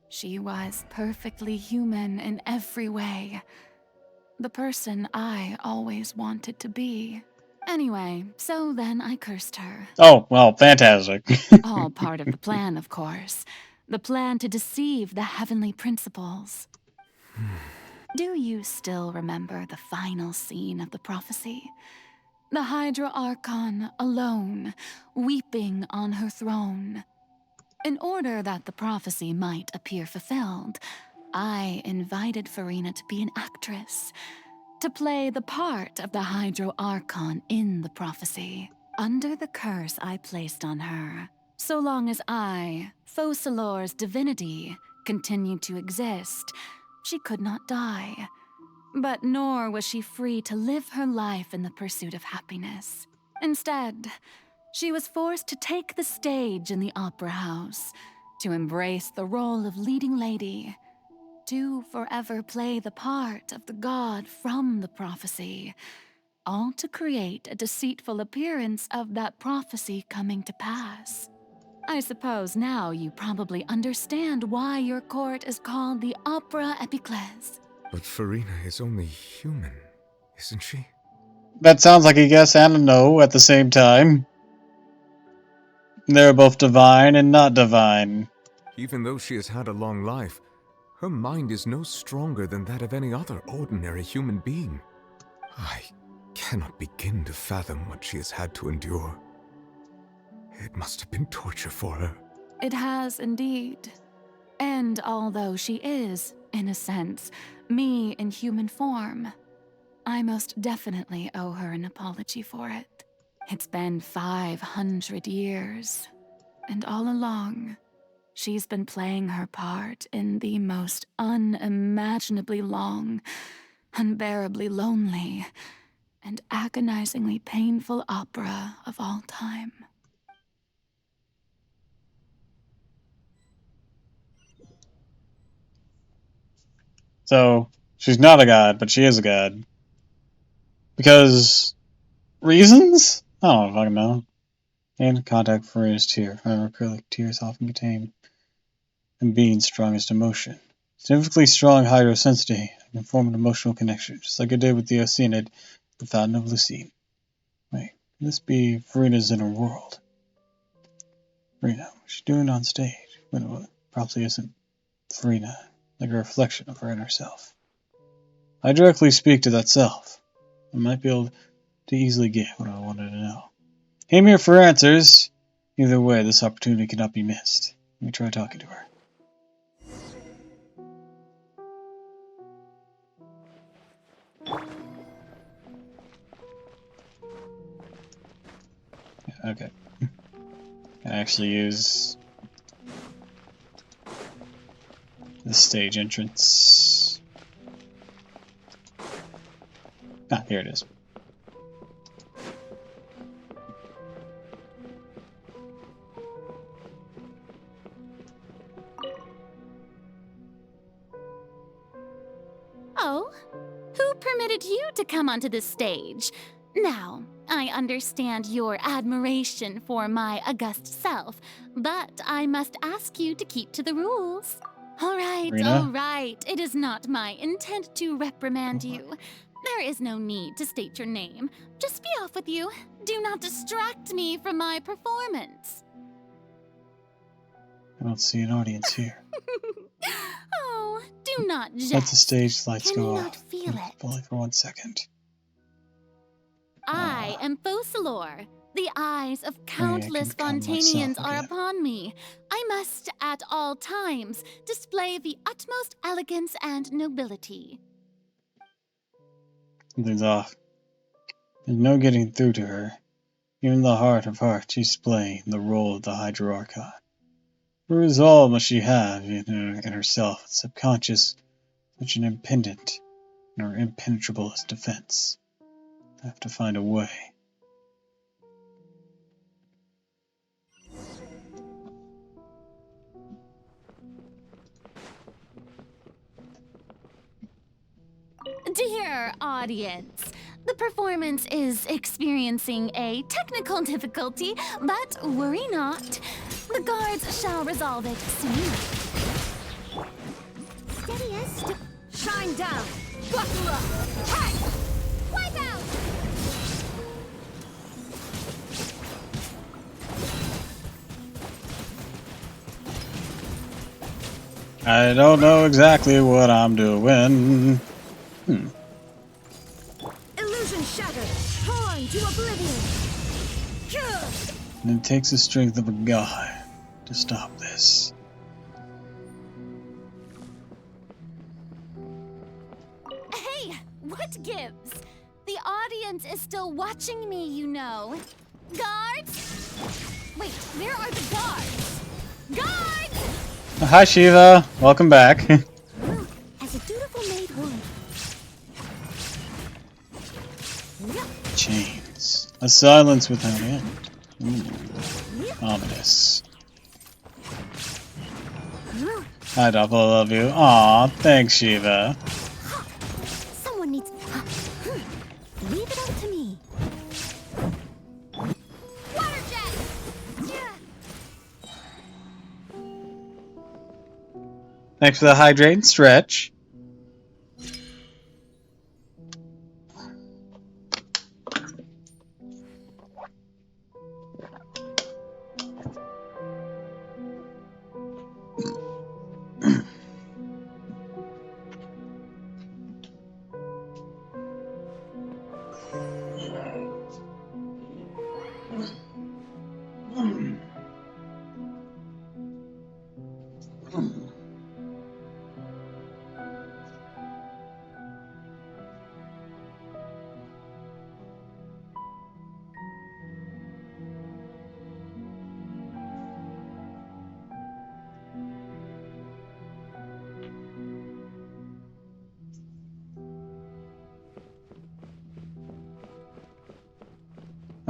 She was perfectly human in every way. The person I always wanted to be. Anyway, so then I cursed her. Oh, well, fantastic. All part of the plan, of course. The plan to deceive the heavenly principles. Do you still remember the final scene of the prophecy? The Hydra Archon alone, weeping on her throne. In order that the prophecy might appear fulfilled, I invited Farina to be an actress, to play the part of the Hydro Archon in the prophecy, under the curse I placed on her. So long as I, Focalor's divinity, continued to exist, she could not die. But nor was she free to live her life in the pursuit of happiness. Instead, she was forced to take the stage in the opera house, to embrace the role of leading lady, to forever play the part of the god from the prophecy, all to create a deceitful appearance of that prophecy coming to pass. I suppose now you probably understand why your court is called the Opera Epiclese. But Farina is only human, isn't she? That sounds like a yes and a no at the same time. They're both divine and not divine. Even though she has had a long life, her mind is no stronger than that of any other ordinary human being. I cannot begin to fathom what she has had to endure. It must have been torture for her. It has indeed. And although she is, in a sense, me in human form, I most definitely owe her an apology for it. It's been 500 years, and all along, she's been playing her part in the most unimaginably long, unbearably lonely, and agonizingly painful opera of all time. So, she's not a god, but she is a god. Because... reasons? I don't fucking know. And contact for his tear. Acrylic tears often contain and being strongest emotion. Significantly strong hydrosensitivity can form an emotional connection, just like it did with the Oceanid, the Fountain of Lucine. Wait, can this be Farina's inner world? Farina, what's she doing on stage? Well, it probably isn't Farina, like a reflection of her inner self. I directly speak to that self. I might be able to easily get what I wanted to know. Came here for answers. Either way, this opportunity cannot be missed. Let me try talking to her. Okay. I actually use the stage entrance. Ah, here it is. Oh, who permitted you to come onto the stage? Now, I understand your admiration for my august self, but I must ask you to keep to the rules. All right, it is not my intent to reprimand you. There is no need to state your name. Just be off with you. Do not distract me from my performance. I don't see an audience here. Oh, do not jest. Let the stage lights Can go you off. not feel it? Only for 1 second. I am Focalor. The eyes of countless Fontanians are upon me. I must, at all times, display the utmost elegance and nobility. Something's off. There's no getting through to her. Even in the heart of hearts, she's playing the role of the Hydro Archon. What resolve must she have in herself, subconscious, such an impendent, nor impenetrable as defense? I have to find a way. Dear audience, the performance is experiencing a technical difficulty, but worry not. The guards shall resolve it soon. Steady as Shine down! Buckle up! Hey! Wipe out! I don't know exactly what I'm doing. Illusion shattered! Torn to oblivion! And it takes the strength of a god to stop this. Hey, what gives? The audience is still watching me, you know. Guards? Wait, where are the guards? Guards! Hi Shiva, welcome back. As a dutiful maid would. Chains. A silence without end. Ooh. Ominous. Hi Doppel, I love you. Aw, thanks Shiva. Someone needs. Leave it up to me. Water jet! Thanks for the hydrate and stretch.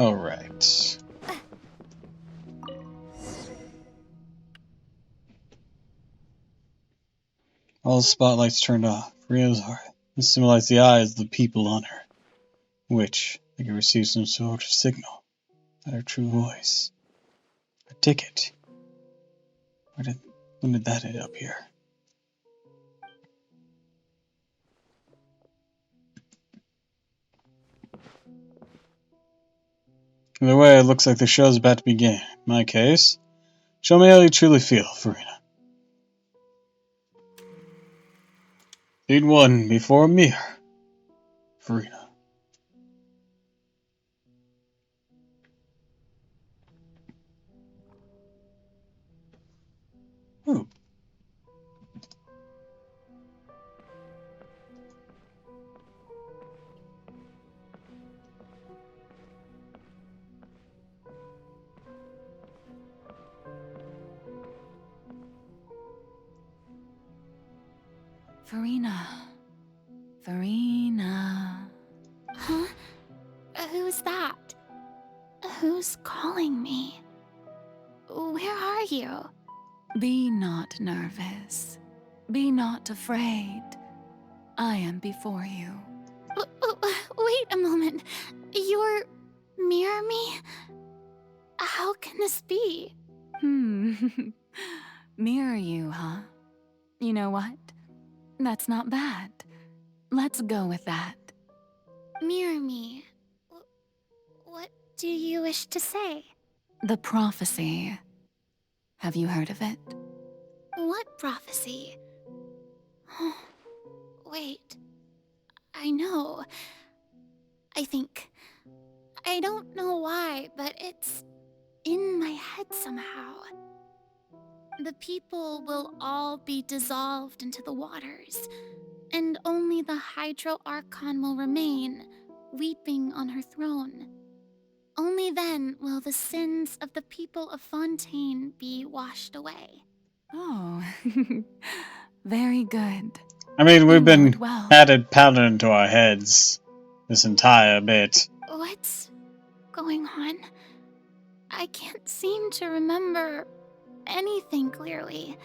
Alright. All the spotlights turned off. Farina's heart. This symbolized the eyes of the people on her, which they could receive some sort of signal at her true voice. A ticket. When did that end up here? Either way, it looks like the show's about to begin. In my case, show me how you truly feel, Farina. Scene 1, before a mirror. Farina. Ooh. Farina. Farina. Huh? Who's that? Who's calling me? Where are you? Be not nervous. Be not afraid. I am before you. Wait a moment. You're... Mirror me? How can this be? Mirror you, huh? You know what? That's not bad. Let's go with that. Mirror me. What do you wish to say? The prophecy. Have you heard of it? What prophecy? Oh, wait. I know. I think. I don't know why, but it's in my head somehow. The people will all be dissolved into the waters, and only the Hydro Archon will remain, weeping on her throne. Only then will the sins of the people of Fontaine be washed away. Oh, very good. I mean, we've been well. had it pounded into our heads this entire bit. What's going on? I can't seem to remember anything clearly.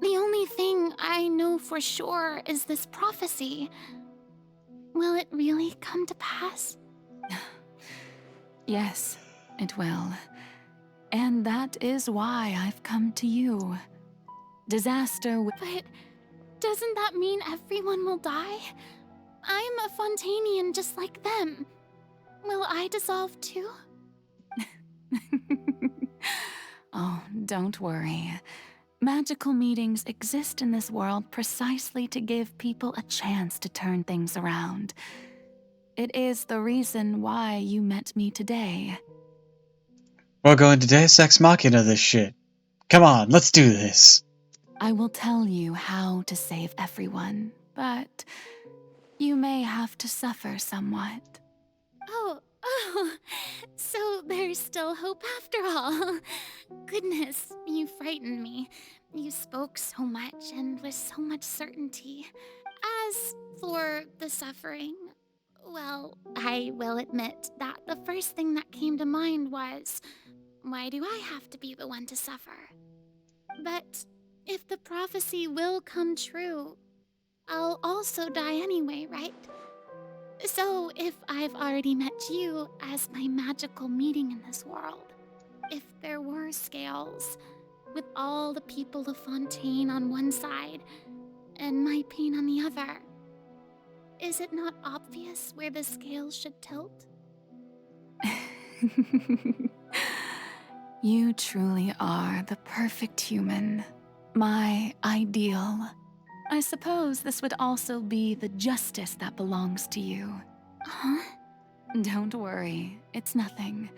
The only thing I know for sure is this prophecy. Will it really come to pass? Yes, it will. And that is why I've come to you. Disaster But doesn't that mean everyone will die? I'm a Fontainian just like them. Will I dissolve too? Oh, don't worry. Magical meetings exist in this world precisely to give people a chance to turn things around. It is the reason why you met me today. We're going to Deus Ex Machina this shit. Come on, let's do this. I will tell you how to save everyone, but you may have to suffer somewhat. Oh, so there's still hope after all. Goodness, you frightened me. You spoke so much and with so much certainty. As for the suffering, well, I will admit that the first thing that came to mind was, why do I have to be the one to suffer? But if the prophecy will come true, I'll also die anyway, right? So if I've already met you as my magical meeting in this world, if there were scales, with all the people of Fontaine on one side, and my pain on the other, is it not obvious where the scales should tilt? You truly are the perfect human. My ideal. I suppose this would also be the justice that belongs to you. Huh? Don't worry, it's nothing.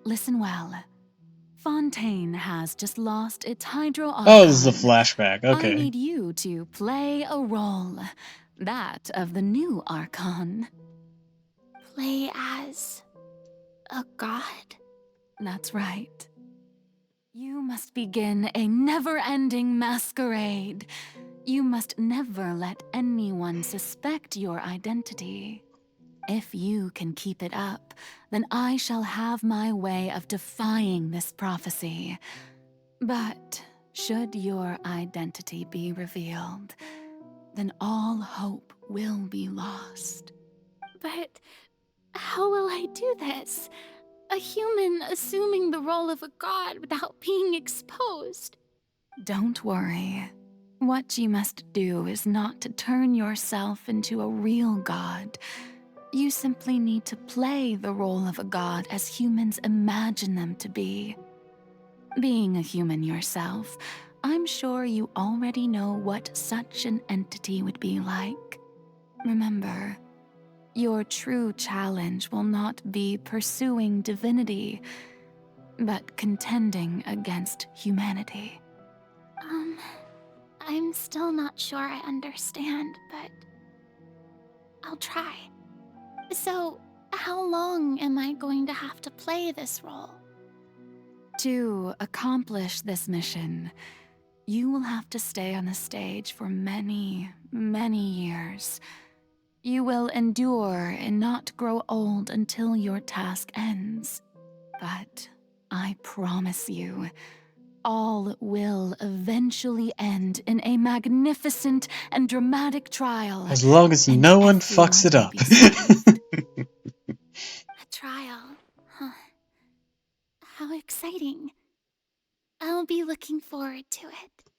Listen well. Fontaine has just lost its Hydro Archon. Oh, this is a flashback. Okay. I need you to play a role. That of the new Archon. Play as a god? That's right. You must begin a never-ending masquerade. You must never let anyone suspect your identity. If you can keep it up, then I shall have my way of defying this prophecy. But should your identity be revealed, then all hope will be lost. But how will I do this? A human assuming the role of a god without being exposed. Don't worry. What you must do is not to turn yourself into a real god. You simply need to play the role of a god as humans imagine them to be. Being a human yourself, I'm sure you already know what such an entity would be like. Remember, your true challenge will not be pursuing divinity, but contending against humanity. I'm still not sure I understand, but I'll try. So, how long am I going to have to play this role? To accomplish this mission, you will have to stay on the stage for many, many years. You will endure and not grow old until your task ends. But I promise you, all will eventually end in a magnificent and dramatic trial. As long as no one fucks it up. A trial, huh? How exciting. I'll be looking forward to it.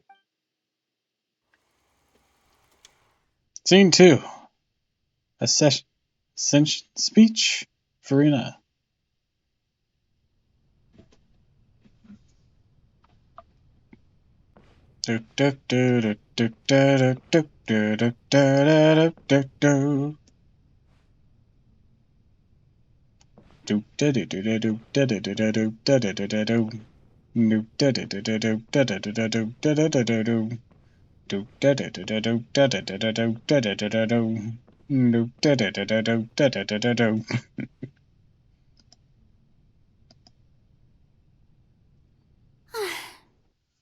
Scene 2. A speech, Farina. Do do do do do do do do do do do do. Do do do do do do do do do do do do do do do. Do do do do do do do do do do do do do do do. Do do do do do do do do do do do do do do do do. Do do do do do do do do do do.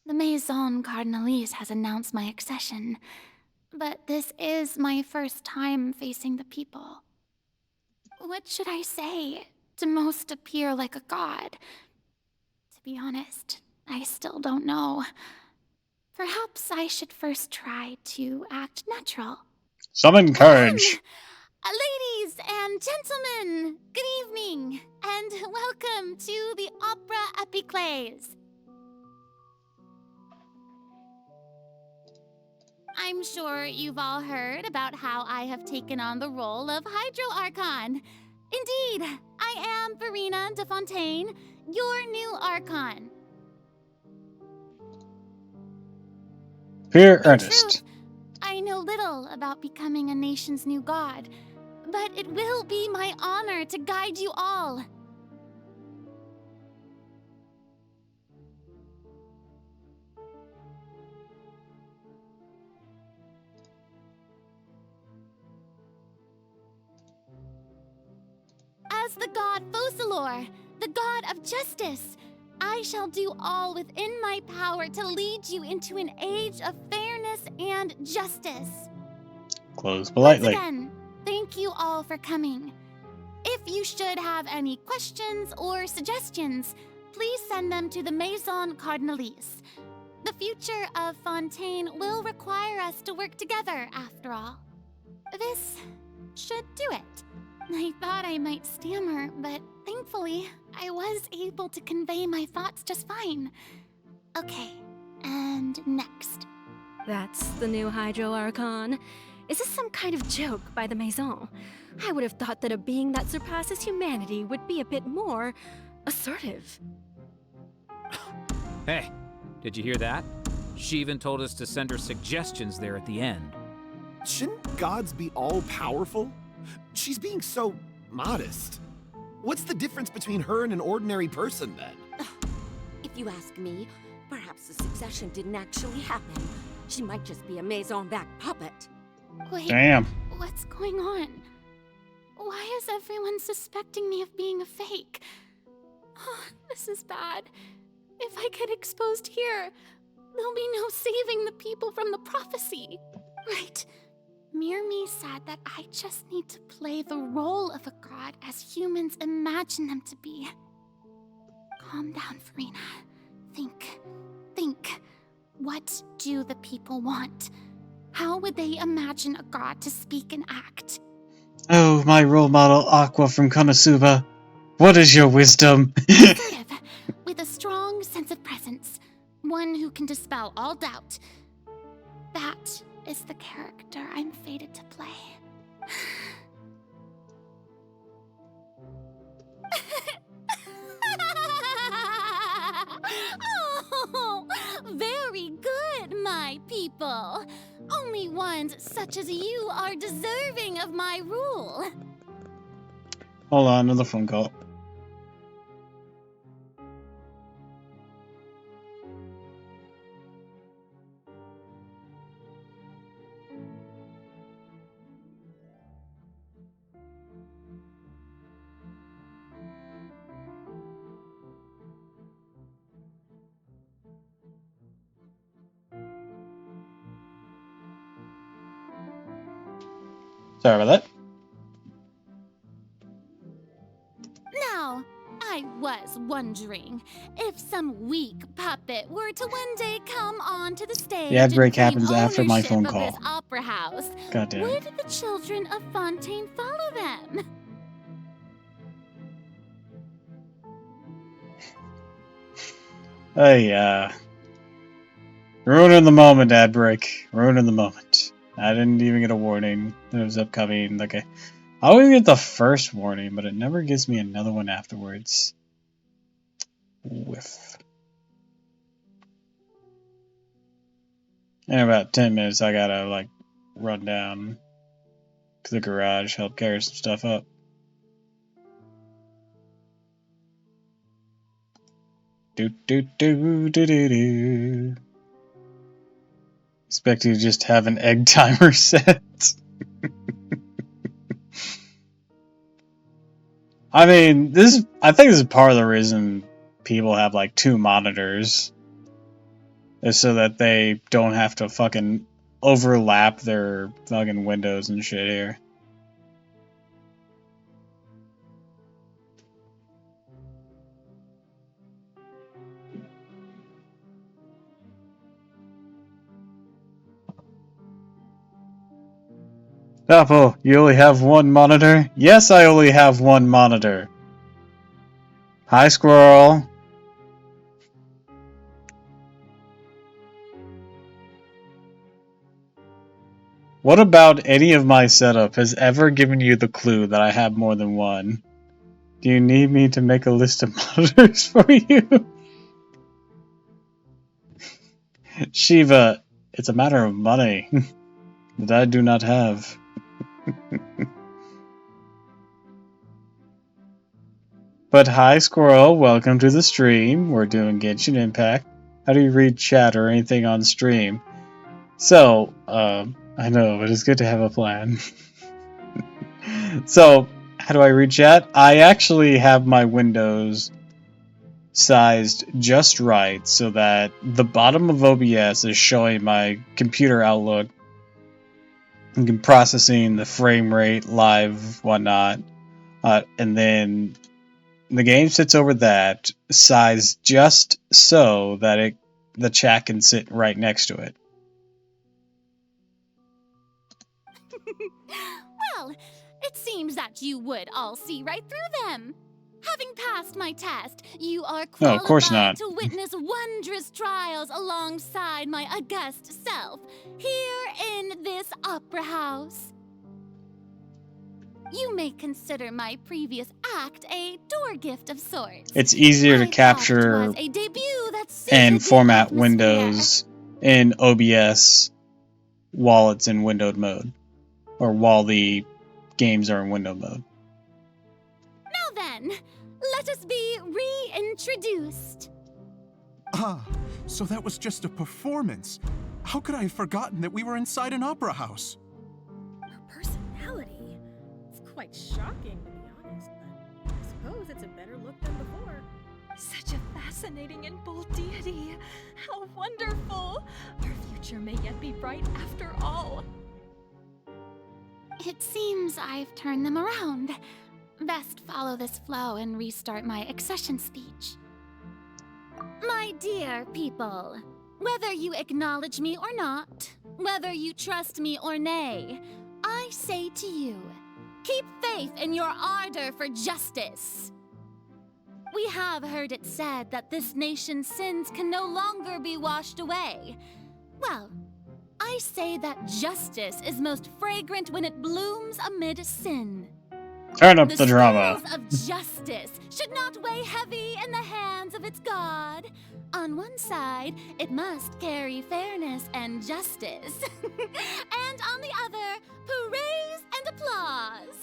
The Maison Cardinalise has announced my accession, but this is my first time facing the people. What should I say to most appear like a god? To be honest, I still don't know. Perhaps I should first try to act natural. Summon courage. Ladies and gentlemen, good evening, and welcome to the Opera Epiclese. I'm sure you've all heard about how I have taken on the role of Hydro Archon. Indeed, I am Verena de Fontaine, your new Archon. Dear Ernest. I know little about becoming a nation's new god, but it will be my honor to guide you all. As the god Focalor, the god of justice, I shall do all within my power to lead you into an age of fairness and justice. Close politely. Once again, thank you all for coming. If you should have any questions or suggestions, please send them to the Maison Cardinalise. The future of Fontaine will require us to work together, after all. This should do it. I thought I might stammer, but thankfully, I was able to convey my thoughts just fine. Okay, and next. That's the new Hydro Archon. Is this some kind of joke by the Maison? I would have thought that a being that surpasses humanity would be a bit more assertive. Hey, did you hear that? She even told us to send her suggestions there at the end. Shouldn't gods be all-powerful? She's being so modest. What's the difference between her and an ordinary person, then? If you ask me, perhaps the succession didn't actually happen. She might just be a Maison-backed puppet. Wait, damn. What's going on? Why is everyone suspecting me of being a fake? Oh, this is bad. If I get exposed here, there'll be no saving the people from the prophecy. Right. Mirmi said that I just need to play the role of a god as humans imagine them to be. Calm down, Farina. Think. What do the people want? How would they imagine a god to speak and act? Oh, my role model Aqua from Konosuba. What is your wisdom? Assertive, with a strong sense of presence. One who can dispel all doubt. That is the character I'm fated to play. Oh, very good, my people. Only ones such as you are deserving of my rule. Hold on, another phone call. Sorry about that. Now, I was wondering if some weak puppet were to one day come onto the stage The ad break and claim happens after my ownership phone of this call. opera house. God damn Would it. the children of Fontaine follow them? Hey, ruining the moment, ad break. Ruining the moment. I didn't even get a warning that it was upcoming. Okay. I always get the first warning, but it never gives me another one afterwards. Whiff. In about 10 minutes, I gotta, like, run down to the garage, help carry some stuff up. Do. Expect you to just have an egg timer set. I mean, I think this is part of the reason people have like 2 monitors. Is so that they don't have to fucking overlap their fucking windows and shit here. Doppel, you only have 1 monitor? Yes, I only have 1 monitor. Hi, squirrel. What about any of my setup has ever given you the clue that I have more than 1? Do you need me to make a list of monitors for you? Shiva, it's a matter of money that I do not have. But hi, squirrel, welcome to the stream. We're doing Genshin Impact. How do you read chat or anything on stream? So, I know, but it's good to have a plan. So, how do I read chat? I actually have my windows sized just right so that the bottom of OBS is showing my computer outlook and processing the frame rate, live, whatnot. And then the game sits over that, sized just so that the chat can sit right next to it. Well, it seems that you would all see right through them. Having passed my test, you are No, of course qualified not. to witness wondrous trials alongside my august self, here in this opera house. You may consider my previous act a door gift of sorts. It's easier to I capture thought it was a debut that suited and the format atmosphere. windows in OBS while it's in windowed mode, or while the games are in window mode. Now then, let us be reintroduced. Ah, so that was just a performance. How could I have forgotten that we were inside an opera house? Her personality. It's quite shocking, to be honest, but I suppose it's a better look than before. Such a fascinating and bold deity. How wonderful! Our future may yet be bright after all. It seems I've turned them around. Best follow this flow and restart my accession speech. My dear people, whether you acknowledge me or not, whether you trust me or nay, I say to you, keep faith in your ardor for justice. We have heard it said that this nation's sins can no longer be washed away. Well, I say that justice is most fragrant when it blooms amid sin. Turn up the drama. The scales of justice should not weigh heavy in the hands of its God. On one side, it must carry fairness and justice. And on the other, praise and applause.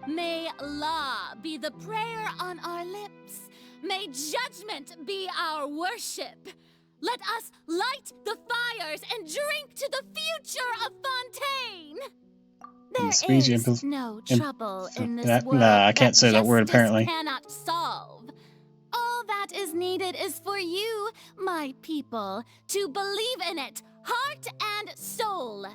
May law be the prayer on our lips. May judgment be our worship. Let us light the fires and drink to the future of Fontaine. There is no trouble in this world Nah, I can't say that word justice apparently. cannot solve. All that is needed is for you, my people, to believe in it, heart and soul.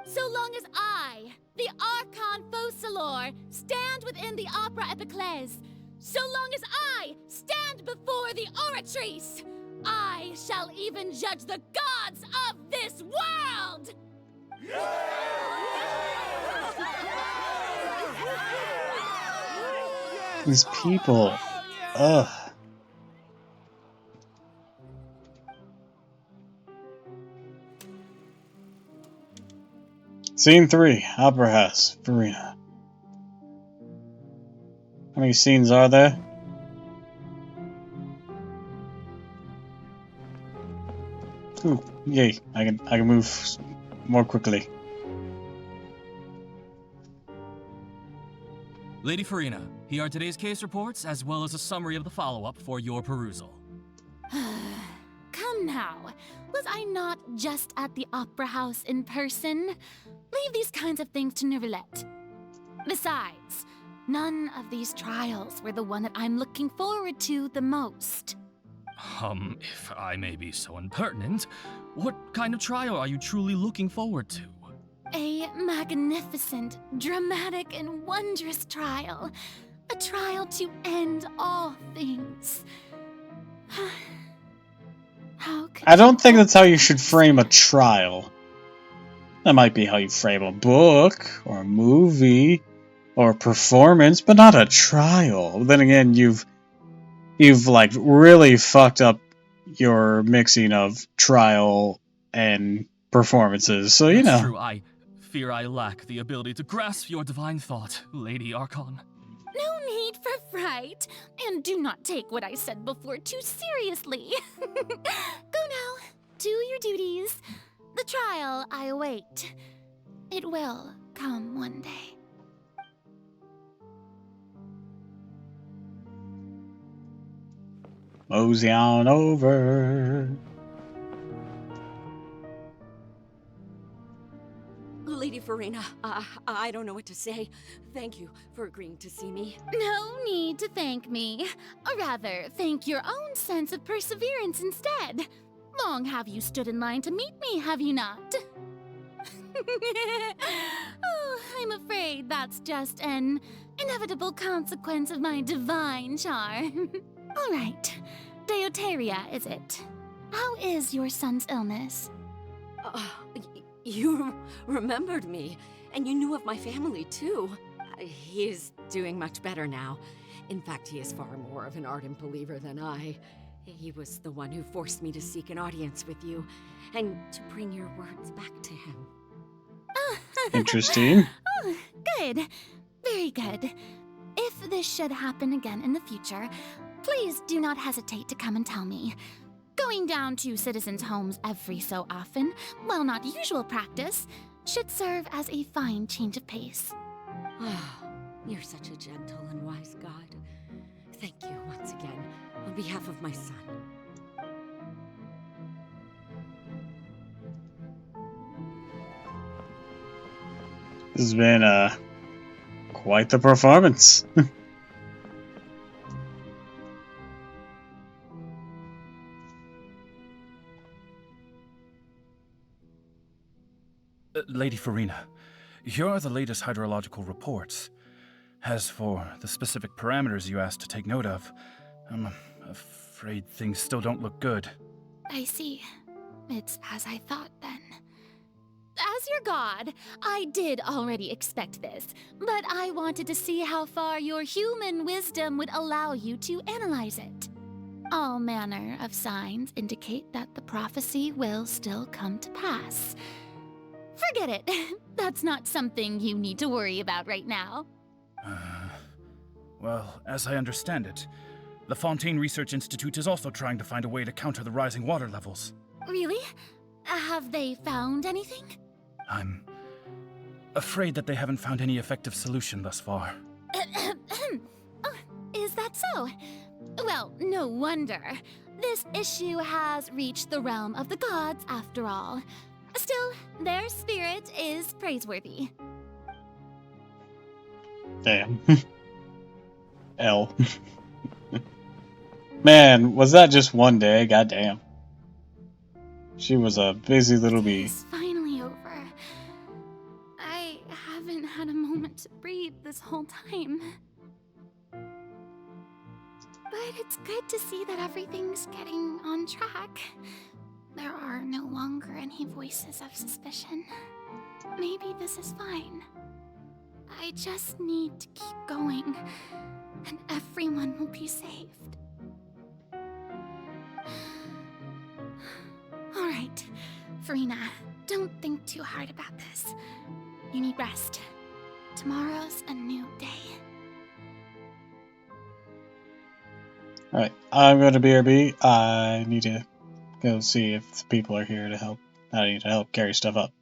So long as I, the Archon Focalor, stand within the Opera Epiclese, so long as I stand before the Oratrice, I shall even judge the gods of this world! These people. Ugh. Scene 3, Opera House, Verena. How many scenes are there? Ooh, yay! I can move more quickly. Lady Farina, here are today's case reports, as well as a summary of the follow-up for your perusal. Come now, was I not just at the Opera House in person? Leave these kinds of things to Neuvillette. Besides, none of these trials were the one that I'm looking forward to the most. If I may be so impertinent, what kind of trial are you truly looking forward to? A magnificent, dramatic, and wondrous trial. A trial to end all things. I don't think that's how you should frame a trial. That might be how you frame a book, or a movie, or a performance, but not a trial. Then again, you've like really fucked up your mixing of trial and performances, so you That's know. true, I fear I lack the ability to grasp your divine thought, Lady Archon. No need for fright, and do not take what I said before too seriously. Go now, do your duties. The trial I await. It will come one day. Mosey on over. Lady Farina, I don't know what to say. Thank you for agreeing to see me. No need to thank me. Or rather, thank your own sense of perseverance instead. Long have you stood in line to meet me, have you not? Oh, I'm afraid that's just an inevitable consequence of my divine charm. All right, Deoteria, is it? How is your son's illness? You remembered me, and you knew of my family, too. He is doing much better now. In fact, he is far more of an ardent believer than I. He was the one who forced me to seek an audience with you, and to bring your words back to him. Interesting. Oh, good. Very good. If this should happen again in the future, please do not hesitate to come and tell me. Going down to citizens' homes every so often, while not usual practice, should serve as a fine change of pace. You're such a gentle and wise God. Thank you once again, on behalf of my son. This has been quite the performance. Lady Farina, Here are the latest hydrological reports. As for the specific parameters you asked to take note of, I'm afraid things still don't look good. I see. It's as I thought then. As your god, I did already expect this, but I wanted to see how far your human wisdom would allow you to analyze it. All manner of signs indicate that the prophecy will still come to pass. Forget it. That's not something you need to worry about right now. Well, as I understand it, the Fontaine Research Institute is also trying to find a way to counter the rising water levels. Really? Have they found anything? I'm afraid that they haven't found any effective solution thus far. Oh, is that so? Well, no wonder. This issue has reached the realm of the gods, after all. Still, their spirit is praiseworthy. Damn. L. Man, was that just one day? Goddamn. She was a busy little bee. It's finally over. I haven't had a moment to breathe this whole time. But it's good to see that everything's getting on track. There are no longer any voices of suspicion. Maybe this is fine. I just need to keep going, and everyone will be saved. Alright, Farina, don't think too hard about this. You need rest. Tomorrow's a new day. Alright, I'm going to BRB. I need to go see if the people are here to help. I need to help carry stuff up.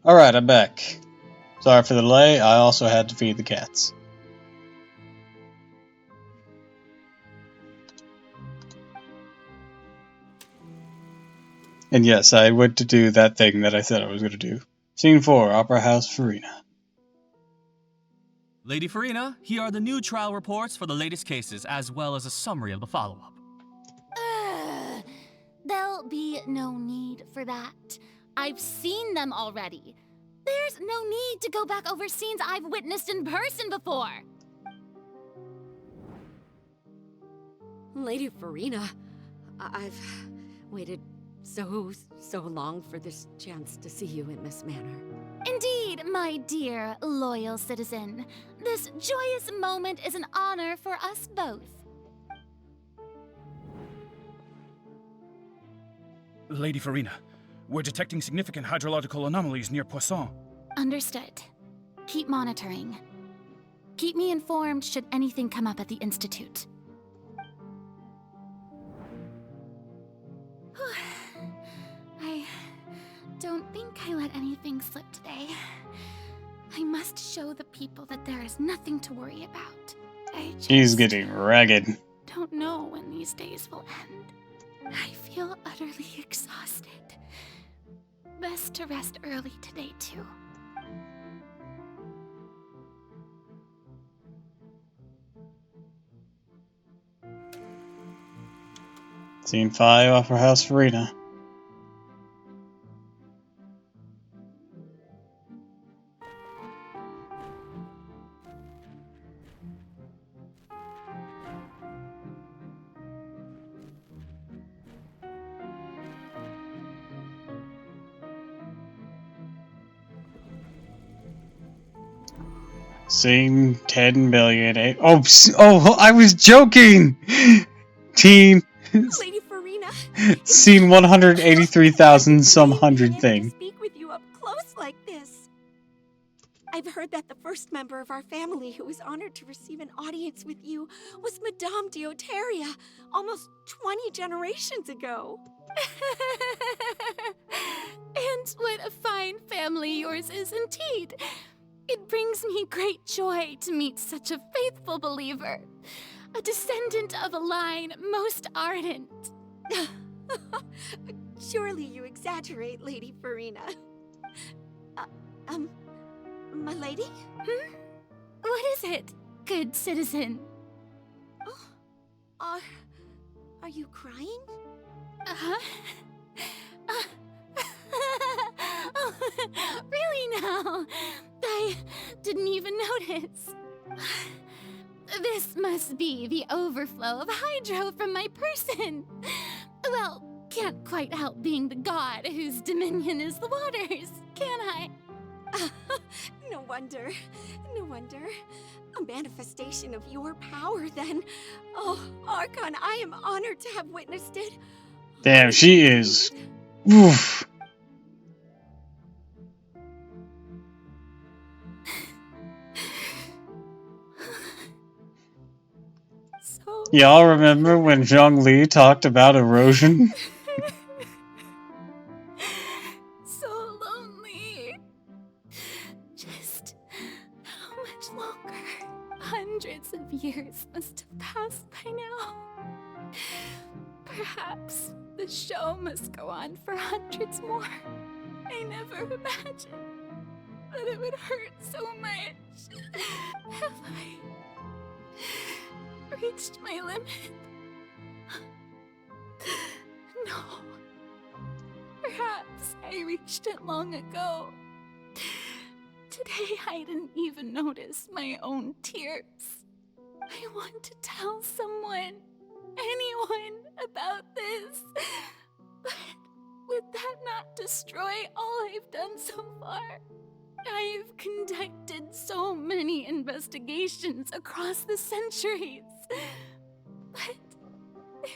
Alright, I'm back. Sorry for the delay, I also had to feed the cats. And yes, I went to do that thing that I said I was going to do. Scene 4, Opera House, Farina. Lady Farina, here are the new trial reports for the latest cases, as well as a summary of the follow-up. There'll be no need for that. I've seen them already. There's no need to go back over scenes I've witnessed in person before. Lady Farina, I've waited so long for this chance to see you in this manner. Indeed, my dear, loyal citizen. This joyous moment is an honor for us both. Lady Farina, we're detecting significant hydrological anomalies near Poisson. Understood. Keep monitoring. Keep me informed should anything come up at the Institute. I don't think I let anything slip today. I must show the people that there is nothing to worry about. She's getting ragged. Don't know when these days will end. I feel utterly exhausted. Best to rest early today, too. Scene 5, Opera House, Farina. Scene 10 billion. Oh, I was joking! Teen. Lady Farina! Scene 183,000 some hundred thing. Speak with you up close like this. I've heard that the first member of our family who was honored to receive an audience with you was Madame Dioteria, almost 20 generations ago. And what a fine family yours is indeed. It brings me great joy to meet such a faithful believer, a descendant of a line most ardent. Surely you exaggerate, Lady Farina. My lady? What is it, good citizen? Oh, are you crying? Uh-huh. Oh, really now? I didn't even notice. This must be the overflow of hydro from my person. Well, can't quite help being the god whose dominion is the waters, can I? No wonder. No wonder. A manifestation of your power, then. Oh, Archon, I am honored to have witnessed it. Damn, she is. Oof. Y'all remember when Zhongli talked about erosion? So lonely. Just how much longer? Hundreds of years must have passed by now. Perhaps the show must go on for hundreds more. I never imagined that it would hurt so much. Have I reached my limit? No. Perhaps I reached it long ago. Today I didn't even notice my own tears. I want to tell someone, anyone, about this. But would that not destroy all I've done so far? I've conducted so many investigations across the centuries. But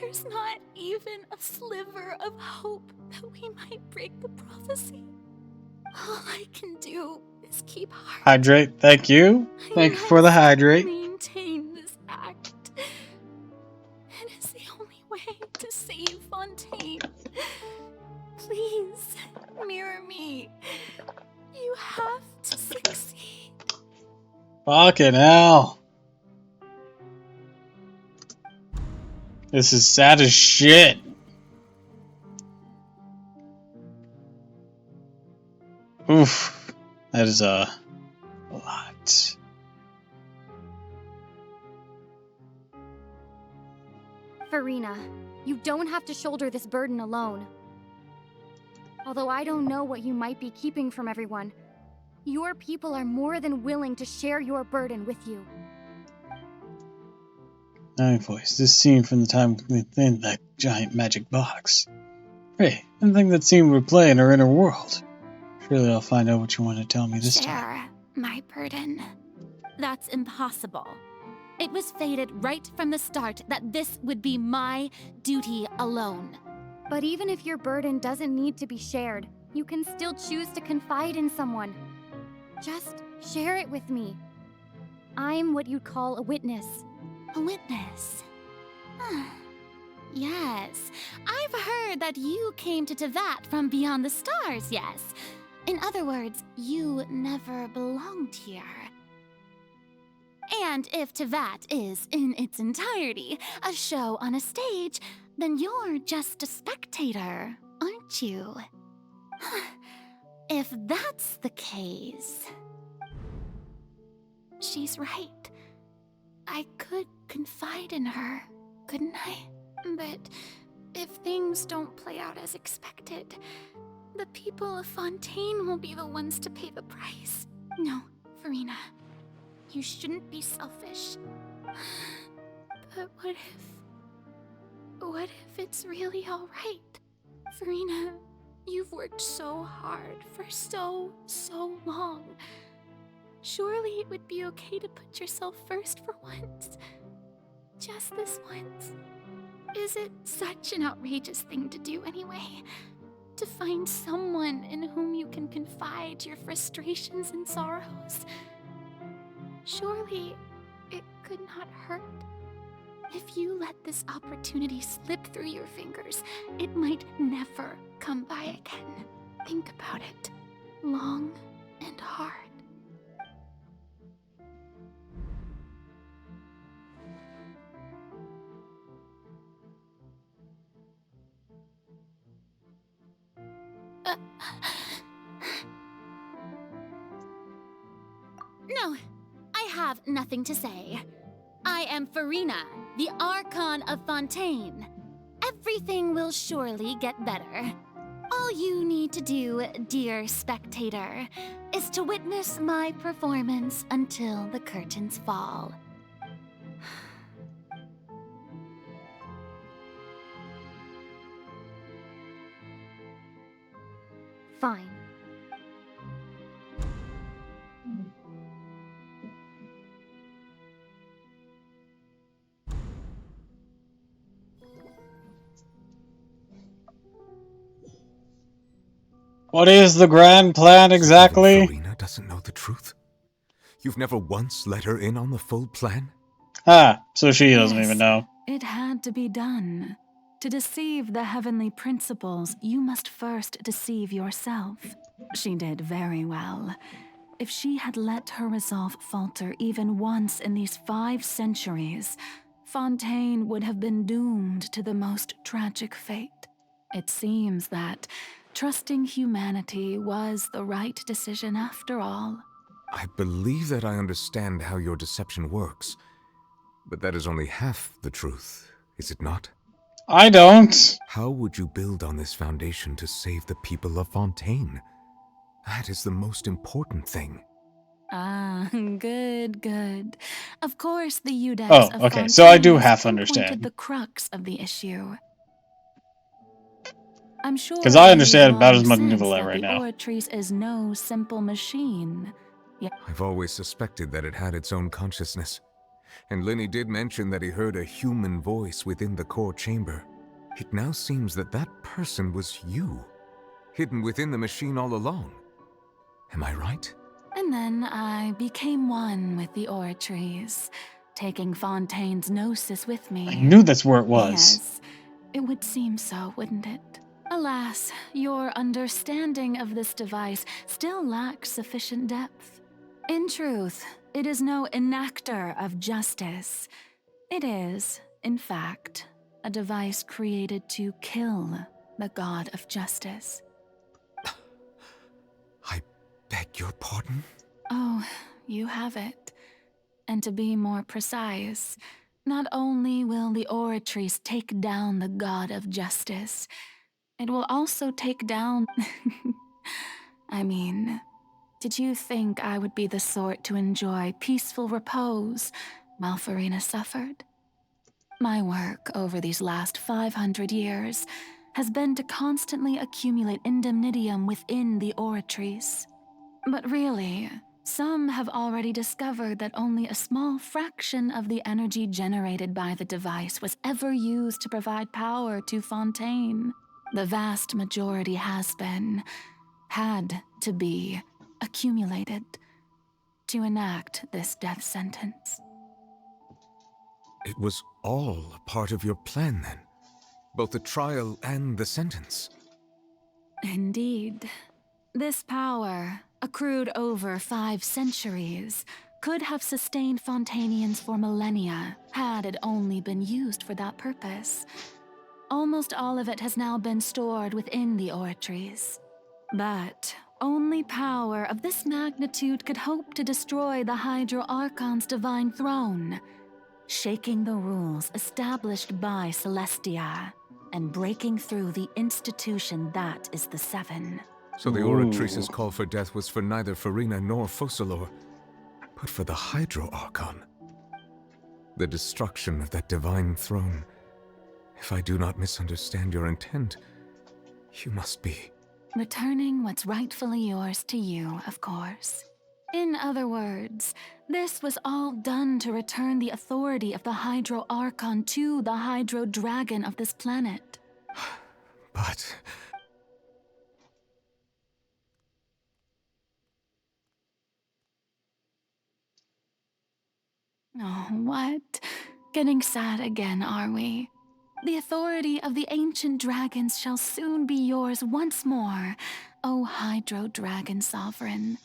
there's not even a sliver of hope that we might break the prophecy. All I can do is keep heart. Hydrate, thank you. Thank you for the hydrate. Maintain this act. It is the only way to save Fontaine. Please, mirror me. have to succeed. Fucking hell. This is sad as shit. Oof. That is a lot. Farina, you don't have to shoulder this burden alone. Although I don't know what you might be keeping from everyone, your people are more than willing to share your burden with you. My voice. This scene from the time within that giant magic box. Hey, I think that scene would play in our inner world. Surely I'll find out what you want to tell me this time. Share my burden. That's impossible. It was fated right from the start that this would be my duty alone. But even if your burden doesn't need to be shared, you can still choose to confide in someone. Just share it with me. I'm what you'd call a witness. A witness? Yes, I've heard that you came to Tevat from beyond the stars, yes. In other words, you never belonged here. And if Tevat is, in its entirety, a show on a stage, then you're just a spectator, aren't you? If that's the case... She's right. I could confide in her, couldn't I? But if things don't play out as expected, the people of Fontaine will be the ones to pay the price. No, Farina. You shouldn't be selfish. But what if it's really alright? Farina, you've worked so hard for so long. Surely it would be okay to put yourself first for once. Just this once. Is it such an outrageous thing to do anyway? To find someone in whom you can confide your frustrations and sorrows? Surely it could not hurt. If you let this opportunity slip through your fingers, it might never come by again. Think about it long and hard. No, I have nothing to say. I am Farina, the Archon of Fontaine. Everything will surely get better. All you need to do, dear spectator, is to witness my performance until the curtains fall. Fine. What is the grand plan exactly? Farina doesn't know the truth? You've never once let her in on the full plan? Ah, so she doesn't even Yes, know. It had to be done. To deceive the heavenly principles, you must first deceive yourself. She did very well. If she had let her resolve falter even once in these 5 centuries, Fontaine would have been doomed to the most tragic fate. It seems that trusting humanity was the right decision after all. I believe that I understand how your deception works, but that is only half the truth, is it not? I don't. How would you build on this foundation to save the people of Fontaine? That is the most important thing. Ah, good. Of course, the Udex Oh, of okay, so I do Fontaine has half pinpointed understand. the crux of the issue. I'm sure 'Cause I you've understand about as long much sensed as that right the now. Oratrice is no simple machine. Yet I've always suspected that it had its own consciousness. And Lenny did mention that he heard a human voice within the core chamber. It now seems that that person was you, hidden within the machine all along. Am I right? And then I became one with the Oratrice, taking Fontaine's gnosis with me. I knew that's where it was. Yes, it would seem so, wouldn't it? Alas, your understanding of this device still lacks sufficient depth. In truth, it is no enactor of justice. It is, in fact, a device created to kill the god of justice. I beg your pardon? Oh, you have it. And to be more precise, not only will the Oratrice take down the god of justice, it will also take down... I mean, did you think I would be the sort to enjoy peaceful repose while Farina suffered? My work over these last 500 years has been to constantly accumulate indemnitium within the Oratrice. But really, some have already discovered that only a small fraction of the energy generated by the device was ever used to provide power to Fontaine. The vast majority had to be, accumulated to enact this death sentence. It was all a part of your plan, then? Both the trial and the sentence? Indeed. This power, accrued over 5 centuries, could have sustained Fontainians for millennia had it only been used for that purpose. Almost all of it has now been stored within the Oratrice. But only power of this magnitude could hope to destroy the Hydro Archon's divine throne, shaking the rules established by Celestia, and breaking through the institution that is the Seven. So the Oratrice's call for death was for neither Farina nor Focalor, but for the Hydro Archon. The destruction of that divine throne. If I do not misunderstand your intent, you must be... Returning what's rightfully yours to you, of course. In other words, this was all done to return the authority of the Hydro Archon to the Hydro Dragon of this planet. But... Oh, what? Getting sad again, are we? The authority of the ancient dragons shall soon be yours once more, O Hydro Dragon Sovereign.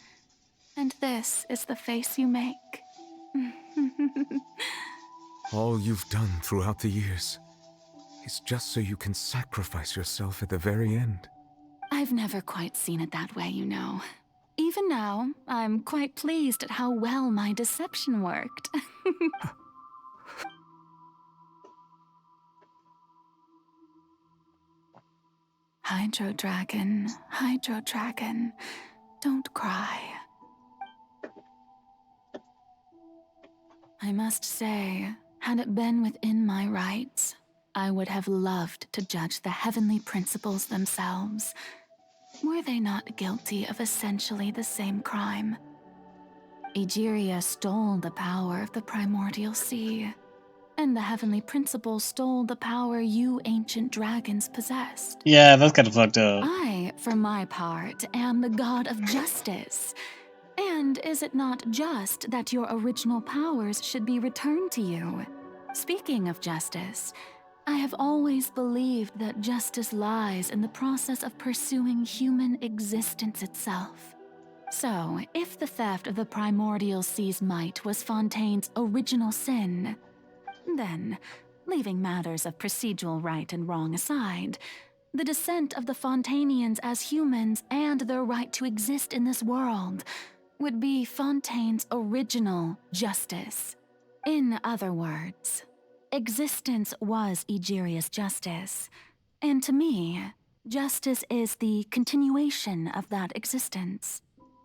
And this is the face you make. all you've done throughout the years is just so you can sacrifice yourself at the very end. I've never quite seen it that way, you know. Even now, I'm quite pleased at how well my deception worked. Hydro Dragon, don't cry. I must say, had it been within my rights, I would have loved to judge the heavenly principles themselves. Were they not guilty of essentially the same crime? Egeria stole the power of the primordial sea, and the heavenly principles stole the power you ancient dragons possessed. Yeah, that's kind of fucked up. I, for my part, am the god of justice. And is it not just that your original powers should be returned to you? Speaking of justice, I have always believed that justice lies in the process of pursuing human existence itself. So, if the theft of the primordial sea's might was Fontaine's original sin, then, leaving matters of procedural right and wrong aside, the descent of the Fontainians as humans and their right to exist in this world would be Fontaine's original justice. In other words, existence was Egeria's justice, and to me, justice is the continuation of that existence,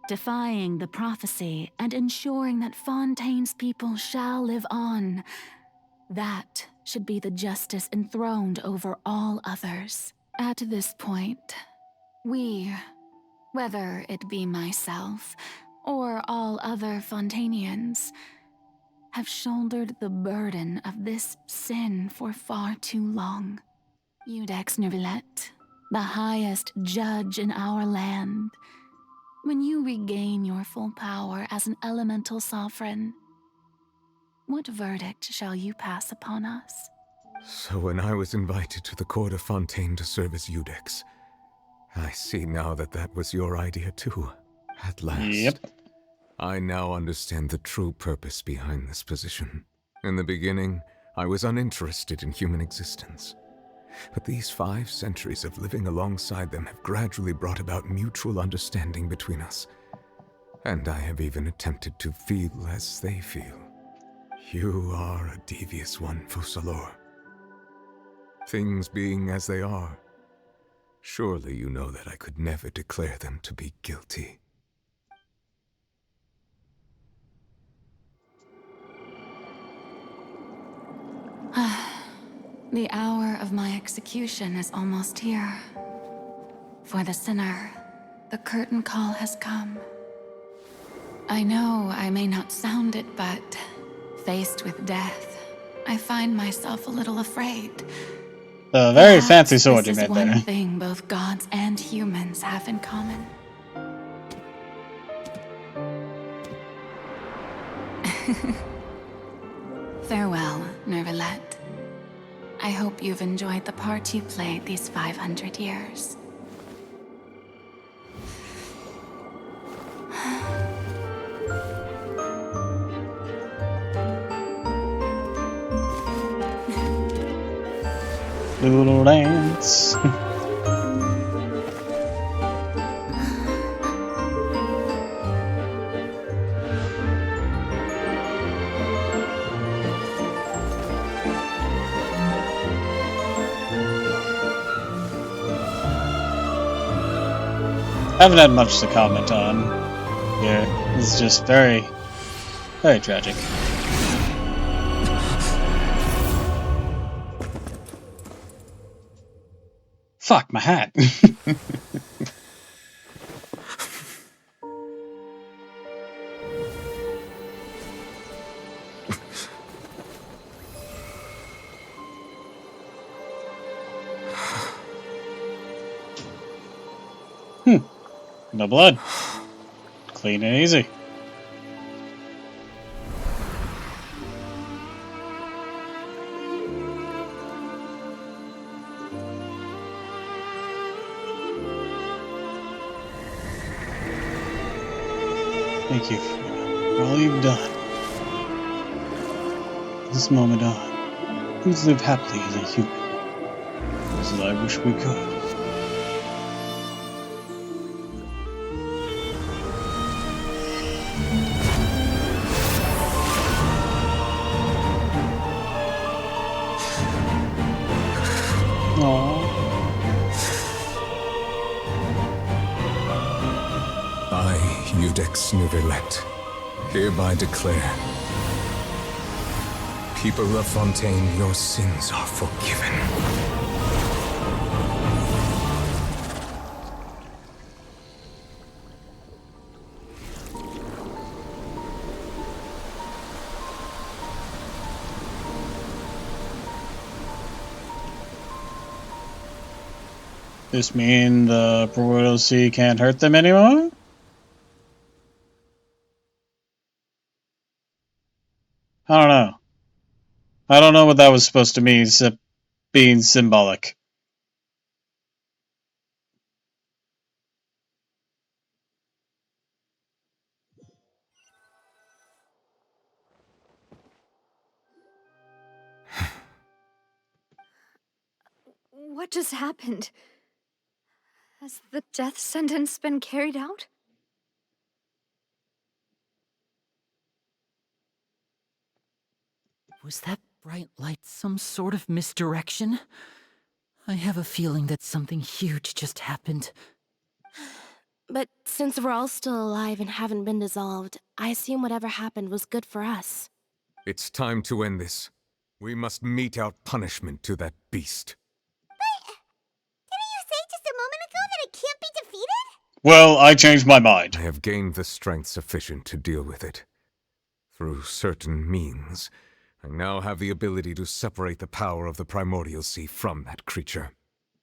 defying the prophecy and ensuring that Fontaine's people shall live on. That should be the justice enthroned over all others. At this point, we, whether it be myself or all other Fontainians, have shouldered the burden of this sin for far too long. Iudex Nervillet, the highest judge in our land, when you regain your full power as an elemental sovereign, what verdict shall you pass upon us? So when I was invited to the court of Fontaine to serve as Eudex, I see now that that was your idea too. At last. Yep. I now understand the true purpose behind this position. In the beginning, I was uninterested in human existence. But these 5 centuries of living alongside them have gradually brought about mutual understanding between us. And I have even attempted to feel as they feel. You are a devious one, Fussalor. Things being as they are, surely you know that I could never declare them to be guilty. The hour of my execution is almost here. For the sinner, the curtain call has come. I know I may not sound it, but faced with death, I find myself a little afraid. Very fancy sword This you is made there. one thing both gods and humans have in common. Farewell, Nervalette. I hope you've enjoyed the part you played these 500 years. Little dance. I haven't had much to comment on here. It's just very, very tragic. Fuck, my hat. No blood. Clean and easy. Thank you for all you've done. From this moment on, please live happily as a human, as I wish we could. I, Eudex Nervalette, hereby declare, people of Fontaine, your sins are forgiven. This mean the Primordial Sea can't hurt them anymore? I don't know. I don't know what that was supposed to mean, except being symbolic. What just happened? Has the death sentence been carried out? Was that bright light some sort of misdirection? I have a feeling that something huge just happened. But since we're all still alive and haven't been dissolved, I assume whatever happened was good for us. It's time to end this. We must mete out punishment to that beast. Didn't you say just a moment ago that it can't be defeated? Well, I changed my mind. I have gained the strength sufficient to deal with it. Through certain means, I now have the ability to separate the power of the Primordial Sea from that creature.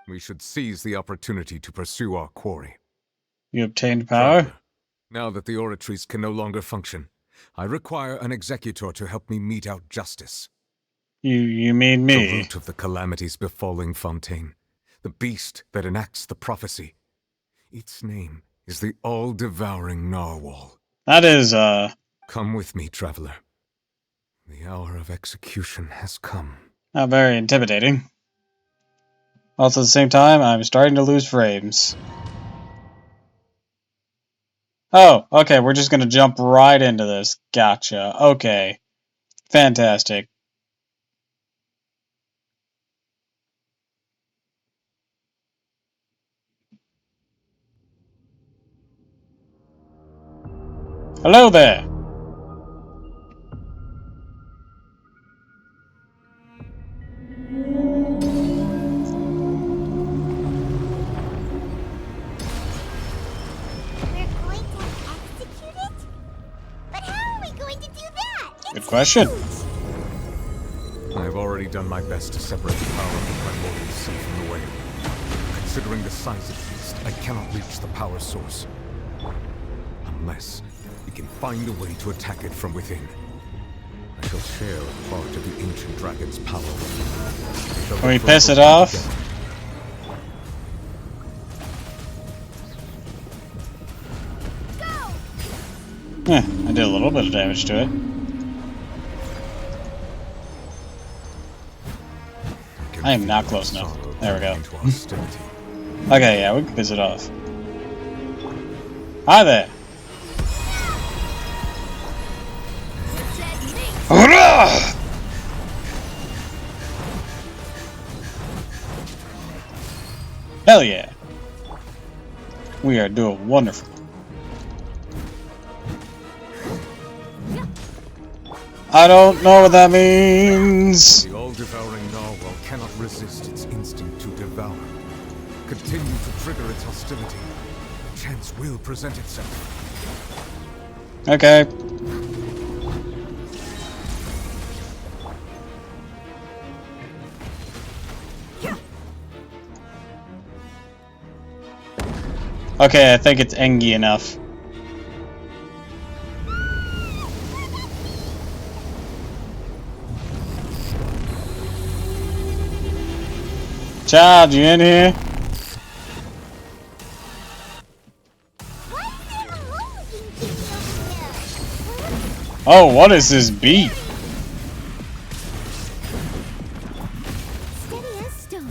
We should seize the opportunity to pursue our quarry. You obtained power? Traveler, now that the oratories can no longer function, I require an executor to help me mete out justice. You mean The me? root of the calamities befalling Fontaine. The beast that enacts the prophecy. Its name is the all-devouring narwhal. That is, Come with me, traveler. The hour of execution has come. not very intimidating. Also, at the same time, I'm starting to lose frames. Oh, okay, we're just gonna jump right into this. Gotcha. Okay. Fantastic. Hello there! We're going to execute it? But how are we going to do that? Good question. I have already done my best to separate the power of the primordial sea from the whale. Considering the size of the beast, I cannot reach the power source. Unless we can find a way to attack it from within. I shall share a part of the ancient dragon's power. Can we piss it off? Yeah, I did a little bit of damage to it. I am not close enough. There we go. Okay, yeah, we can piss it off. Hi there! Hurrah! Hell yeah! We are doing wonderful. I don't know what that means. The all-devouring narwhal cannot resist its instinct to devour. Continue to trigger its hostility. Chance will present itself. Okay. Okay, I think it's Engie enough. Child, you in here? Oh, what is this beat? Steady as stone.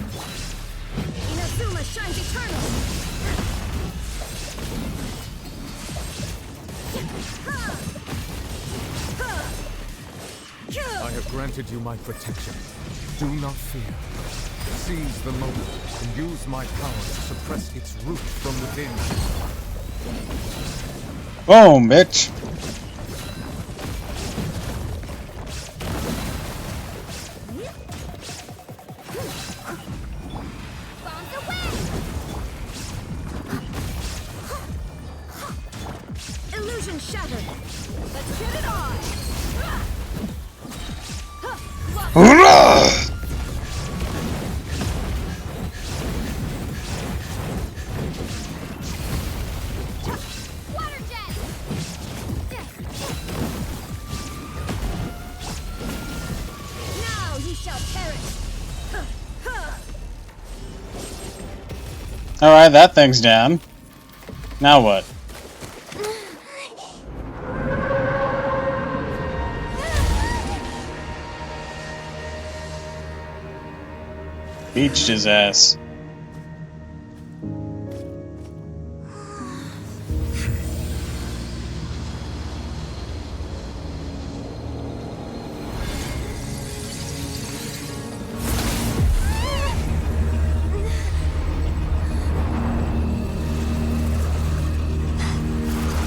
Inazuma shines eternal. I have granted you my protection. Do not fear. Seize the moment and use my power to suppress its root from within. Boom, bitch. Illusion shattered. Let's get it on. Hurrah! Water jet. Now you shall perish. Alright, that thing's down. Now what? Beached his ass.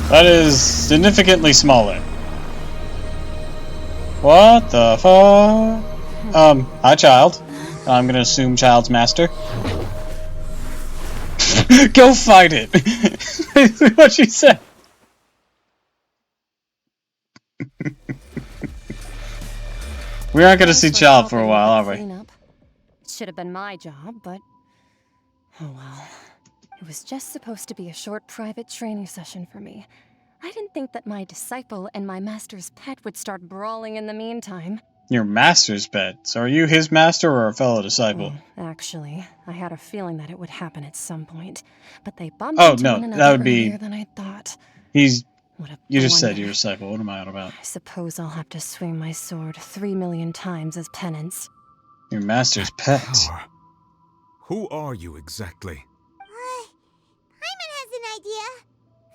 That is significantly smaller. What the fuck? Hi, child. I'm gonna assume child's master. Go fight it! That's what she said. We aren't gonna see child for a while, are we? It should have been my job, but oh well. It was just supposed to be a short private training session for me. I didn't think that my disciple and my master's pet would start brawling in the meantime. Your master's pet. So are you his master or a fellow disciple? Actually, I had a feeling that it would happen at some point, but they bumped Oh, into no, one that another would be... earlier than I thought. He's... What a You just said blunder. you're a disciple. What am I on about? I suppose I'll have to swing my sword 3 million times as penance. Your master's pet. Power. Who are you exactly? Paimon has an idea.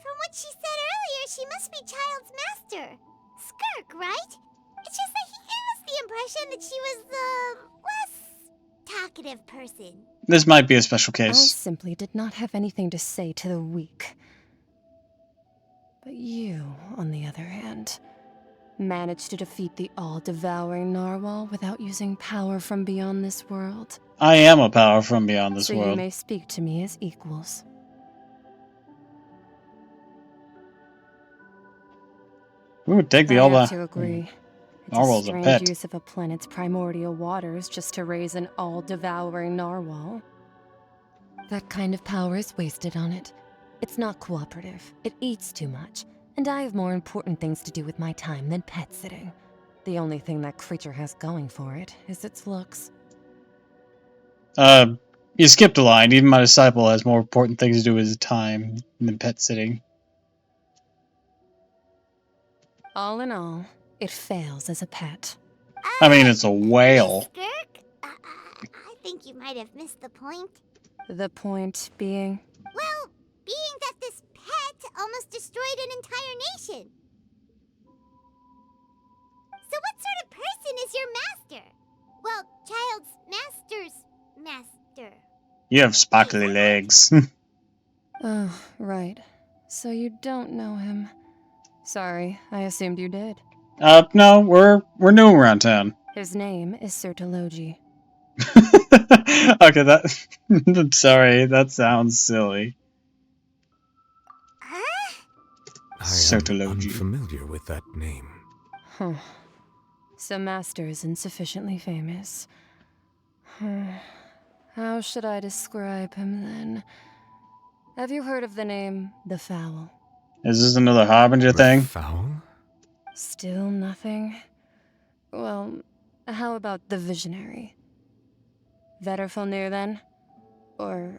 From what she said earlier, she must be Child's master. Skirk, right? It's just that he gave us the impression that she was the less talkative person. This might be a special I case. simply did not have anything to say to the weak. But you, on the other hand, managed to defeat the all-devouring narwhal without using power from beyond this world. I am a power from beyond this so world. You may speak to me as equals. We would take the I all have to agree. It's narwhal's a a strange pet. use of a planet's primordial waters just to raise an all-devouring narwhal. That kind of power is wasted on it. It's not cooperative. It eats too much. And I have more important things to do with my time than pet sitting. The only thing that creature has going for it is its looks. You skipped a line. Even my disciple has more important things to do with his time than pet sitting. All in all, it fails as a pet. I mean, it's a whale. Skirk? I think you might have missed the point. The point being? Well, being that this pet almost destroyed an entire nation. So what sort of person is your master? Well, Child's master's master. You have sparkly legs. Oh, right. So you don't know him. Sorry, I assumed you did. No, we're new around town. His name is Sertologi. Okay, that... I'm sorry, that sounds silly. I am unfamiliar with that name. Huh. So Master is insufficiently famous. How should I describe him then? Have you heard of the name The Fowl? Is this another Harbinger thing? Fowl? Still nothing? Well, how about the Visionary? Vetterfalnir then? Or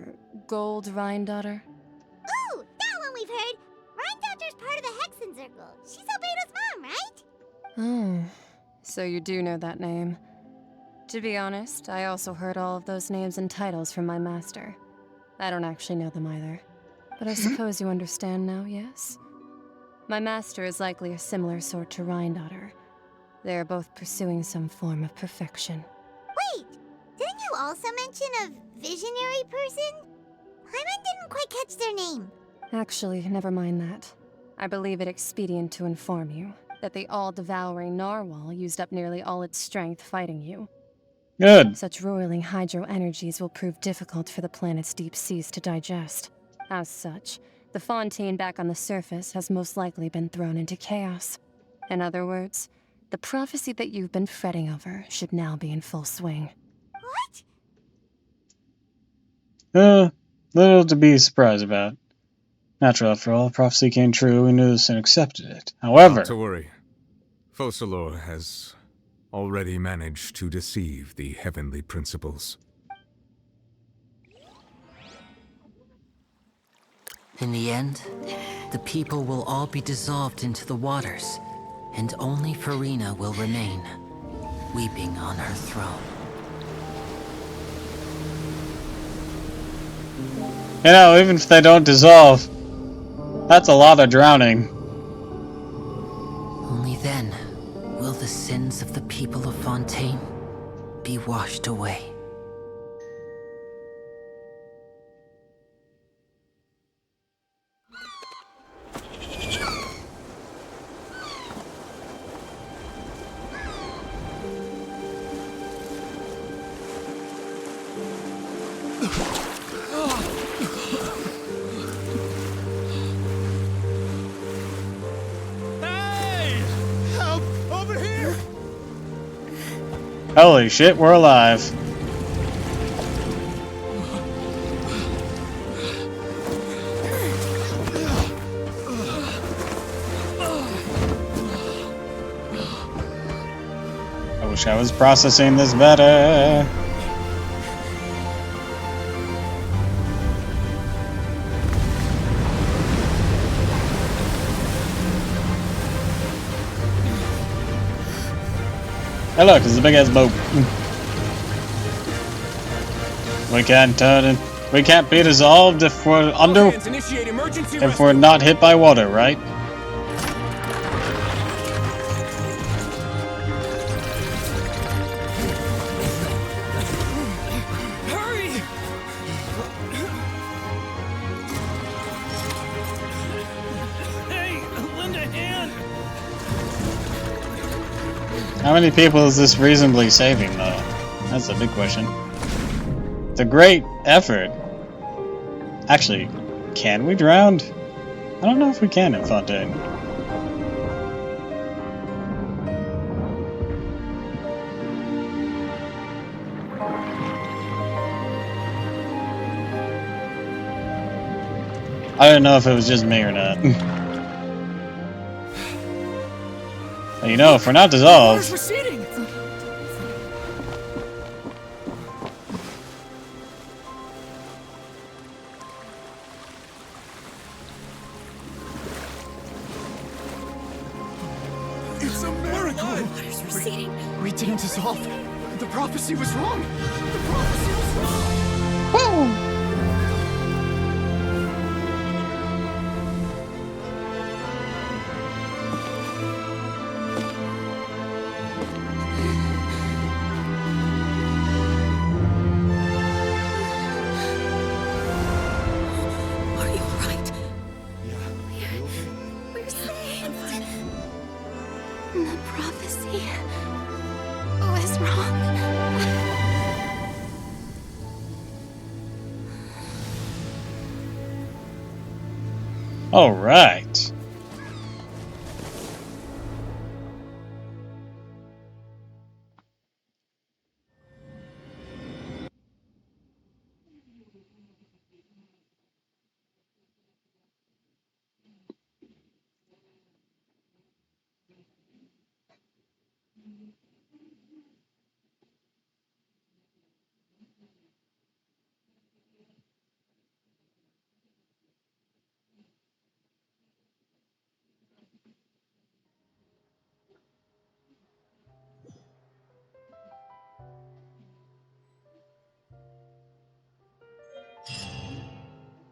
Gold Rhindaughter? Ooh, that one we've heard. Rhindaughter's part of the Hexen Circle. She's Albedo's mom, right? Oh, so you do know that name. To be honest, I also heard all of those names and titles from my master. I don't actually know them either. But I suppose you understand now, yes? My master is likely a similar sort to Rhindaughter. They are both pursuing some form of perfection. Wait, didn't you also mention a visionary person? Paimon didn't quite catch their name. Actually, never mind that. I believe it expedient to inform you that the all-devouring narwhal used up nearly all its strength fighting you. Good. Such roiling hydro energies will prove difficult for the planet's deep seas to digest. As such, the fontaine back on the surface has most likely been thrown into chaos. In other words, the prophecy that you've been fretting over should now be in full swing. What? Little to be surprised about. Natural, after all, the prophecy came true, we knew this and accepted it. However... Not to worry. Focalor has already managed to deceive the heavenly principles. In the end, the people will all be dissolved into the waters, and only Farina will remain, weeping on her throne. You know, even if they don't dissolve, that's a lot of drowning. Only then will the sins of the people of Fontaine be washed away. Holy shit, we're alive. Wish I was processing this better. Hey look, it's a big ass boat. We can't turn it. We can't be dissolved if we're under. If we're not hit by water, right? Hurry! Hey, lend a hand! How many people is this reasonably saving, though? That's a big question. It's a great effort. Actually, can we drown? I don't know if we can in Fontaine. I don't know if it was just me or not. But you know, if we're not dissolved... Receding. It's a miracle! Water's receding. We didn't dissolve. The prophecy was wrong. The prophecy was wrong. Are you alright? Yeah. We're saved. The prophecy was wrong. All right.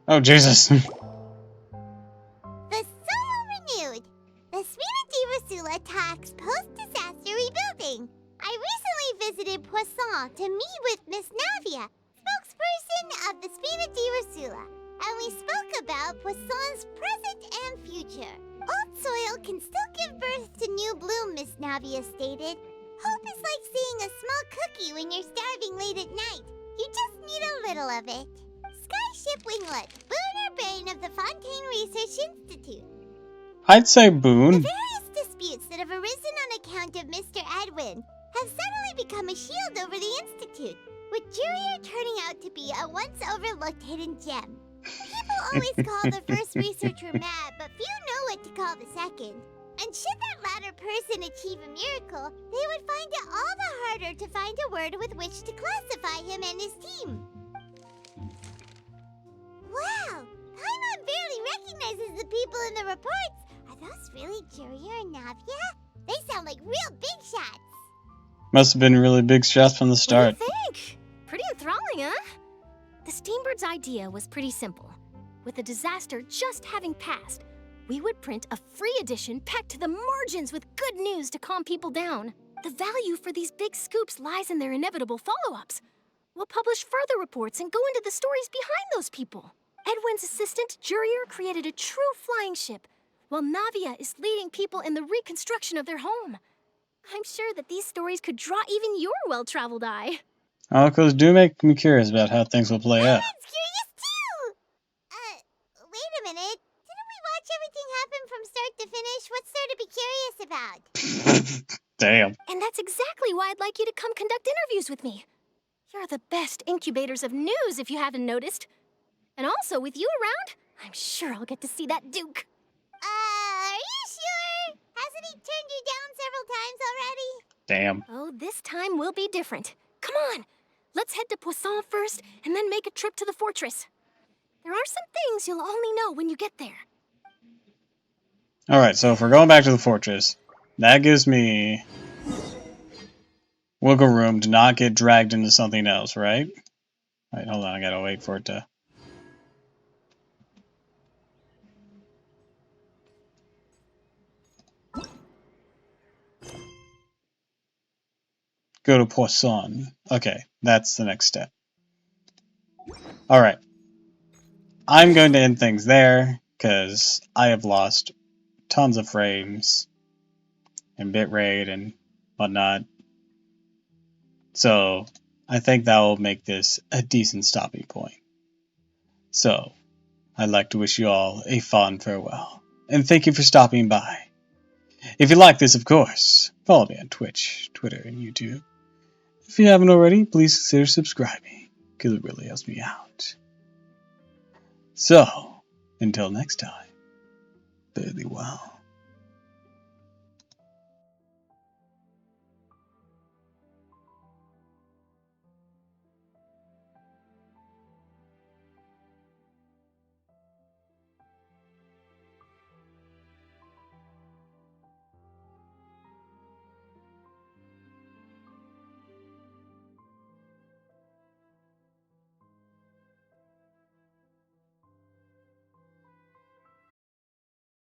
Oh, Jesus. The soil renewed. The Spina Sula post-disaster rebuilding. I recently visited Poisson to meet with Miss Navia, spokesperson of the Spina Sula, and we spoke about Poisson's present and future. Old soil can still give birth to new bloom, Miss Navia stated. Hope is like seeing a small cookie when you're starving late at night. You just need a little of it. Skyship Winglet, boon or bane of the Fontaine Research Institute. I'd say boon. The various disputes that have arisen on account of Mr. Edwin have suddenly become a shield over the Institute, with Jurier turning out to be a once overlooked hidden gem. People always call the first researcher mad, but few know what to call the second. And should that latter person achieve a miracle, they would find it all the harder to find a word with which to classify him and his team. Wow! Paimon barely recognizes the people in the reports. Are those really Jurier and Navia? They sound like real big shots. Must have been really big shots from the start. What do you think? Pretty enthralling, huh? The Steambird's idea was pretty simple. With the disaster just having passed, we would print a free edition packed to the margins with good news to calm people down. The value for these big scoops lies in their inevitable follow-ups. We'll publish further reports and go into the stories behind those people. Edwin's assistant, Jurier, created a true flying ship, while Navia is leading people in the reconstruction of their home. I'm sure that these stories could draw even your well-traveled eye. Uncles do make me curious about how things will play out. I'm curious too! Wait a minute. Didn't we watch everything happen from start to finish? What's there to be curious about? Damn. And that's exactly why I'd like you to come conduct interviews with me. You're the best incubators of news, if you haven't noticed. And also, with you around, I'm sure I'll get to see that Duke. Are you sure? Hasn't he turned you down several times already? Damn. Oh, this time will be different. Come on! Let's head to Poisson first, and then make a trip to the fortress. There are some things you'll only know when you get there. Alright, so if we're going back to the fortress, that gives me wiggle room to not get dragged into something else, right? Wait, hold on, I gotta wait for it to... Go to Poisson. Okay, that's the next step. Alright. I'm going to end things there, because I have lost tons of frames and bitrate and whatnot. So, I think that will make this a decent stopping point. So, I'd like to wish you all a fond farewell, and thank you for stopping by. If you like this, of course, follow me on Twitch, Twitter, and YouTube. If you haven't already, please consider subscribing, because it really helps me out. So, until next time, fare thee well.